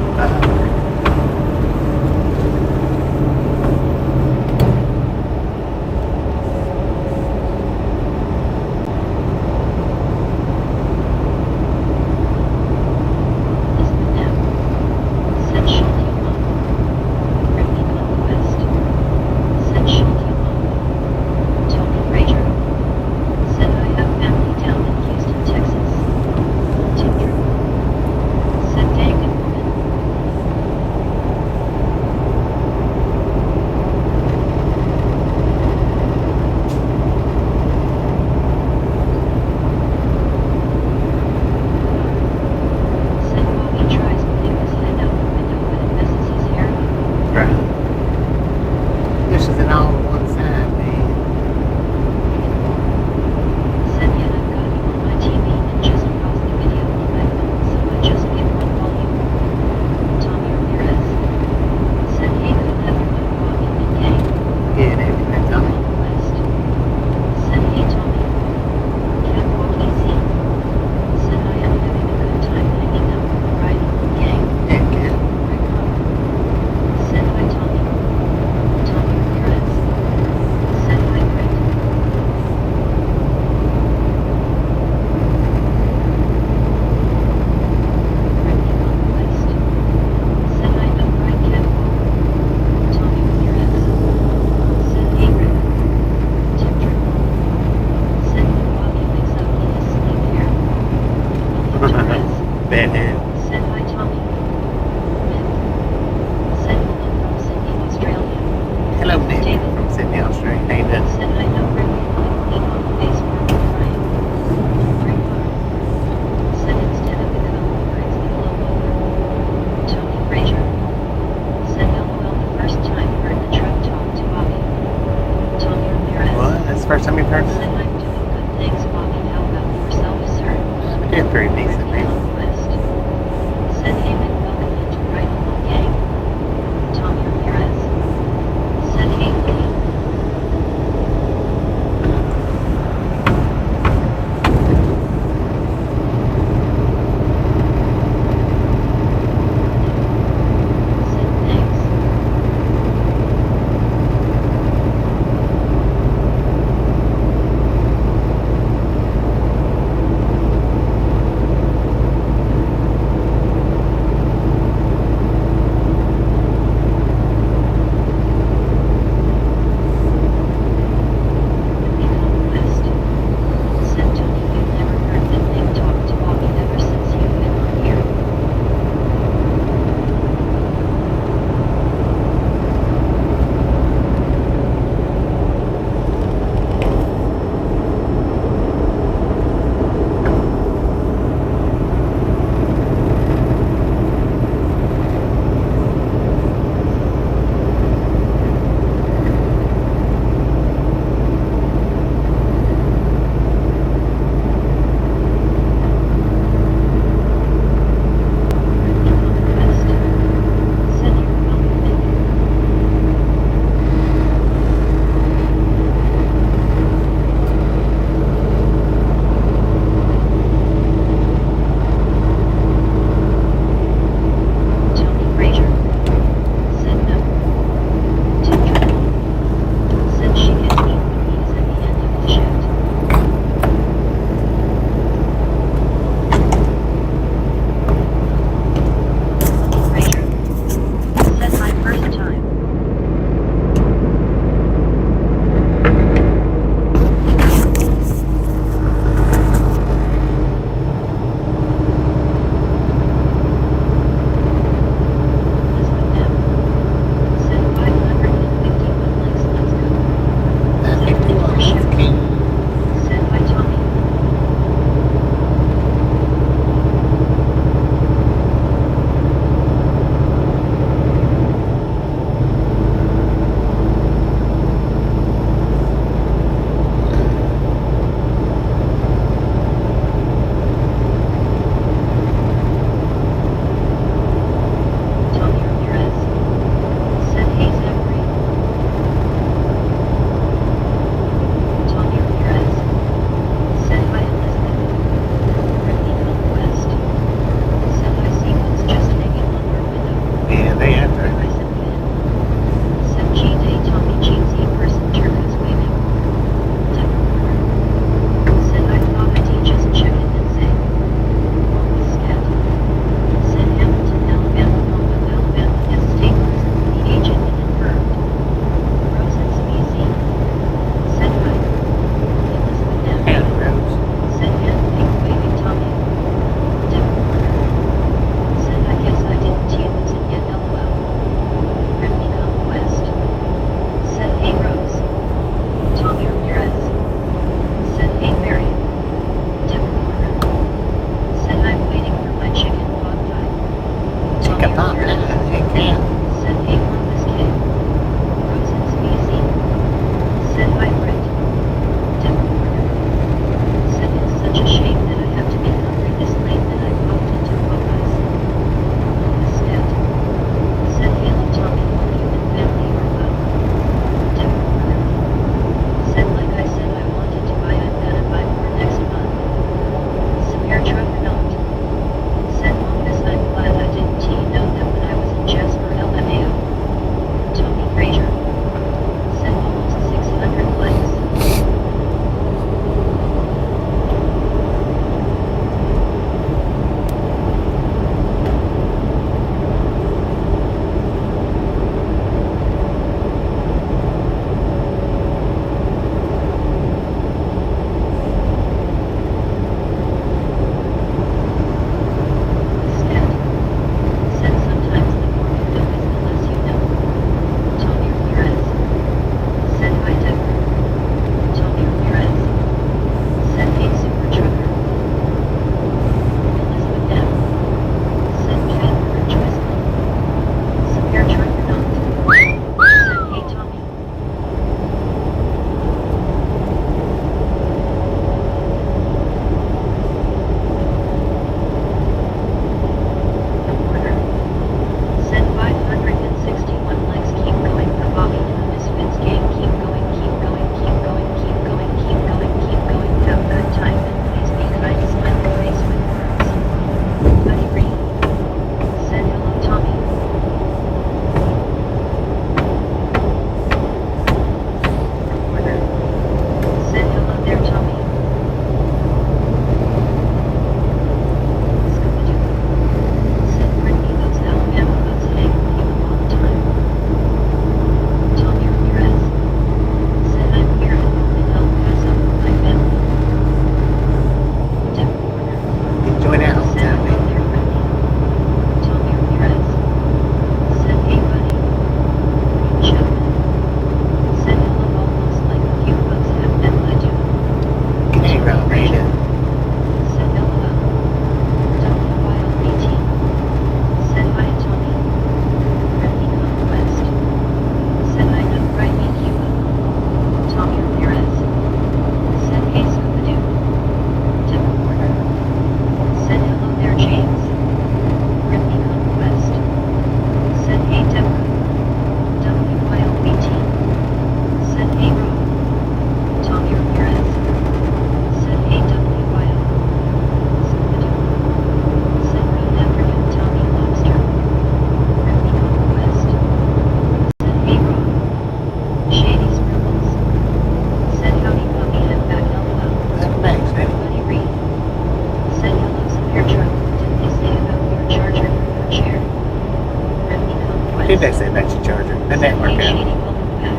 did they say about your charger? That didn't work Hey, out. Shady, welcome back.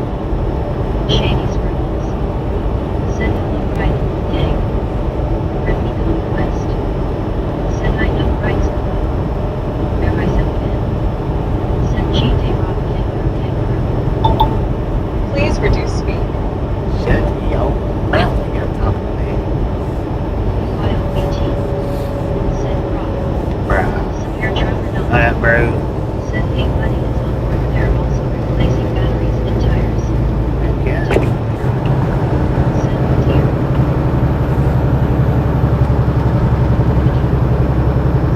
Shady Scribbles. Send hello right day. Friendly conquest. Send I know rights below. Where I send in. Send GT Rock Kangaroo. Please reduce speed. Shut your mouth when you're talking to me. Wild BT. Send Rock. Bruh. Severe Trevor Nelson. Alright, bro. Send Hey Buddy is on board. They're also replacing batteries and tires. Okay. Send Deer.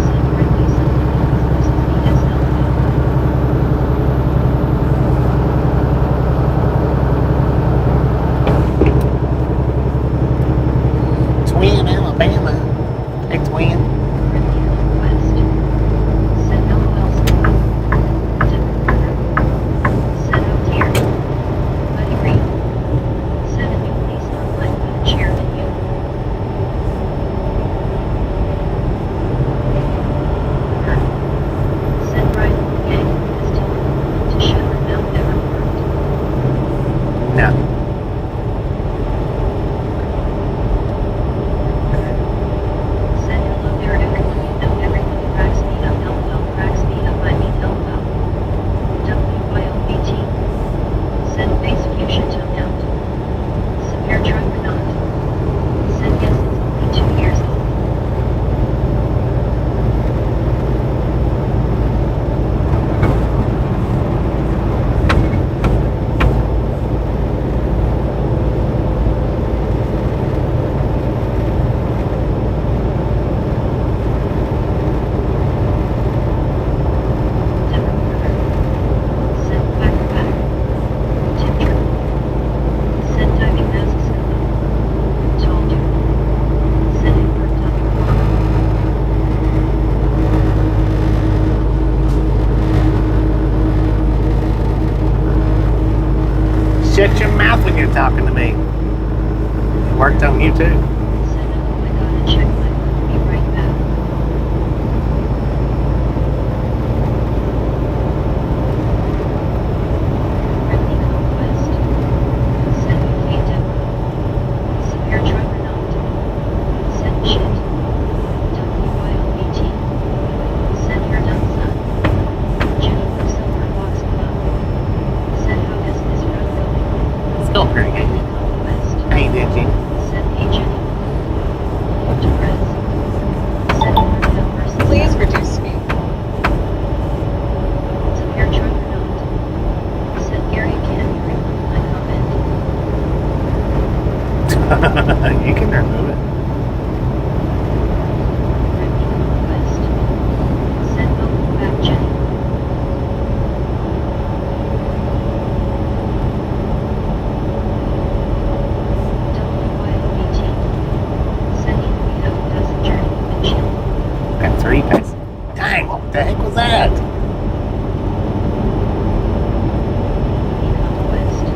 Send Friendly Supplements versus the SLO. Twin, Alabama. Hey, twin. Friendly Conquest. Send LOL Support. Different Burger. Send out Deer. Buddy Reed. Send a new lease on life with a chairman you. Send right along gang as to show that mouth ever worked. No. Send hello there everyone you know everyone who cracks me up LOL cracks me up I mean LOL. WYLBT. Send face fusion tone out. Severe truck or not. Send yes it's only 2 years old. Send whacker back. Tip triple. Send diving masks hello. Told you. Send it worked up. Shut your mouth when you're talking to me. It worked on you too. Send oh my god and check my phone. Be right back. Friendly Conquest. Send UK Depot. Severe truck or not. Send shit. WYLBT. Send your dumb son. Jenny from Silver Box below. Send how is this road going? It's going pretty good. Friendly Conquest. Hey, did you? Send hey Jenny. Lord to press. Send Martel versus Please reduce speed. Severe truck or not. Send Gary can you remove my comment. You can remove it. Friendly Conquest. Send welcome back Jenny. WYLBT. Sending we have a passenger in the windshield. Got 3 passes. Dang, what the heck was that? Conquest.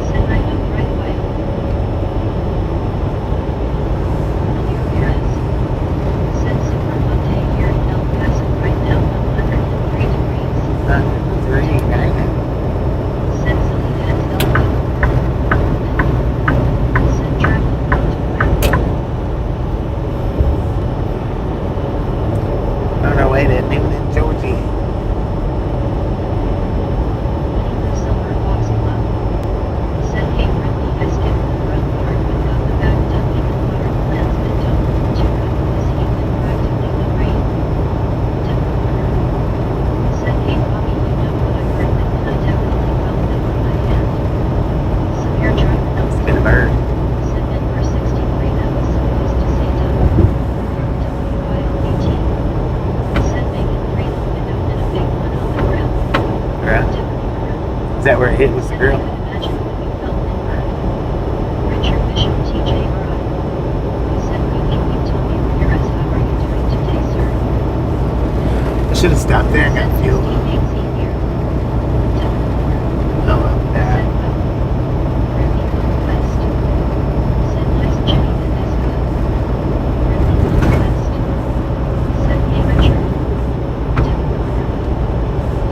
Send I know right away. Clear Perez. Send super hot day here in El Paso right now 103 degrees. 3, dang it. Send Selena and Elba. Send traveling road to ground. On our way to Newnan, Georgia. Silver Fox Club. Send hey friendly I skipped the front part but got the back dumping and water plants that don't look too good was heat and practically no rain. Different order. Send hey Bobby you know what I heard that and I definitely felt that on my hand. Severe truck It's number. been a bird. Send in for 63 that was supposed to say WYLBT. Send Megan 3 the window and a big one on the grill. Right? Different order. Is that where it hit with the Send I girl? could imagine what you felt in Bert. Richard Bishop TJRI. Send me think you told me where you're at. How are you doing today, sir? I should have stopped there and got fuel. Send Steve Ainsley here. Different order. Oh, well, nah. Send well. Friendly Conquest. Send nice Jenny that is good. Friendly Conquest. Send hey Richard. Different order.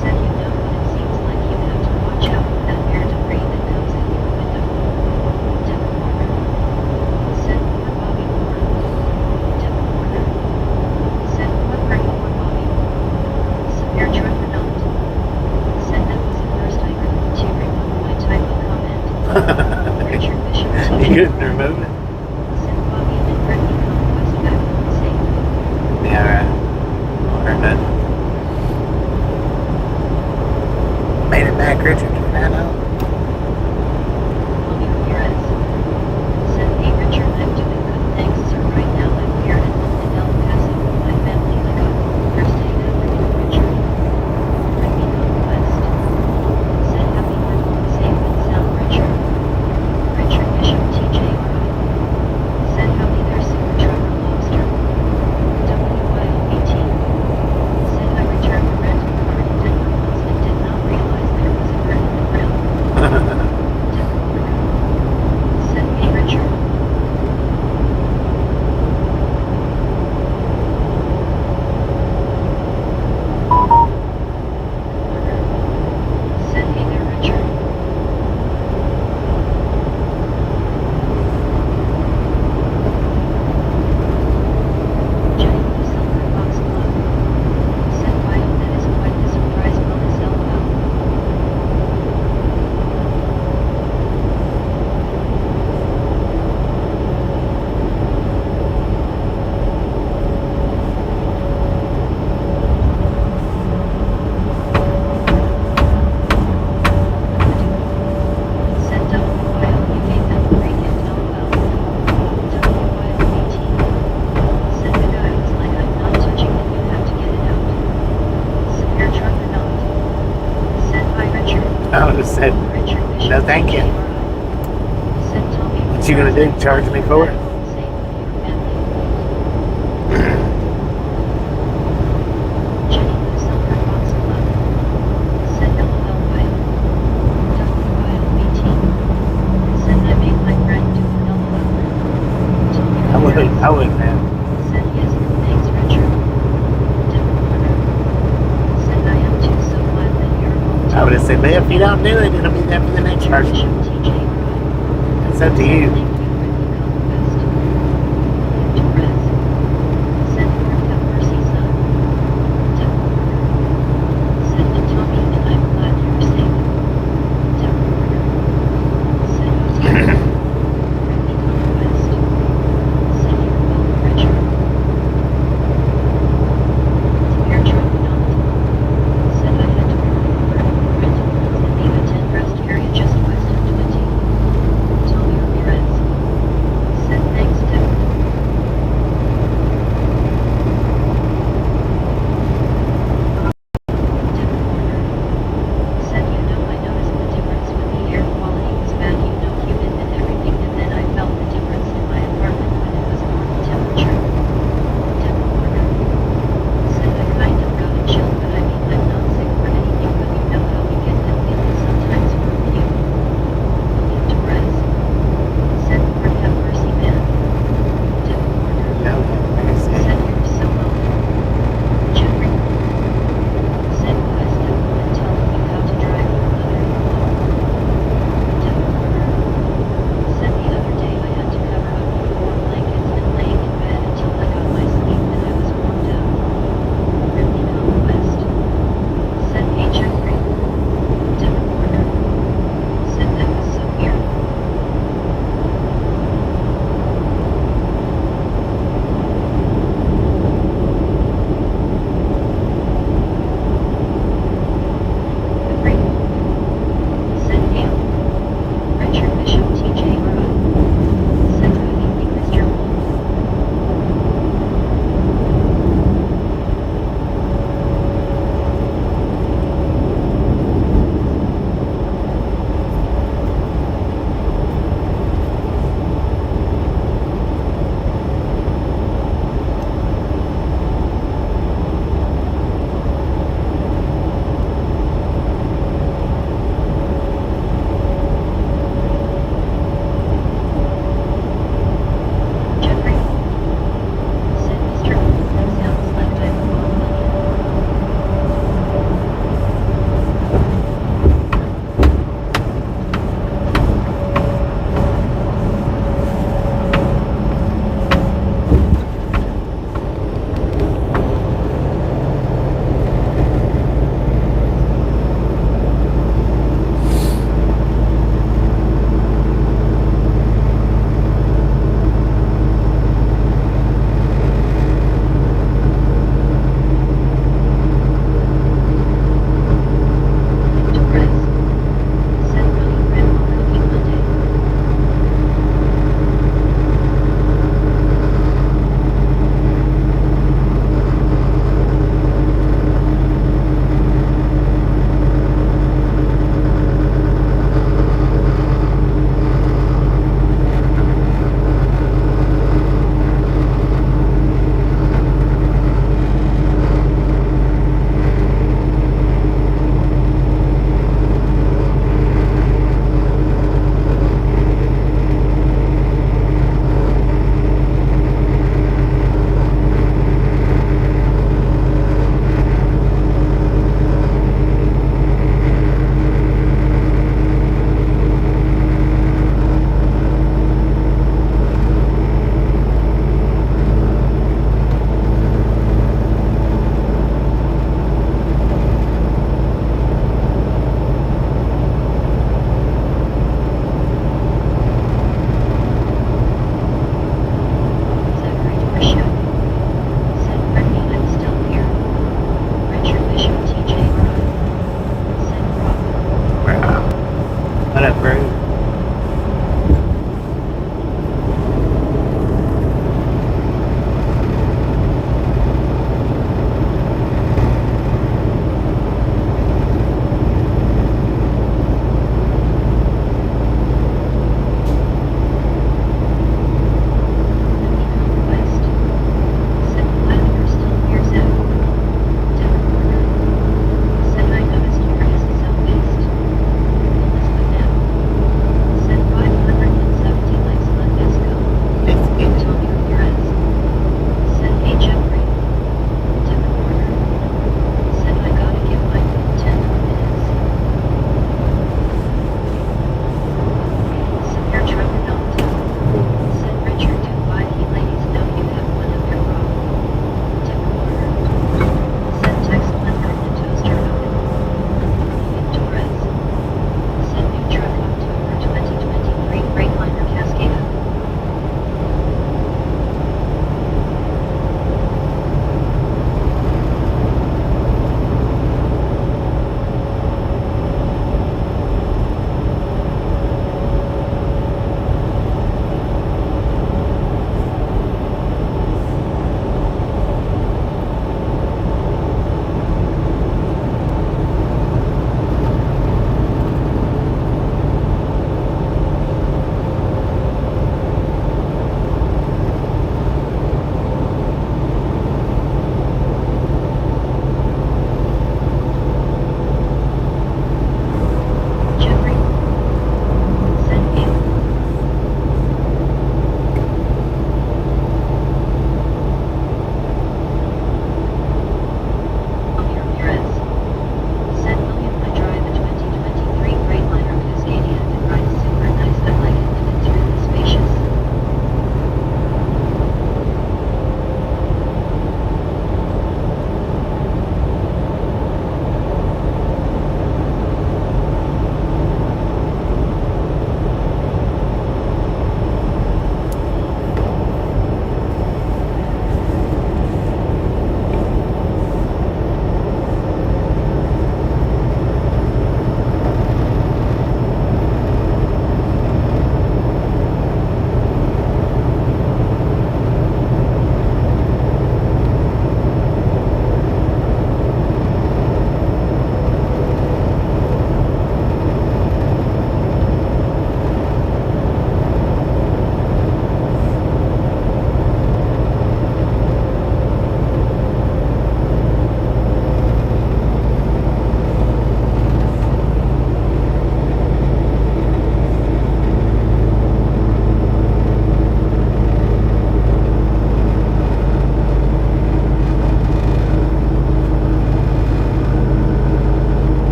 Send you know Severe truck or not. Said that was the first I heard of tearing on my type of comment. Richard Bishop You TJ. couldn't remove it? Sent Bobby and Brittany conquest back home safely. Yeah, right. Or not. Made it back, Richard. I know. Bobby Ramirez. Sent hey Richard, I'm doing good thanks sir. Right now I'm here in El Paso with my family. I got first aid everything Richard. Brittany conquest. Said happy birthday safe and sound Richard. Richard Bishop TJRI. Said happy there super trucker lobster. WYO18. Said I returned the rental car in Denver once and did not realize there was a bird in the grill. Said hey Richard. Said hey there Richard. Jenny from Silver Fox Club. Said wow, that is quite the surprise bonus LOL. Said WYO, you gave them a free gift LOL. WYO18. Said the guy was like, I'm not touching it, you have to get it out. Severe truck or not. Said hi Richard. I would have said, Richard Bishop. no, thank you. Said Tommy. What you gonna do? Charge me for it? Safe with your family. Jenny from Silver Fox Club. Said LOL. WYO18. Said I made my friend do an LOL. Tommy I wouldn't have. Said yes, thanks Richard. Democrator. Said I am too so glad that you're home. I would have said, if you don't do it, it'll be there for the next charge. Bishop TJ. It's up to you. Thank you, Brittany Conquest. William Torres. Said Lord have mercy, son. Democrator. Said to Tommy, and I'm glad you're safe. Democrator. Said Ozark. Brittany Conquest. Said you're welcome, Richard. Severe truck not. Said I had to remove a rental and leave a 10 rest area just west of 20. Tommy Ramirez.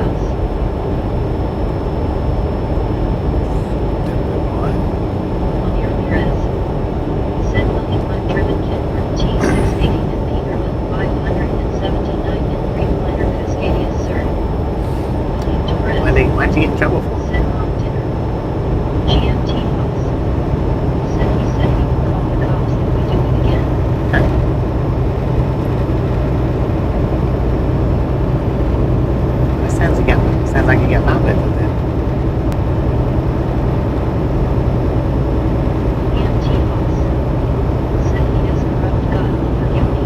house. Tony Ramirez. Said William driven Kenworth T680 and Peterman 579 in Greenliner Cascadia, sir. William Torres. Why'd you get in trouble for? Said mom dinner. GMT Fox. Said he would call the cops if we do it again. That sounds like you got my bed with it. GMT Fox. Said he is corrupt God will forgive me.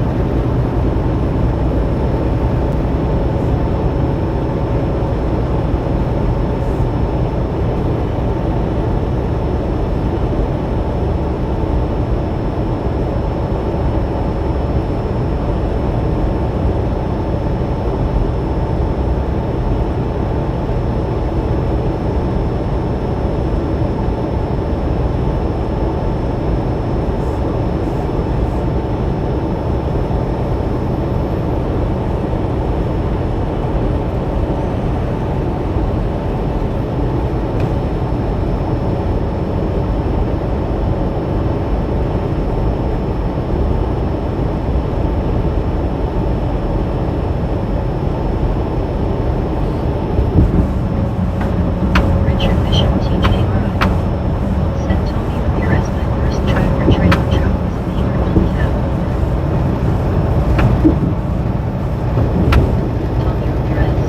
Richard Bishop TJ Rye. Said Tony Ramirez my first tractor trailer truck was a Peterman cab. Tony Ramirez.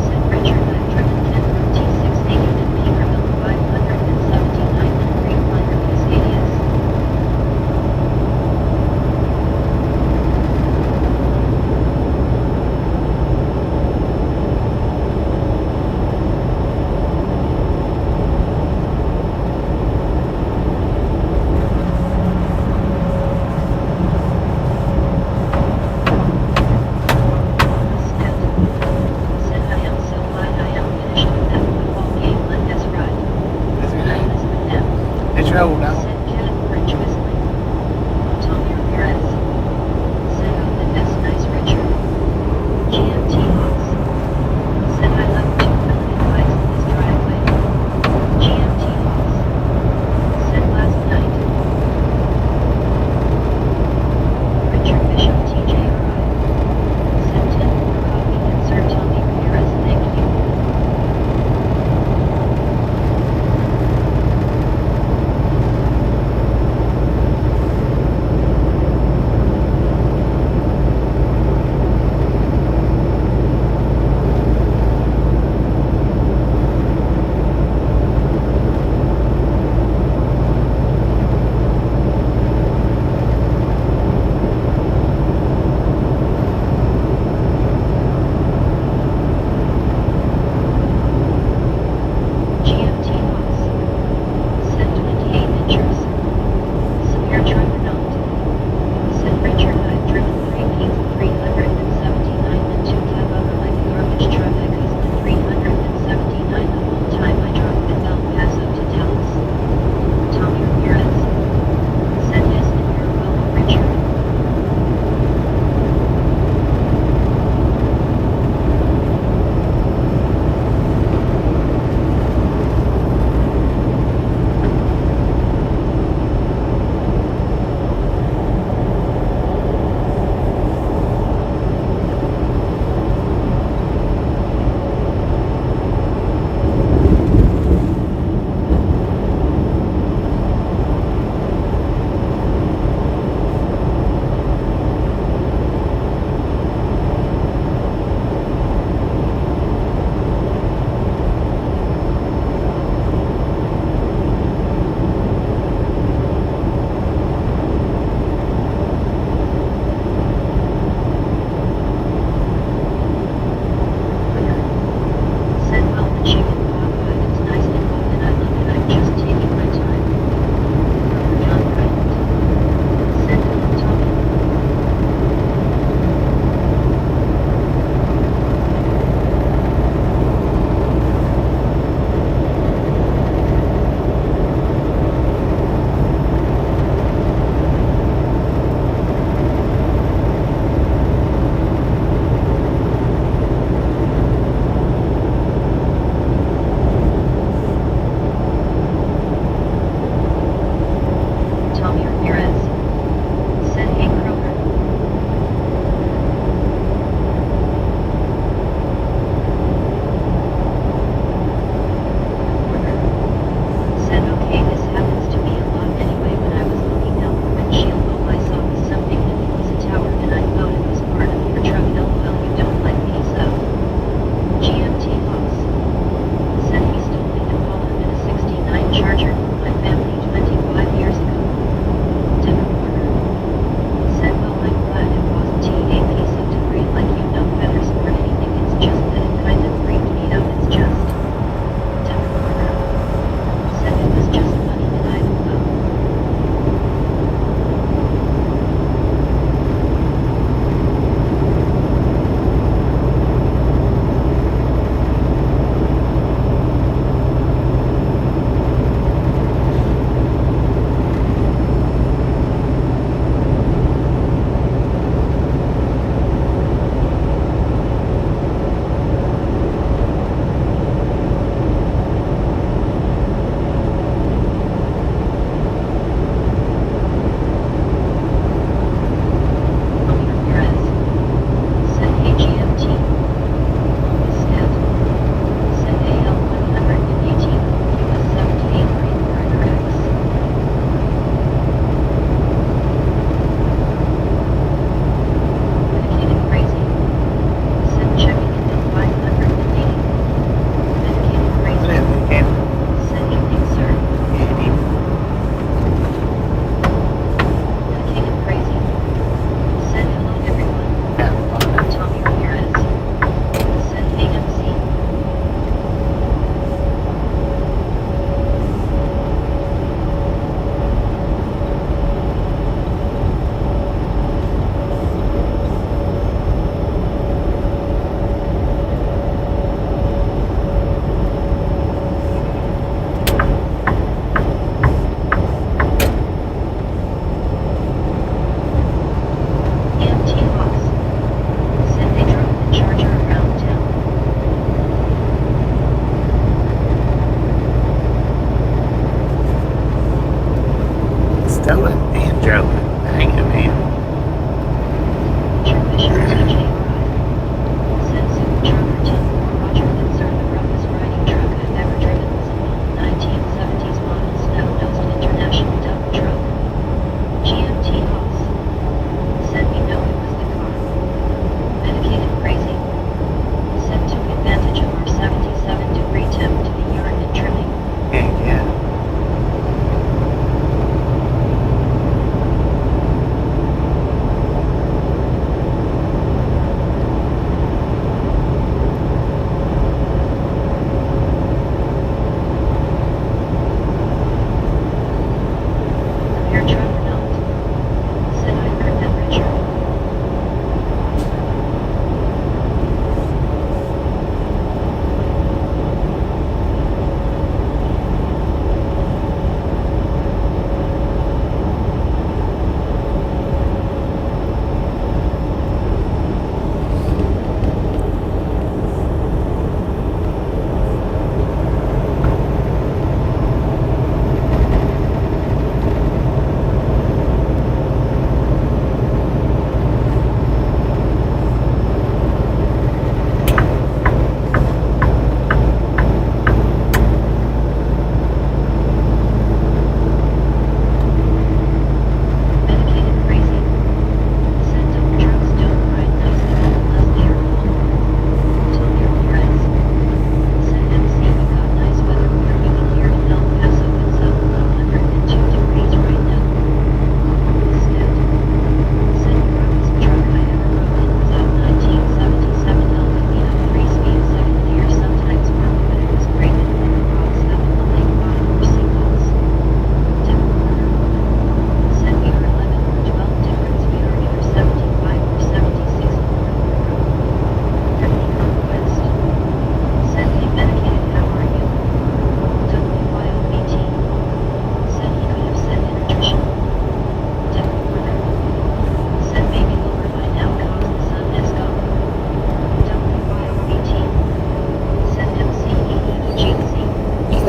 Said Richard I've driven Kenworth T680 and Peterman 579 in Greenliner Cascadias. Said I am so glad I am finished with that football game. Let us ride. That's My name is Newnan. It's your old dog. Said Kenneth Bridge whistling. Tony Ramirez. Said oh that's nice Richard. GMT Hawks. Said I love to million bikes in his driveway. GMT Hawks. Said last night. Richard Bishop TJ Rye. Said 10 more coffee and Sir Tony Ramirez, thank you.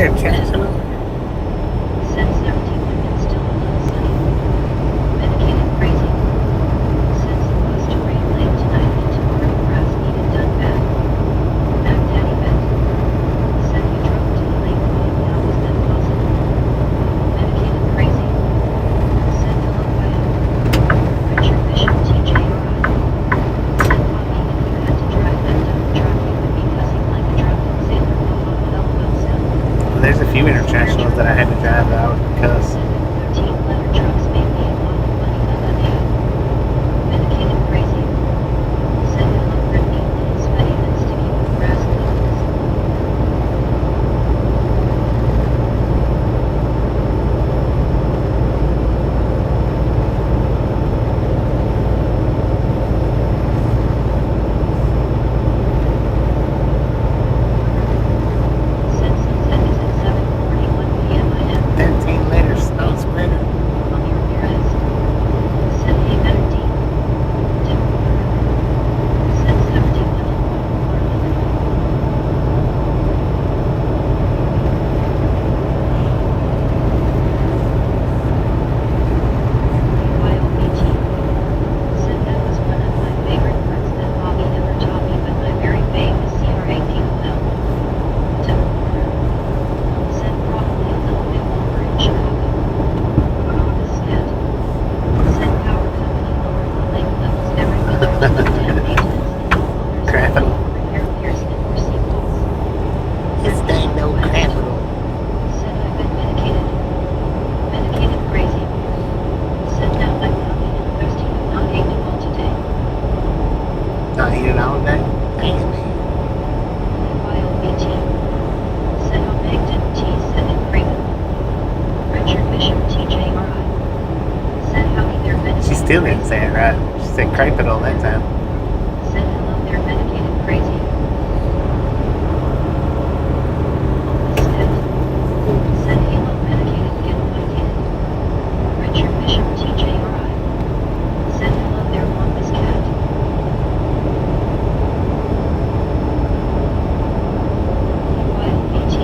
they're chatting. Said 17 and still a little sunny. Medicated crazy. Said supposed to rain late tonight and tomorrow grass needed done bad. Back daddy bet. Said you drove to the lake and now is that possible? Medicated crazy. Said hello bio. Richard Bishop TJRI. Said Bobby if you had to drive that dump truck you would be cussing like a drunken sailor. LOL sound. Well, there's a few internationals that I had to drive that I would cuss. 13-letter trucks make me a lot of money that day. Medicated crazy. Said hello Brittany, sweaty and sticky with grass clippings. Said sunset is at 7:41 p.m. I am 13-liter snow spreader. on your Ramirez. Said hey better D. Tim Porter. Said 71 and 411. YOBT. Said that was one of my favorite words that Bobby ever taught me, but my very famous CRAPOL. Tim Porter. Said probably a little bit longer in Chicago. Scat. Said power company lowered the lake levels every winter to do dam maintenance and homeowners Crap. had to repair piers and more seawalls. It's dang no capital. Said I've been medicated. Medicated crazy. Said now I'm hungry and thirsty but not eating all today. Not eating all day? Dang me. YOBT. Said Omegdon T. Said it Craven. Richard Bishop TJRI. Said howdy there medicated She still didn't crazy. say it right. She said crepe it all that time. Said hello there medicated crazy. Scat. Said halo medicated get my kid. Richard Bishop TJRI. Said hello there Wampus cat. YOBT.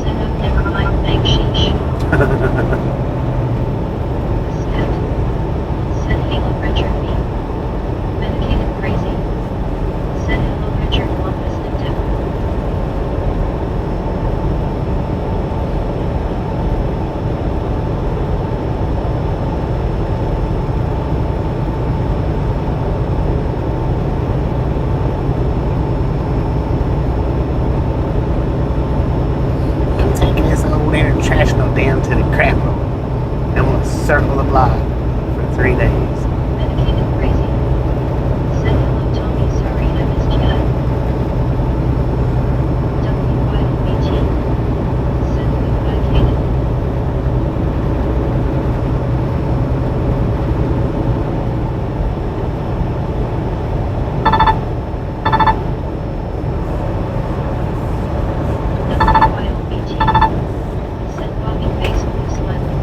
Said up never mind thank sheesh. Scat. Said halo Richard B. Medicated crazy. Said hello Richard Wampus Endeavor. I'm taking this old international down to the capital. I'm gonna circle the block for 3 days. Medicated crazy. Said hello Tommy, sorry I missed ya. WYOBT. Said goodbye Kaden. WYOBT. Said Bobby Facebook smiling.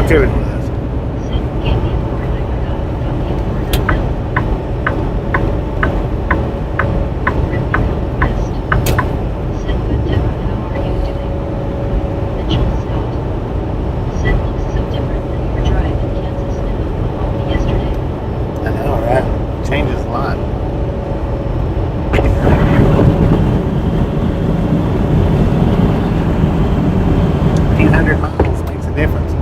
I'm sure it was. Sid gave me a four and I forgot to copy it for an unknown. Brittany called West. Sid, good Deborah, how are you doing? Mitchell Scott. Sid looks so different than your drive in Kansas and Oklahoma yesterday. I know, right? Changes a lot. A few hundred miles makes a difference.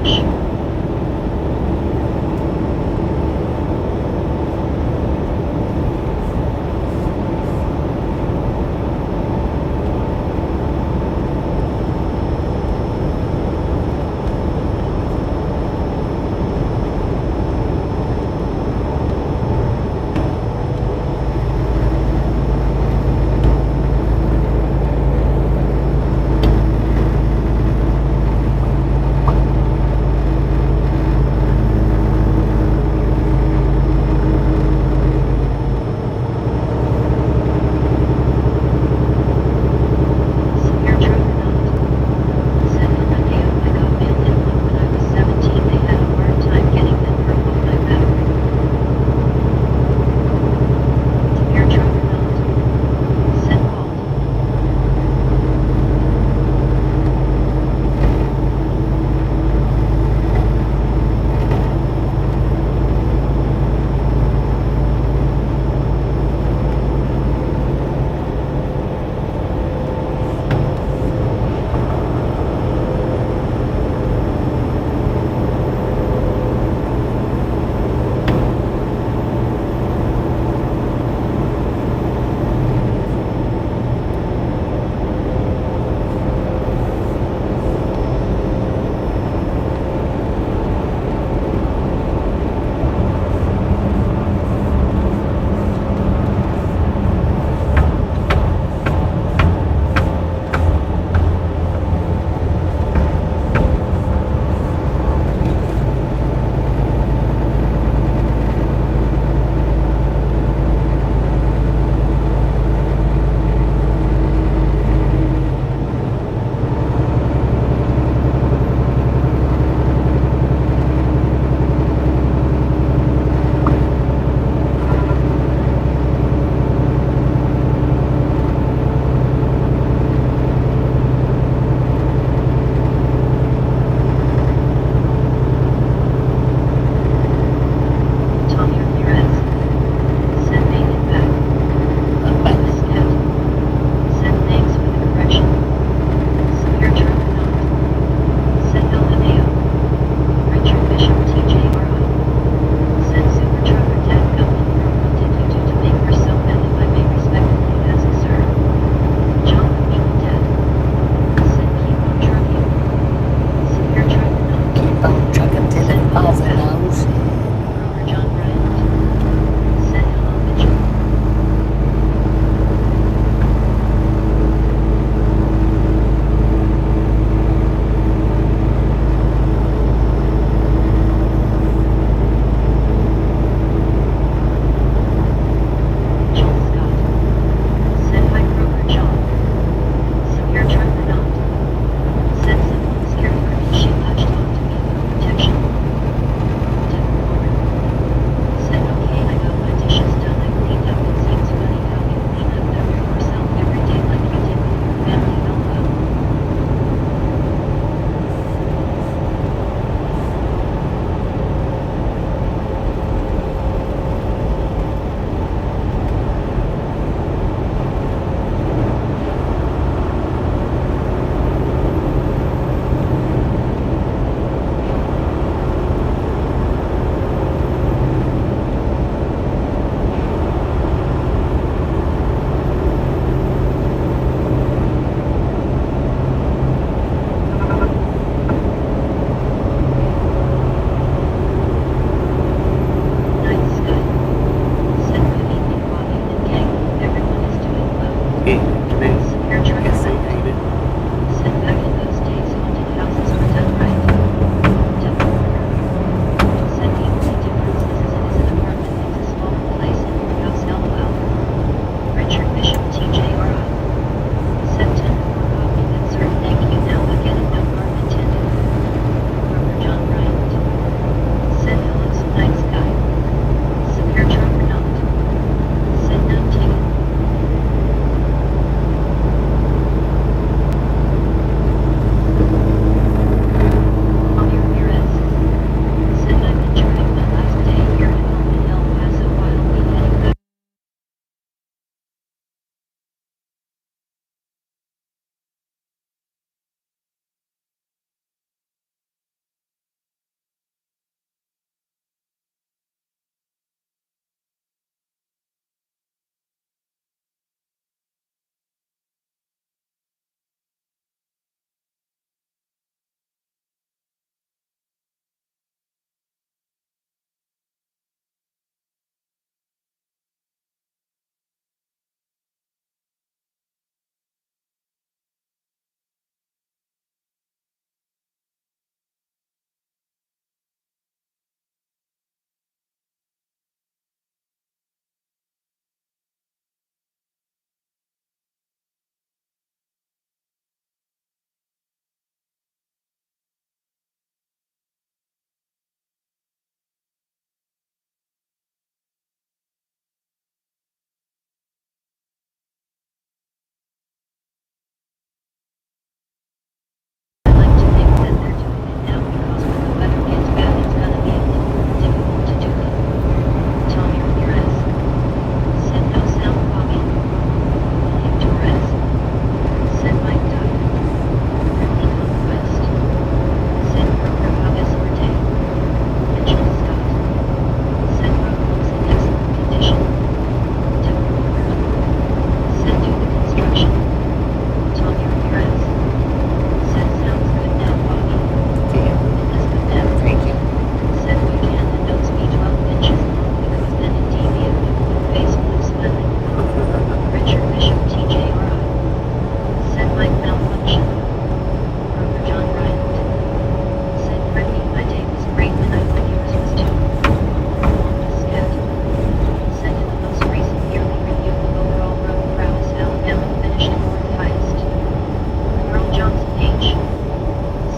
approach. H.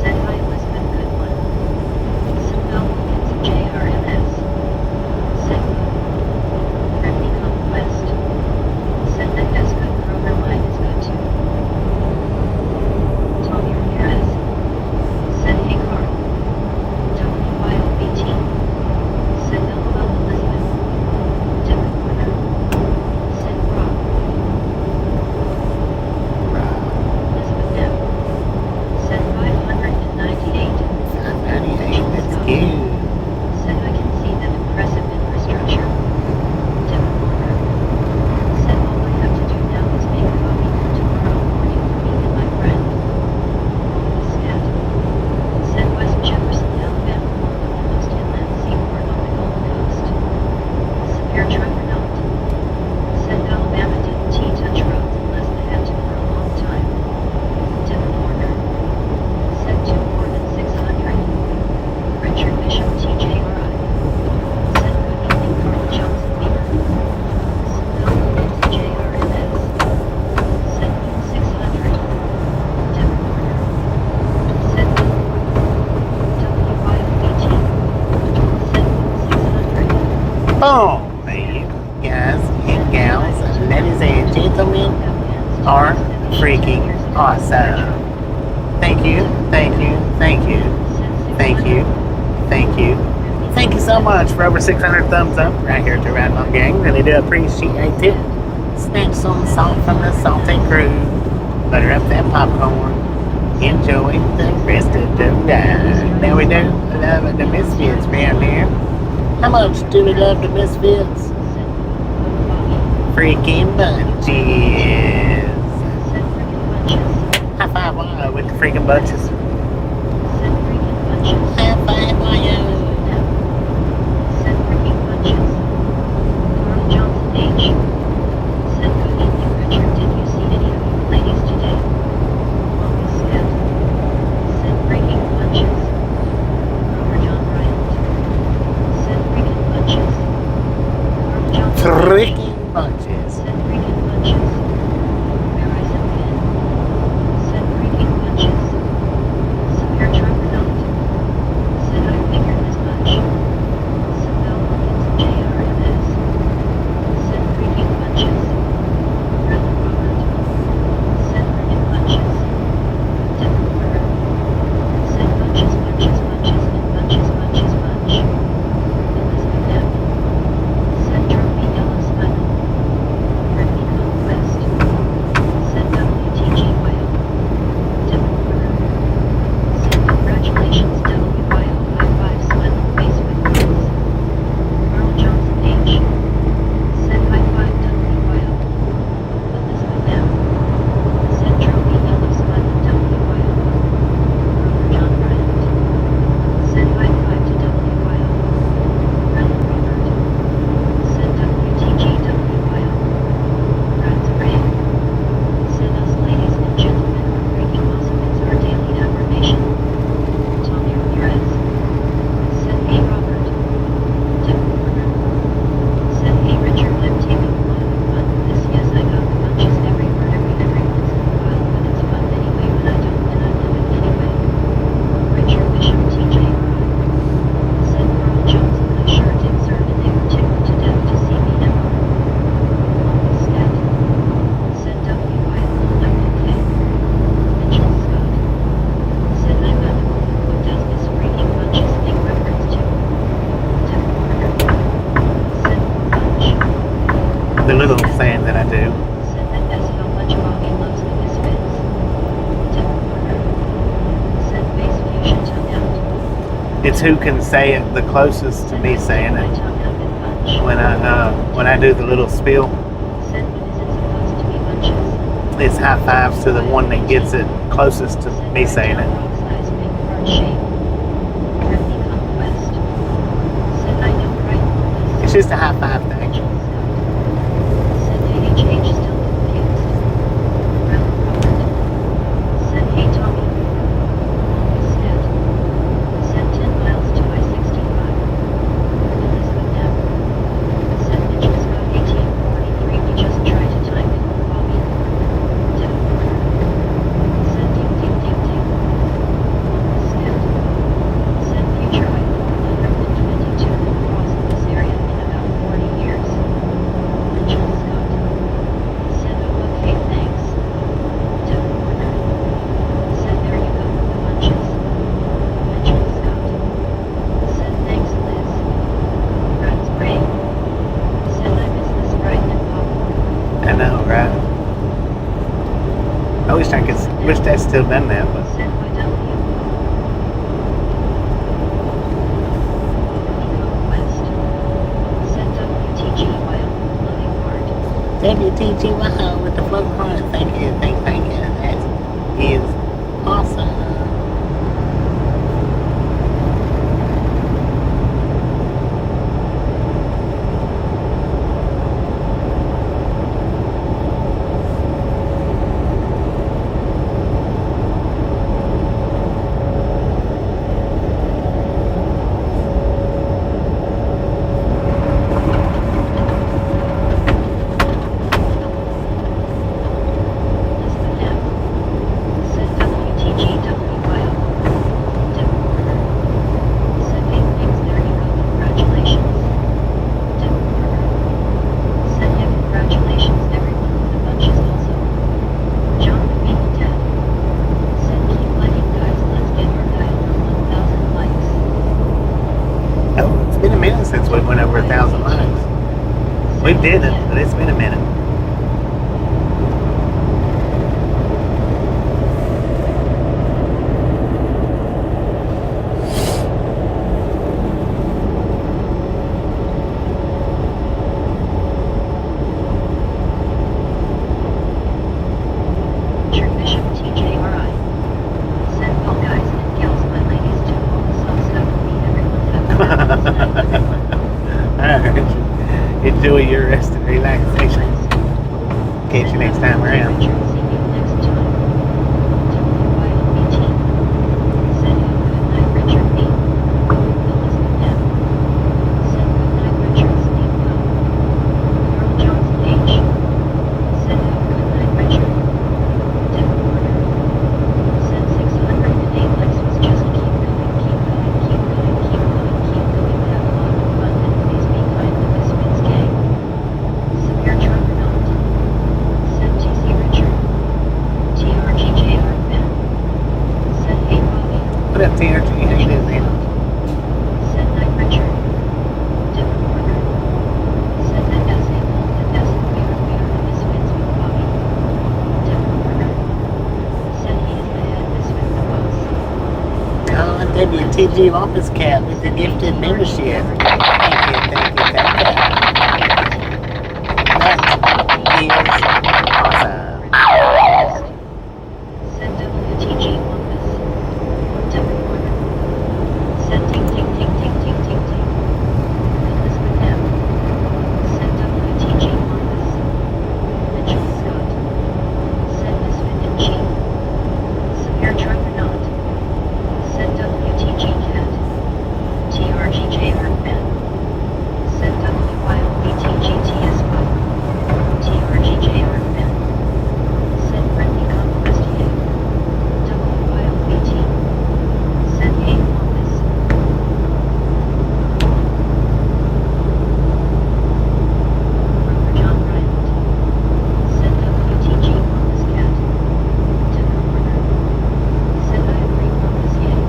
Said hi Elizabeth Goodwin. Said no Wilkins JRMS. Said Brittany Conquest. Said that that's good program mine is good too. Tommy Ramirez. Said hey Carl. WYOBT. Said LOL Elizabeth. Devin Warner. Said Rob. Elizabeth M. Said 598. 598, that's cute. Said I can see that impressive infrastructure. Devin Warner. Said all I have to do now is make coffee for tomorrow morning for me and my friend. Scat. Said West Jefferson, Alabama, home of the most inland seaport on the Gulf Coast. Severe trucker note. Said Alabama didn't touch roads unless they had to for a long time. Devin Warner. Said 2 more than 600. Richard Bishop TJRI. Said good evening Carl Johnson Beaver. Said no Williams JRMS. Said 600. Devin Warner. Said no WYOBT. Said 600. Oh, you guys and gals, ladies and gentlemen, are freaking awesome. Thank you, thank you, thank you, thank you, thank you. Thank you so much for over 600 thumbs up right here to Ride Along Gang. Really do appreciate it. Snatch some salt from the salty crew. Butter up that popcorn. Enjoy the rest of the ride. Now we do love the misfits around here. How much do we love the misfits? Freaking bunches. High five Wyo with the freaking bunches. High five Wyo. Said freaking bunches. Carl Johnson H. Said good evening Richard, did you see any of you ladies today? August Scott. Said freaking bunches. Robert John Bryant. Said freaking bunches. Carl Johnson H. Freaking bunches. Said freaking bunches. Horizon Pin. Said freaking bunches. Severe trucker note. Said I figured as much. Said no Wilkins JRMS. Said freaking bunches. Bradley Robert. Said freaking bunches. Devin Warner. Said bunches, bunches, bunches, and bunches, bunches, bunch. Elizabeth M. Said trophy yellow smile. Brittany Conquest. Said WTGYO. Devin Warner. Said congratulations WYO, high five smiling face with kids. Carl Johnson H. Said high five WYO. Elizabeth M. Said trophy yellow smiling WYO. Robert John Bryant. Said high five to WYO. Bradley Robert. Said WTGWYO. Brad's Ray. Said us ladies and gentlemen are freaking awesome, it's our daily affirmation. Tommy Ramirez. Said hey Robert. Devin Warner. Said hey Richard, I'm taking a lot of fun with this. Yes, I got the bunches every once in a while, but it's fun anyway when I don't, and I love it anyway. Richard Bishop TJRI. Said Carl Johnson, I sure did, sir, and they were tickled to death to see me ever. August Scott. Said WYLOWK. Mitchell Scott. Said I'm not the one who does this freaking bunches thing reference to. Devin Warner. Said bunch. The little saying that I do. Said that that's how much Bobby loves the misfits. Devin Warner. Said face fusion tongue out. It's who can say it the closest to me saying My it. tongue out and bunch. When I do the little spiel, Said when is it supposed to be bunches? it's high fives to the one that gets it closest to Said me right saying down it. rock size big heart shape. Brittany Conquest. Said I know right August. It's just a high five thing. Mitchell Scott. Said AHH still confused. Bradley Robert. Said hey Tommy. August Scott. Said 10 miles to I-65. Elizabeth M. Said Mitchell Scott 1843. We just tried to time it. Bobby. Devin Warner. Said ding ding ding ding. still done that, but Sent by W. Become West. Sent WTG while loading heart. WTG wow with the float heart. Thank you. That is awesome. Since we went over 1,000 miles. We didn't, but it's been a minute. Bishop TJRI. Send all guys and gals, my ladies, to all the soft stuff and meet everyone. Alright. Enjoy your rest and relaxation. Catch you next time around. What up, TRG? How you doing, man? Send night Richard. Different order. Send that essay home and essay mirror this wins with Bobby. Different order. Send he is the head this wins the boss. Oh, WTG office cat with the gifted membership. Thank you. That is awesome. Send WTG office. Different order. Send ting. Elizabeth M. Send WTG office. Mitchell Scott. Send Misfit and Chief. Severe Truckernaut. Send WTG Cat. TRGJR Ben. Send WYLBTGTS5. TRGJR Ben. Send Friendly Conquest Yay. WYLBT. Send A Office. Brother John Bryant. Send WTG Office Cat. Different order. Send I agree Office Yay.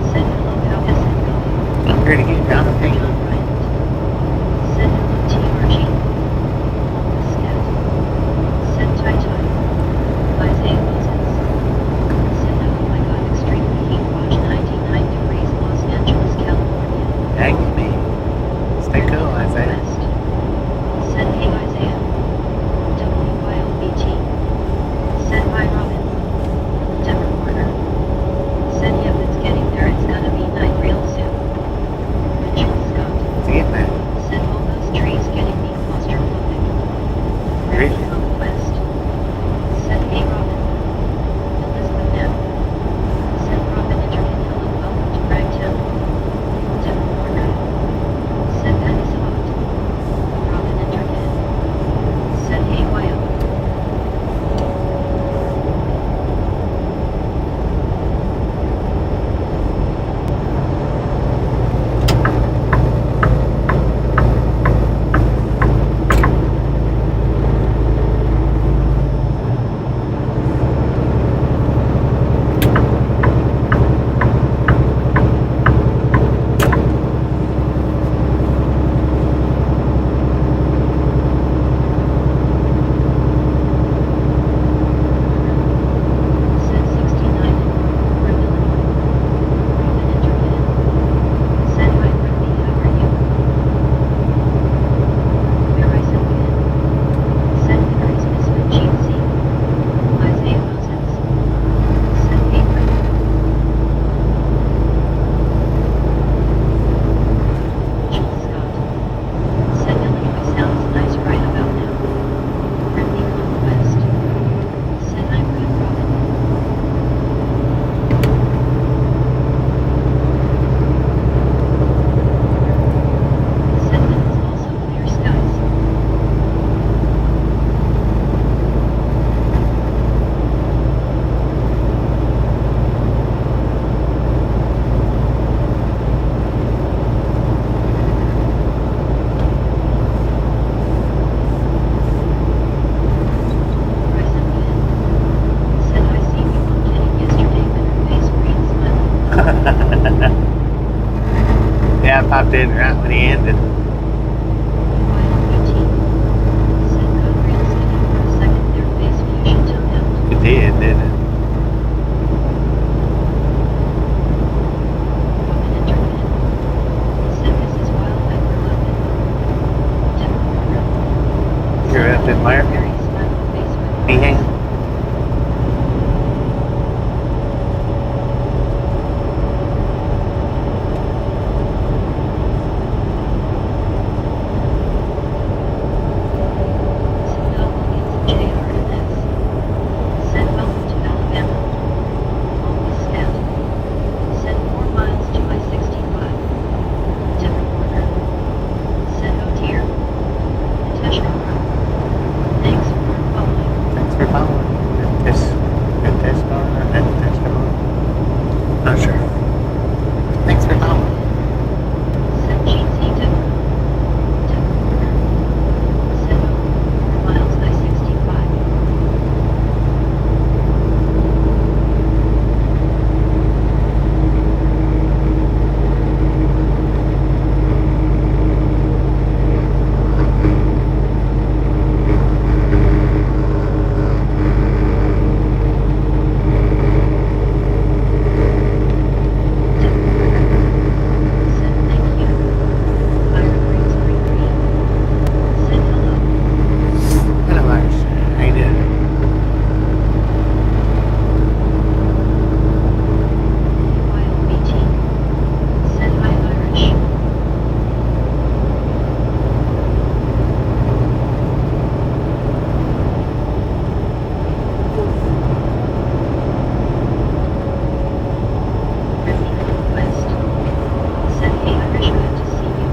Send hello how is it going? I'm ready to get down to paint. John Bryant. Send hello TRG. Scat. Send Tai. Isaiah Moses. Send oh my god extremely heat watch 99 degrees Los Angeles, California. Dang it, me. Stay cool, Isaiah. West. Send hey Isaiah. WYLBT. Send hi Robin. Different order. Send if it's getting there, it's gonna be night real soon. Mitchell Scott. Yeah, I popped in right when he ended. File 18. Send code rail spinning for a second there phase fusion till end. It did, didn't it? Robin internet. Send this is wildlife grew up in. Grew up in where? Very smiley face with Meehan? Send welcome to Alabama. Always scat. Send 4 miles to I-65. Different order. Send oh dear. Intentional route. Thanks for following. Thanks for following. Good test car or that test car? Not sure. Thanks for following. Send GT different. Different order. Send 4 miles I-65. Send thank you. Iron Rings Green Green. Send hello. Hello, Irish. How you doing? File 18. Send hi Irish. Ripping West. Send hey Irish good to see you.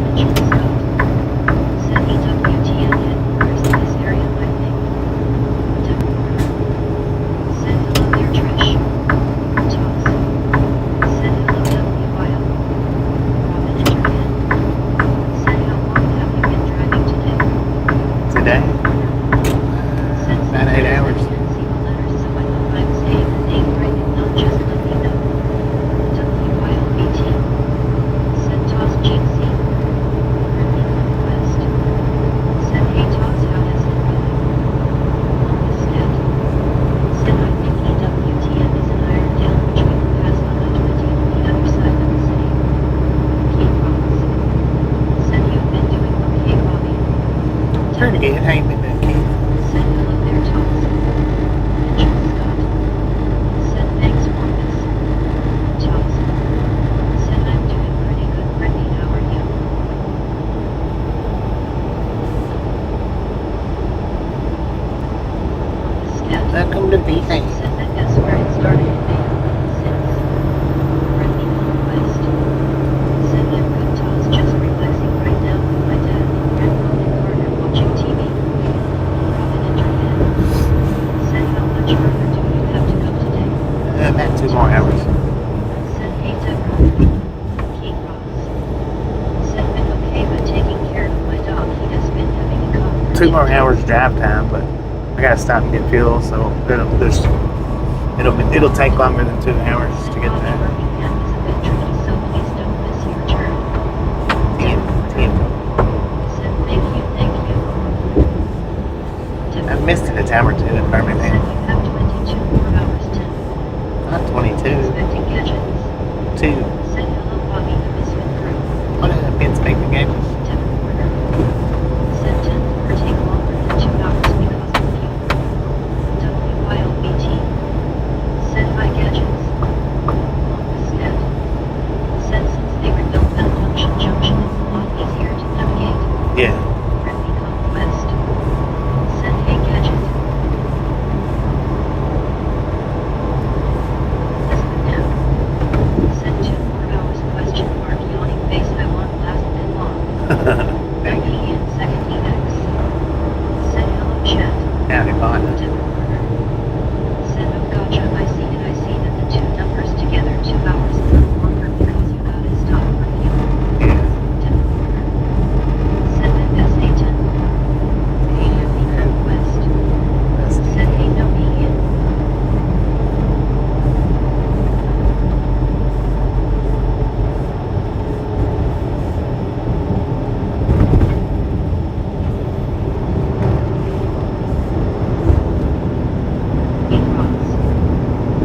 Mitchell Scott. Send EWTN headquarters in this area, I think. Different order. Send hello there, Trish. Toss. Send hello WYL. Robin internet. Send how long have you been driving today? Today? Send About 8 hours. see the letters so I know I'm saying the name right and not just let me know. WYL 18. Send toss GC. Ripping West. Send hey toss how has it really? Always scat. Send I think EWTN is in Iredale which we will pass on I-20 on the other side of the city. Keep promise. Send you've been doing okay, Bobby. Pretty good. How you been doing, Keith? Send hello there, Toss. Mitchell Scott. Send thanks for this. Toss. Send I'm doing pretty good, Brittany. How are you? Scat. Welcome to Beehan. Send that guess where it started in May 6. Brittany West. Send I'm good, Toss. Just relaxing right now with my dad and grandma and Carter watching TV. Robin internet. Send how much further do you have to go today? About 2 more hours. Send hey Deborah. Keith Ross. Send been okay but taking care of my dog. He has been having a cough. 2 more hours drive time, but I gotta stop and get fuel, so it'll take longer than 2 hours to get there. Birmingham is a bit tricky, so please don't miss your turn. 10. Send thank you, thank you. I've missed it a time or two in Send Birmingham. you have 22 more hours 10. Not 22. Inspecting gadgets. 2. Send hello Bobby the Misfit crew. What did I inspecting games? Different order. Send 10 or take longer than 2 hours because of fuel. County Fonda. Said, oh gotcha, I see it, I see that the two numbers together 2 hours a little longer because you gotta stop for fuel. Yeah. Said that S810. West. Said hey no Ian.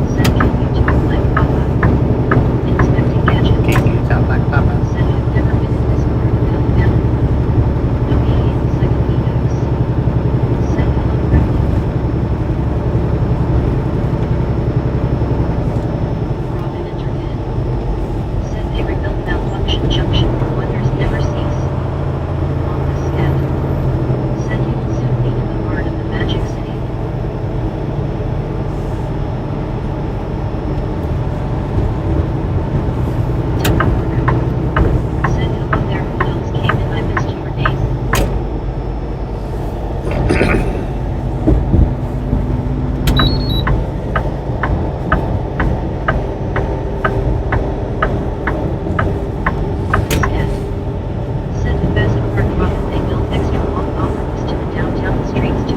Said can you talk like Papa? Inspecting gadgets. Can't you talk like Papa? Said I've never been in this part of Alabama. No Ian's like a Phoenix. Said hello friendly. Robin entered in. Said they rebuilt malfunction junction for wonders never cease. On the scat. Said you will soon be in the heart of the Magic City. Said hello there, who else came in? I missed your name. Scat. Said the best part Robin they built extra long off-ramps to the downtown streets to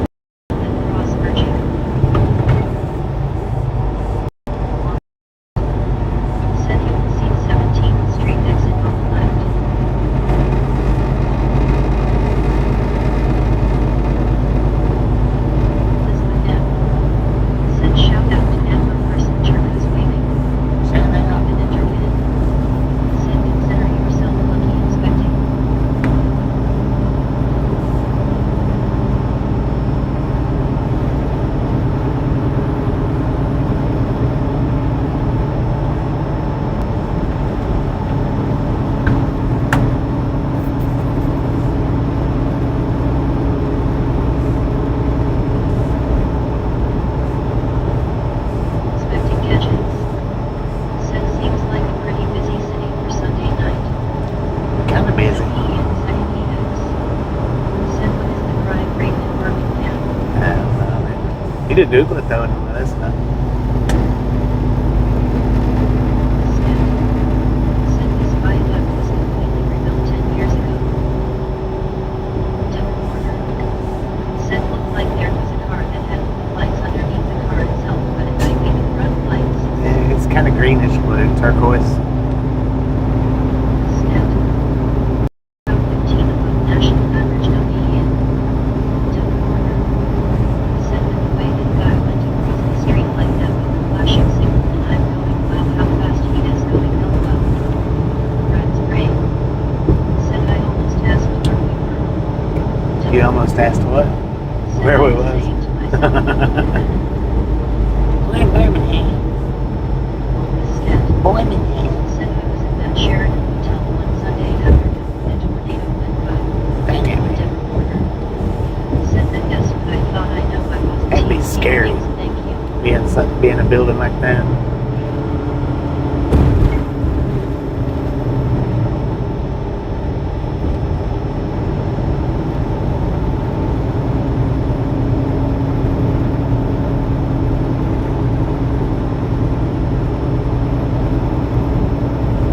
and cross merging. Said you will see 17th Street exit on the left. Elizabeth M. Said shout out to Amber Messenger who's waving. Shout out. Robin entered in. Said consider yourself lucky inspecting. Inspecting gadgets. Said seems like a pretty busy city for Sunday night. Kind of busy. Ian, second Phoenix. Said what is the crime rate in Birmingham? I don't know. You did Google it though, and all that stuff. Scat. Said this viaduct was completely rebuilt 10 years ago. Devil Corner. Said looked like there was a car that had lights underneath the car itself, but at night we could run lights. Yeah, it's kind of greenish blue, turquoise. Scat. About 15 above national average no Ian. Devil Corner. Said with the way that guy went across the street like that with the flashing signal and I'm going wow how fast he is going hell well. Brad's brain. Said I almost asked where we were. You almost asked what? Said Where I we was was. saying to myself, We're in Birmingham. Scat. Birmingham. Said I was in that Sheraton hotel one Sunday afternoon when a tornado went by. Dang it. Devil Corner. Said that guess what I thought I know I was That'd be scary. Thank you. Be in a building like that.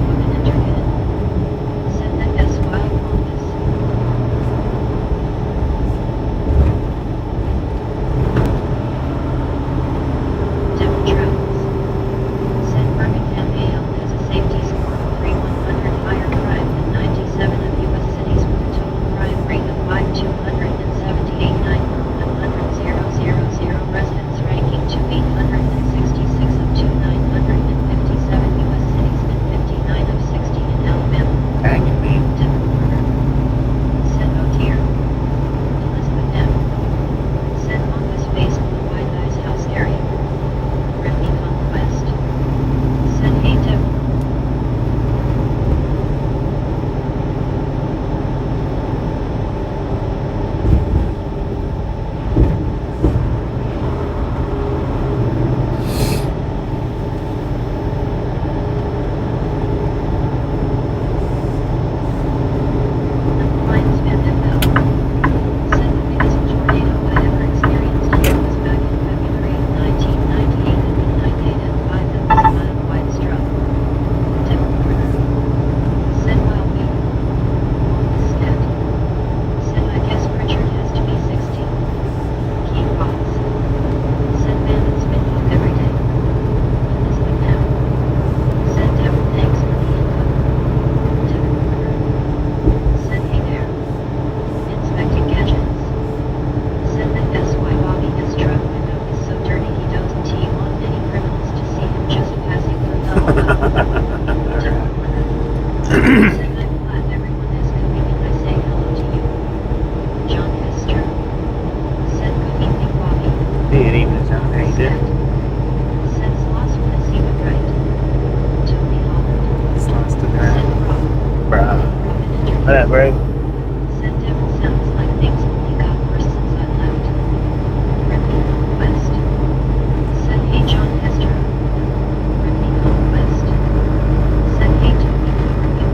Woman entered in. Said that guess why I called this. Devil Travels. Yeah. Sends lost with a seaman right. Toby Holland. It's lost in Send there. Rob. Bruh. Robin Entertainment. What up, bro? Send Devil sounds like things only got worse since I left. Ripley Conquest. Send Hey John Hester. Ripley Conquest. Send Hey Toby, how are you?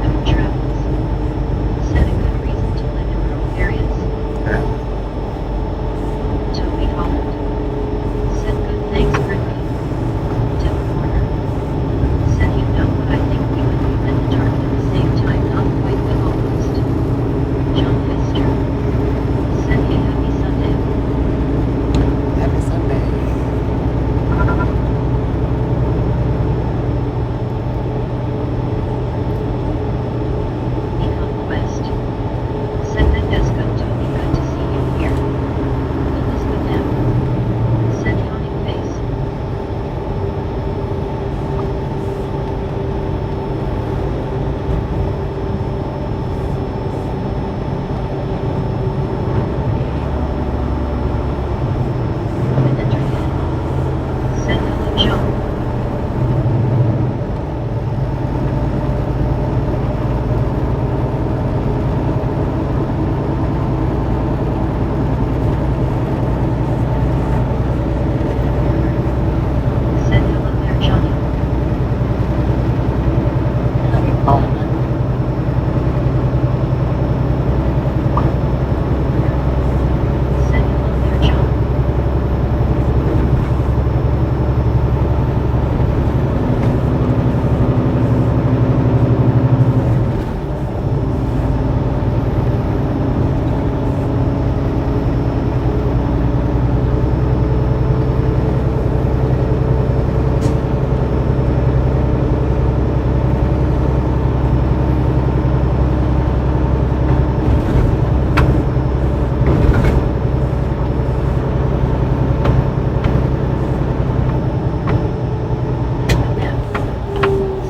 Evan Travels. Send a good reason to live in rural areas. Yeah. Toby Holland. Said good thanks, Brittany. Devil Warner. Said you know what I think we would move in the dark at the same time, not quite but almost. John Hester. Said hey, happy Sunday. Happy Sunday. Econ Quest. Said that Jessica Toby, good to see you here. Elizabeth M. Said yawning face. Robin Entertainment. Said hello, John. Said hello there, Johnny. Oh. Said hello there, John.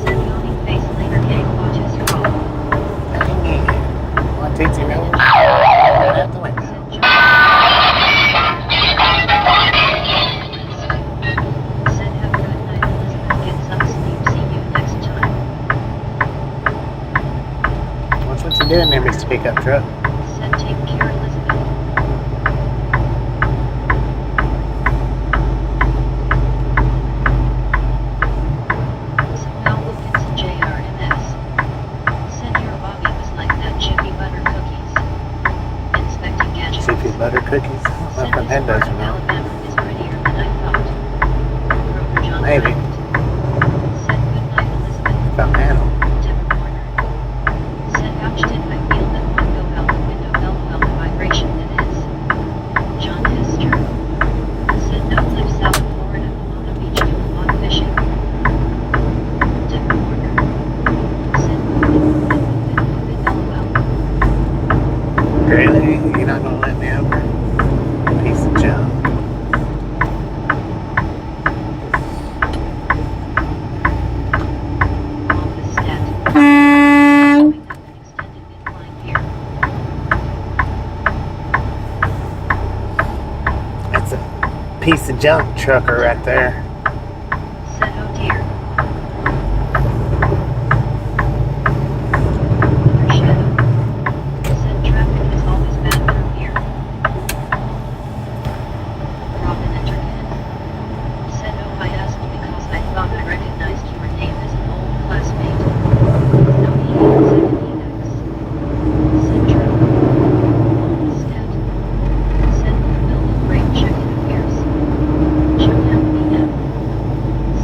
Said yawning face later gang watches scroll. Dang it. What takes you right out the window? Said John. Said have a good night, Elizabeth. Get some sleep. See you next time. What's what you doing there, Mr. Pickup Truck? Said take care, Elizabeth. Said Mel Wilkins and JRMS. Said your Bobby was like that Jiffy butter cookies. Inspecting gadgets. Jiffy butter cookies? I don't know Said if I've this had part those of or not. Alabama is prettier than I thought. Grover John Maybe. Bryant. Said good night, Elizabeth. If I'm animal. Devon Warner. Said ouch, did I feel that one go out the window, LOL, the vibration that is. John Hester. Said no, live south of Florida, Pomona Beach, doing log fishing. Devon Warner. Said move it, LOL. Really? You're not gonna let me over? Piece of junk. Office stat. Showing up an extended incline here. That's a piece of junk trucker right there. Said oh dear. Another shadow. Said traffic is always bad through here. Robin Entertainment. Said oh, I asked because I thought I recognized your name as an old classmate. No, he said Phoenix. Said traffic. Office stat. Said the building rate check-in appears. Show him BF.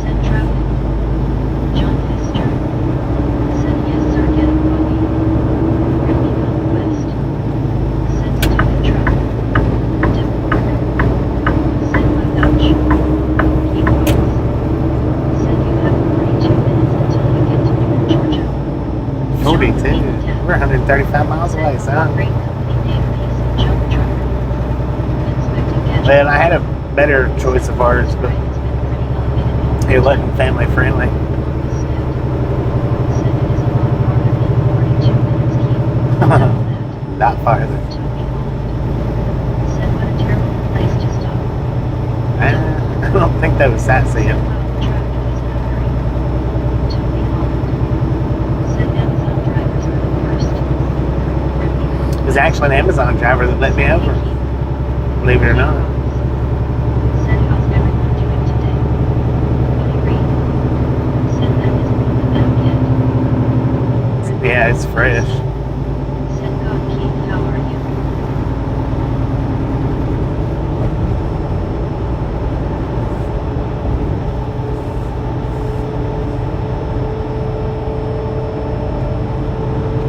Said traffic. John Hester. Said yes sir, get a copy. Ripley Conquest. Said stupid truck. Devil Warner. Said my Dutch. Keep focus. Said you have 42 minutes until you get to Newnan, Georgia. 42? We're 135 miles away, Said son. great company name piece of junk trucker. Inspecting gadgets. Well, I had a better choice of ours, but Right, it's been pretty elevated all it wasn't family friendly. Said it is a lot farther than 42 minutes, Keith. Know that. Not farther. Took me home. Said what a terrible place to stop. I don't think that was sightseeing. Said how the traffic is in a hurry. Took me home. Said Amazon drivers are the worst. Ripped me home. It was actually an Amazon driver that let me over. Believe it or not. Said how's everyone doing today? What do you read? Said that isn't on the map yet. Ripped me Yeah, home. it's fresh. Said God Keith, how are you?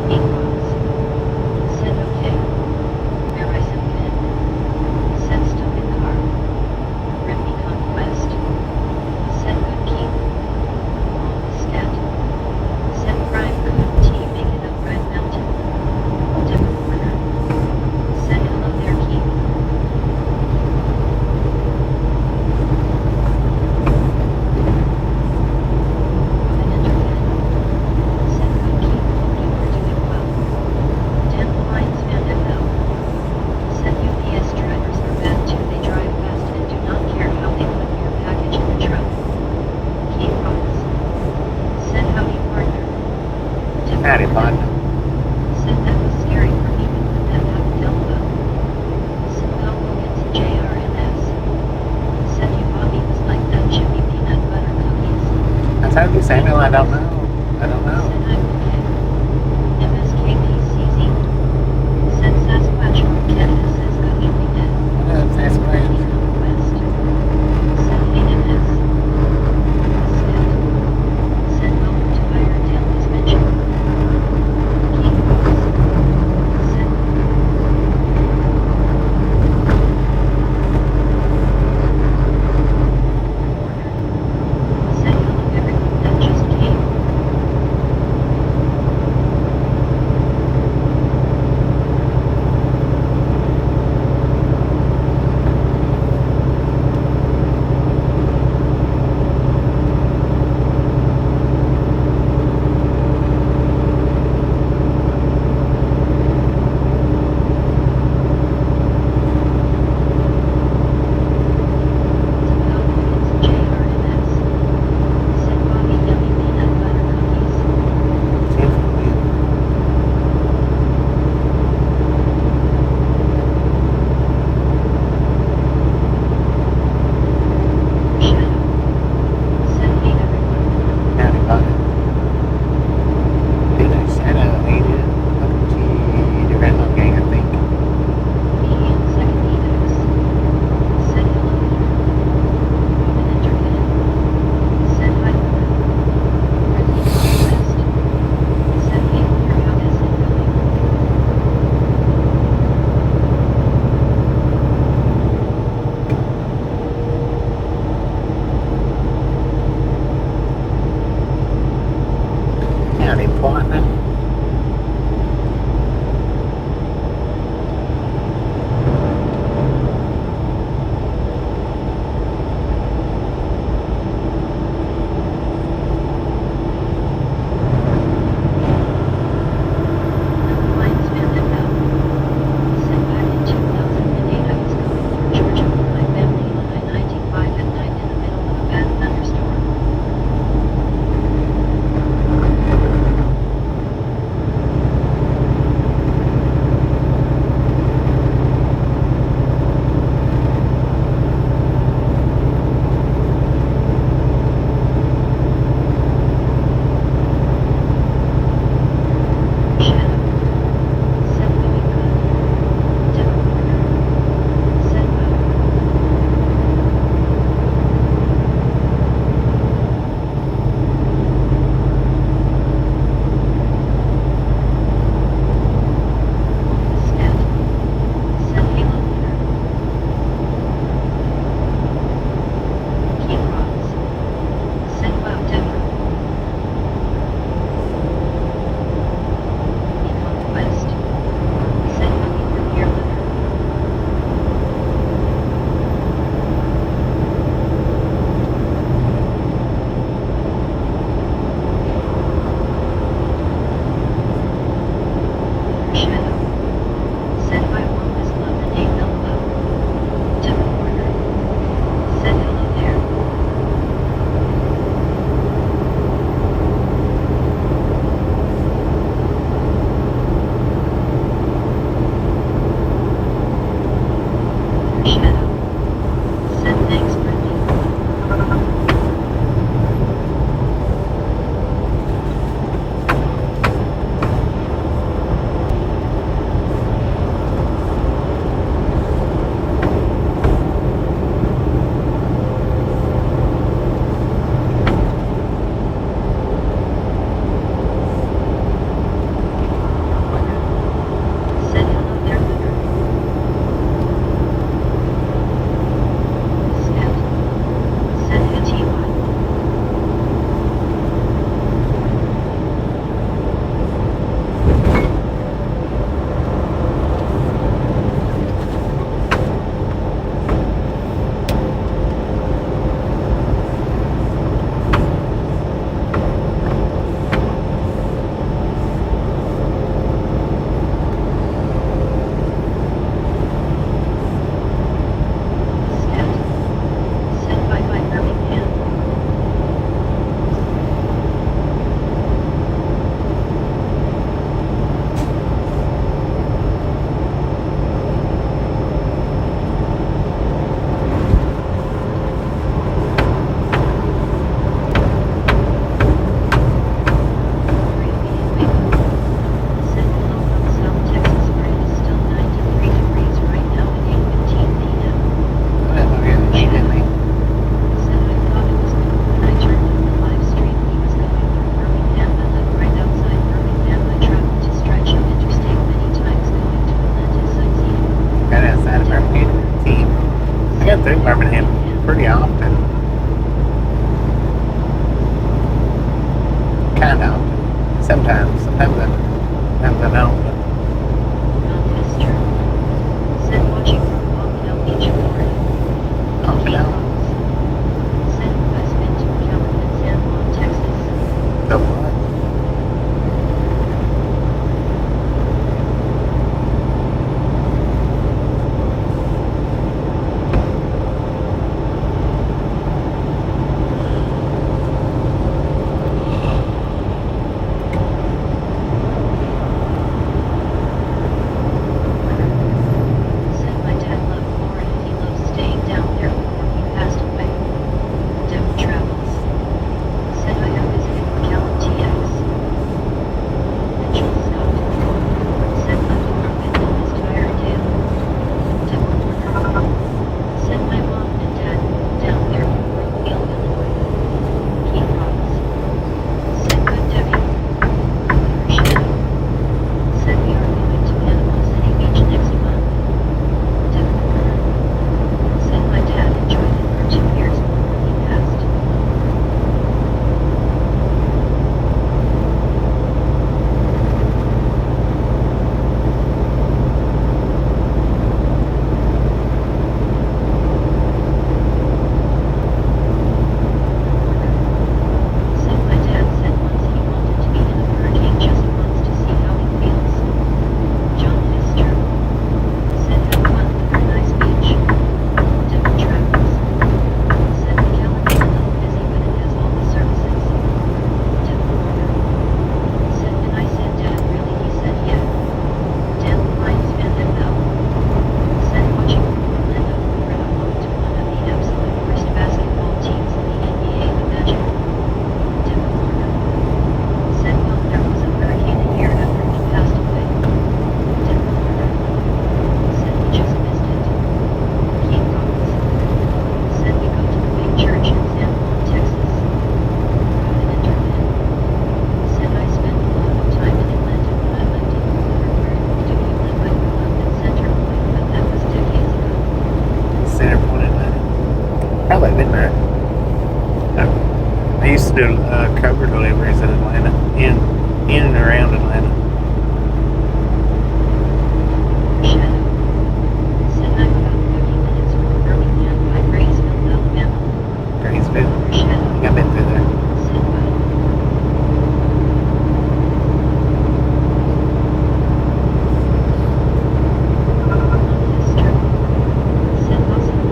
Beckons. Said okay. Where I some pin. Said stuck in car. Remy conquest. Said good keep. All the stat. Said prime good tea make it up Red Mountain. Different order. Said hello there keep. An internet. Said good keep. Hope you are doing well. 10 lines and FL. Said UPS drivers are bad too. They drive fast and do not care how they put your package in the truck. Key promise. Said howdy partner. Different Howdy, order. partner. Said that was scary for me when that happened elbow. Said Bob Hogan's JRMS. Said you Bobby was like that chippy peanut butter cookies. I told you, Samuel, I don't know. I don't know. Said I'm okay. MSKPCZ. Said Sasquatch from Canada says good evening Ed. What up, Sasquatch? Remy conquest. Said hey MS. Scat. Said welcome to Iredale Dimension. Key promise. Said order. Said hello everyone that just came. through Birmingham pretty often. Kind of often. Sometimes I don't. But Non-tester. Said watching from Pompano Beach, Florida. Pompano. Said husband to Calvin in San Juan, Texas. The what? Said my dad loved Florida. He loved staying down there before he passed away. Devil travels. Said I have visited McAllen TX. Mitchell stopped. Said left apartment in his tire tail. Devil corner. Said my mom and dad moved down there from Brookfield, Illinois. Keith Ross. Said good Debbie. Shadow. Said we are going to Panama City Beach next month. Devil corner. Said my dad enjoyed it for 2 years before he passed. Said my dad said once he wanted to be in a hurricane just once to see how it feels. John Lister. Said have fun with our nice beach. Devil travels. Said McAllen is a little busy but it has all the services. Devil corner. Said when I said dad really he said yeah. Dan Lyons NFL. Said watching from Orlando, Florida home to one of the absolute worst basketball teams in the NBA, the Magic. Devil corner. Said well there was a hurricane a year after he passed away. Devil corner. Said we just missed it. Keith Ross. Said we go to the big church in San Juan, Texas. Proud and intermittent. Said I spent a lot of time in Atlanta when I lived in Where do you live? I grew up in Center Point, but that was decades ago. Center Point, Atlanta. Probably been there. I used to do Kroger deliveries in Atlanta, in and around Atlanta. Shadow. Said I'm about 30 minutes from Birmingham by Graysville, Alabama. Graysville. Shadow. I think I've been through there. Said bye. Non-tester. Said awesome.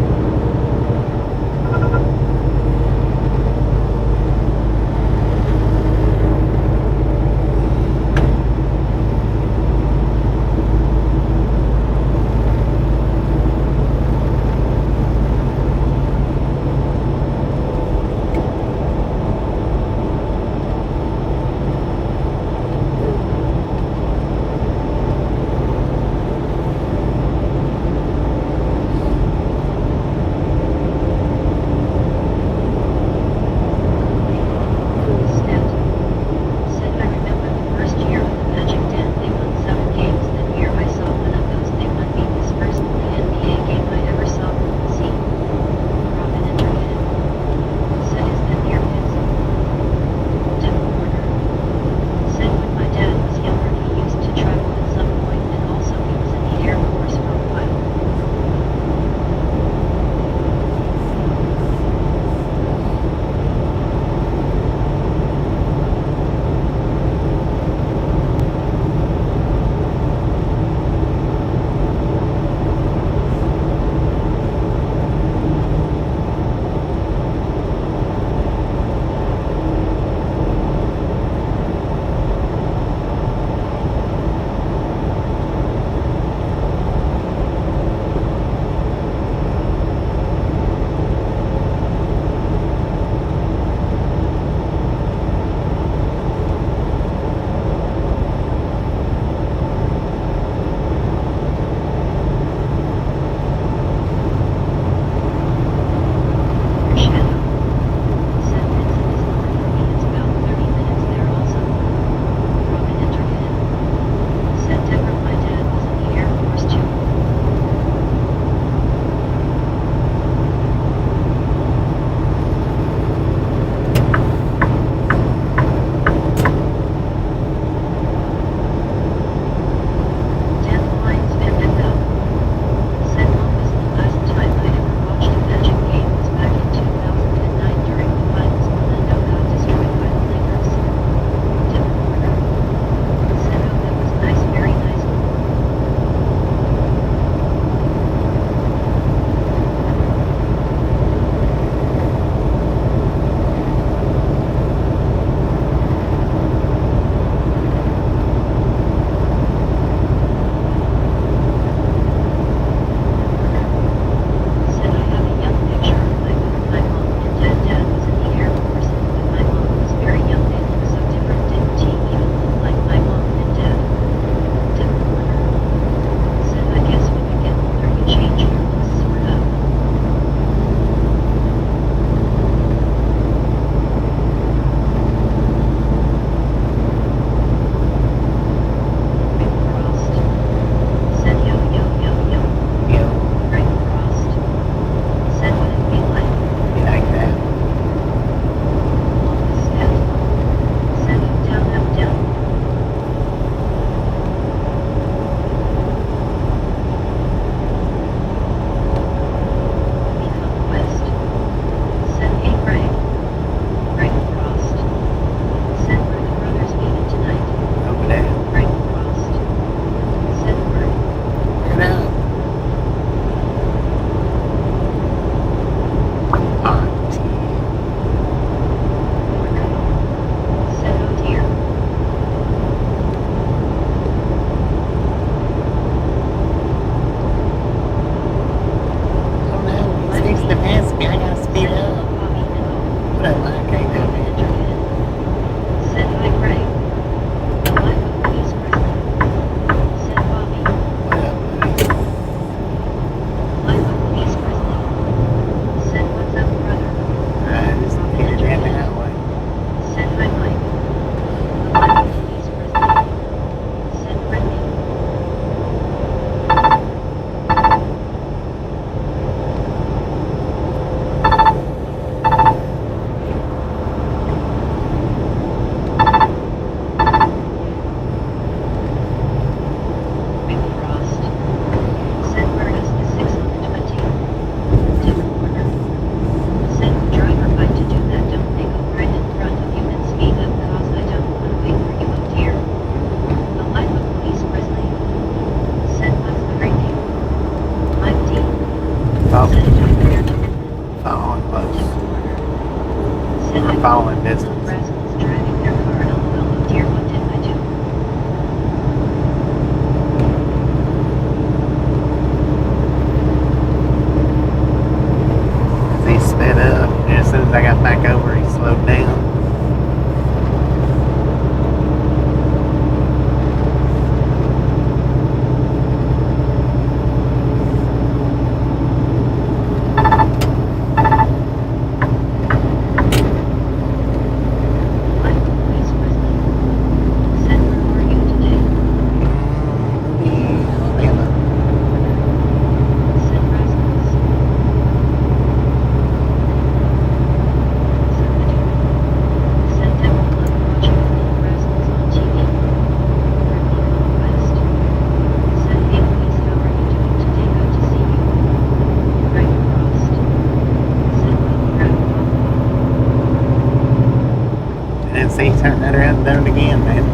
again, man.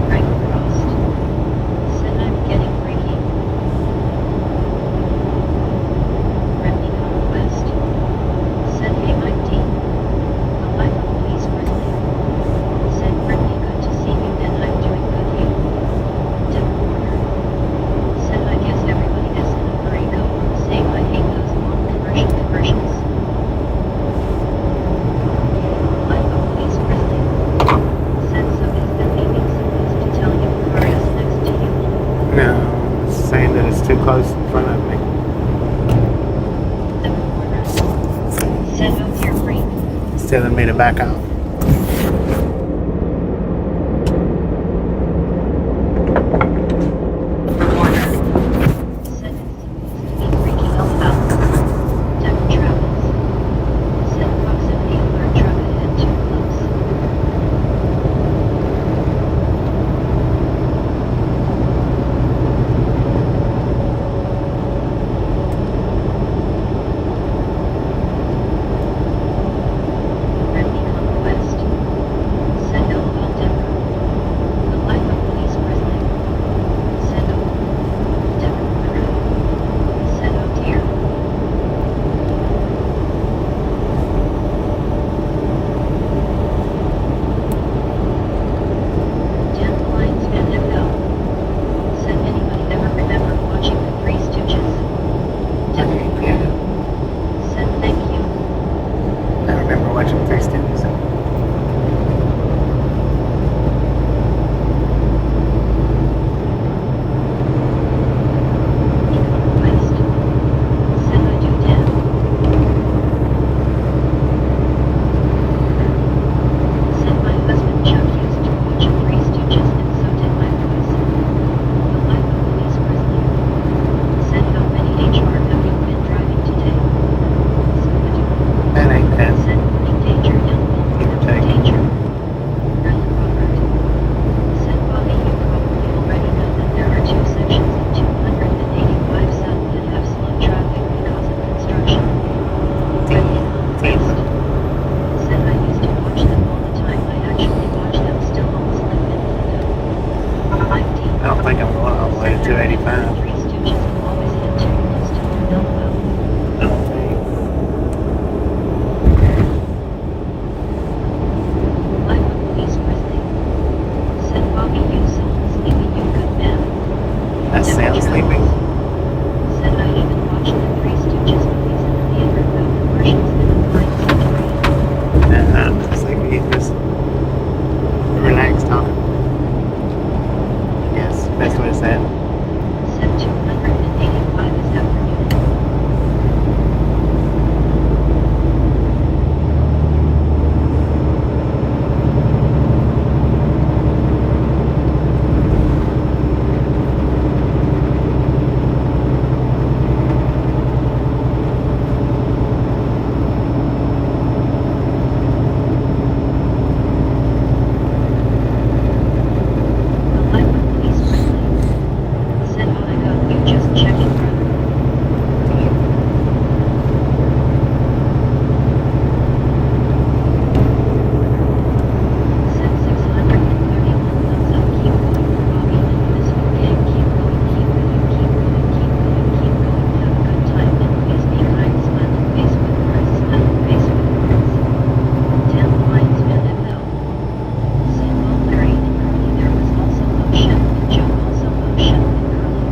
Frank Frost. Said I'm getting freaky. Remy Conquest. Said hey Mike D. The life of police grizzly. Said Brittany good to see you and I'm doing good you. Devil Warner. Said I guess everybody is in a hurry go on the same I hate those long commercials. Life of police grizzly. Said somebody's been leaving some news to tell you the car is next to you. No, it's saying that it's too close in front of me. Devil Warner. Said oh dear freak. It's telling me to back out. Warner. Said it's supposed to be freaking all about. Devil Travels. Said proximity alert truck ahead too close. Remy Conquest. Said LOL Denver. The life of police grizzly. Said oh. Devil Warner. Said oh dear. Dan Lyons Van FL. Said anybody ever remember watching the Three Stooges? Devil Yeah, said thank you. I remember watching Three Stooges. Conquest. Said I do Dan. Said my husband Chuck used to watch Three Stooges and so did my boys. The life of police grizzly. Said how many HR have you been driving today? Said I do. That ain't bad. Said morning danger young Give or woman take. danger. Alan Robert. Said Bobby you probably already know that there are two sections of 285 South that have slow traffic because of construction. Remy Conquest. Said I used to watch them all the time. I actually watch them still almost like minutes ago. Mike D. I don't think I'm going all the way to 285. Three Stooges will always hit too close to their elbow. I don't think. Life of police grizzly. Said Bobby you sound sleepy you good man. That sounds sleepy. Said I even watched the Three Stooges movies in the theater without commercials in the 19th grade. Nah, I'm not sleepy. Just relax talking. Yes, best way to say it. Said 285 is afternoon. The life of police grizzly. Said oh my god you just checking brother. Said 631 thumbs up keep going Bobby and this whole gang keep going keep going keep going keep going keep going have a good time and please be kind smile and face with words smile and face with words. Dan Lyons Van FL. Said while Larry and Curly there was also Mo Chef and Joe also Mo Chef and Curly.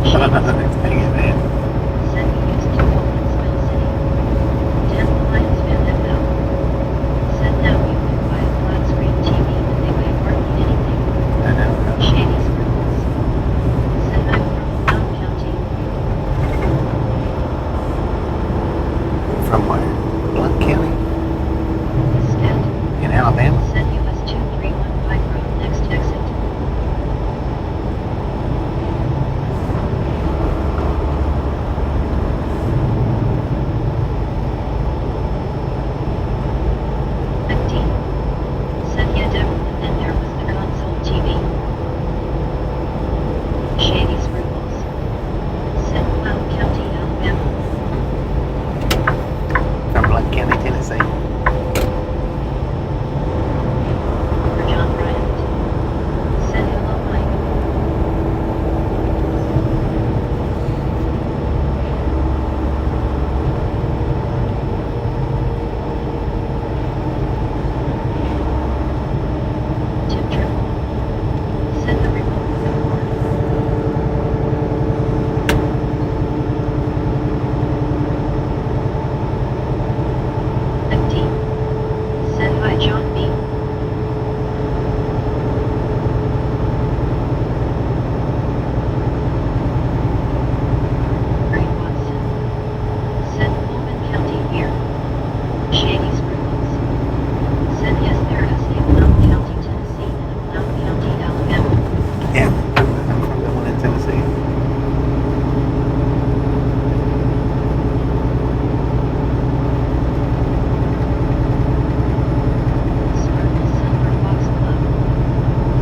Dang it, man. Said he used to go in Smell City. 10 the Lions fan FM. Said now you can buy a flat screen TV and they weigh hardly anything. I know. Shady Scribbles. Said I'm from Blount County. From where? Blunt County Scat. in Alabama. Said US 2315 road next exit. Said yeah, definitely. Then there was the console TV. Shady Scribbles. Said Blount County, Alabama. From Blunt County, Tennessee. For John Bryant. Said hello, Mike. Tim Triple. Said the remote for the board. MD. Said hi, John B. Ray Watson. Said Pullman County here. Shady Scribbles. Said yes, there is a Blount County, Tennessee and a Blount County, Alabama. Yeah, I'm from the one in Tennessee. Scribble Silver Fox Club.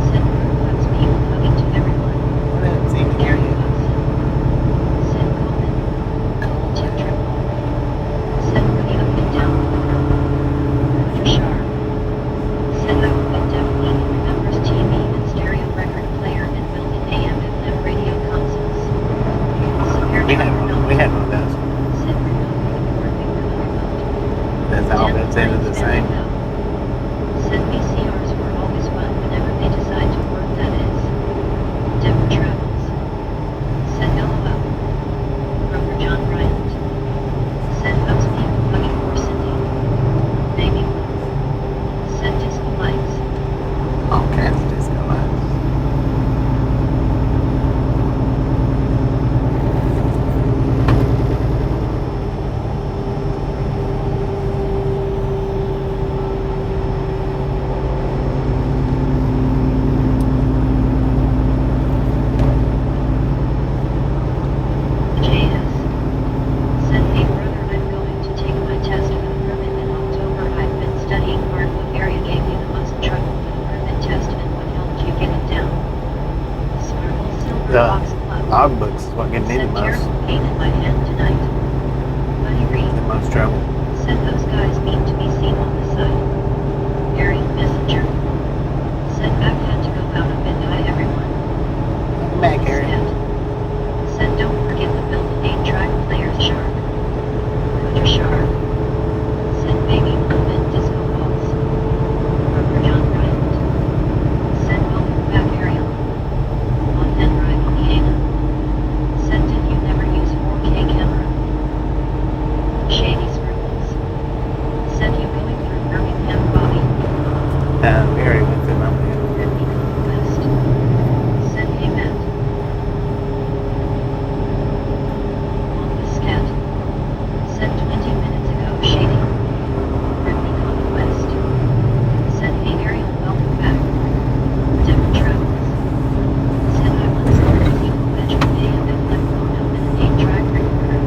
Said Brooklyn's people hugging to everyone. What else? Even here Gary yet? Watson. Said Coleman. Tim Triple. Said Woody up and down. Roger Sharp. Said I would bet definitely he remembers TV and stereo record player and built-in AM FM radio consoles. Severe We had Trevor one. We had one of those. Said remote for the board, we were the remote. That's all that's into the same. Said VCRs were always fun whenever they decide to work, that is. Deborah Travels. Said LOL. Brother John Bryant. Said how's people looking for Cindy? Maybe. Said disco lights. All kinds of disco lights. JS. Said hey brother, I'm going to take my test for the permit in October. I've been studying hard. What area gave you the most trouble for the permit test and what helped you get it down? Sparkle Silver The Fox Club. logbooks is what getting me Said the most, terrible pain in my hand tonight. Buddy Reed. the most trouble. Said those guys need to be seen on the side. Gary Messenger. Said Beck had to go out a bit. Hi everyone. Welcome back, Harry. Said don't forget the built-in 8-track players Shark. Roger Shark. Said baby movement disco balls. Brother John Bryant. Said welcome back Ariel. On and right on the Ana. Said did you never use 4K camera? Shady Scribbles. Said you going through Birmingham, Bobby. We already went through my man. Brittany West. Said hey Matt. On the scat. Said 20 minutes ago, Shady. Brittany West. Said hey Ariel, welcome back. Deborah Travels. Said I once owned a single-bedroom AM FM phono and an 8-track recorder.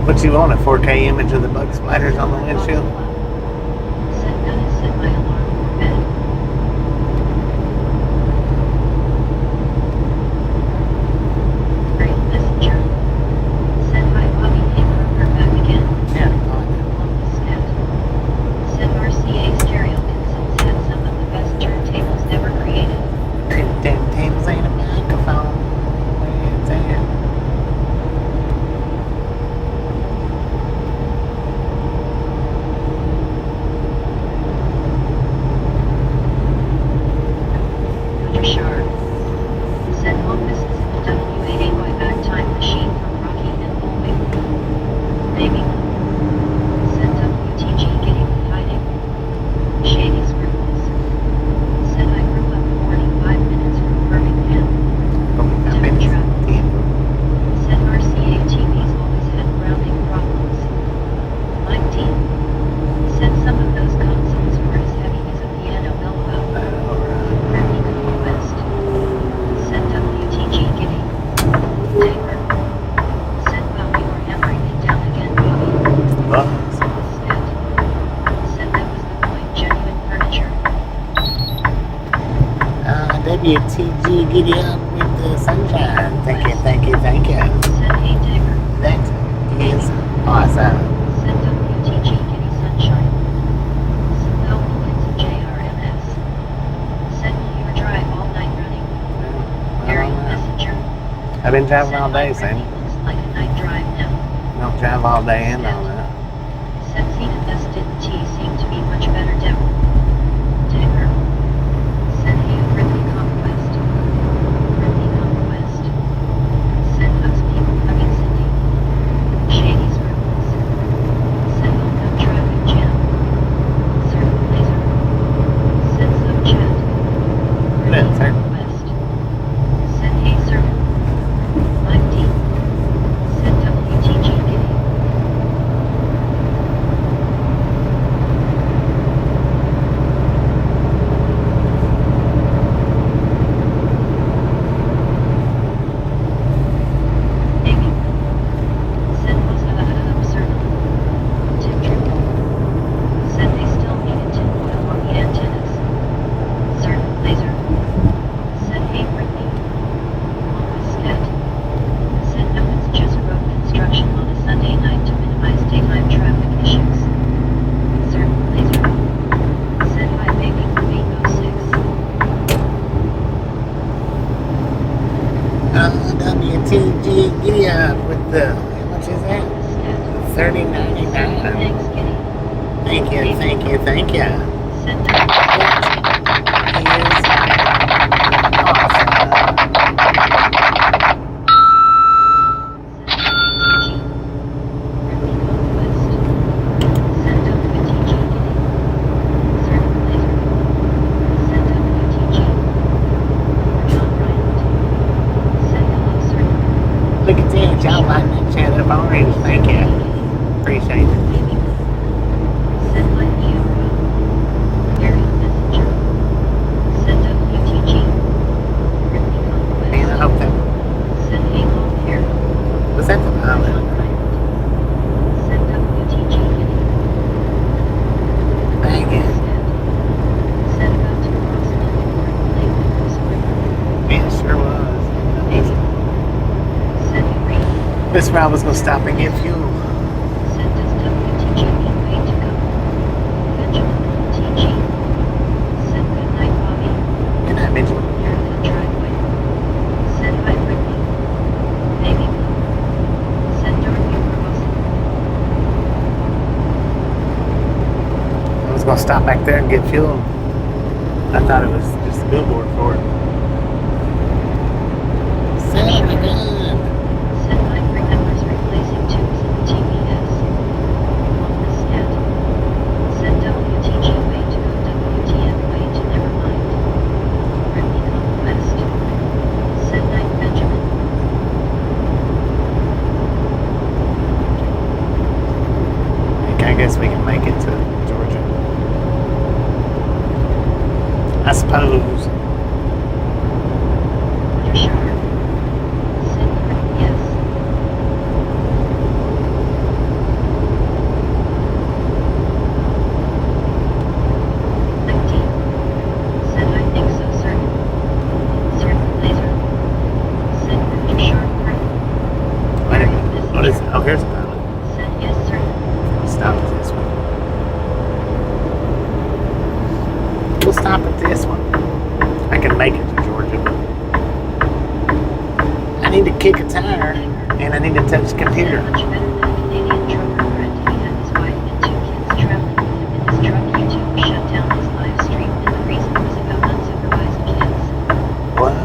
What you want, a 4K image of the bug splatters on the windshield? Said none has set my alarm for bed. Great messenger. Said hi Bobby, hey Kroger back again. Yeah. On the scat. Said RCA stereo consoles had some of the best turntables ever created. Damn tables ain't a microphone. It's Baby. Said WTG getting hiding. Shady scribbles. Said I grew up 45 minutes from Birmingham. Time travel. Said RCA TV's always had grounding problems. Mike D. Said some of those consoles were as heavy as a piano elbow. Remy Conquest. Said WTG getting. Taker. Said while we were hammering it down again, Bobby. Said that was the point, genuine furniture. WTG, giddy up with the sunshine. Thank you, thank you, thank you. Said hey Taker. That is awesome. Said WTG giddy sunshine. Said no points of JRMS. Said will your drive all night running. Gary Messenger. I've been driving Said all day, my Sam. Britney looks like a night drive now. Don't drive all day and all that. Said Scenic didn't T seem to be much better devil. Taker. Said hey Britney Conquest. Britney Conquest. Said hugs people hugging Cindy. Shady scribbles. Said oh no traffic jam. Circle laser. Said sub chat. Britney sir. Conquest. Said hey circle. Mike D. Said WTG giddy. Amy. Said was absurd. Tip triple. Said they still needed tinfoil on the antennas. Certain laser. Said hey Britney. Always scat. Said no it's just road construction on a Sunday night to minimize daytime traffic issues. Certain laser. Said hi baby 806. WTG, giddy up with the, how much is that? Scat. $30.99. Thanks kitty. Thank you, thank you, thank you. Said no. Look at that, y'all lighting that chat up orange. Thank you. Appreciate it. Man, I hope that, was that the pilot? Dang it. Yeah, it sure was. This route was gonna stop and get fuel. Good night, Benjamin. I was gonna stop back there and get fuel. I thought it was just a billboard for it. Son of a gun. I guess we can make it to Georgia. I suppose. Wait a minute. What is it? Oh, here's a pilot. Stop at this one. We'll stop at this one. I can make it to Georgia, but I need to kick a tire and I need to touch the computer. Much better than a Canadian trucker friend. He had his wife and 2 kids traveling with him in his truck. YouTube shut down his live stream, and the reason was about unsupervised kids. What?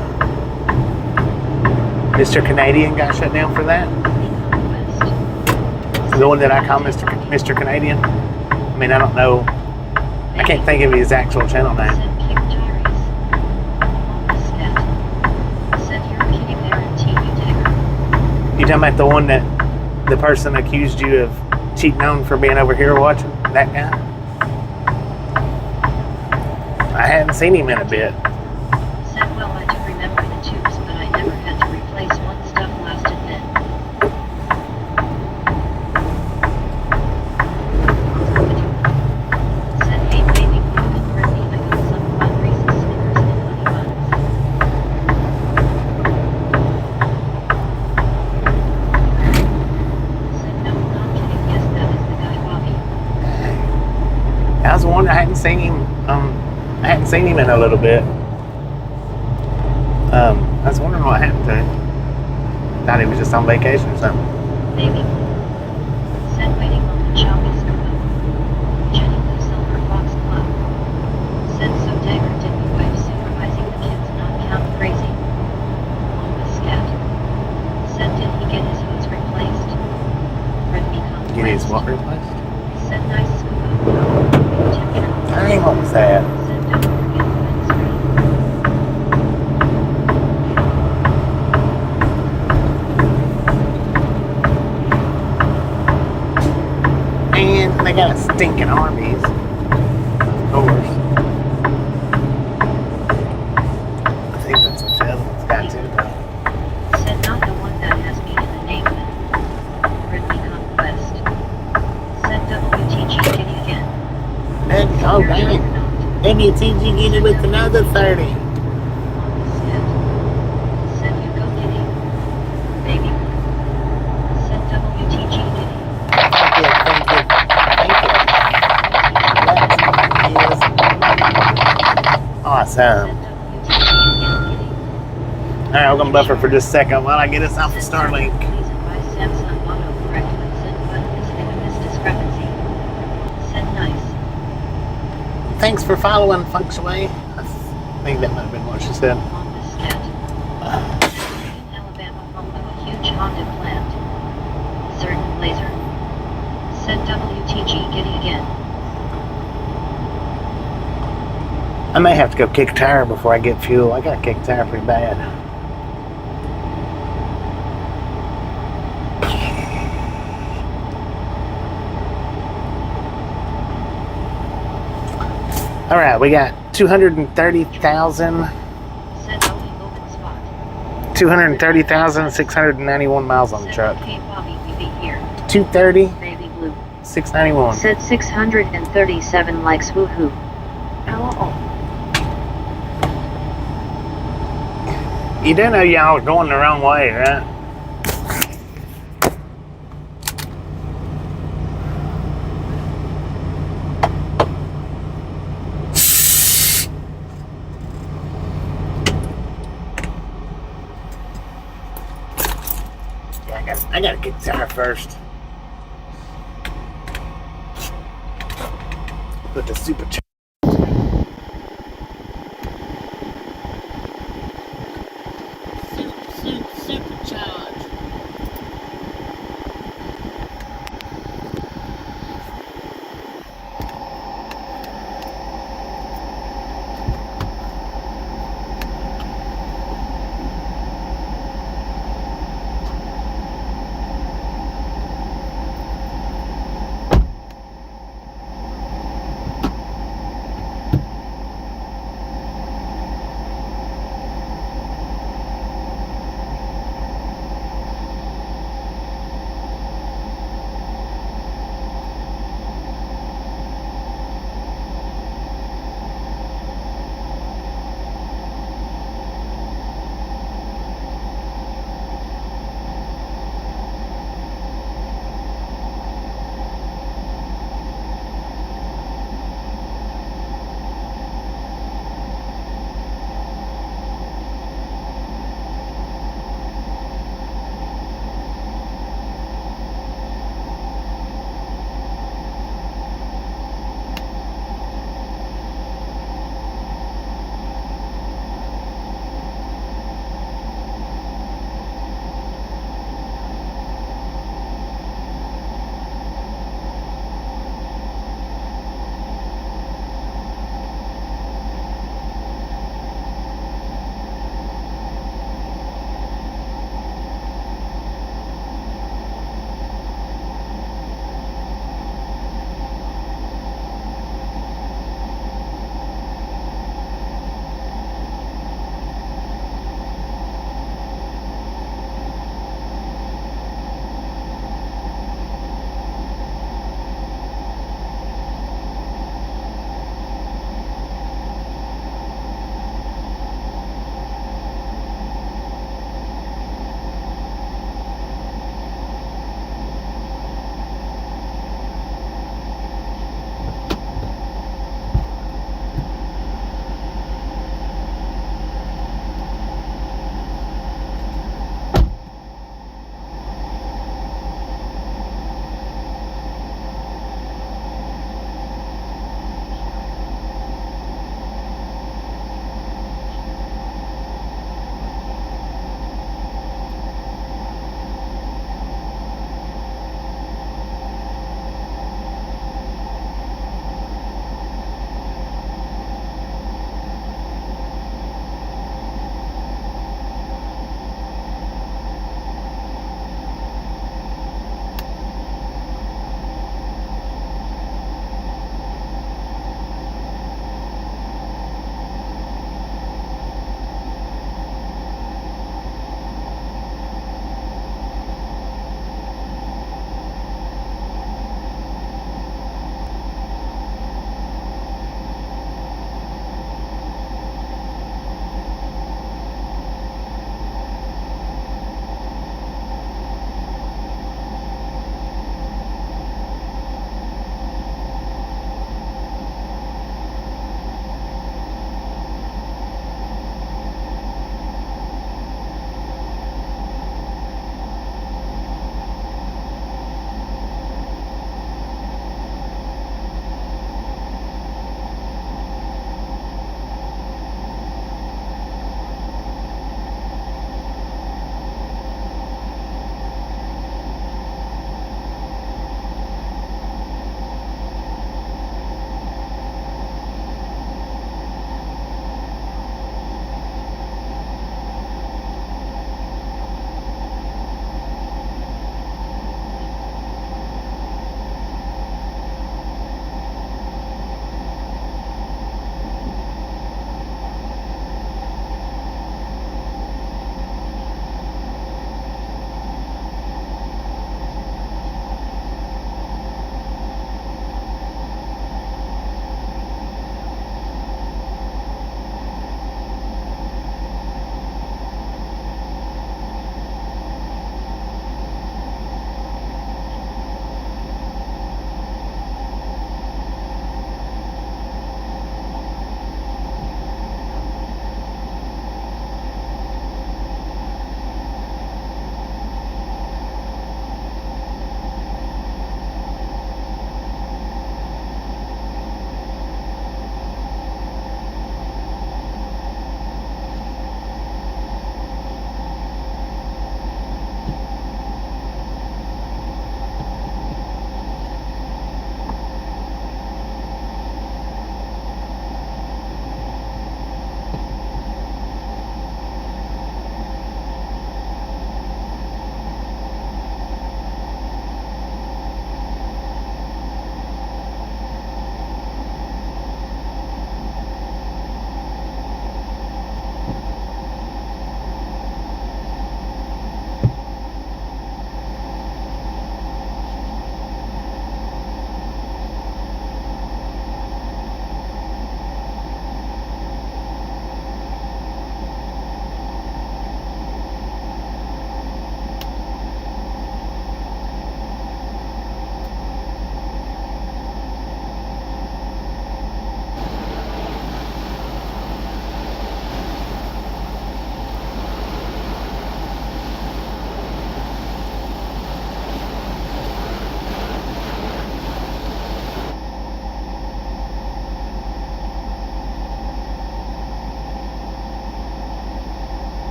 Mr. Canadian got shut down for that? Conquest. The one that I call Mr. Canadian. I mean, I don't know. I can't think of his actual channel name. Send King Diaries. On the scat. Send your kitty bear and TV Dagger. You talking about the one that the person accused you of cheating on for being over here watching? That guy? I hadn't seen him in a bit. Said, well, I do remember the tubes, but I never had to replace one. Stuff lasted then. Said, hey, baby, blue and Brittany, I got some fun Reese's Snickers and honey buns. Said, no, not kidding, yes, that is the guy, Bobby. I was wondering, I hadn't seen him. I hadn't seen him in a little bit. I was wondering what happened to him. Thought he was just on vacation or something. Baby. Said, waiting on the choppy scuba. Jenny the Silver Fox Club. Said, so Dagger did the wife supervising the kids not count crazy. On the scat. Said, did he get his hose replaced? Red become Get his what replaced? Said, nice scuba. Temperature. Dang, what was that? Said, don't forget the windscreen. And they got a stinking Arby's. Of course. I think that's what the other one's got too, though. Said, not the one that has me in the name of it. Ridley Conquest. Said, WTG kitty again. And, oh, dang it. WTG get it with another 30. On the set. Said, you go kitty. Baby. Said, WTG kitty. Thank you. That is awesome. Said, WTG again kitty. Alright, we're gonna buffer for just a second while I get us off the Starlink. Please advise Samsung autocorrect when sent button is in this discrepancy. Said, nice. Thanks for following, Feng Shui. I think that might have been what she said. On the scat. In Alabama, home of a huge Honda plant. Certain Blazer. Said, WTG kitty again. I may have to go kick a tire before I get fuel. I gotta kick a tire pretty bad. All right, we got 230,000. Said, only open spot. 230,691 miles on the Said, truck. okay, Bobby, we be here. 230, Baby blue. 691. Said 637 likes woohoo. Oh. You do know y'all are going the wrong way, right? Yeah, I gotta get the tire first. Put the supercharger. Supercharge.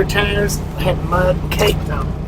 tires had mud caked on them.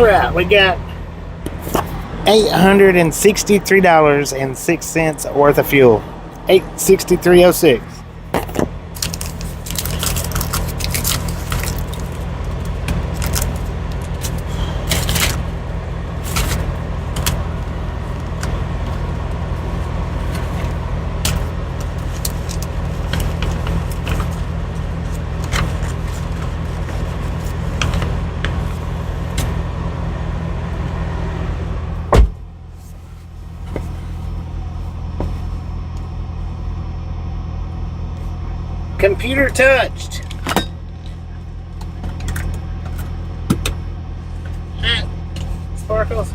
All right, we got $863.06 worth of fuel. 863.06. Computer touched. Hi, Sparkles.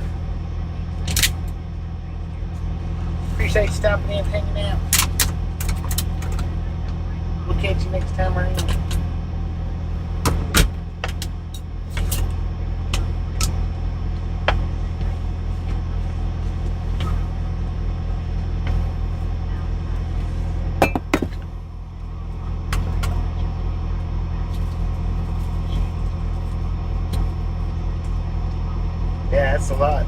Appreciate you stopping in and hanging out. We'll catch you next time around. Yeah, that's a lot.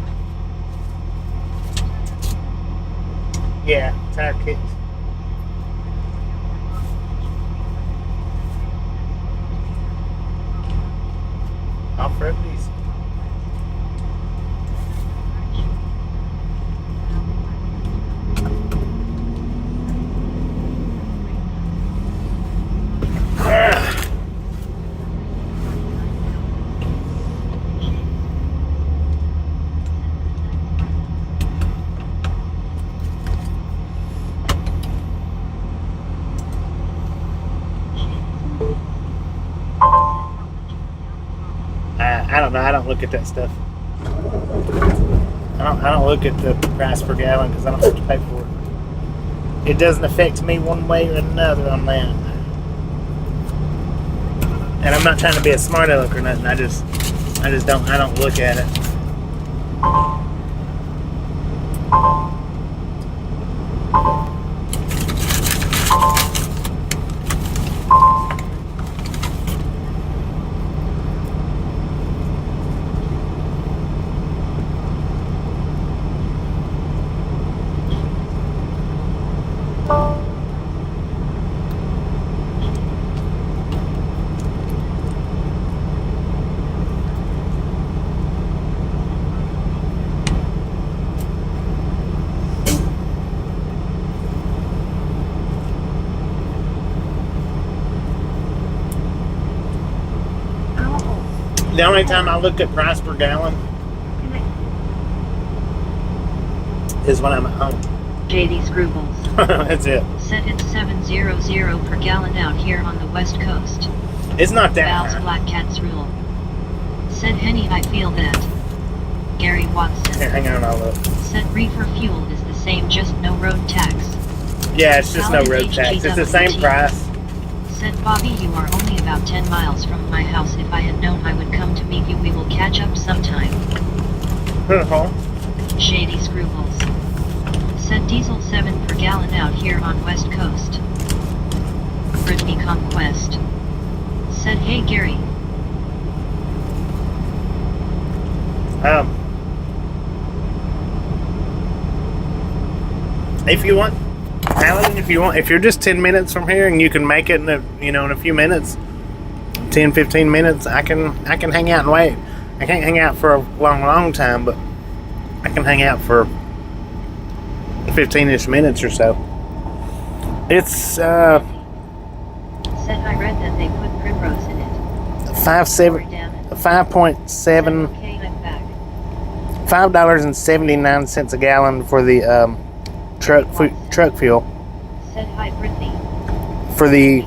Yeah, tire kits. Off-road diesel. I don't know. I don't look at that stuff. I don't look at the price per gallon because I don't have to pay for it. It doesn't affect me one way or another on that. And I'm not trying to be a smart aleck or nothing. I just don't. I don't look at it. The only time I look at price per gallon is when I'm at home. JD Screwballs. That's it. Said it's 700 per gallon out here on the west coast. It's not that Val's high. Black Cats rule. Said Henny, I feel that. Gary Watson. Here, hang on, I'll look. Said reefer fuel is the same, just no road tax. Yeah, it's just no Paladin road tax. It's the HGWT. same price. Said Bobby, you are only about 10 miles from my house. If I had known I would come to meet you, we will catch up sometime. Shady Screwballs. Said diesel 7 per gallon out here on west coast. Brittany Conquest. Said hey Gary. If you want, Alan, if you're just 10 minutes from here and you can make it in a few minutes, 10, 15 minutes, I can hang out and wait. I can't hang out for a long time, but I can hang out for 15-ish minutes or so. It's Said I read that they put primrose in it. 5.7 Okay, I'm back. $5.79 a gallon for the truck fuel. Said hi Brittany. For the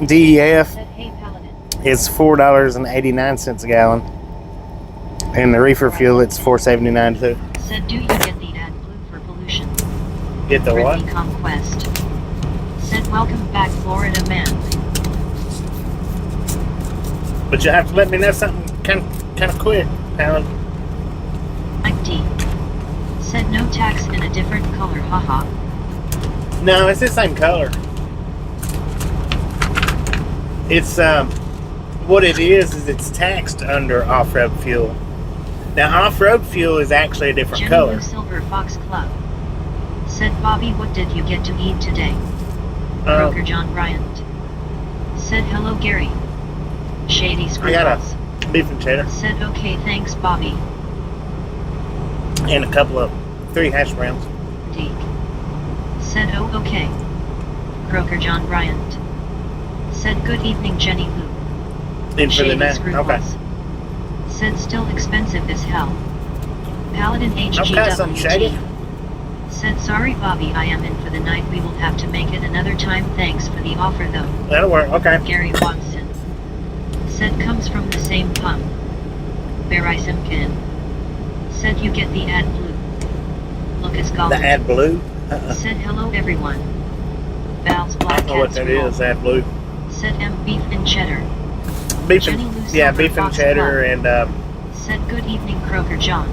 DEF, Said hey Paladin. it's $4.89 a gallon, and the reefer fuel it's $4.79 too. Said do you get the ad blue for pollution? Get the what? Brittany Conquest. Said welcome back Florida man. But you have to let me know something kind of quick, Alan. Mike D. Said no tax in a different color, haha. No, it's the same color. It's what it is it's taxed under off-road fuel. Now, off-road fuel is actually a different Jenny color. Lou Silver Fox Club. Said Bobby, what did you get to eat today? Croker John Bryant. Said hello Gary. Shady I got Screwballs. a beef and cheddar Said okay thanks Bobby. and a couple of 3 hash browns. Deke. Said oh okay. Croker John Bryant. Said good evening Jenny Lou. In for the Shady night. Okay. Screwballs. Said still expensive as hell. Paladin Okay, some shady. HGWT. Said sorry Bobby, I am in for the night, we will have to make it another time, thanks for the offer though. That'll work. Okay. Gary Watson. Said comes from the same pump. Barry Simkin. Said you get the ad blue. Lucas The Gollum. ad blue. Said hello everyone. Val's I Black don't know what Cats that Rule. is. Ad blue. Said M beef and cheddar. Beef Jenny and Lou yeah, Silver beef and Fox cheddar Club. and Said good evening Croker John.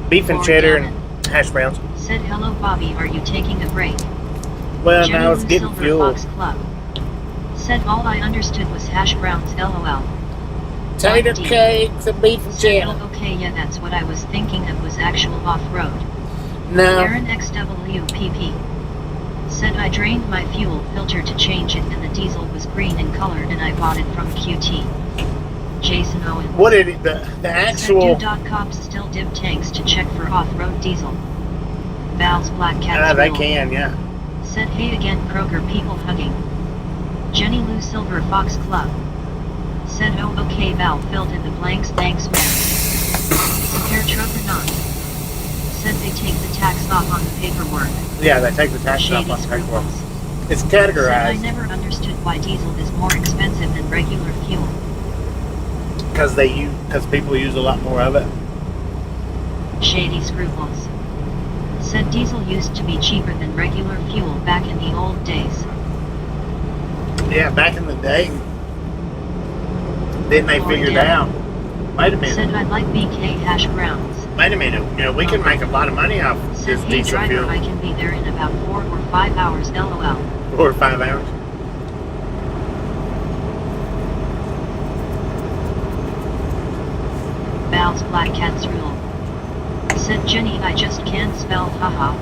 beef and Lord cheddar Gammon. and hash browns. Said hello Bobby, are you taking a break? Well, Jenny now it's Lou getting Silver fuel. Fox Club. Said all I understood was hash browns lol. Tater D. cakes and beef and Said cheddar. oh okay yeah that's what I was thinking of was actual off-road. No. Aaron XWPP. Said I drained my fuel filter to change it and the diesel was green in color and I bought it from QT. Jason Owens. What did it, the Said actual? do. Cops still dip tanks to check for off-road diesel. Val's Black Cats They Rule. can, yeah. Said hey again Croker people hugging. Jenny Lou Silver Fox Club. Said oh okay Val filled in the blanks thanks man. Compare trucker not. Said they take the tax off on the paperwork. Yeah, they take the tax Shady off on the paperwork. Screwballs. It's Said I categorized never understood why diesel is more expensive than regular fuel. because people use a lot more of it. Shady Screwballs. Said diesel used to be cheaper than regular fuel back in the old days. Yeah, back in the day, then they Lord figured Gammon. out. Wait a minute. Said I like BK hash browns. Wait a minute. You know, we can make a lot of money off Said this hey diesel driver fuel I can be there in about 4 or 5 hours lol. 4 or 5 hours. Val's Black Cats Rule. Said Jenny I just can't spell haha.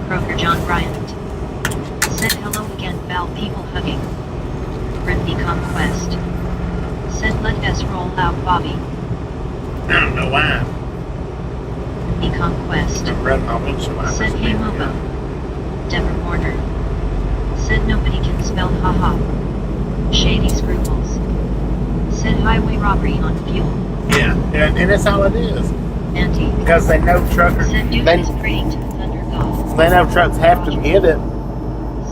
Croker John Bryant. Said hello again Val people hugging. Britney Conquest. Said let us roll out Bobby. I don't know why. Britney Conquest. I'm running my windshield wipers. Said hey Mobo. Deborah Warner. Said nobody can spell haha. Shady Scruples. Said highway robbery on fuel. Yeah, and that's all it is. Auntie. Because they know truckers, Said dude they is praying to the thunder god. know trucks have to get it,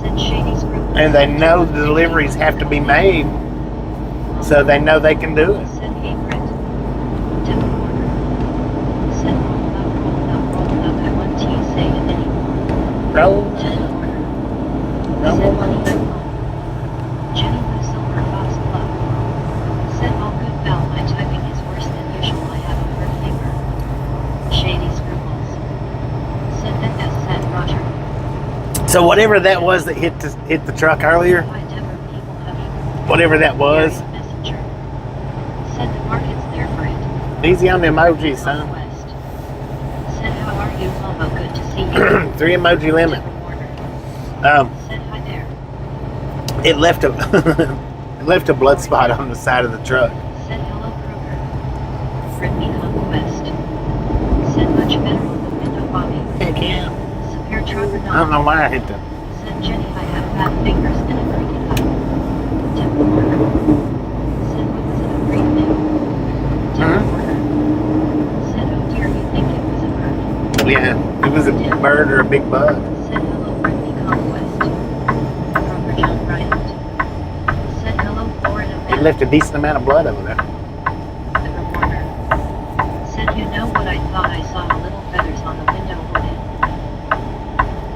Said Shady Scruples. and they know the deliveries have to be made, so they know they can do it. Said hey Brett. Deborah Warner. Said roll up, I want to say it anymore. Roll. Deborah Warner. Roll. Said money back home. Jenny Lou Silver Fox Club. Said all good Val, my typing is worse than usual, I have a hurt finger. Shady Scruples. Said that S said Roger. So whatever that was that hit the truck earlier, Why Deborah people hugging. whatever that was, Gary's messenger. Said the market's there for it. easy on the emojis, son. West. Said how are you Lobo, good to see you. 3 emoji limit. Deborah Warner. Um, Said hi there. it left a it left a blood spot on the side of the truck. Said hello Kroger. Britney Conquest. Said much better on the window Bobby. Heck yeah. Severe trucker I don't know why I hit the. Said Jenny I have fat fingers and a cricket eye. Deborah Warner. Said what was it a great thing? Deborah Warner. Said oh dear you think it was a bird. Yeah, it was a bird or a big bug. Said hello Britney Conquest. Kroger John Bryant. Said hello Florida It man. left a decent amount of blood over there. Deborah Warner. Said you know what I thought I saw little feathers on the window hooded.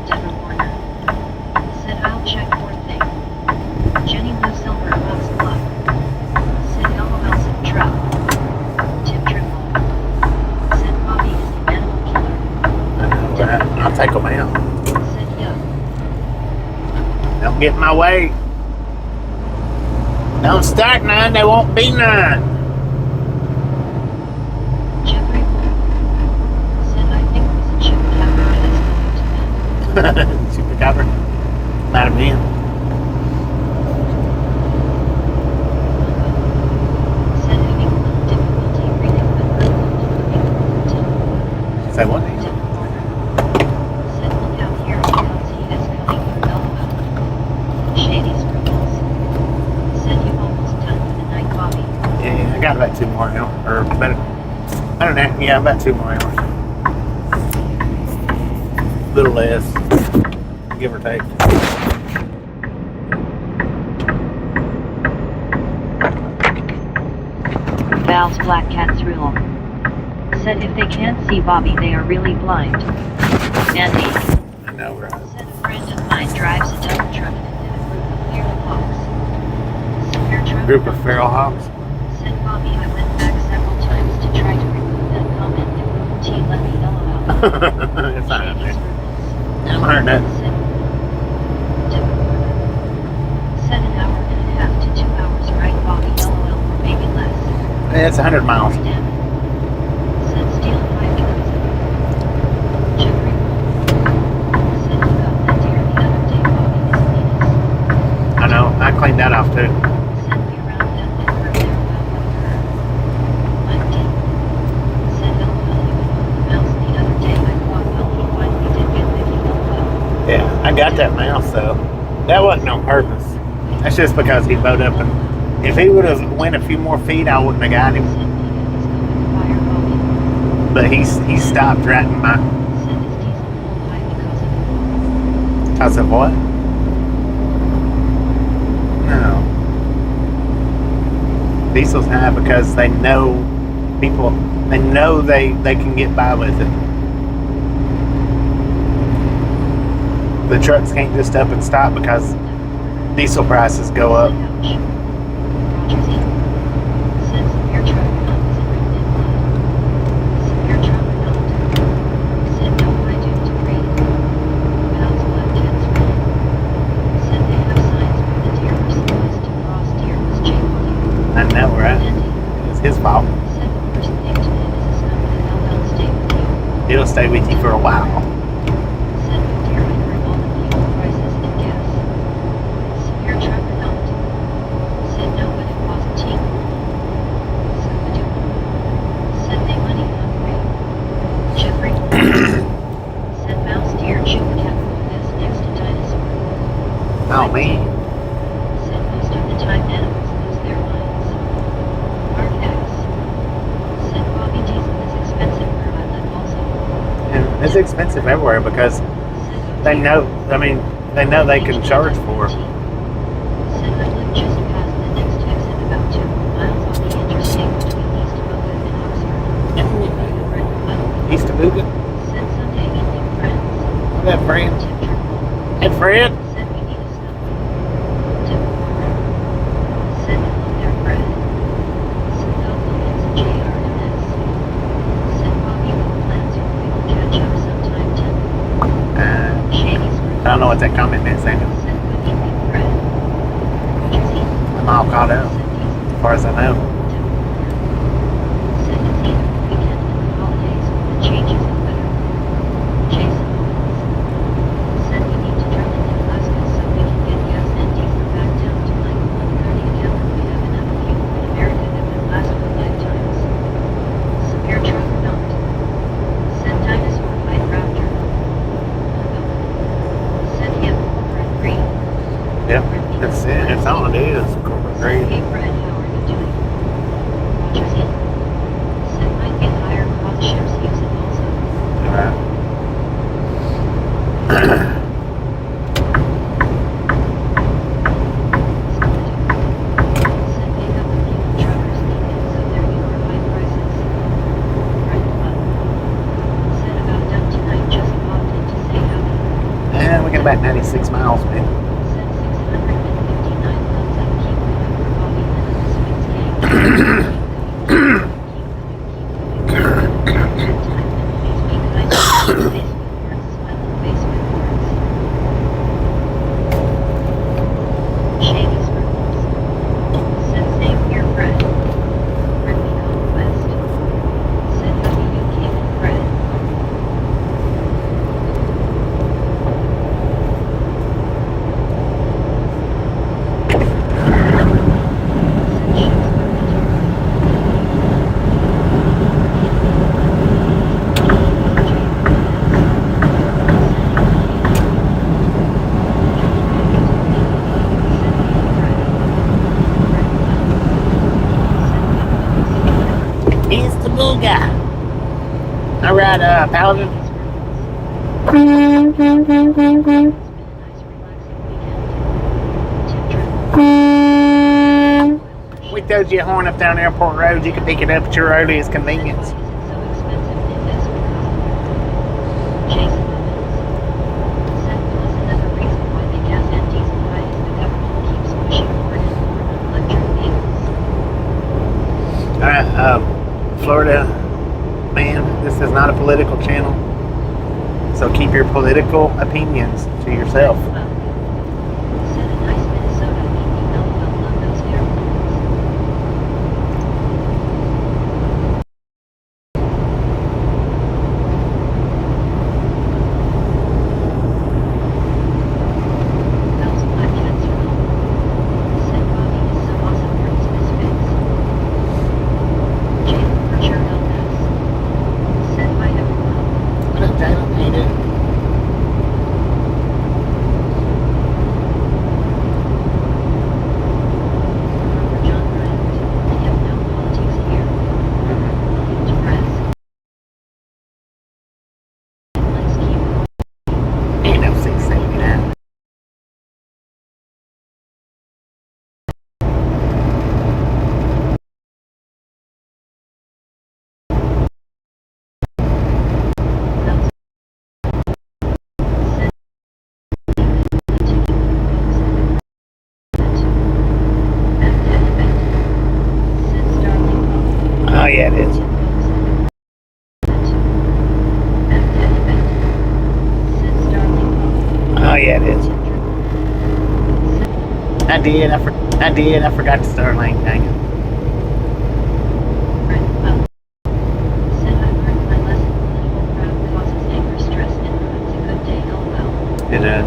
Deborah Warner. Said I'll check for thing. Jenny Lou Silver Fox Club. Said LOL some truck. Tim Trimble. Said Bobby is the animal killer. I know that. I'll take them out. Said yuck. Don't get in my way. Don't start none, there won't be none. Jeffrey Say what? To the corner. Said look out here because he is coming for Belleville. Shady scribbles. Said you almost done for the night, Bobby. Yeah, I got about 2 more hours. Or better. I don't know. Yeah, about 2 more hours. A little less. Give or take. Val's Black Cat's rule. Said if they can't see Bobby, they are really blind. Andy. I know, right? Said a friend of mine drives a dump truck and did a group of feral hogs. Said Bobby, I went back several times to try to remove that comment and T let me know about it. It's not in Shady there. scribbles. I'm hearing that. Said an hour and a half to 2 hours, right, Bobby? LOL, or maybe less. Yeah, it's 100 miles. Damn it. Said steal 5 because of it. Jeffrey said you got that deer the other day, Bobby, his penis. I know. I cleaned that off too. Said we rounded up and heard there about what occurred. Mike did. Said LOL, you went on the mouse the other day. I thought, well, he finally did get Mickey LOL. Yeah, I got that mouse though. That wasn't on purpose. That's just because he bowed up, and if he would have went a few more feet, I wouldn't have got him. Said Megan is going to fire Bobby. But he stopped right in my. Said his diesel pulled high because of it. I said what? No. Diesel's high because they know people. They know they can get by with it. The trucks can't just up and stop because diesel prices go up. Roger's in. Said severe truck not was written in blood. Severe truck not. Said no, I do to read. Val's Black Cat's rule. Said they have signs where the deer were supposed to cross. Deer was J-Money. I know, right? Andy. It's his fault. Said the worst thing to him is his number and LL stay with you. It'll stay with you for a while. Said with deer and revolving fuel prices and gas. Severe truck not. Said no, but it was a team. Scooby-Doo. Said they money hungry. Jeffrey. Said mouse, deer, chewed cat, this next to dinosaur. Oh man. Said most of the time animals lose their minds. Mark X. Said Bobby diesel is expensive where I live also. And it's expensive everywhere because Said they know. I mean, they know they can charge for it. Said I live just past the next exit about 2 miles on the interstate between East Boca and Ozark. East of Buga. Said someday evening friends. That Fred. Tip triple. Hey Fred. Said we need a snow. Tip corner. Said hello there, Fred. Said no, it's a JR to miss. Said Bobby with plans for we will catch up sometime too. Shady I don't know what that comment meant, Samuel. Said good evening, Fred. Roger's in. I'm all caught up, Said diesel. as far as I know. Said it's either the weekend and the holidays or the changes in weather. Jason Owens. Said we need to drill into Alaska so we can get gas and diesel back down to like 130 a gallon. We have enough fuel in America that would last for lifetimes. Severe truck not. Said dinosaur fight raptor. Said him over and green. Yep, that's it. That's all it is. Corporate Said, greed. hey Fred, how are you doing? Roger's in. Said might get higher cost ships use it also. Right. Said they have the fuel truckers need it, so there you are high prices. Right above. Said about done tonight, just popped in to say howdy. And we got about 96 miles, man. Said 659 loads of keep going for Bobby and the Swings gang. Keep going. Good time and please be kind. Face with words, smiling face with words. Shady scribbles. Said same here, Fred. Friendly conquest. Said how do you came in, Fred? He's the booga. All right, Paladin. It's been a nice relaxing weekend. Tip trip. We throwed you a horn up down Airport Road. You can pick it up at your earliest convenience. Why is it so expensive? It is because Jason Evans said plus another reason why the gas and diesel price the government keeps pushing more and more electric vehicles. All right, Florida man, this is not a political channel, so keep your political opinions to yourself. Well, said a nice Minnesota BB LOL on those airplanes. Those black cats are all. Said Bobby is so awesome for his misfits. Jalen for sure helped us. Said by everyone. What up, Jalen? How you doing? For John Bryant. We have no politics here. William to press. Let's keep going. Ain't no 679. Those said Oh, yeah, it is. Oh, yeah, it is. I did. I forgot to start lane hanging. It is.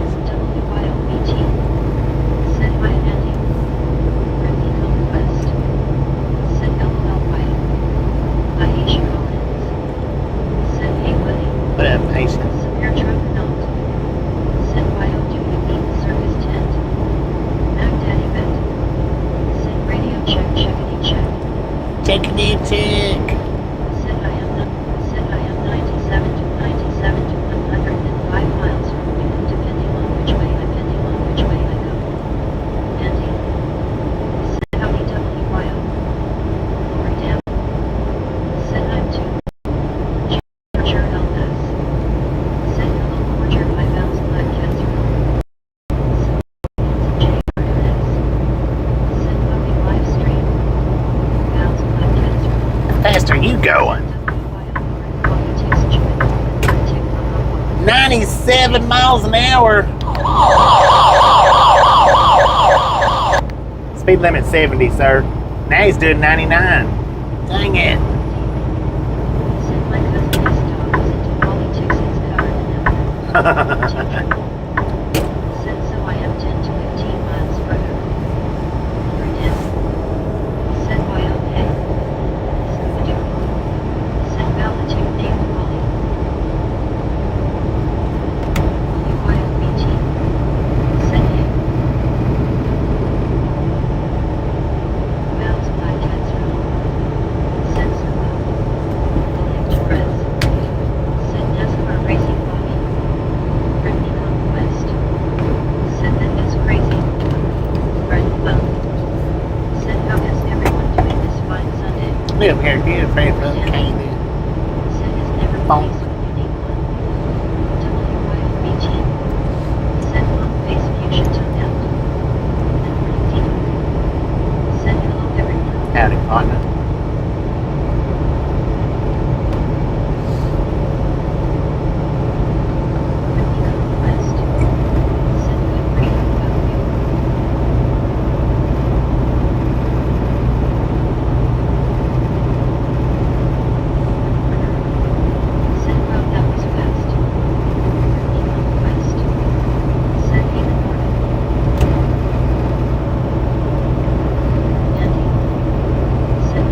What up, patience? Severe truck note. Said YOWB circus tent. Mac Daddy Bet. Said radio check checkity check. Chickadee chick. Said I am 97 to 105 miles from Newnan depending on which way I go. Andy. Said howdy WYO. Lower down. Said I'm too. Sure help us. Said hello Forger 5 ounce black cats are said puppy live stream. Ounce black cats are How fast are you going? 97 miles an hour. Speed limit 70, sir. Now he's doing 99. Dang it. Said my cousin's dog was into politics and covered in evidence. Said so I am 10 to 15 miles further. Over down. Said why okay. Scooby-Doo. Said Valitude named Wally. Wally YOBT. Said hey. Mouse black cats room. Said Simba. William to press. Said NASCAR racing Bobby. Friendly conquest. Said that is crazy. Right well. Said how is everyone doing this fine Sunday? Live here, get afraid of the candy. Said is never Bonk. placed with unique one. WYOBT. Said long face fuchsia tongue out. And pretty deep. Said hello everyone. Howdy, partner. Friendly conquest. Said good reading about you. Said wow that was fast. Friendly conquest. Said even Norman. Andy. Said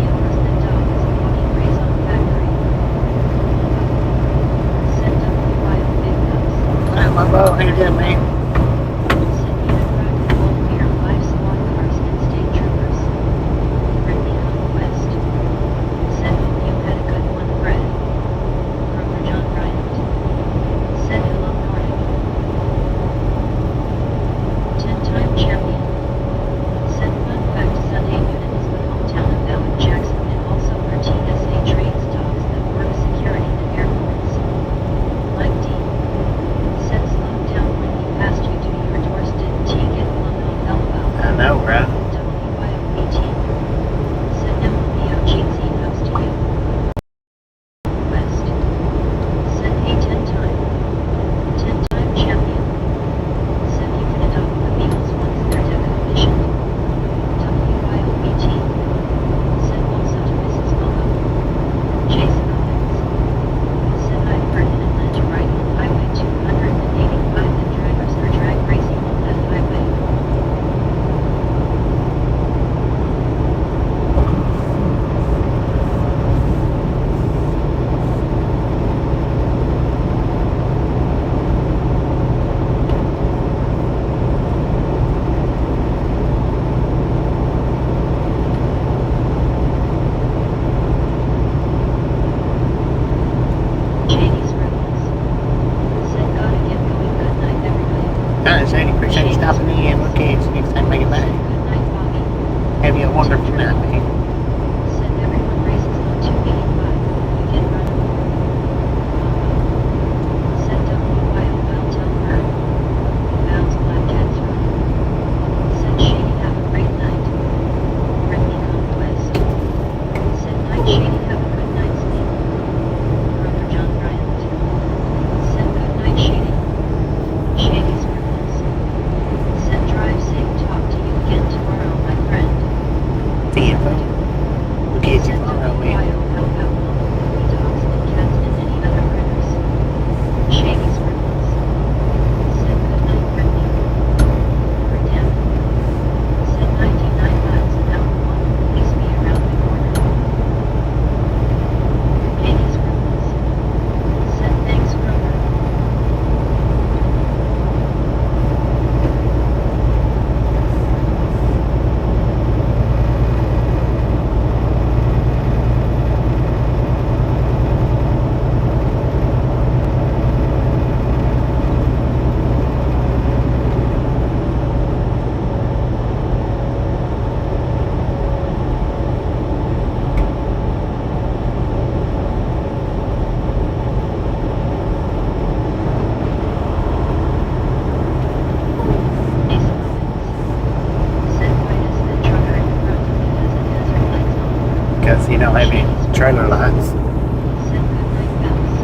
maybe trailer lights. Said good night, Bells.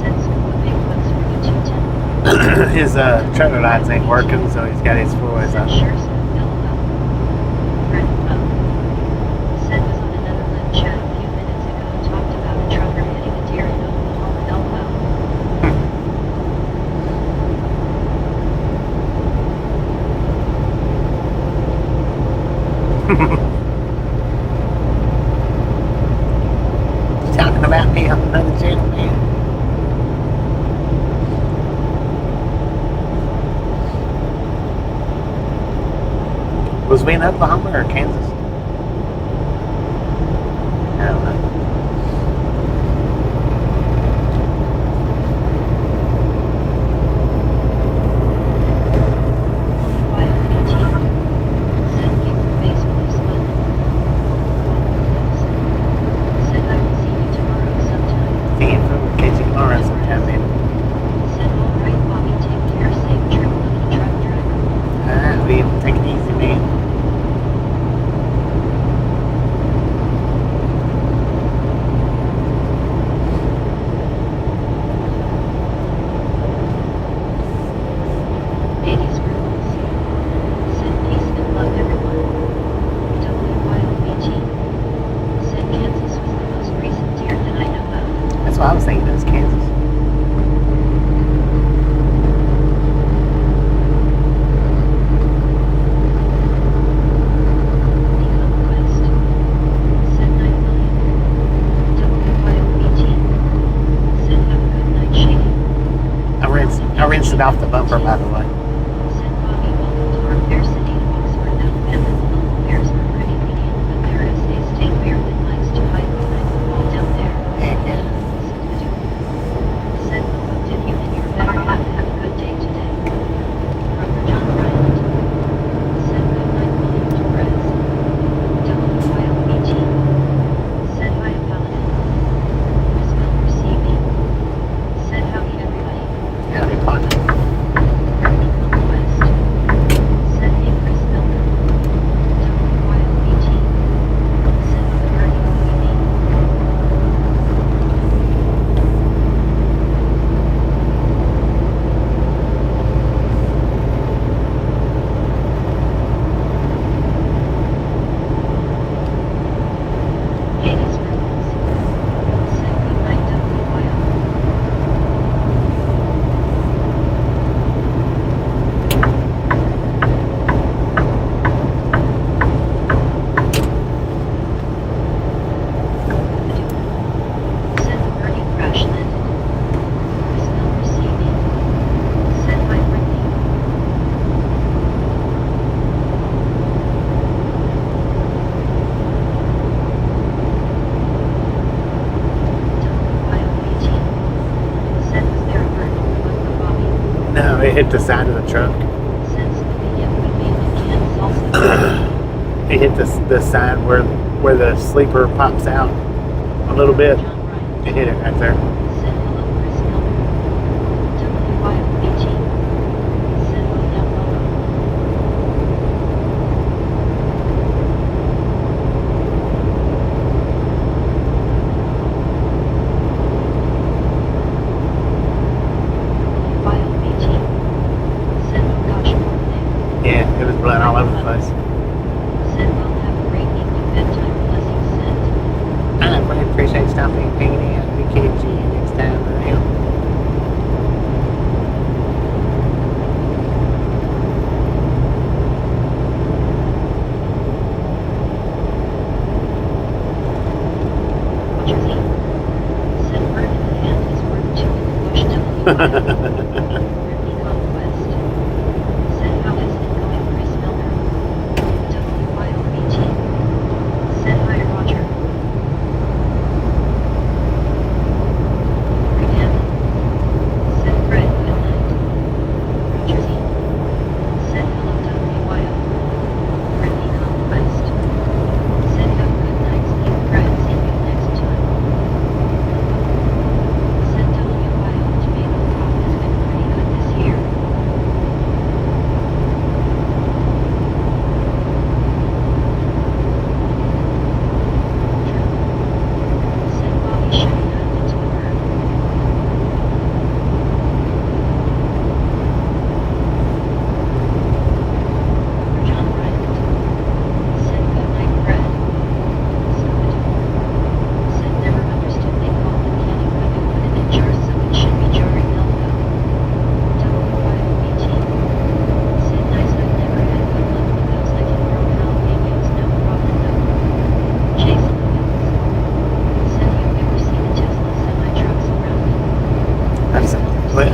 Said some big bucks for you too, Tim. His trailer lights ain't working, so he's got his fours Said up. sure, sir. LOL. Fred up. Said was on another live chat a few minutes ago. Talked about a trucker hitting a deer in Oklahoma. LOL. Talking about me on another channel, man. Was we in Oklahoma or Kansas? I don't know. Wild BT. Said keep your face blue smiling. Said I will see you tomorrow sometime. See you from KG tomorrow sometime, man. Said alright, Bobby, take care, safe trip, lucky truck driver. We take it easy, man. Ladies rules. Said peace and love everyone. WYOBT. Said Kansas was the most recent deer that I know of. That's what I was thinking. It was Kansas. Conquest. Said 9 million. WYOBT. Said have a good night, Shady. I rinsed it off the bumper, by the way. Said Bobby, welcome to our Bear City in Oxford, Alabama. The local bears are pretty lenient, but there is a state bear that likes to hide behind the wall down there. Heck yeah. Said we looked at you and your better half. Have a good day today. Brother John Bryant. Said good night, William Torres. WYOBT. Said hi, Paladin. Chris Miller CV. Said howdy, everybody. Howdy, partner. Brittany Conquest. Said hey, Chris Miller. WYOBT. Said on the Bernie POV. Hades rules. Said good night, WYO. Said the Bernie crash landed. Chris Miller CV. Said hi, Brittany. WYOBT. Said was there a bird on the bumper, Bobby? No, it hit the side of the truck. Said Snoopy, yep, we made the canned salsa. It hit the side where the sleeper pops out a little bit. John Bryant. It hit it right there. Said hello, Chris Miller. WYOBT. Said well down low. WYOBT. Said oh gosh, poor thing. Yeah, it was blood all over the place. Said well have a great evening, bedtime blessings sent. I really appreciate stopping and hanging out. We can see you next time around. What's your theme? Said bird in the hand is worth two in the bush. Brittany Conquest. Said how is it going, Chris Miller? WYOBT. Said hi, Roger. Regatta. Said Fred, good night. Roger Z. Said hello, WYO. Brittany Conquest. Said have a good night, sleep, Fred. See you next time. Said WYO, tomato crop has been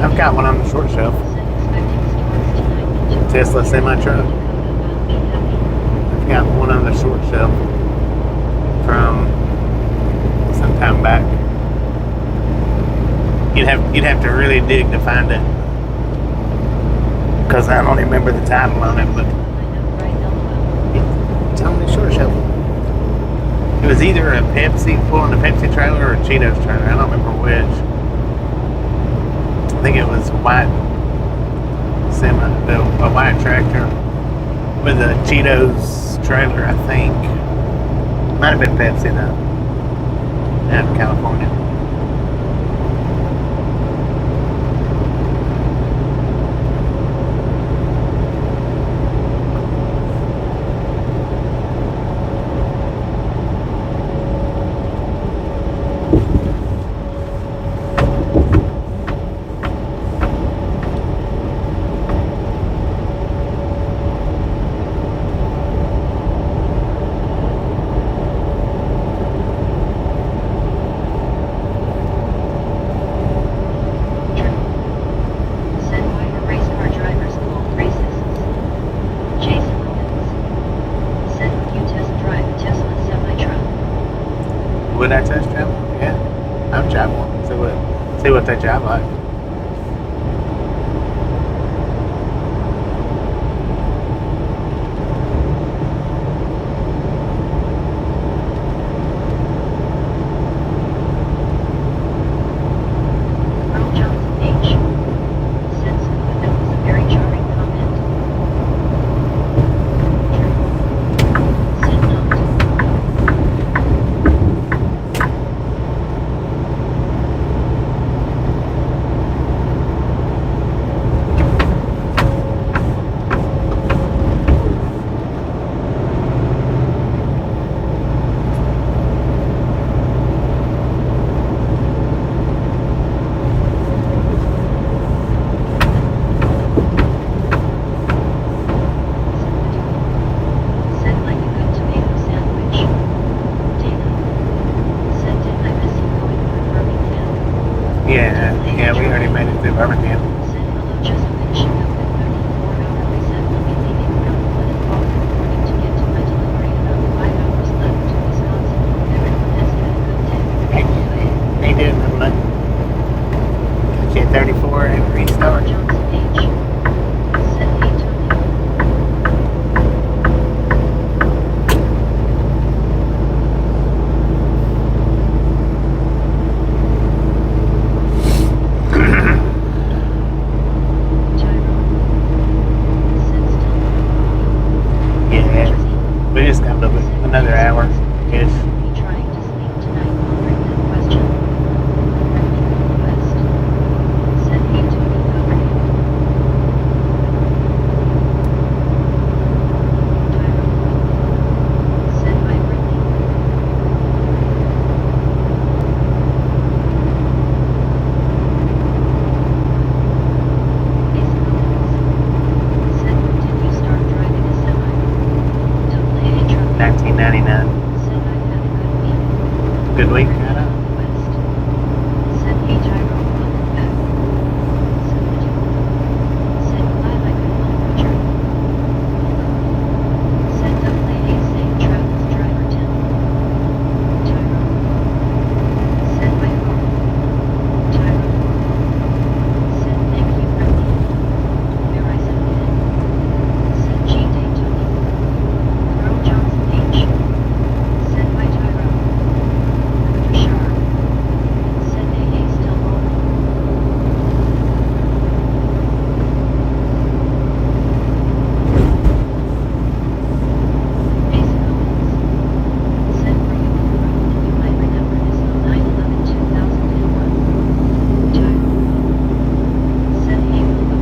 I've got one on the short shelf. Tesla semi-truck. I've got one on the short shelf from some time back. You'd have to really dig to find it, because I don't remember the title on it, but it's on the short shelf. It was either a Pepsi, pulling a Pepsi trailer, or a Cheetos trailer. I don't remember which. I think it was a white a white tractor with a Cheetos trailer, I think. Might have been Pepsi though. Out of California. Would I test drive one? Yeah. I've drive one. See what they drive like. Earl Johnson H. said something that was a very charming comment. Said not. Said like a good tomato sandwich. Dana. Said didn't I miss you going through Birmingham? Yeah, we already made it through Birmingham. Said hello just finishing up with 34-hour reset. Will be leaving around 1 o'clock in the morning to get to my delivery. About 5 hours left to Wisconsin. Everyone has had a good day. They did, I'm like, get 34 and restart. Johnson H. said hey Tony. Tyrone. Said still Yeah, we just got a little bit, another hour ish. be trying to sleep tonight. Wondering that question. West. Said hey Tony, how are you? Tyrone. Said hi Brittany. Ace Williams. Said when did you start driving a semi? AA truck. 1999. Said I've had a good week. Good week. West. Said hey Tyrone, welcome back. Said would you? Said I like it on Richard. Said double A safe travels driver Tim. Tyrone. Said my phone. Tyrone. Said thank you Brittany. Where I said again. Said G Day Tony. Earl Johnson H. Said by Tyrone. After Sharp. Said AA still home. Ace Owens. Said were you on the road and you might remember this on 9/11/2001. Tyrone. Said hey Wilbur.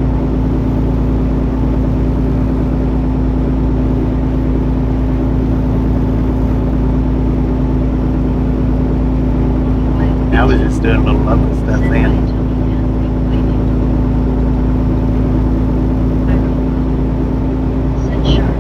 I was just doing a little local stuff Said then. hi Tony and wink waving. Tyrone. Said Sharp.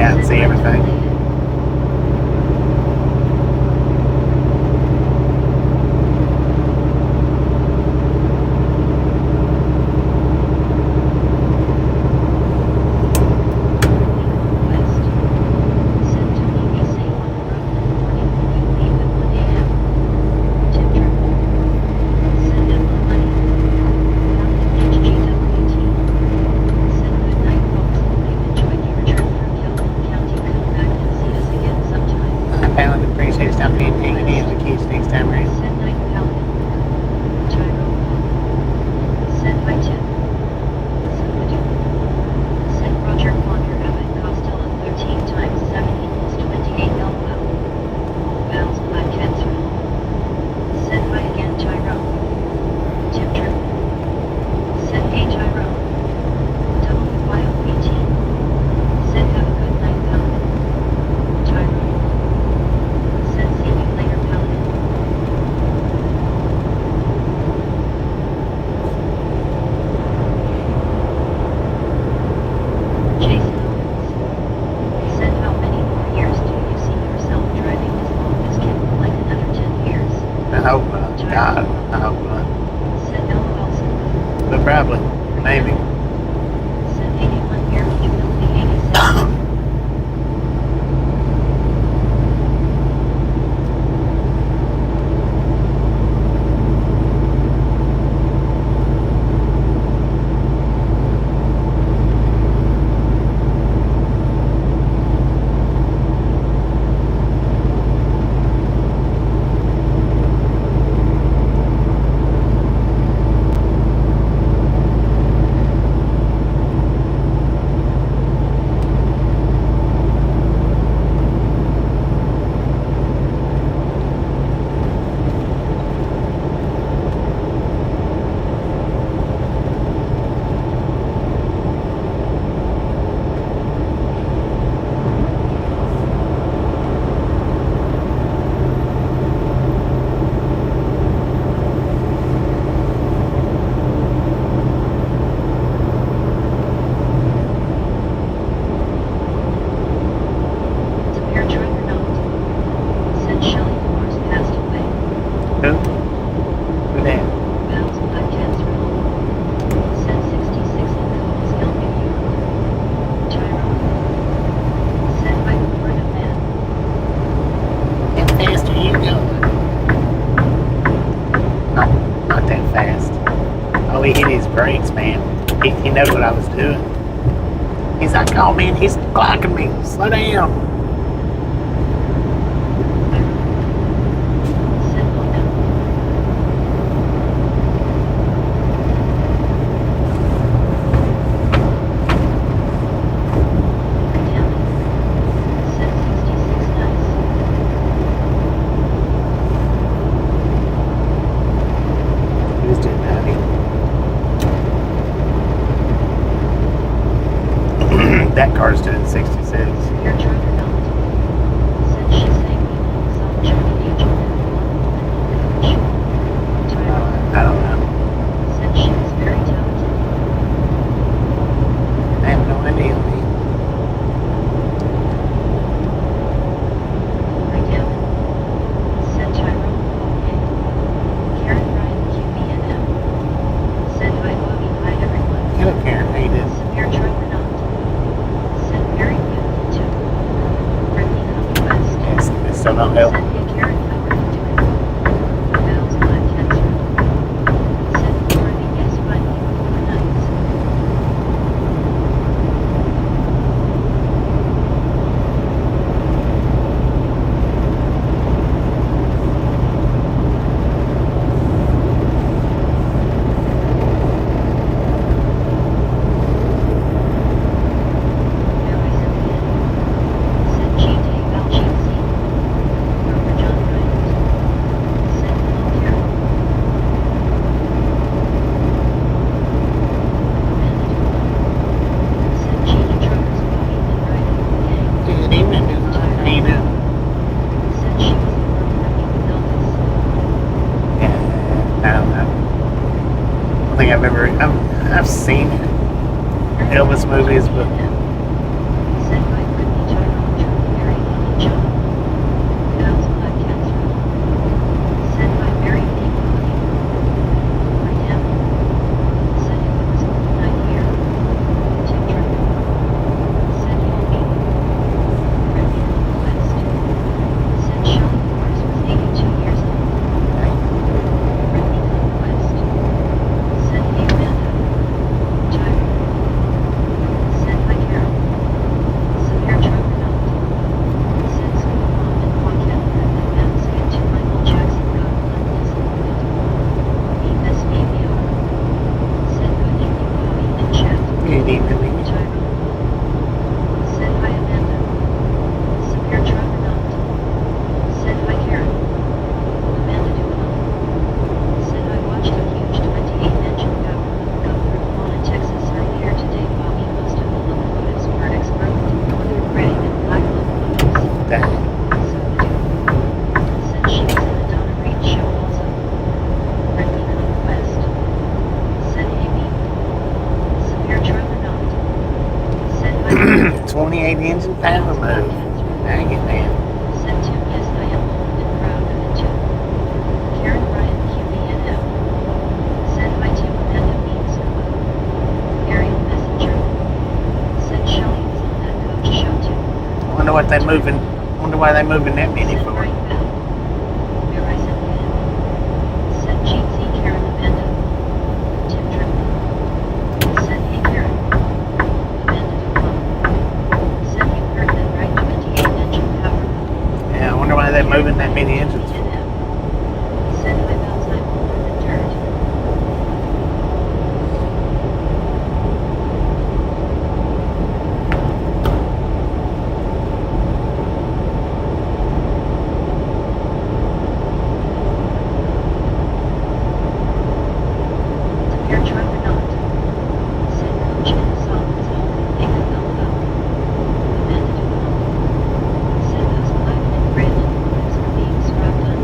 out and see everything. Probably. Maybe. Brakes, man. He knows what I was doing. He's like, oh man, he's clocking me. Slow down. That car's doing 66. Your driver not. Said she's saying some German agent I don't know. said she was very talented. I have no idea. Right down. Said Tyrone. Okay. Karen Ryan QB&M. Said hi Bobby, hi everyone. Hello Karen, how you doing? Severe driver not. Said very beautiful too. Friendly West. Yes, it still don't help. Said hey Karen, how are you doing? Val's Black Cancer. Said Florida, yes, finally, for nights. Good evening, how you doing? Yeah, I don't know. I don't think I've seen Elvis movies, but mid-engine fan removed. Dang it, man. Said to, yes, I am old and proud of it too. Karen Ryan QBNF. Said hi to Amanda Means. Ariel Messenger. Said Shelley was on that coach show too. I wonder what they moving. Wonder why they moving that many Said for. right back. Where I said when. Said Jeezy Karen Amanda. Tim Triplett. Said hey Karen. Amanda Duval. Said you heard that right 28 engine power. Yeah, I wonder why they're moving that many engines for. Said my bells I'm older than dirt. Compare truck or not. Said coach and solids holding make a thumb up. Amanda Duval. Said those black and Brandon boys are being scrubbed on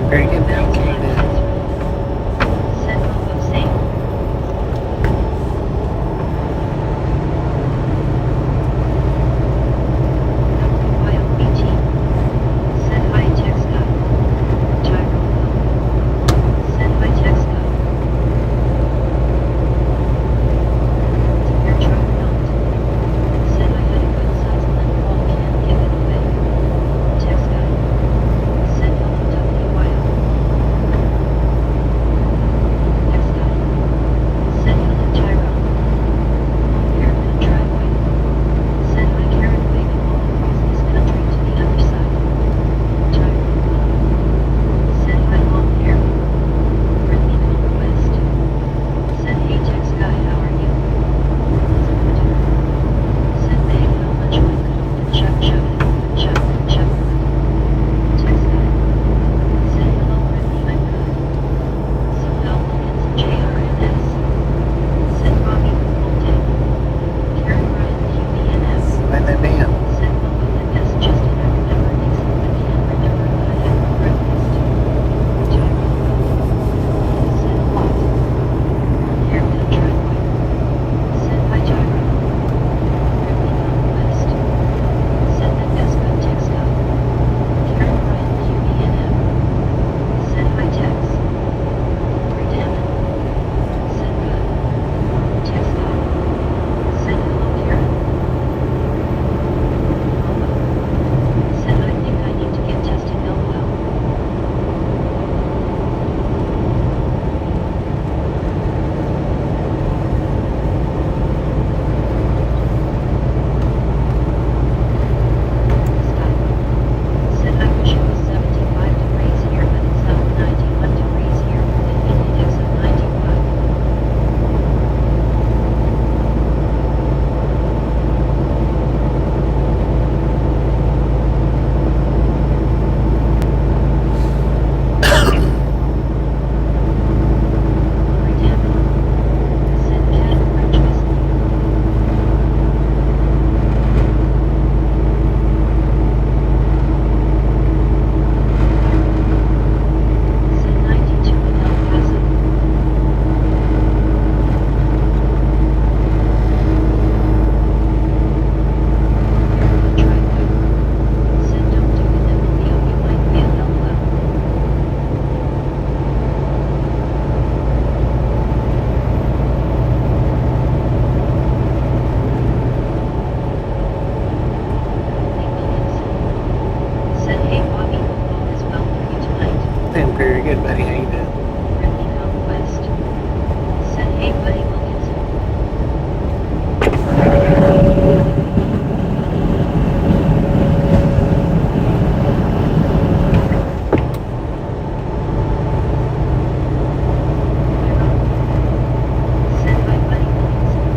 Very good. Bell's Thank time you. transfer. Send home of same. WYOBT. Send hi text guy. Gyro. Send hi text guy. Your truck not. Said I had a good size limp ball, can't give it away. Text guy. Said hello WYO. Text guy. Said hello Gyro. Airfield driveway. Said hi Karen waving all across this country to the other side. Gyro. Said hi long hair. Friendly conquest. Said hey text guy, how are you? Said babe, how much would Chuck Chuck Chuck Chuck text guy. Said hello Brittany, I'm good. So Al Wilkins JRNS. Said Robbie all day. Karen Ryan QBNS. Let that be. Said Lobo and S Justin, I remember Nixon but can't remember who I had for breakfast. Gyro. Said what? Airfield driveway. Said hi Gyro. Friendly conquest. Said that Esco text guy. Karen Ryan QBNF. Said hi text. Redamon. Said good. Text guy. Said hello Karen. Said I think I need to get tested LOL. Said I wish it was 75 degrees here, but it's 91 degrees here with an index of 95. Redamon. Said cat or trust me. Said 92 in El Paso. Airfield driveway. Said don't do it, Emilio, you might be an LOL. Lee Wilkinson. Said hey Bobby, hope all is well for you tonight. Doing very good, buddy. How you doing? Friendly conquest. Said hey buddy Wilkinson. Said hi buddy Wilkinson.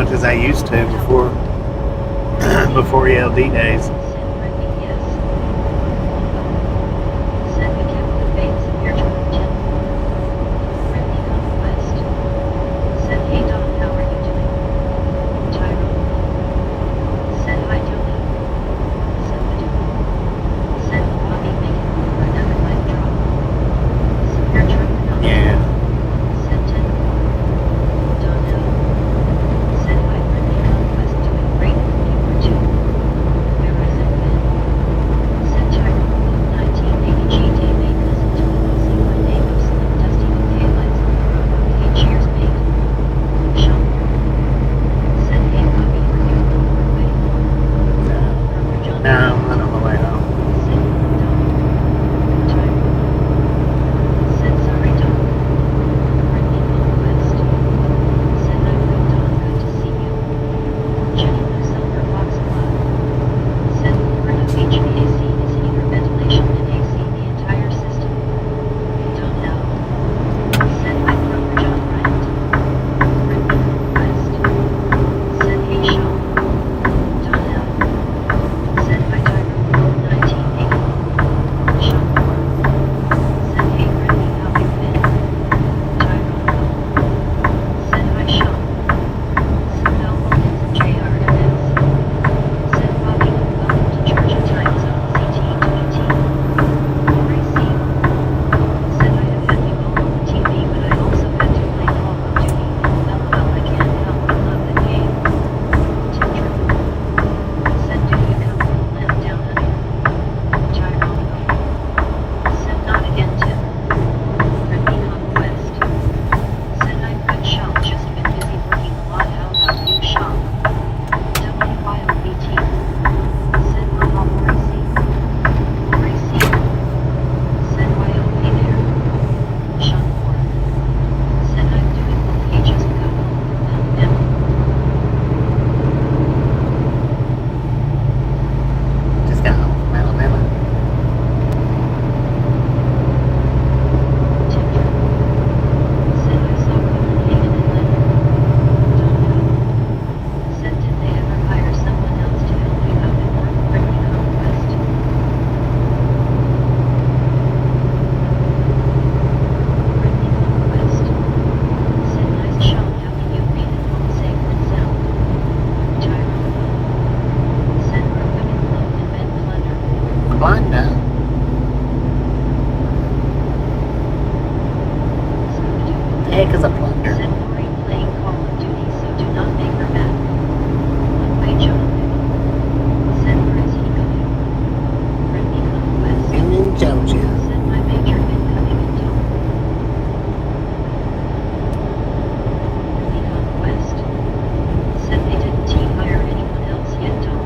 much as I used to before before ELD days. Send Brittany, yes. Send the Captain Bates and your John Tim. Brittany Conquest. Send hey Don, how are you doing? Tyrone. Send hi Jody. Send Badoo. Send Bobby making over another mic drop. Severe truck not. Yeah. Send 10. Donnell. Send hi Brittany Conquest doing great if you were too. Where is it then? Send Tyrone 1980 GT made cousin to the Lucy one day of slim dusty with taillights on the road. Okay, cheers mate. Sean. Send hey Bobby are you on your way? Brother John. No, I'm not on my way home. Send Don. Tyrone. Send sorry Don. Brittany Conquest. Send I'm good Don, good to see you. Jenny Lou Silver Fox Club. Send Florida HVAC is either ventilation and AC the entire system. Don't know. Send my brother John Bryant. Brittany Conquest. Send hey Sean. Don't know. Send my Tyrone 1980. Sean Moore. Send hey Brittany how you been? Tyrone. Send hi Sean. Send Mel Wilkins and JR events. Send Bobby welcome to Georgia Time Zone CT2ET. Ray C. Said I have had you all on the TV, but I also had to play Call of Duty. LOL, I can't help but love that game. Tim Triple. Said do you come from the land down under? Tyrone. Said not again Tim. Brittany Conquest. Said I'm good Sean, just been busy working a lot, how about you Sean? WYOBT. Said Mama Lori C. Lori C. Said YOP there. Sean Moore. Said I'm doing okay, just got home from Alabama. Just got home from Alabama. Tim Triple. Said I saw Copenhagen and Leonard. Don't know. Said did they ever hire someone else to help you out at work? Brittany Conquest. Brittany Conquest. Said nice Sean, happy you made it home safe and sound. Tyrone. Said we're women clothed and men plunder. I'm blind now. Scooby-Doo. The heck is a plunder? Said Lori playing Call of Duty, so do not make her mad. One way Jonathan. Said where is he going? Brittany Conquest. I'm in Georgia. Said my major incoming in tow. Brittany Conquest. Said they didn't team hire anyone else yet, Tom.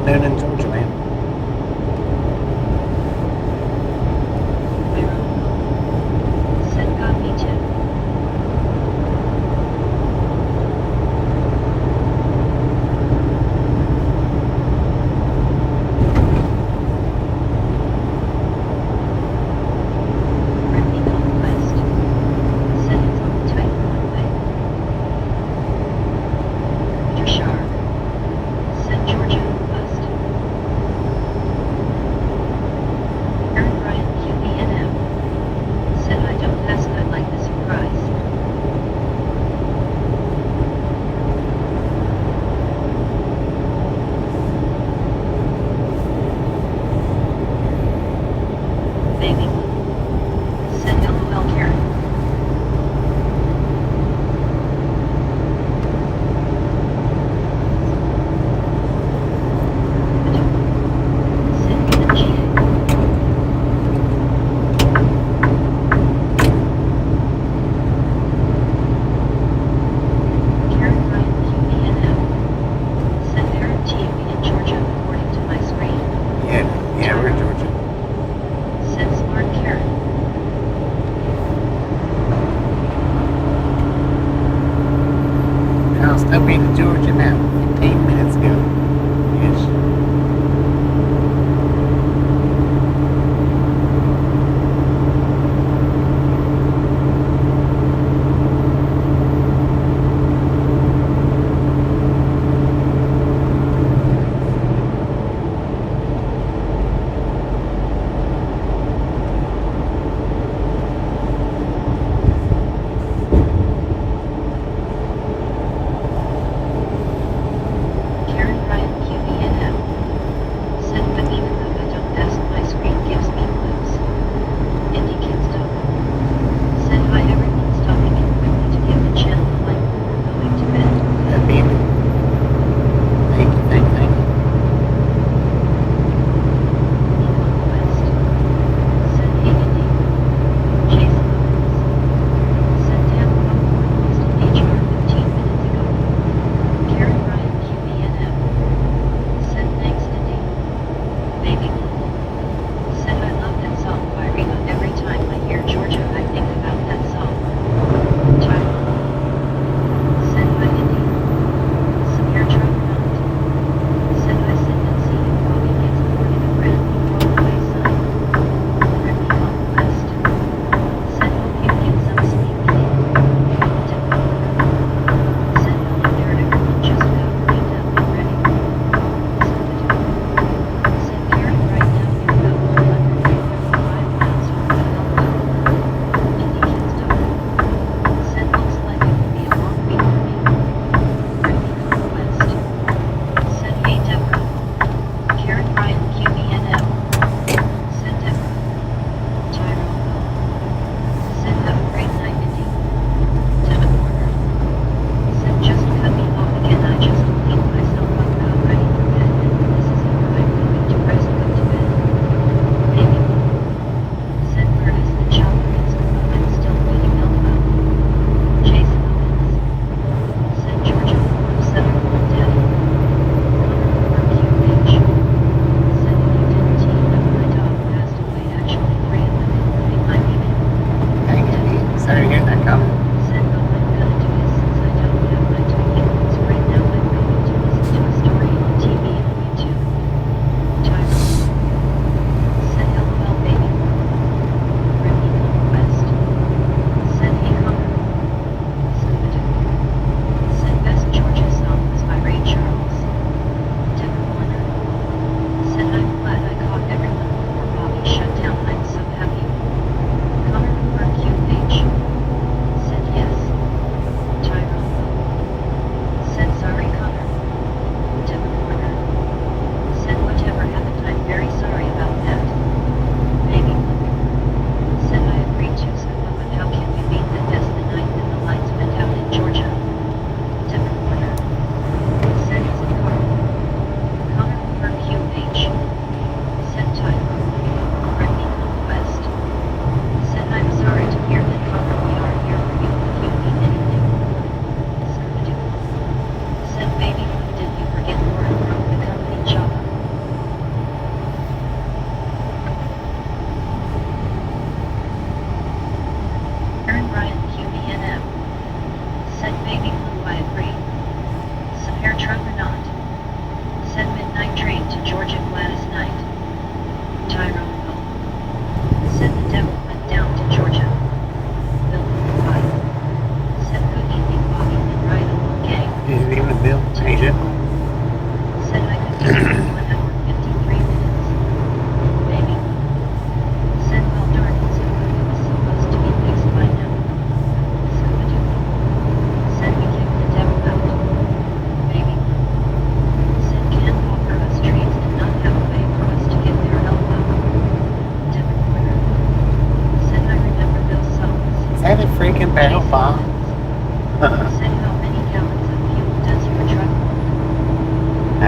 Newnan, Georgia, man. Send copy to. Brittany Conquest. Send it on the type runway. Victor Sharp. Send Georgia West. Aaron Bryant QBNM. Said I don't ask, I like the surprise. Baby. Send LOL Karen. Send Ethan GA. Karen Bryant QBNM. Send Aaron TV in Georgia according to my screen. Yeah, we're in Georgia. Send Smart Karen. I'll still be in Georgia now. 15 minutes ago. Yes.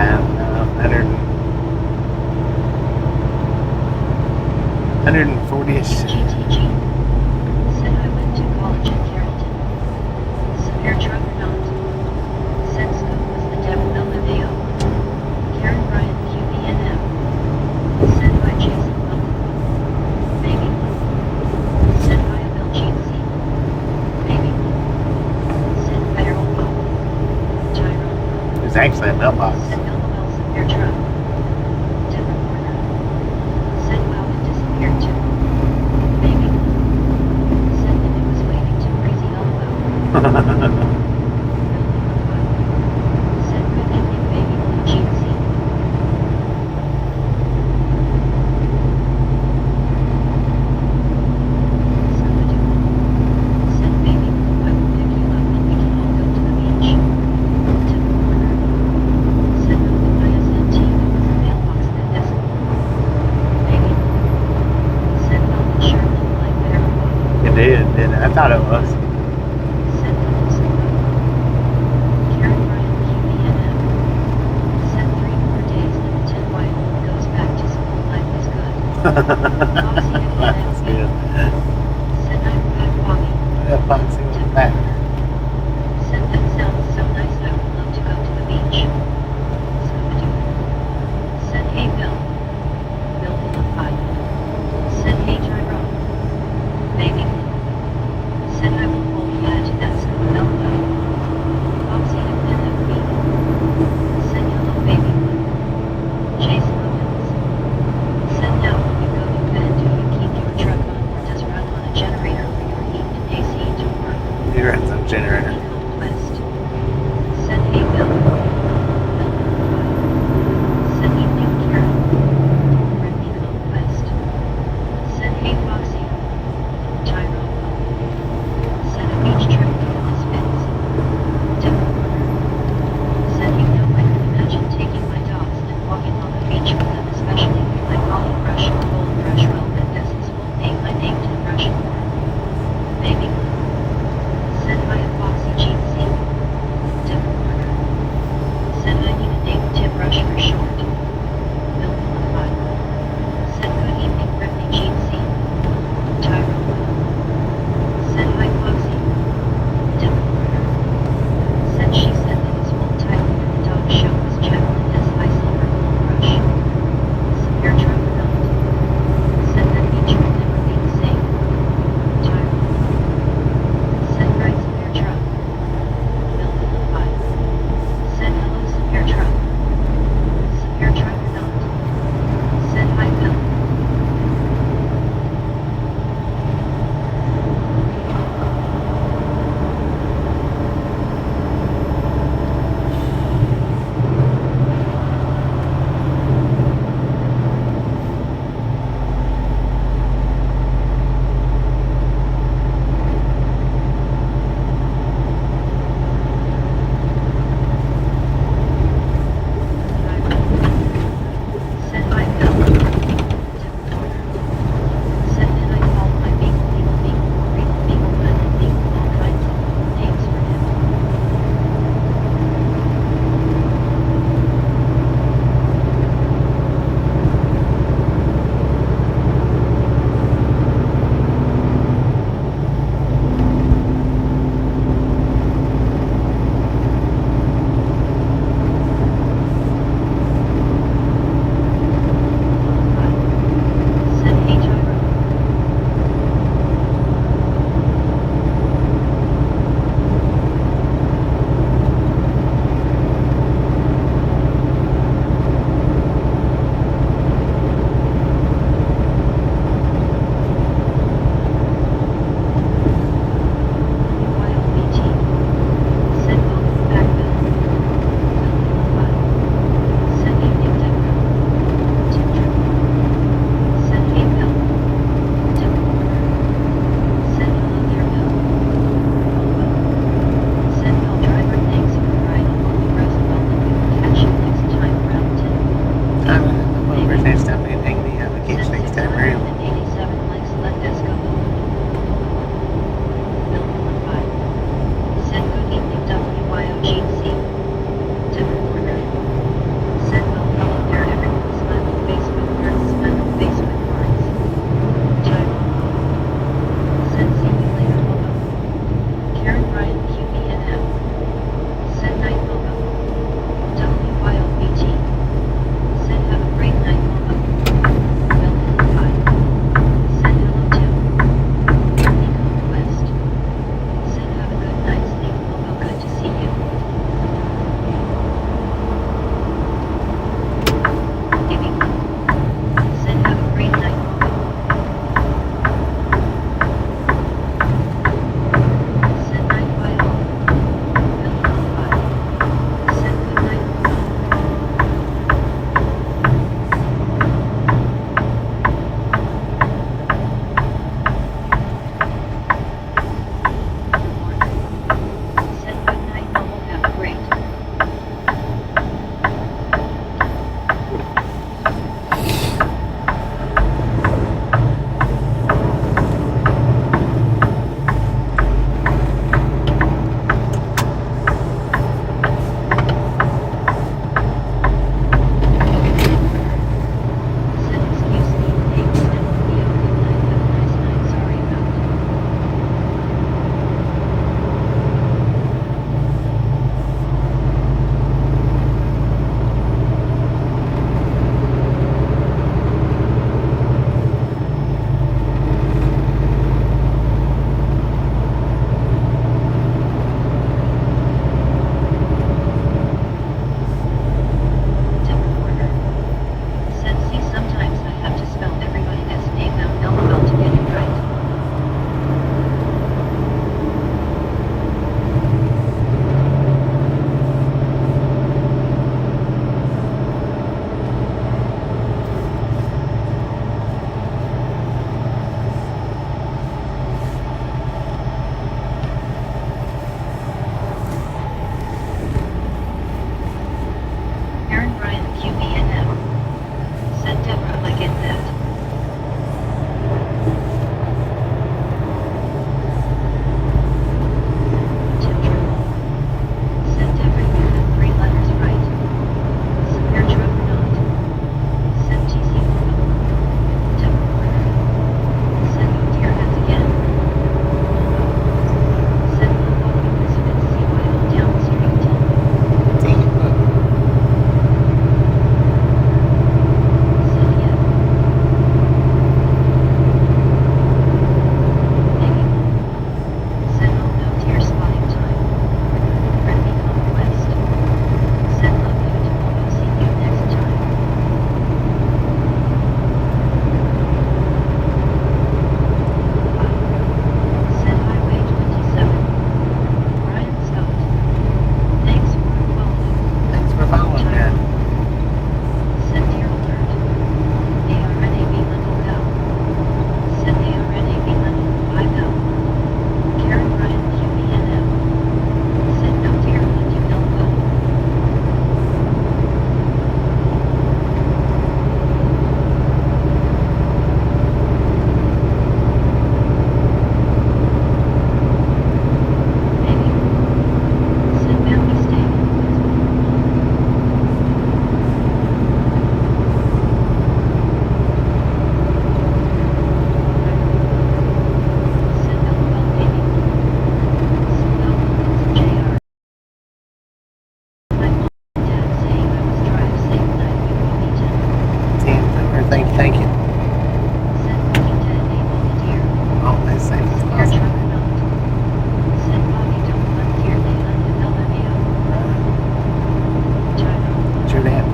100, 140-ish. GTG. Said I went to college in Carrollton. Severe drug or not? Said scope was the devil LMAO. Karen Bryant QBNM. Said by Jason Welcome. Baby Blue. Said by Bill GC. Baby Blue. Said by Earl Pop. Tyrone. It's actually a mailbox. Said LOL severe drug. Timber Corner. Said wow it disappeared too. Baby Blue. Said that it was waving to crazy LOL. Said good evening Baby Blue GC. Said Baby Blue I will pick you up and we can all go to the beach. Timber Corner. Said no the ISNT it was a mailbox that desk. Baby Blue. Said well it sure looked like better walk. It did. I thought it was. Said Phillips Karen Bryant QBNM. Said 3 more days and the 10 white goes back to school. Life is good. That's good. Said I'm back walking. Yeah, Foxy was back. Said that sounds so nice. I would love to go to the beach. Scooby-Doo. Said hey Bill. Bill in the pipe. Said hey Tyrone. Baby Blue. Said I will hold flat to that scoop elbow. Foxy and NFB. Said hello Baby Blue. Jason Owens. Said now when you go to bed do you keep your truck on or does run on a generator for your heat and AC to work? He runs a generator. West. Said hey Bill.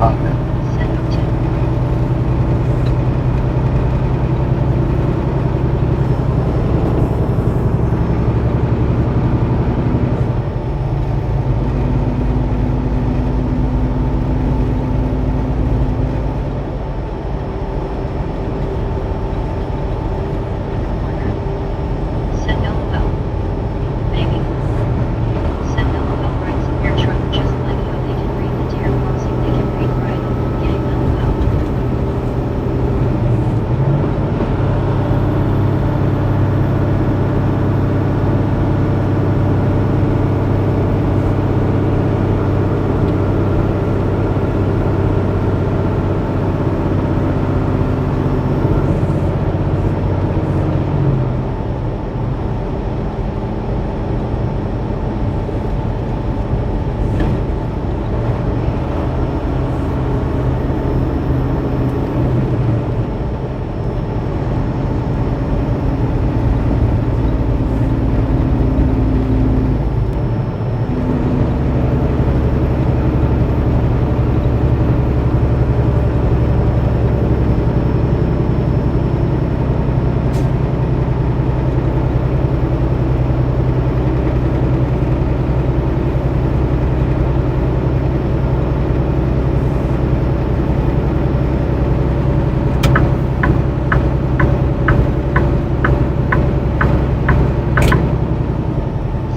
partner. Said no tip. Said LOL. Maybe. Said LOL right severe truck just like how they can read the deer crossing they can read right off the gang LOL.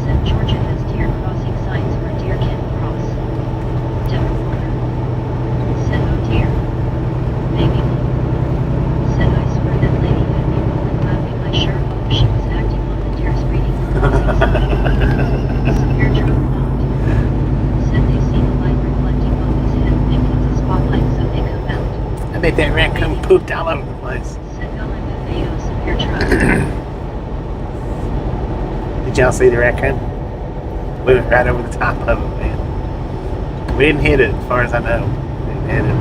Said Georgia has deer crossing signs where deer can cross. Devil water. Said oh dear. Maybe. Said I swear that lady had me rolling laughing. I sure hope she was acting on the deer's reading crossing sign. Severe truck not. Said they see the light reflecting off his head think it's a spotlight so they come out. I bet that raccoon pooped all over the place. Said LMFAO severe truck. Did y'all see the raccoon? We went right over the top of it, man. We didn't hit it, as far as I know. We didn't hit it.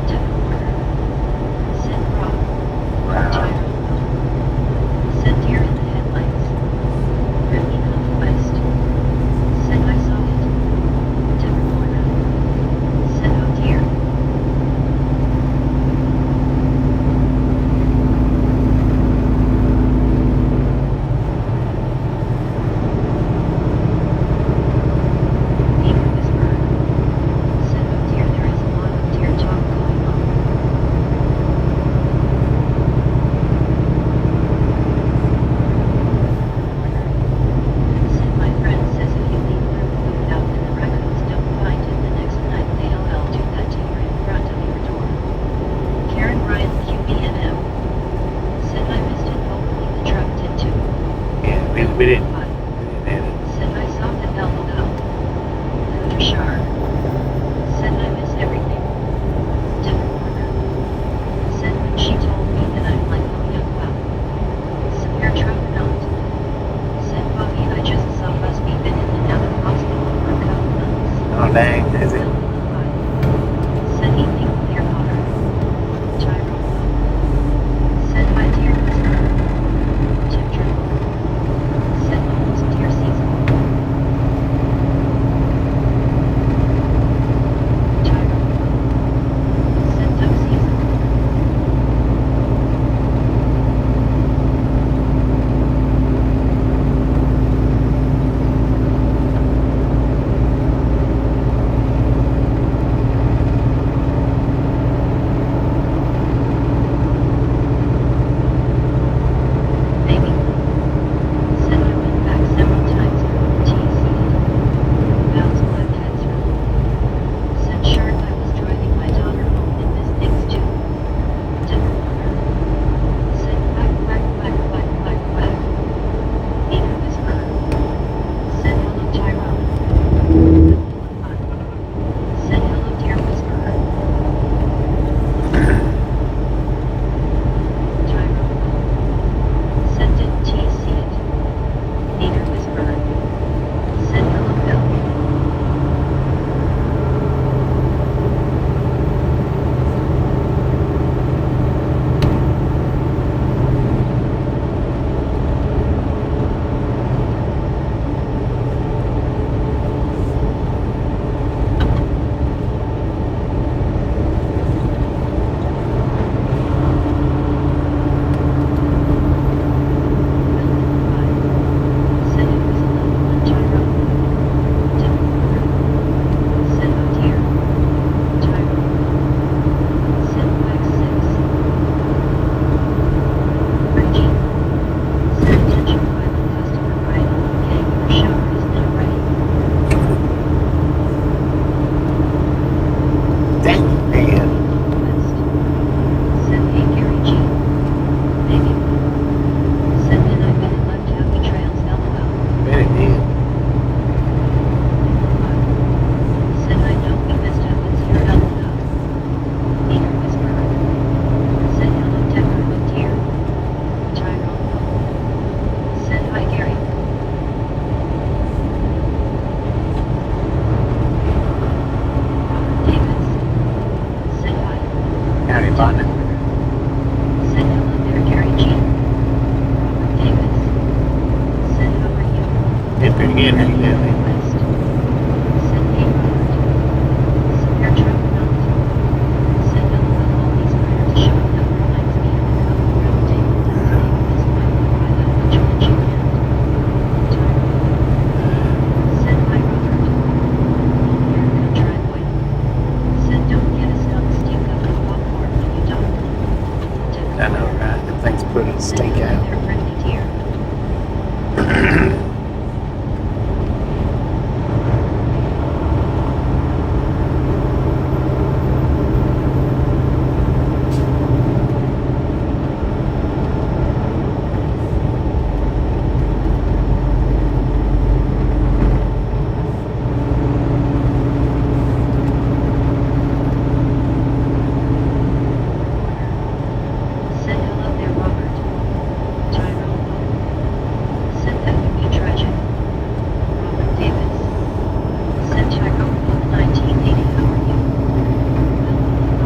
Devil water. Said rock. Wow. Gyro. Said deer in the headlights. Remy Huff West. Said I saw it. Devil water. Said oh dear. Eager whisper. Said oh dear there is a lot of deer talk going on. Said my friend says if you leave room food out and the raccoons don't find it the next night they'll do that to you in front of your door. Karen Ryan QBNM. Said I missed it hopefully the truck did too. Yeah, we didn't. Bye. We didn't hit it. Said I saw the LOL. Shar. Said I miss everything. Devil water. Said when she told me that I'm like oh yeah wow. Severe truck not. Said Bobby I just saw Rusty been in and out of hospital for a couple months. Oh, dang, is it? Said evening clear water. Gyro. Said my dear whisper. Tip triple. Said get me, didn't he? West. Send hey Robert. Severe traffic not. Send all these prior to showing up reminds me of the couple around David does maybe this might be why that much mention yet. Send hi Robert. Long haircut driveway. Send don't get a stump stink up and popcorn when you don't. I know, right? That thing's putting a Send stink hello out. there friendly dear. Send hello there Robert. Tyrone. Send that would be tragic. Robert Davis. Send Tyrone Book 1980 how are you?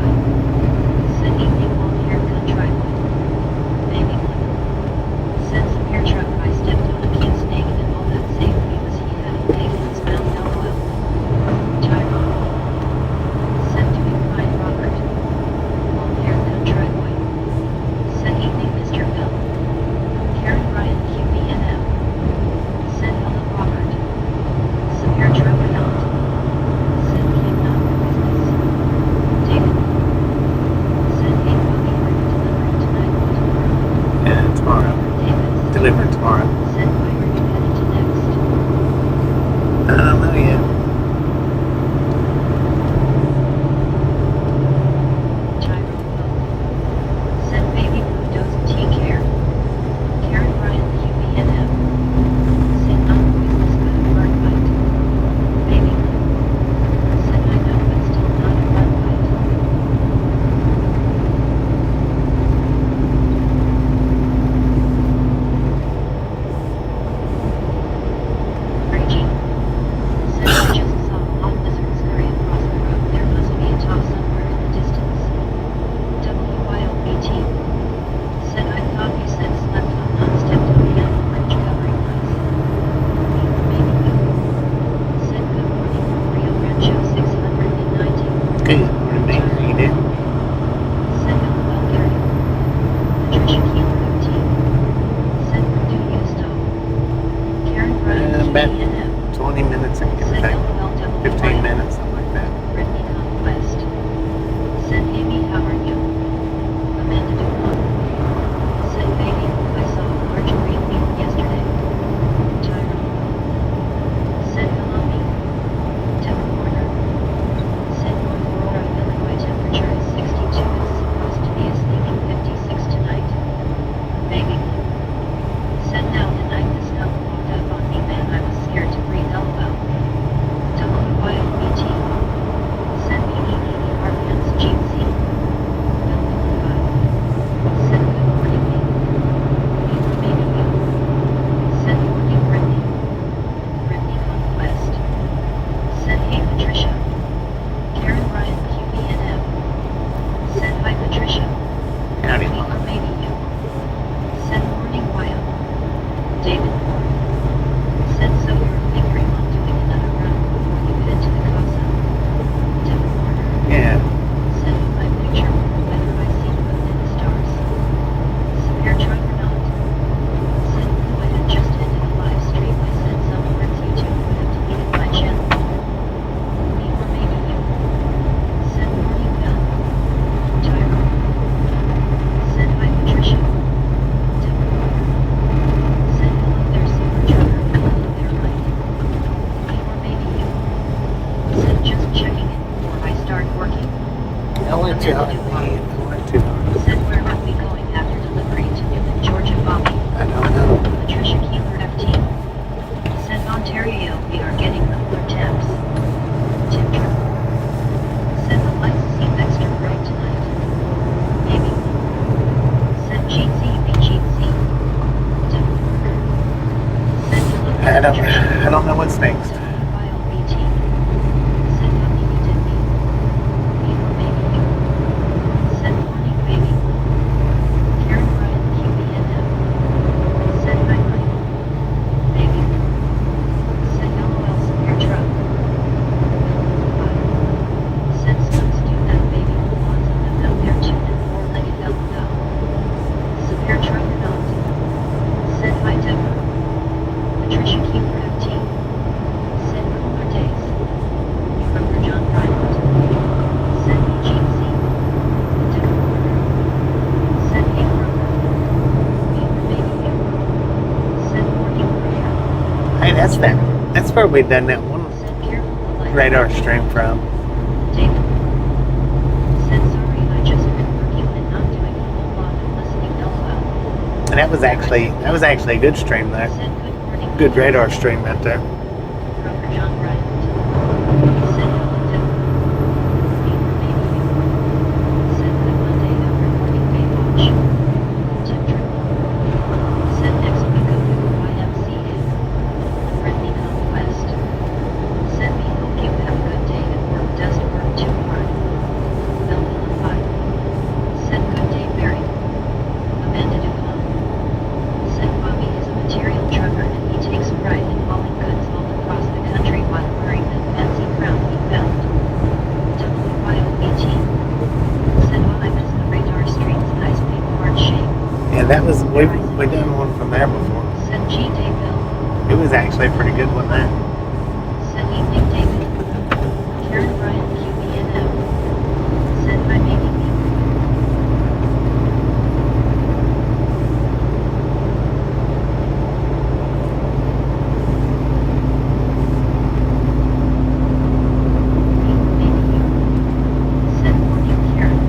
Hi. Send evening long haircut driveway. Baby blue. Send some hair truck I stepped on a kid's naked and all that same famous he had a naked in his mouth LOL. Tyrone. Send doing fine Robert. Long haircut driveway. Send evening Mr. Bell. Karen Ryan QBNM. Send hello Robert. Severe Trevor not. Send King not for business. David. Send hey Bobby are you delivering tonight or tomorrow? Yeah, tomorrow. Davis. Delivered tomorrow. Send why are you headed to next? I don't know yet. Tyrone Book. Send baby blue doesn't take care. Karen Ryan QBNM. Send not business good a fun fight. Baby blue. Send I know but still not a fun fight. Raging. Send I just saw a hot lizard scurry across the road. There must be a top somewhere in the distance. WYOBT. Said I thought you said slept on not stepped on piano bridge covering nice. Maybe you. Said good morning from Rio Rancho 690. Good morning, Nate. You did? Said hello Bulgaria. Patricia Keeler FT. Said where do you stop? Karen Ryan About QBNM. 20 minutes, I can Said take. LOL 15 minutes, something like that. Brittany Conquest. Said Amy how are you? Amanda Dupont. Said baby, I saw a large green meat yesterday. Tyrone. Said hello me. Tim Corner. Said North Aurora, Illinois temperature is 62 and is supposed to be a sneaking 56 tonight. Baby blue. Said now the night the snow walked up on me man I was scared to breathe LOL. WYOBT. Send me RPM's GC. Building 5. Send good morning me. Maybe you. Send morning Brittany. Brittany Conquest. Send hey Patricia. Karen Ryan QBNM. Send hi Patricia. Howdy, Me Mom. or maybe you. Send morning Wyo. David Moore. Send so you're figuring on doing another round before you head to the casa. Tim Corner. Yeah. Send me my picture or whether I see the moon in the stars. Severe truck or not. Send blue I had just ended a live stream I sent someone's YouTube would have deleted my channel. Me or maybe you. Send morning gun. Tyrone. Send hi Patricia. Tim Corner. Send hello there super trucker hello there right. Me or maybe you. Send just checking in before I start working. I went too hard. I went too hard. Said where are we going after delivery to Newnan, Georgia, Bobby? I don't know. Patricia Keeler FT. Said Ontario, we are getting cooler temps. Tim Trevor. Said the lights seem extra bright tonight. Maybe. Said cheatsy, be cheatsy. Tim Corner. Said hello. I don't know what's next. WYOBT. Said nothing you did me. Me or maybe you. Said morning baby. Karen Ryan QBNM. Said hi Mike. Baby. Patricia Kiefer FT. Said cooler days. Brother John Bryant. Said Eugene Z. Dick Warner. Said hey brother. Beaver baby you. Said morning prayer. Hey, that's where we done that one Said careful the light. radar stream from. David. Said sorry I just been working and not doing a whole lot of listening LOL. And that was actually a good stream there. Said good morning. Good radar stream right there. Brother John Bryant. Said hello Dick. Beaver baby you. Said good Monday after morning day watch. Tim Triple. Said next week I'll do a YMCA. Friendly conquest. Said me hope you have a good day and work doesn't work too hard. Melville 5. Said good day Barry. Amanda Dupont. Said Bobby is a material trucker and he takes pride in hauling goods all across the country while wearing that fancy crown he found. WYOBT. Said I miss the radar street's nice big hard shape. Yeah, that was we done one from there before. Said G. David. It was actually a pretty good one there. Said evening David. Karen Bryant QBNF. Said hi baby me. Baby you. Said morning Karen.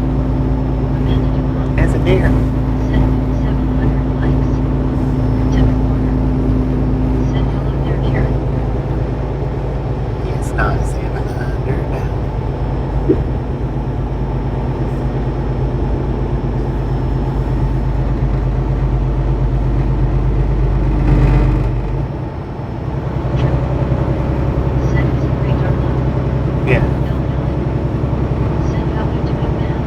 Amanda Dupont. As a deer. Said 700 likes. Tim Warner. Said hello there Karen. It's not 700. Said he's a radar love. Yeah, Bill Miller. Said how you doing man.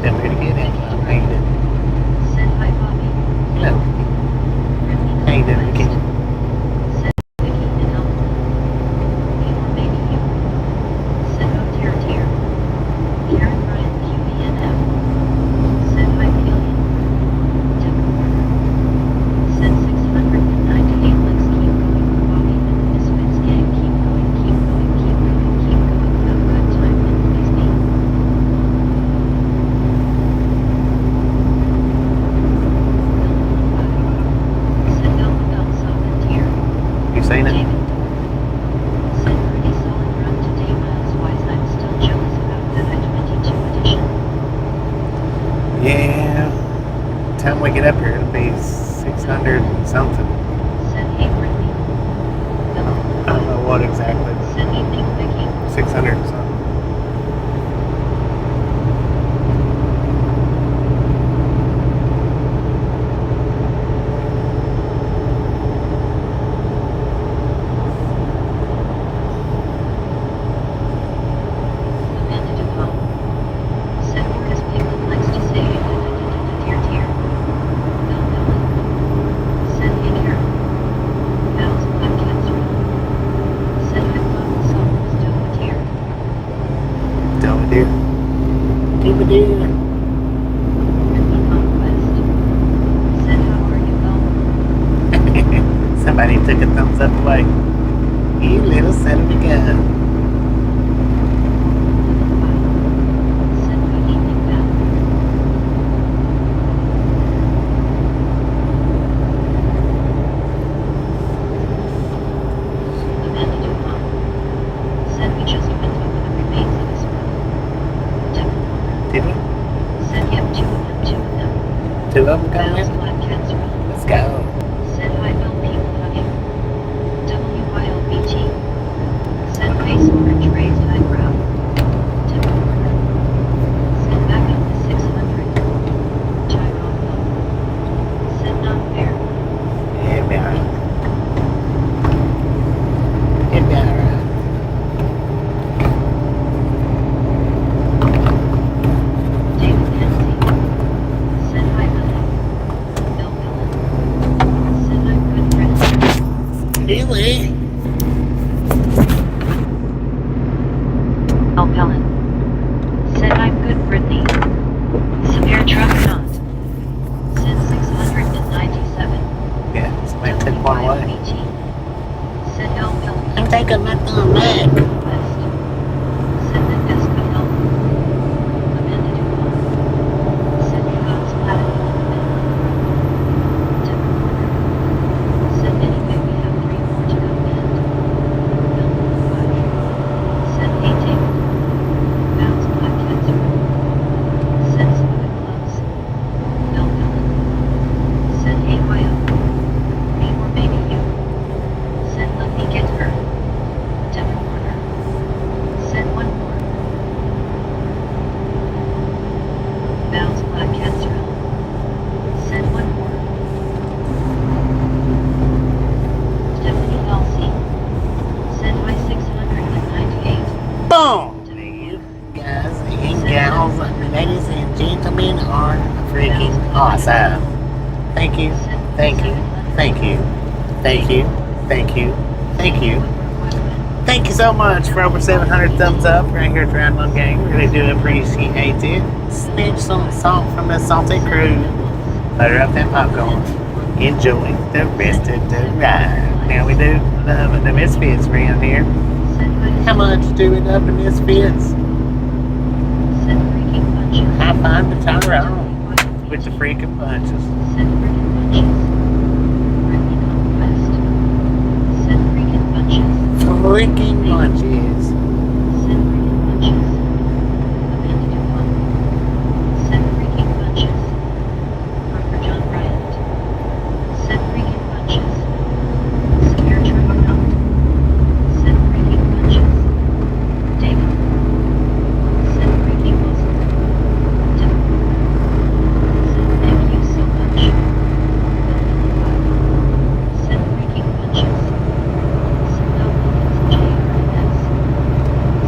didn't really get it. How you doing? Said hi Bobby. Hello. Friendly How you doing, conquest. Vicky? Said Vicky and Ellen. Before baby you. Said oh dear dear. Karen Bryant QBNF. Said hi Killian. Tim Warner. Said 698 likes keep going Bobby and the Misfits gang keep going keep going keep going keep going have a good time and please be. Said Alpha Bell Sovereign Deer. You seen it? David. Said pretty solid run today miles-wise I'm still jealous about that I-22 edition. Yeah. Time we get up here, it'll be 600 and something. Said hey Brittany. Bill. I don't know what exactly, but Said evening Vicky. 600 and something. Amanda Dupont. Said or as Piglet likes to say dear dear. Bill Miller. Said hey Karen. Val's Black Cancer. Said I love the song was Doe Deer. Tell me, dear. Keep it dear. Friendly conquest. Said how are you Bill? Somebody took a thumbs up away. You little son of a gun. Said good evening Beth. Amanda Dupont. Said we just went over the remains of his brother. Tim Warner. Did we? Said yep, two of them. Two of them Val's coming? Black Cancer. Let's go. Said hi Bill people hugging. WYOBT. Said face orange raised eyebrow. Tim Warner. Said back up the 600. Tyrone Bill. Said not fair. It'll be alright. It'll be alright. David Nancy. Said hi Billy. Bill Billen. Said I'm good friends. Really? Bill Billen. Said I'm good Brittany. Severe truck not. Said 697. Yeah, somebody took one away. WYOBT. taking my thumb back. West. Send an SPL. Amanda Dupont. Send God's Latitude. Tip corner. Send anyway, we have 3 more to go and. Building 5. Send 8 table. Bounce black cancer. Send smooth gloves. Bell building. Send AYO. Me or maybe you. Send let me get her. Devon Warner. Send 1 more. Bounce black cancer. Send 1 more. Stephanie Elsie. Send my 698. Boom! You guys and gals, ladies and gentlemen, are freaking awesome. Thank you, thank you, thank you, thank you, thank you, thank you. Thank you so much for over 700 thumbs up right here at Round One Gang. Really do appreciate it. Snitch some salt from the salty crew. Butter up that popcorn. Enjoy the rest of the ride. Now we do love the Misfits around here. How much do we love the Misfits? Send freaking bunches. High five to Tyrone with the freaking punches. Send freaking bunches. Ripley Conquest. Send freaking bunches. Freaking punches. Send freaking bunches. Amanda Dupont. Send freaking bunches. Broker John Bryant. Send freaking bunches. Severe Trevor Mount. Send freaking bunches. David. Send freaking Wilson. Tim. Send thank you so much. Send freaking bunches. Send no Wilkins JRS.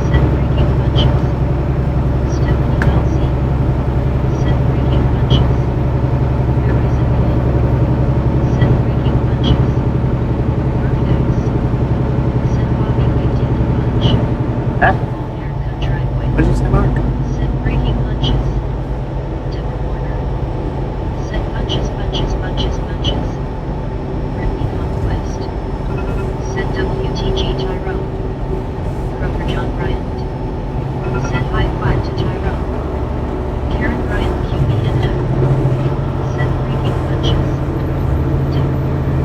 Send freaking bunches. Stephanie Elsie. Send freaking bunches. Aries and Wood. Send freaking bunches. Mark X. Send Bobby Waiting and Bunch. Huh? Haircut driveway. What did you say, Mark? Send breaking bunches. Devon Warner. Send bunches, bunches, bunches, bunches. Ripley Conquest. Send WTG Tyrone. Broker John Bryant. Send high five to Tyrone. Karen Bryant QBNF. Send freaking bunches. Devon Warner.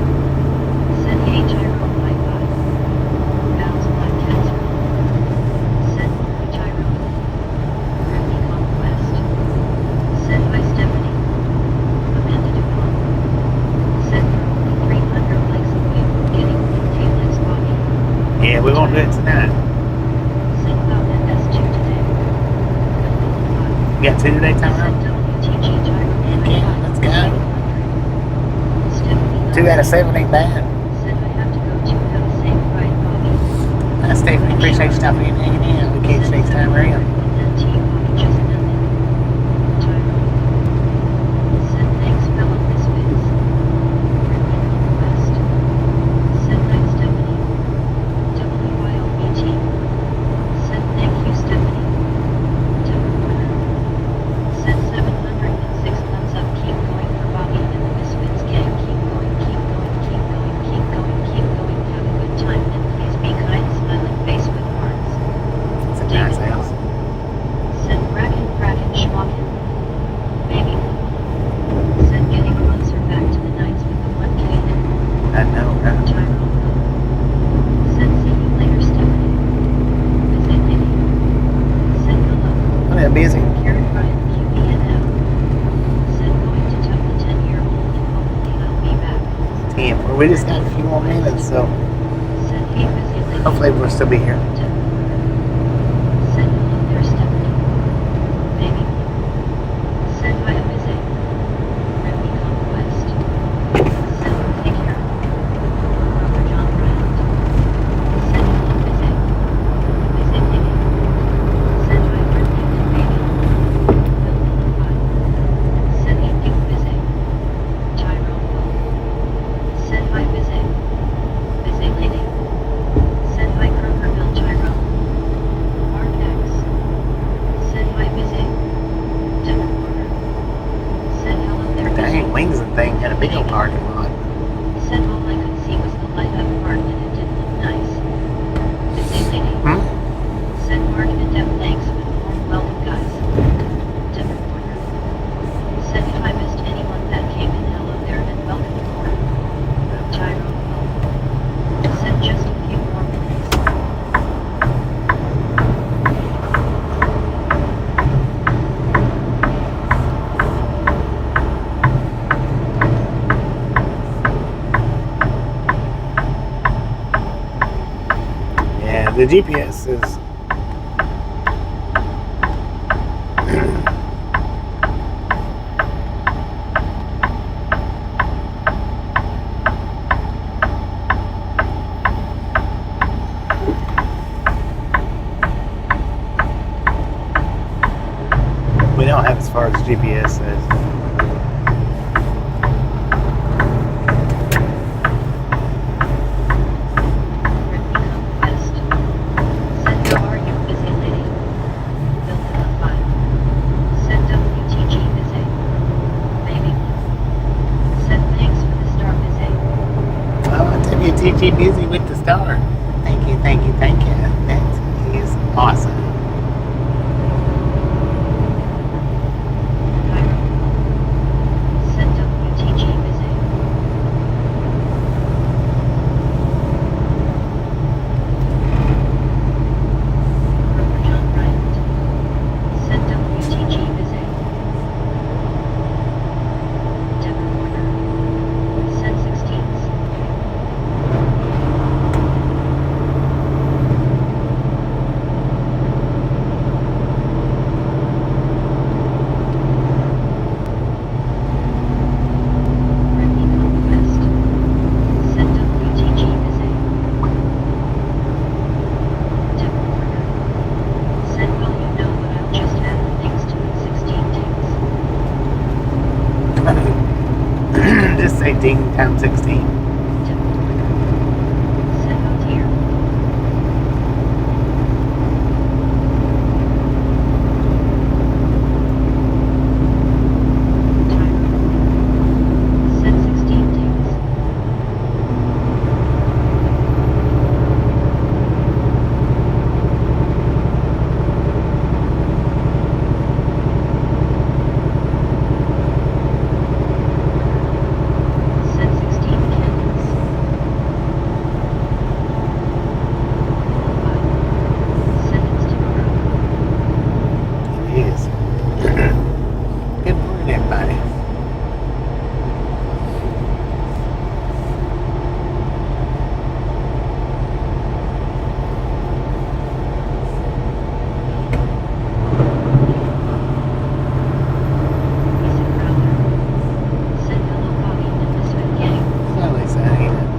Send hey Tyrone high five. Bounce black cancer. Send Tyrone. Ripley Conquest. Send by Stephanie. Amanda Dupont. Send for only 300 likes away from getting 50 likes Bobby. Yeah, we won't do it tonight. Send about S2 today. You got 2 today, Send Tyrone? WTG Tyrone. Okay, let's go. Stephanie 2 out of 7 ain't bad. Said I have to go to have a safe ride, Bobby. Stephanie, appreciate you stopping in and hanging out. We catch you next time around. And T Bobby just nothing. Tyrone. Send thanks fellow misfits. Ripley Conquest. Send night Stephanie. WYLBT. Send thank you Stephanie. Devon Warner. Send 706 thumbs up. Keep going for Bobby and the Misfits gang. Keep going, keep going, keep going, keep going, keep going. Have a good time and please be kind. Smiling face with hearts. It's a nice house. Send Bracken, Schmocken. Baby. Send getting closer back to the nights with the 1K and I know, right? Tyrone. Send see you later, Stephanie. Visit Nitty. Send hello. Oh, they're busy. Karen Ryan, QBNF. Send going to tell the 10-year-old and hopefully I'll be back. 10. Well, we just got a few more minutes, so Send hey busy lady. hopefully we'll still be here. Send hello there, Stephanie. Baby. Send hi a busy. Ripley Conquest. Send take care. Broker John Bryant. Send hello busy. Busy baby. Send hi Ripley and baby. Building 5. Send evening busy. Tyrone Will. Send hi busy. Busy lady. Send hi Krogerville Tyrone. Yeah, the GPS is. We don't have as far as GPS says. West. Send how are you, busy lady? Built in the file. Send WTG busy. Baby. Send thanks for the star busy. Oh, WTG busy with the star. Thank you, thank you, thank you. That is awesome. Send WTG busy. Broker John Bryant. Send WTG busy. Devon Warner. Send 16s. Brittany Conquest. Send WTG busy. Devon Warner. Send well you know what I've just had thanks to it 16 days. Just say ding times 16. Devon Warner. Send out here. Tyrone. Send 16 days. Send 16 candles. Send Instagram. It is. Good morning, everybody. Lisa Crowther. Send hello Bobby and Misfit Gang. Hello, Lisa. How you doing?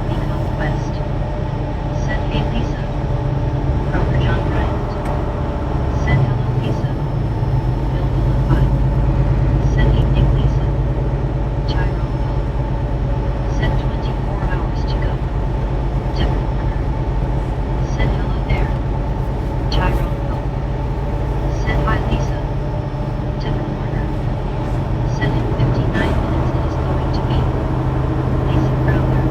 Econ Quest. Send hey Lisa. Broker John Bryant. Send hello Lisa. Bill Philip. Send evening Lisa. Tyrone Bill. Send 24 hours to go. Devon Warner. Send hello there. Tyrone Bill. Send hi Lisa. Devon Warner. Send in 59 minutes it is going to be. Lisa Crowther.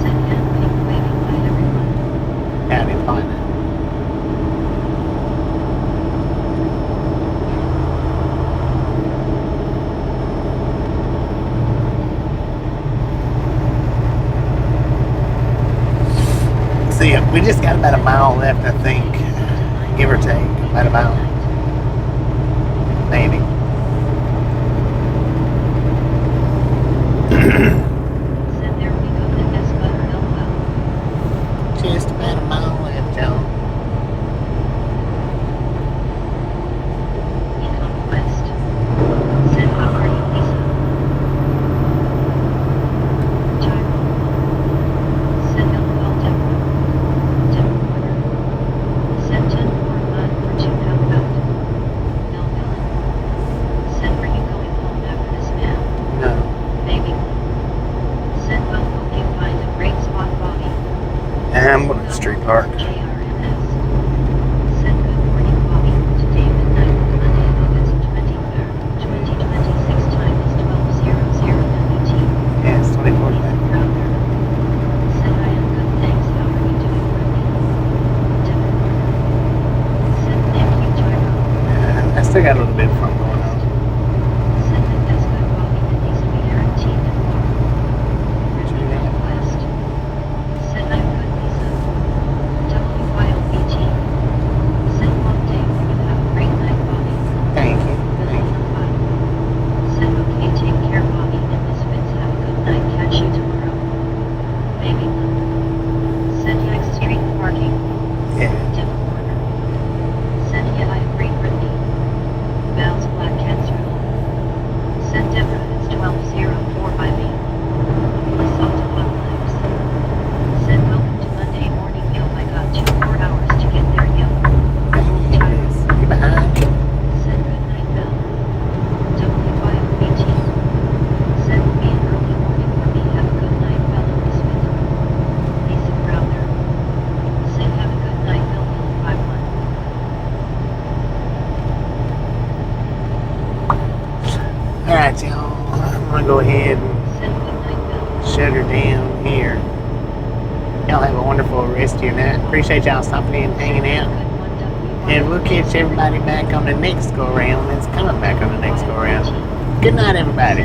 Send hand pink waving by everyone. Howdy, partner. So yeah, we just got about a mile left, I think, give or take, about a mile, maybe. Send there we go to S butter LOL. Just about a mile left, John. Econ Quest. Send how are you Lisa. Tyrone. Send LOL Devon. Devon Warner. Send 10 for 9 for 2 how about. Mel Villain. Send are you going home after this man? No. Baby. Send well hope you find a great spot Bobby. I'm going to street park. JRMS. Send good morning Bobby to David Knight Monday August 23rd, 2026 time is 12:00 MET. Yeah, it's 24 Lisa today. Crowther. Send I am good thanks how are you doing Brittany? Devon Warner. Send thank you Tyrone. I still got a little bit of fun going on. Send it as good Bobby and Lisa be guaranteed and more. Brittany Conquest. Send I'm Alright, y'all. I'm gonna go ahead and Send midnight bill. shut her down here. Y'all have a wonderful rest of your night. Appreciate y'all stopping in and hanging out. And we'll catch everybody back on the next go around. It's coming back on the next go around. Good night, everybody.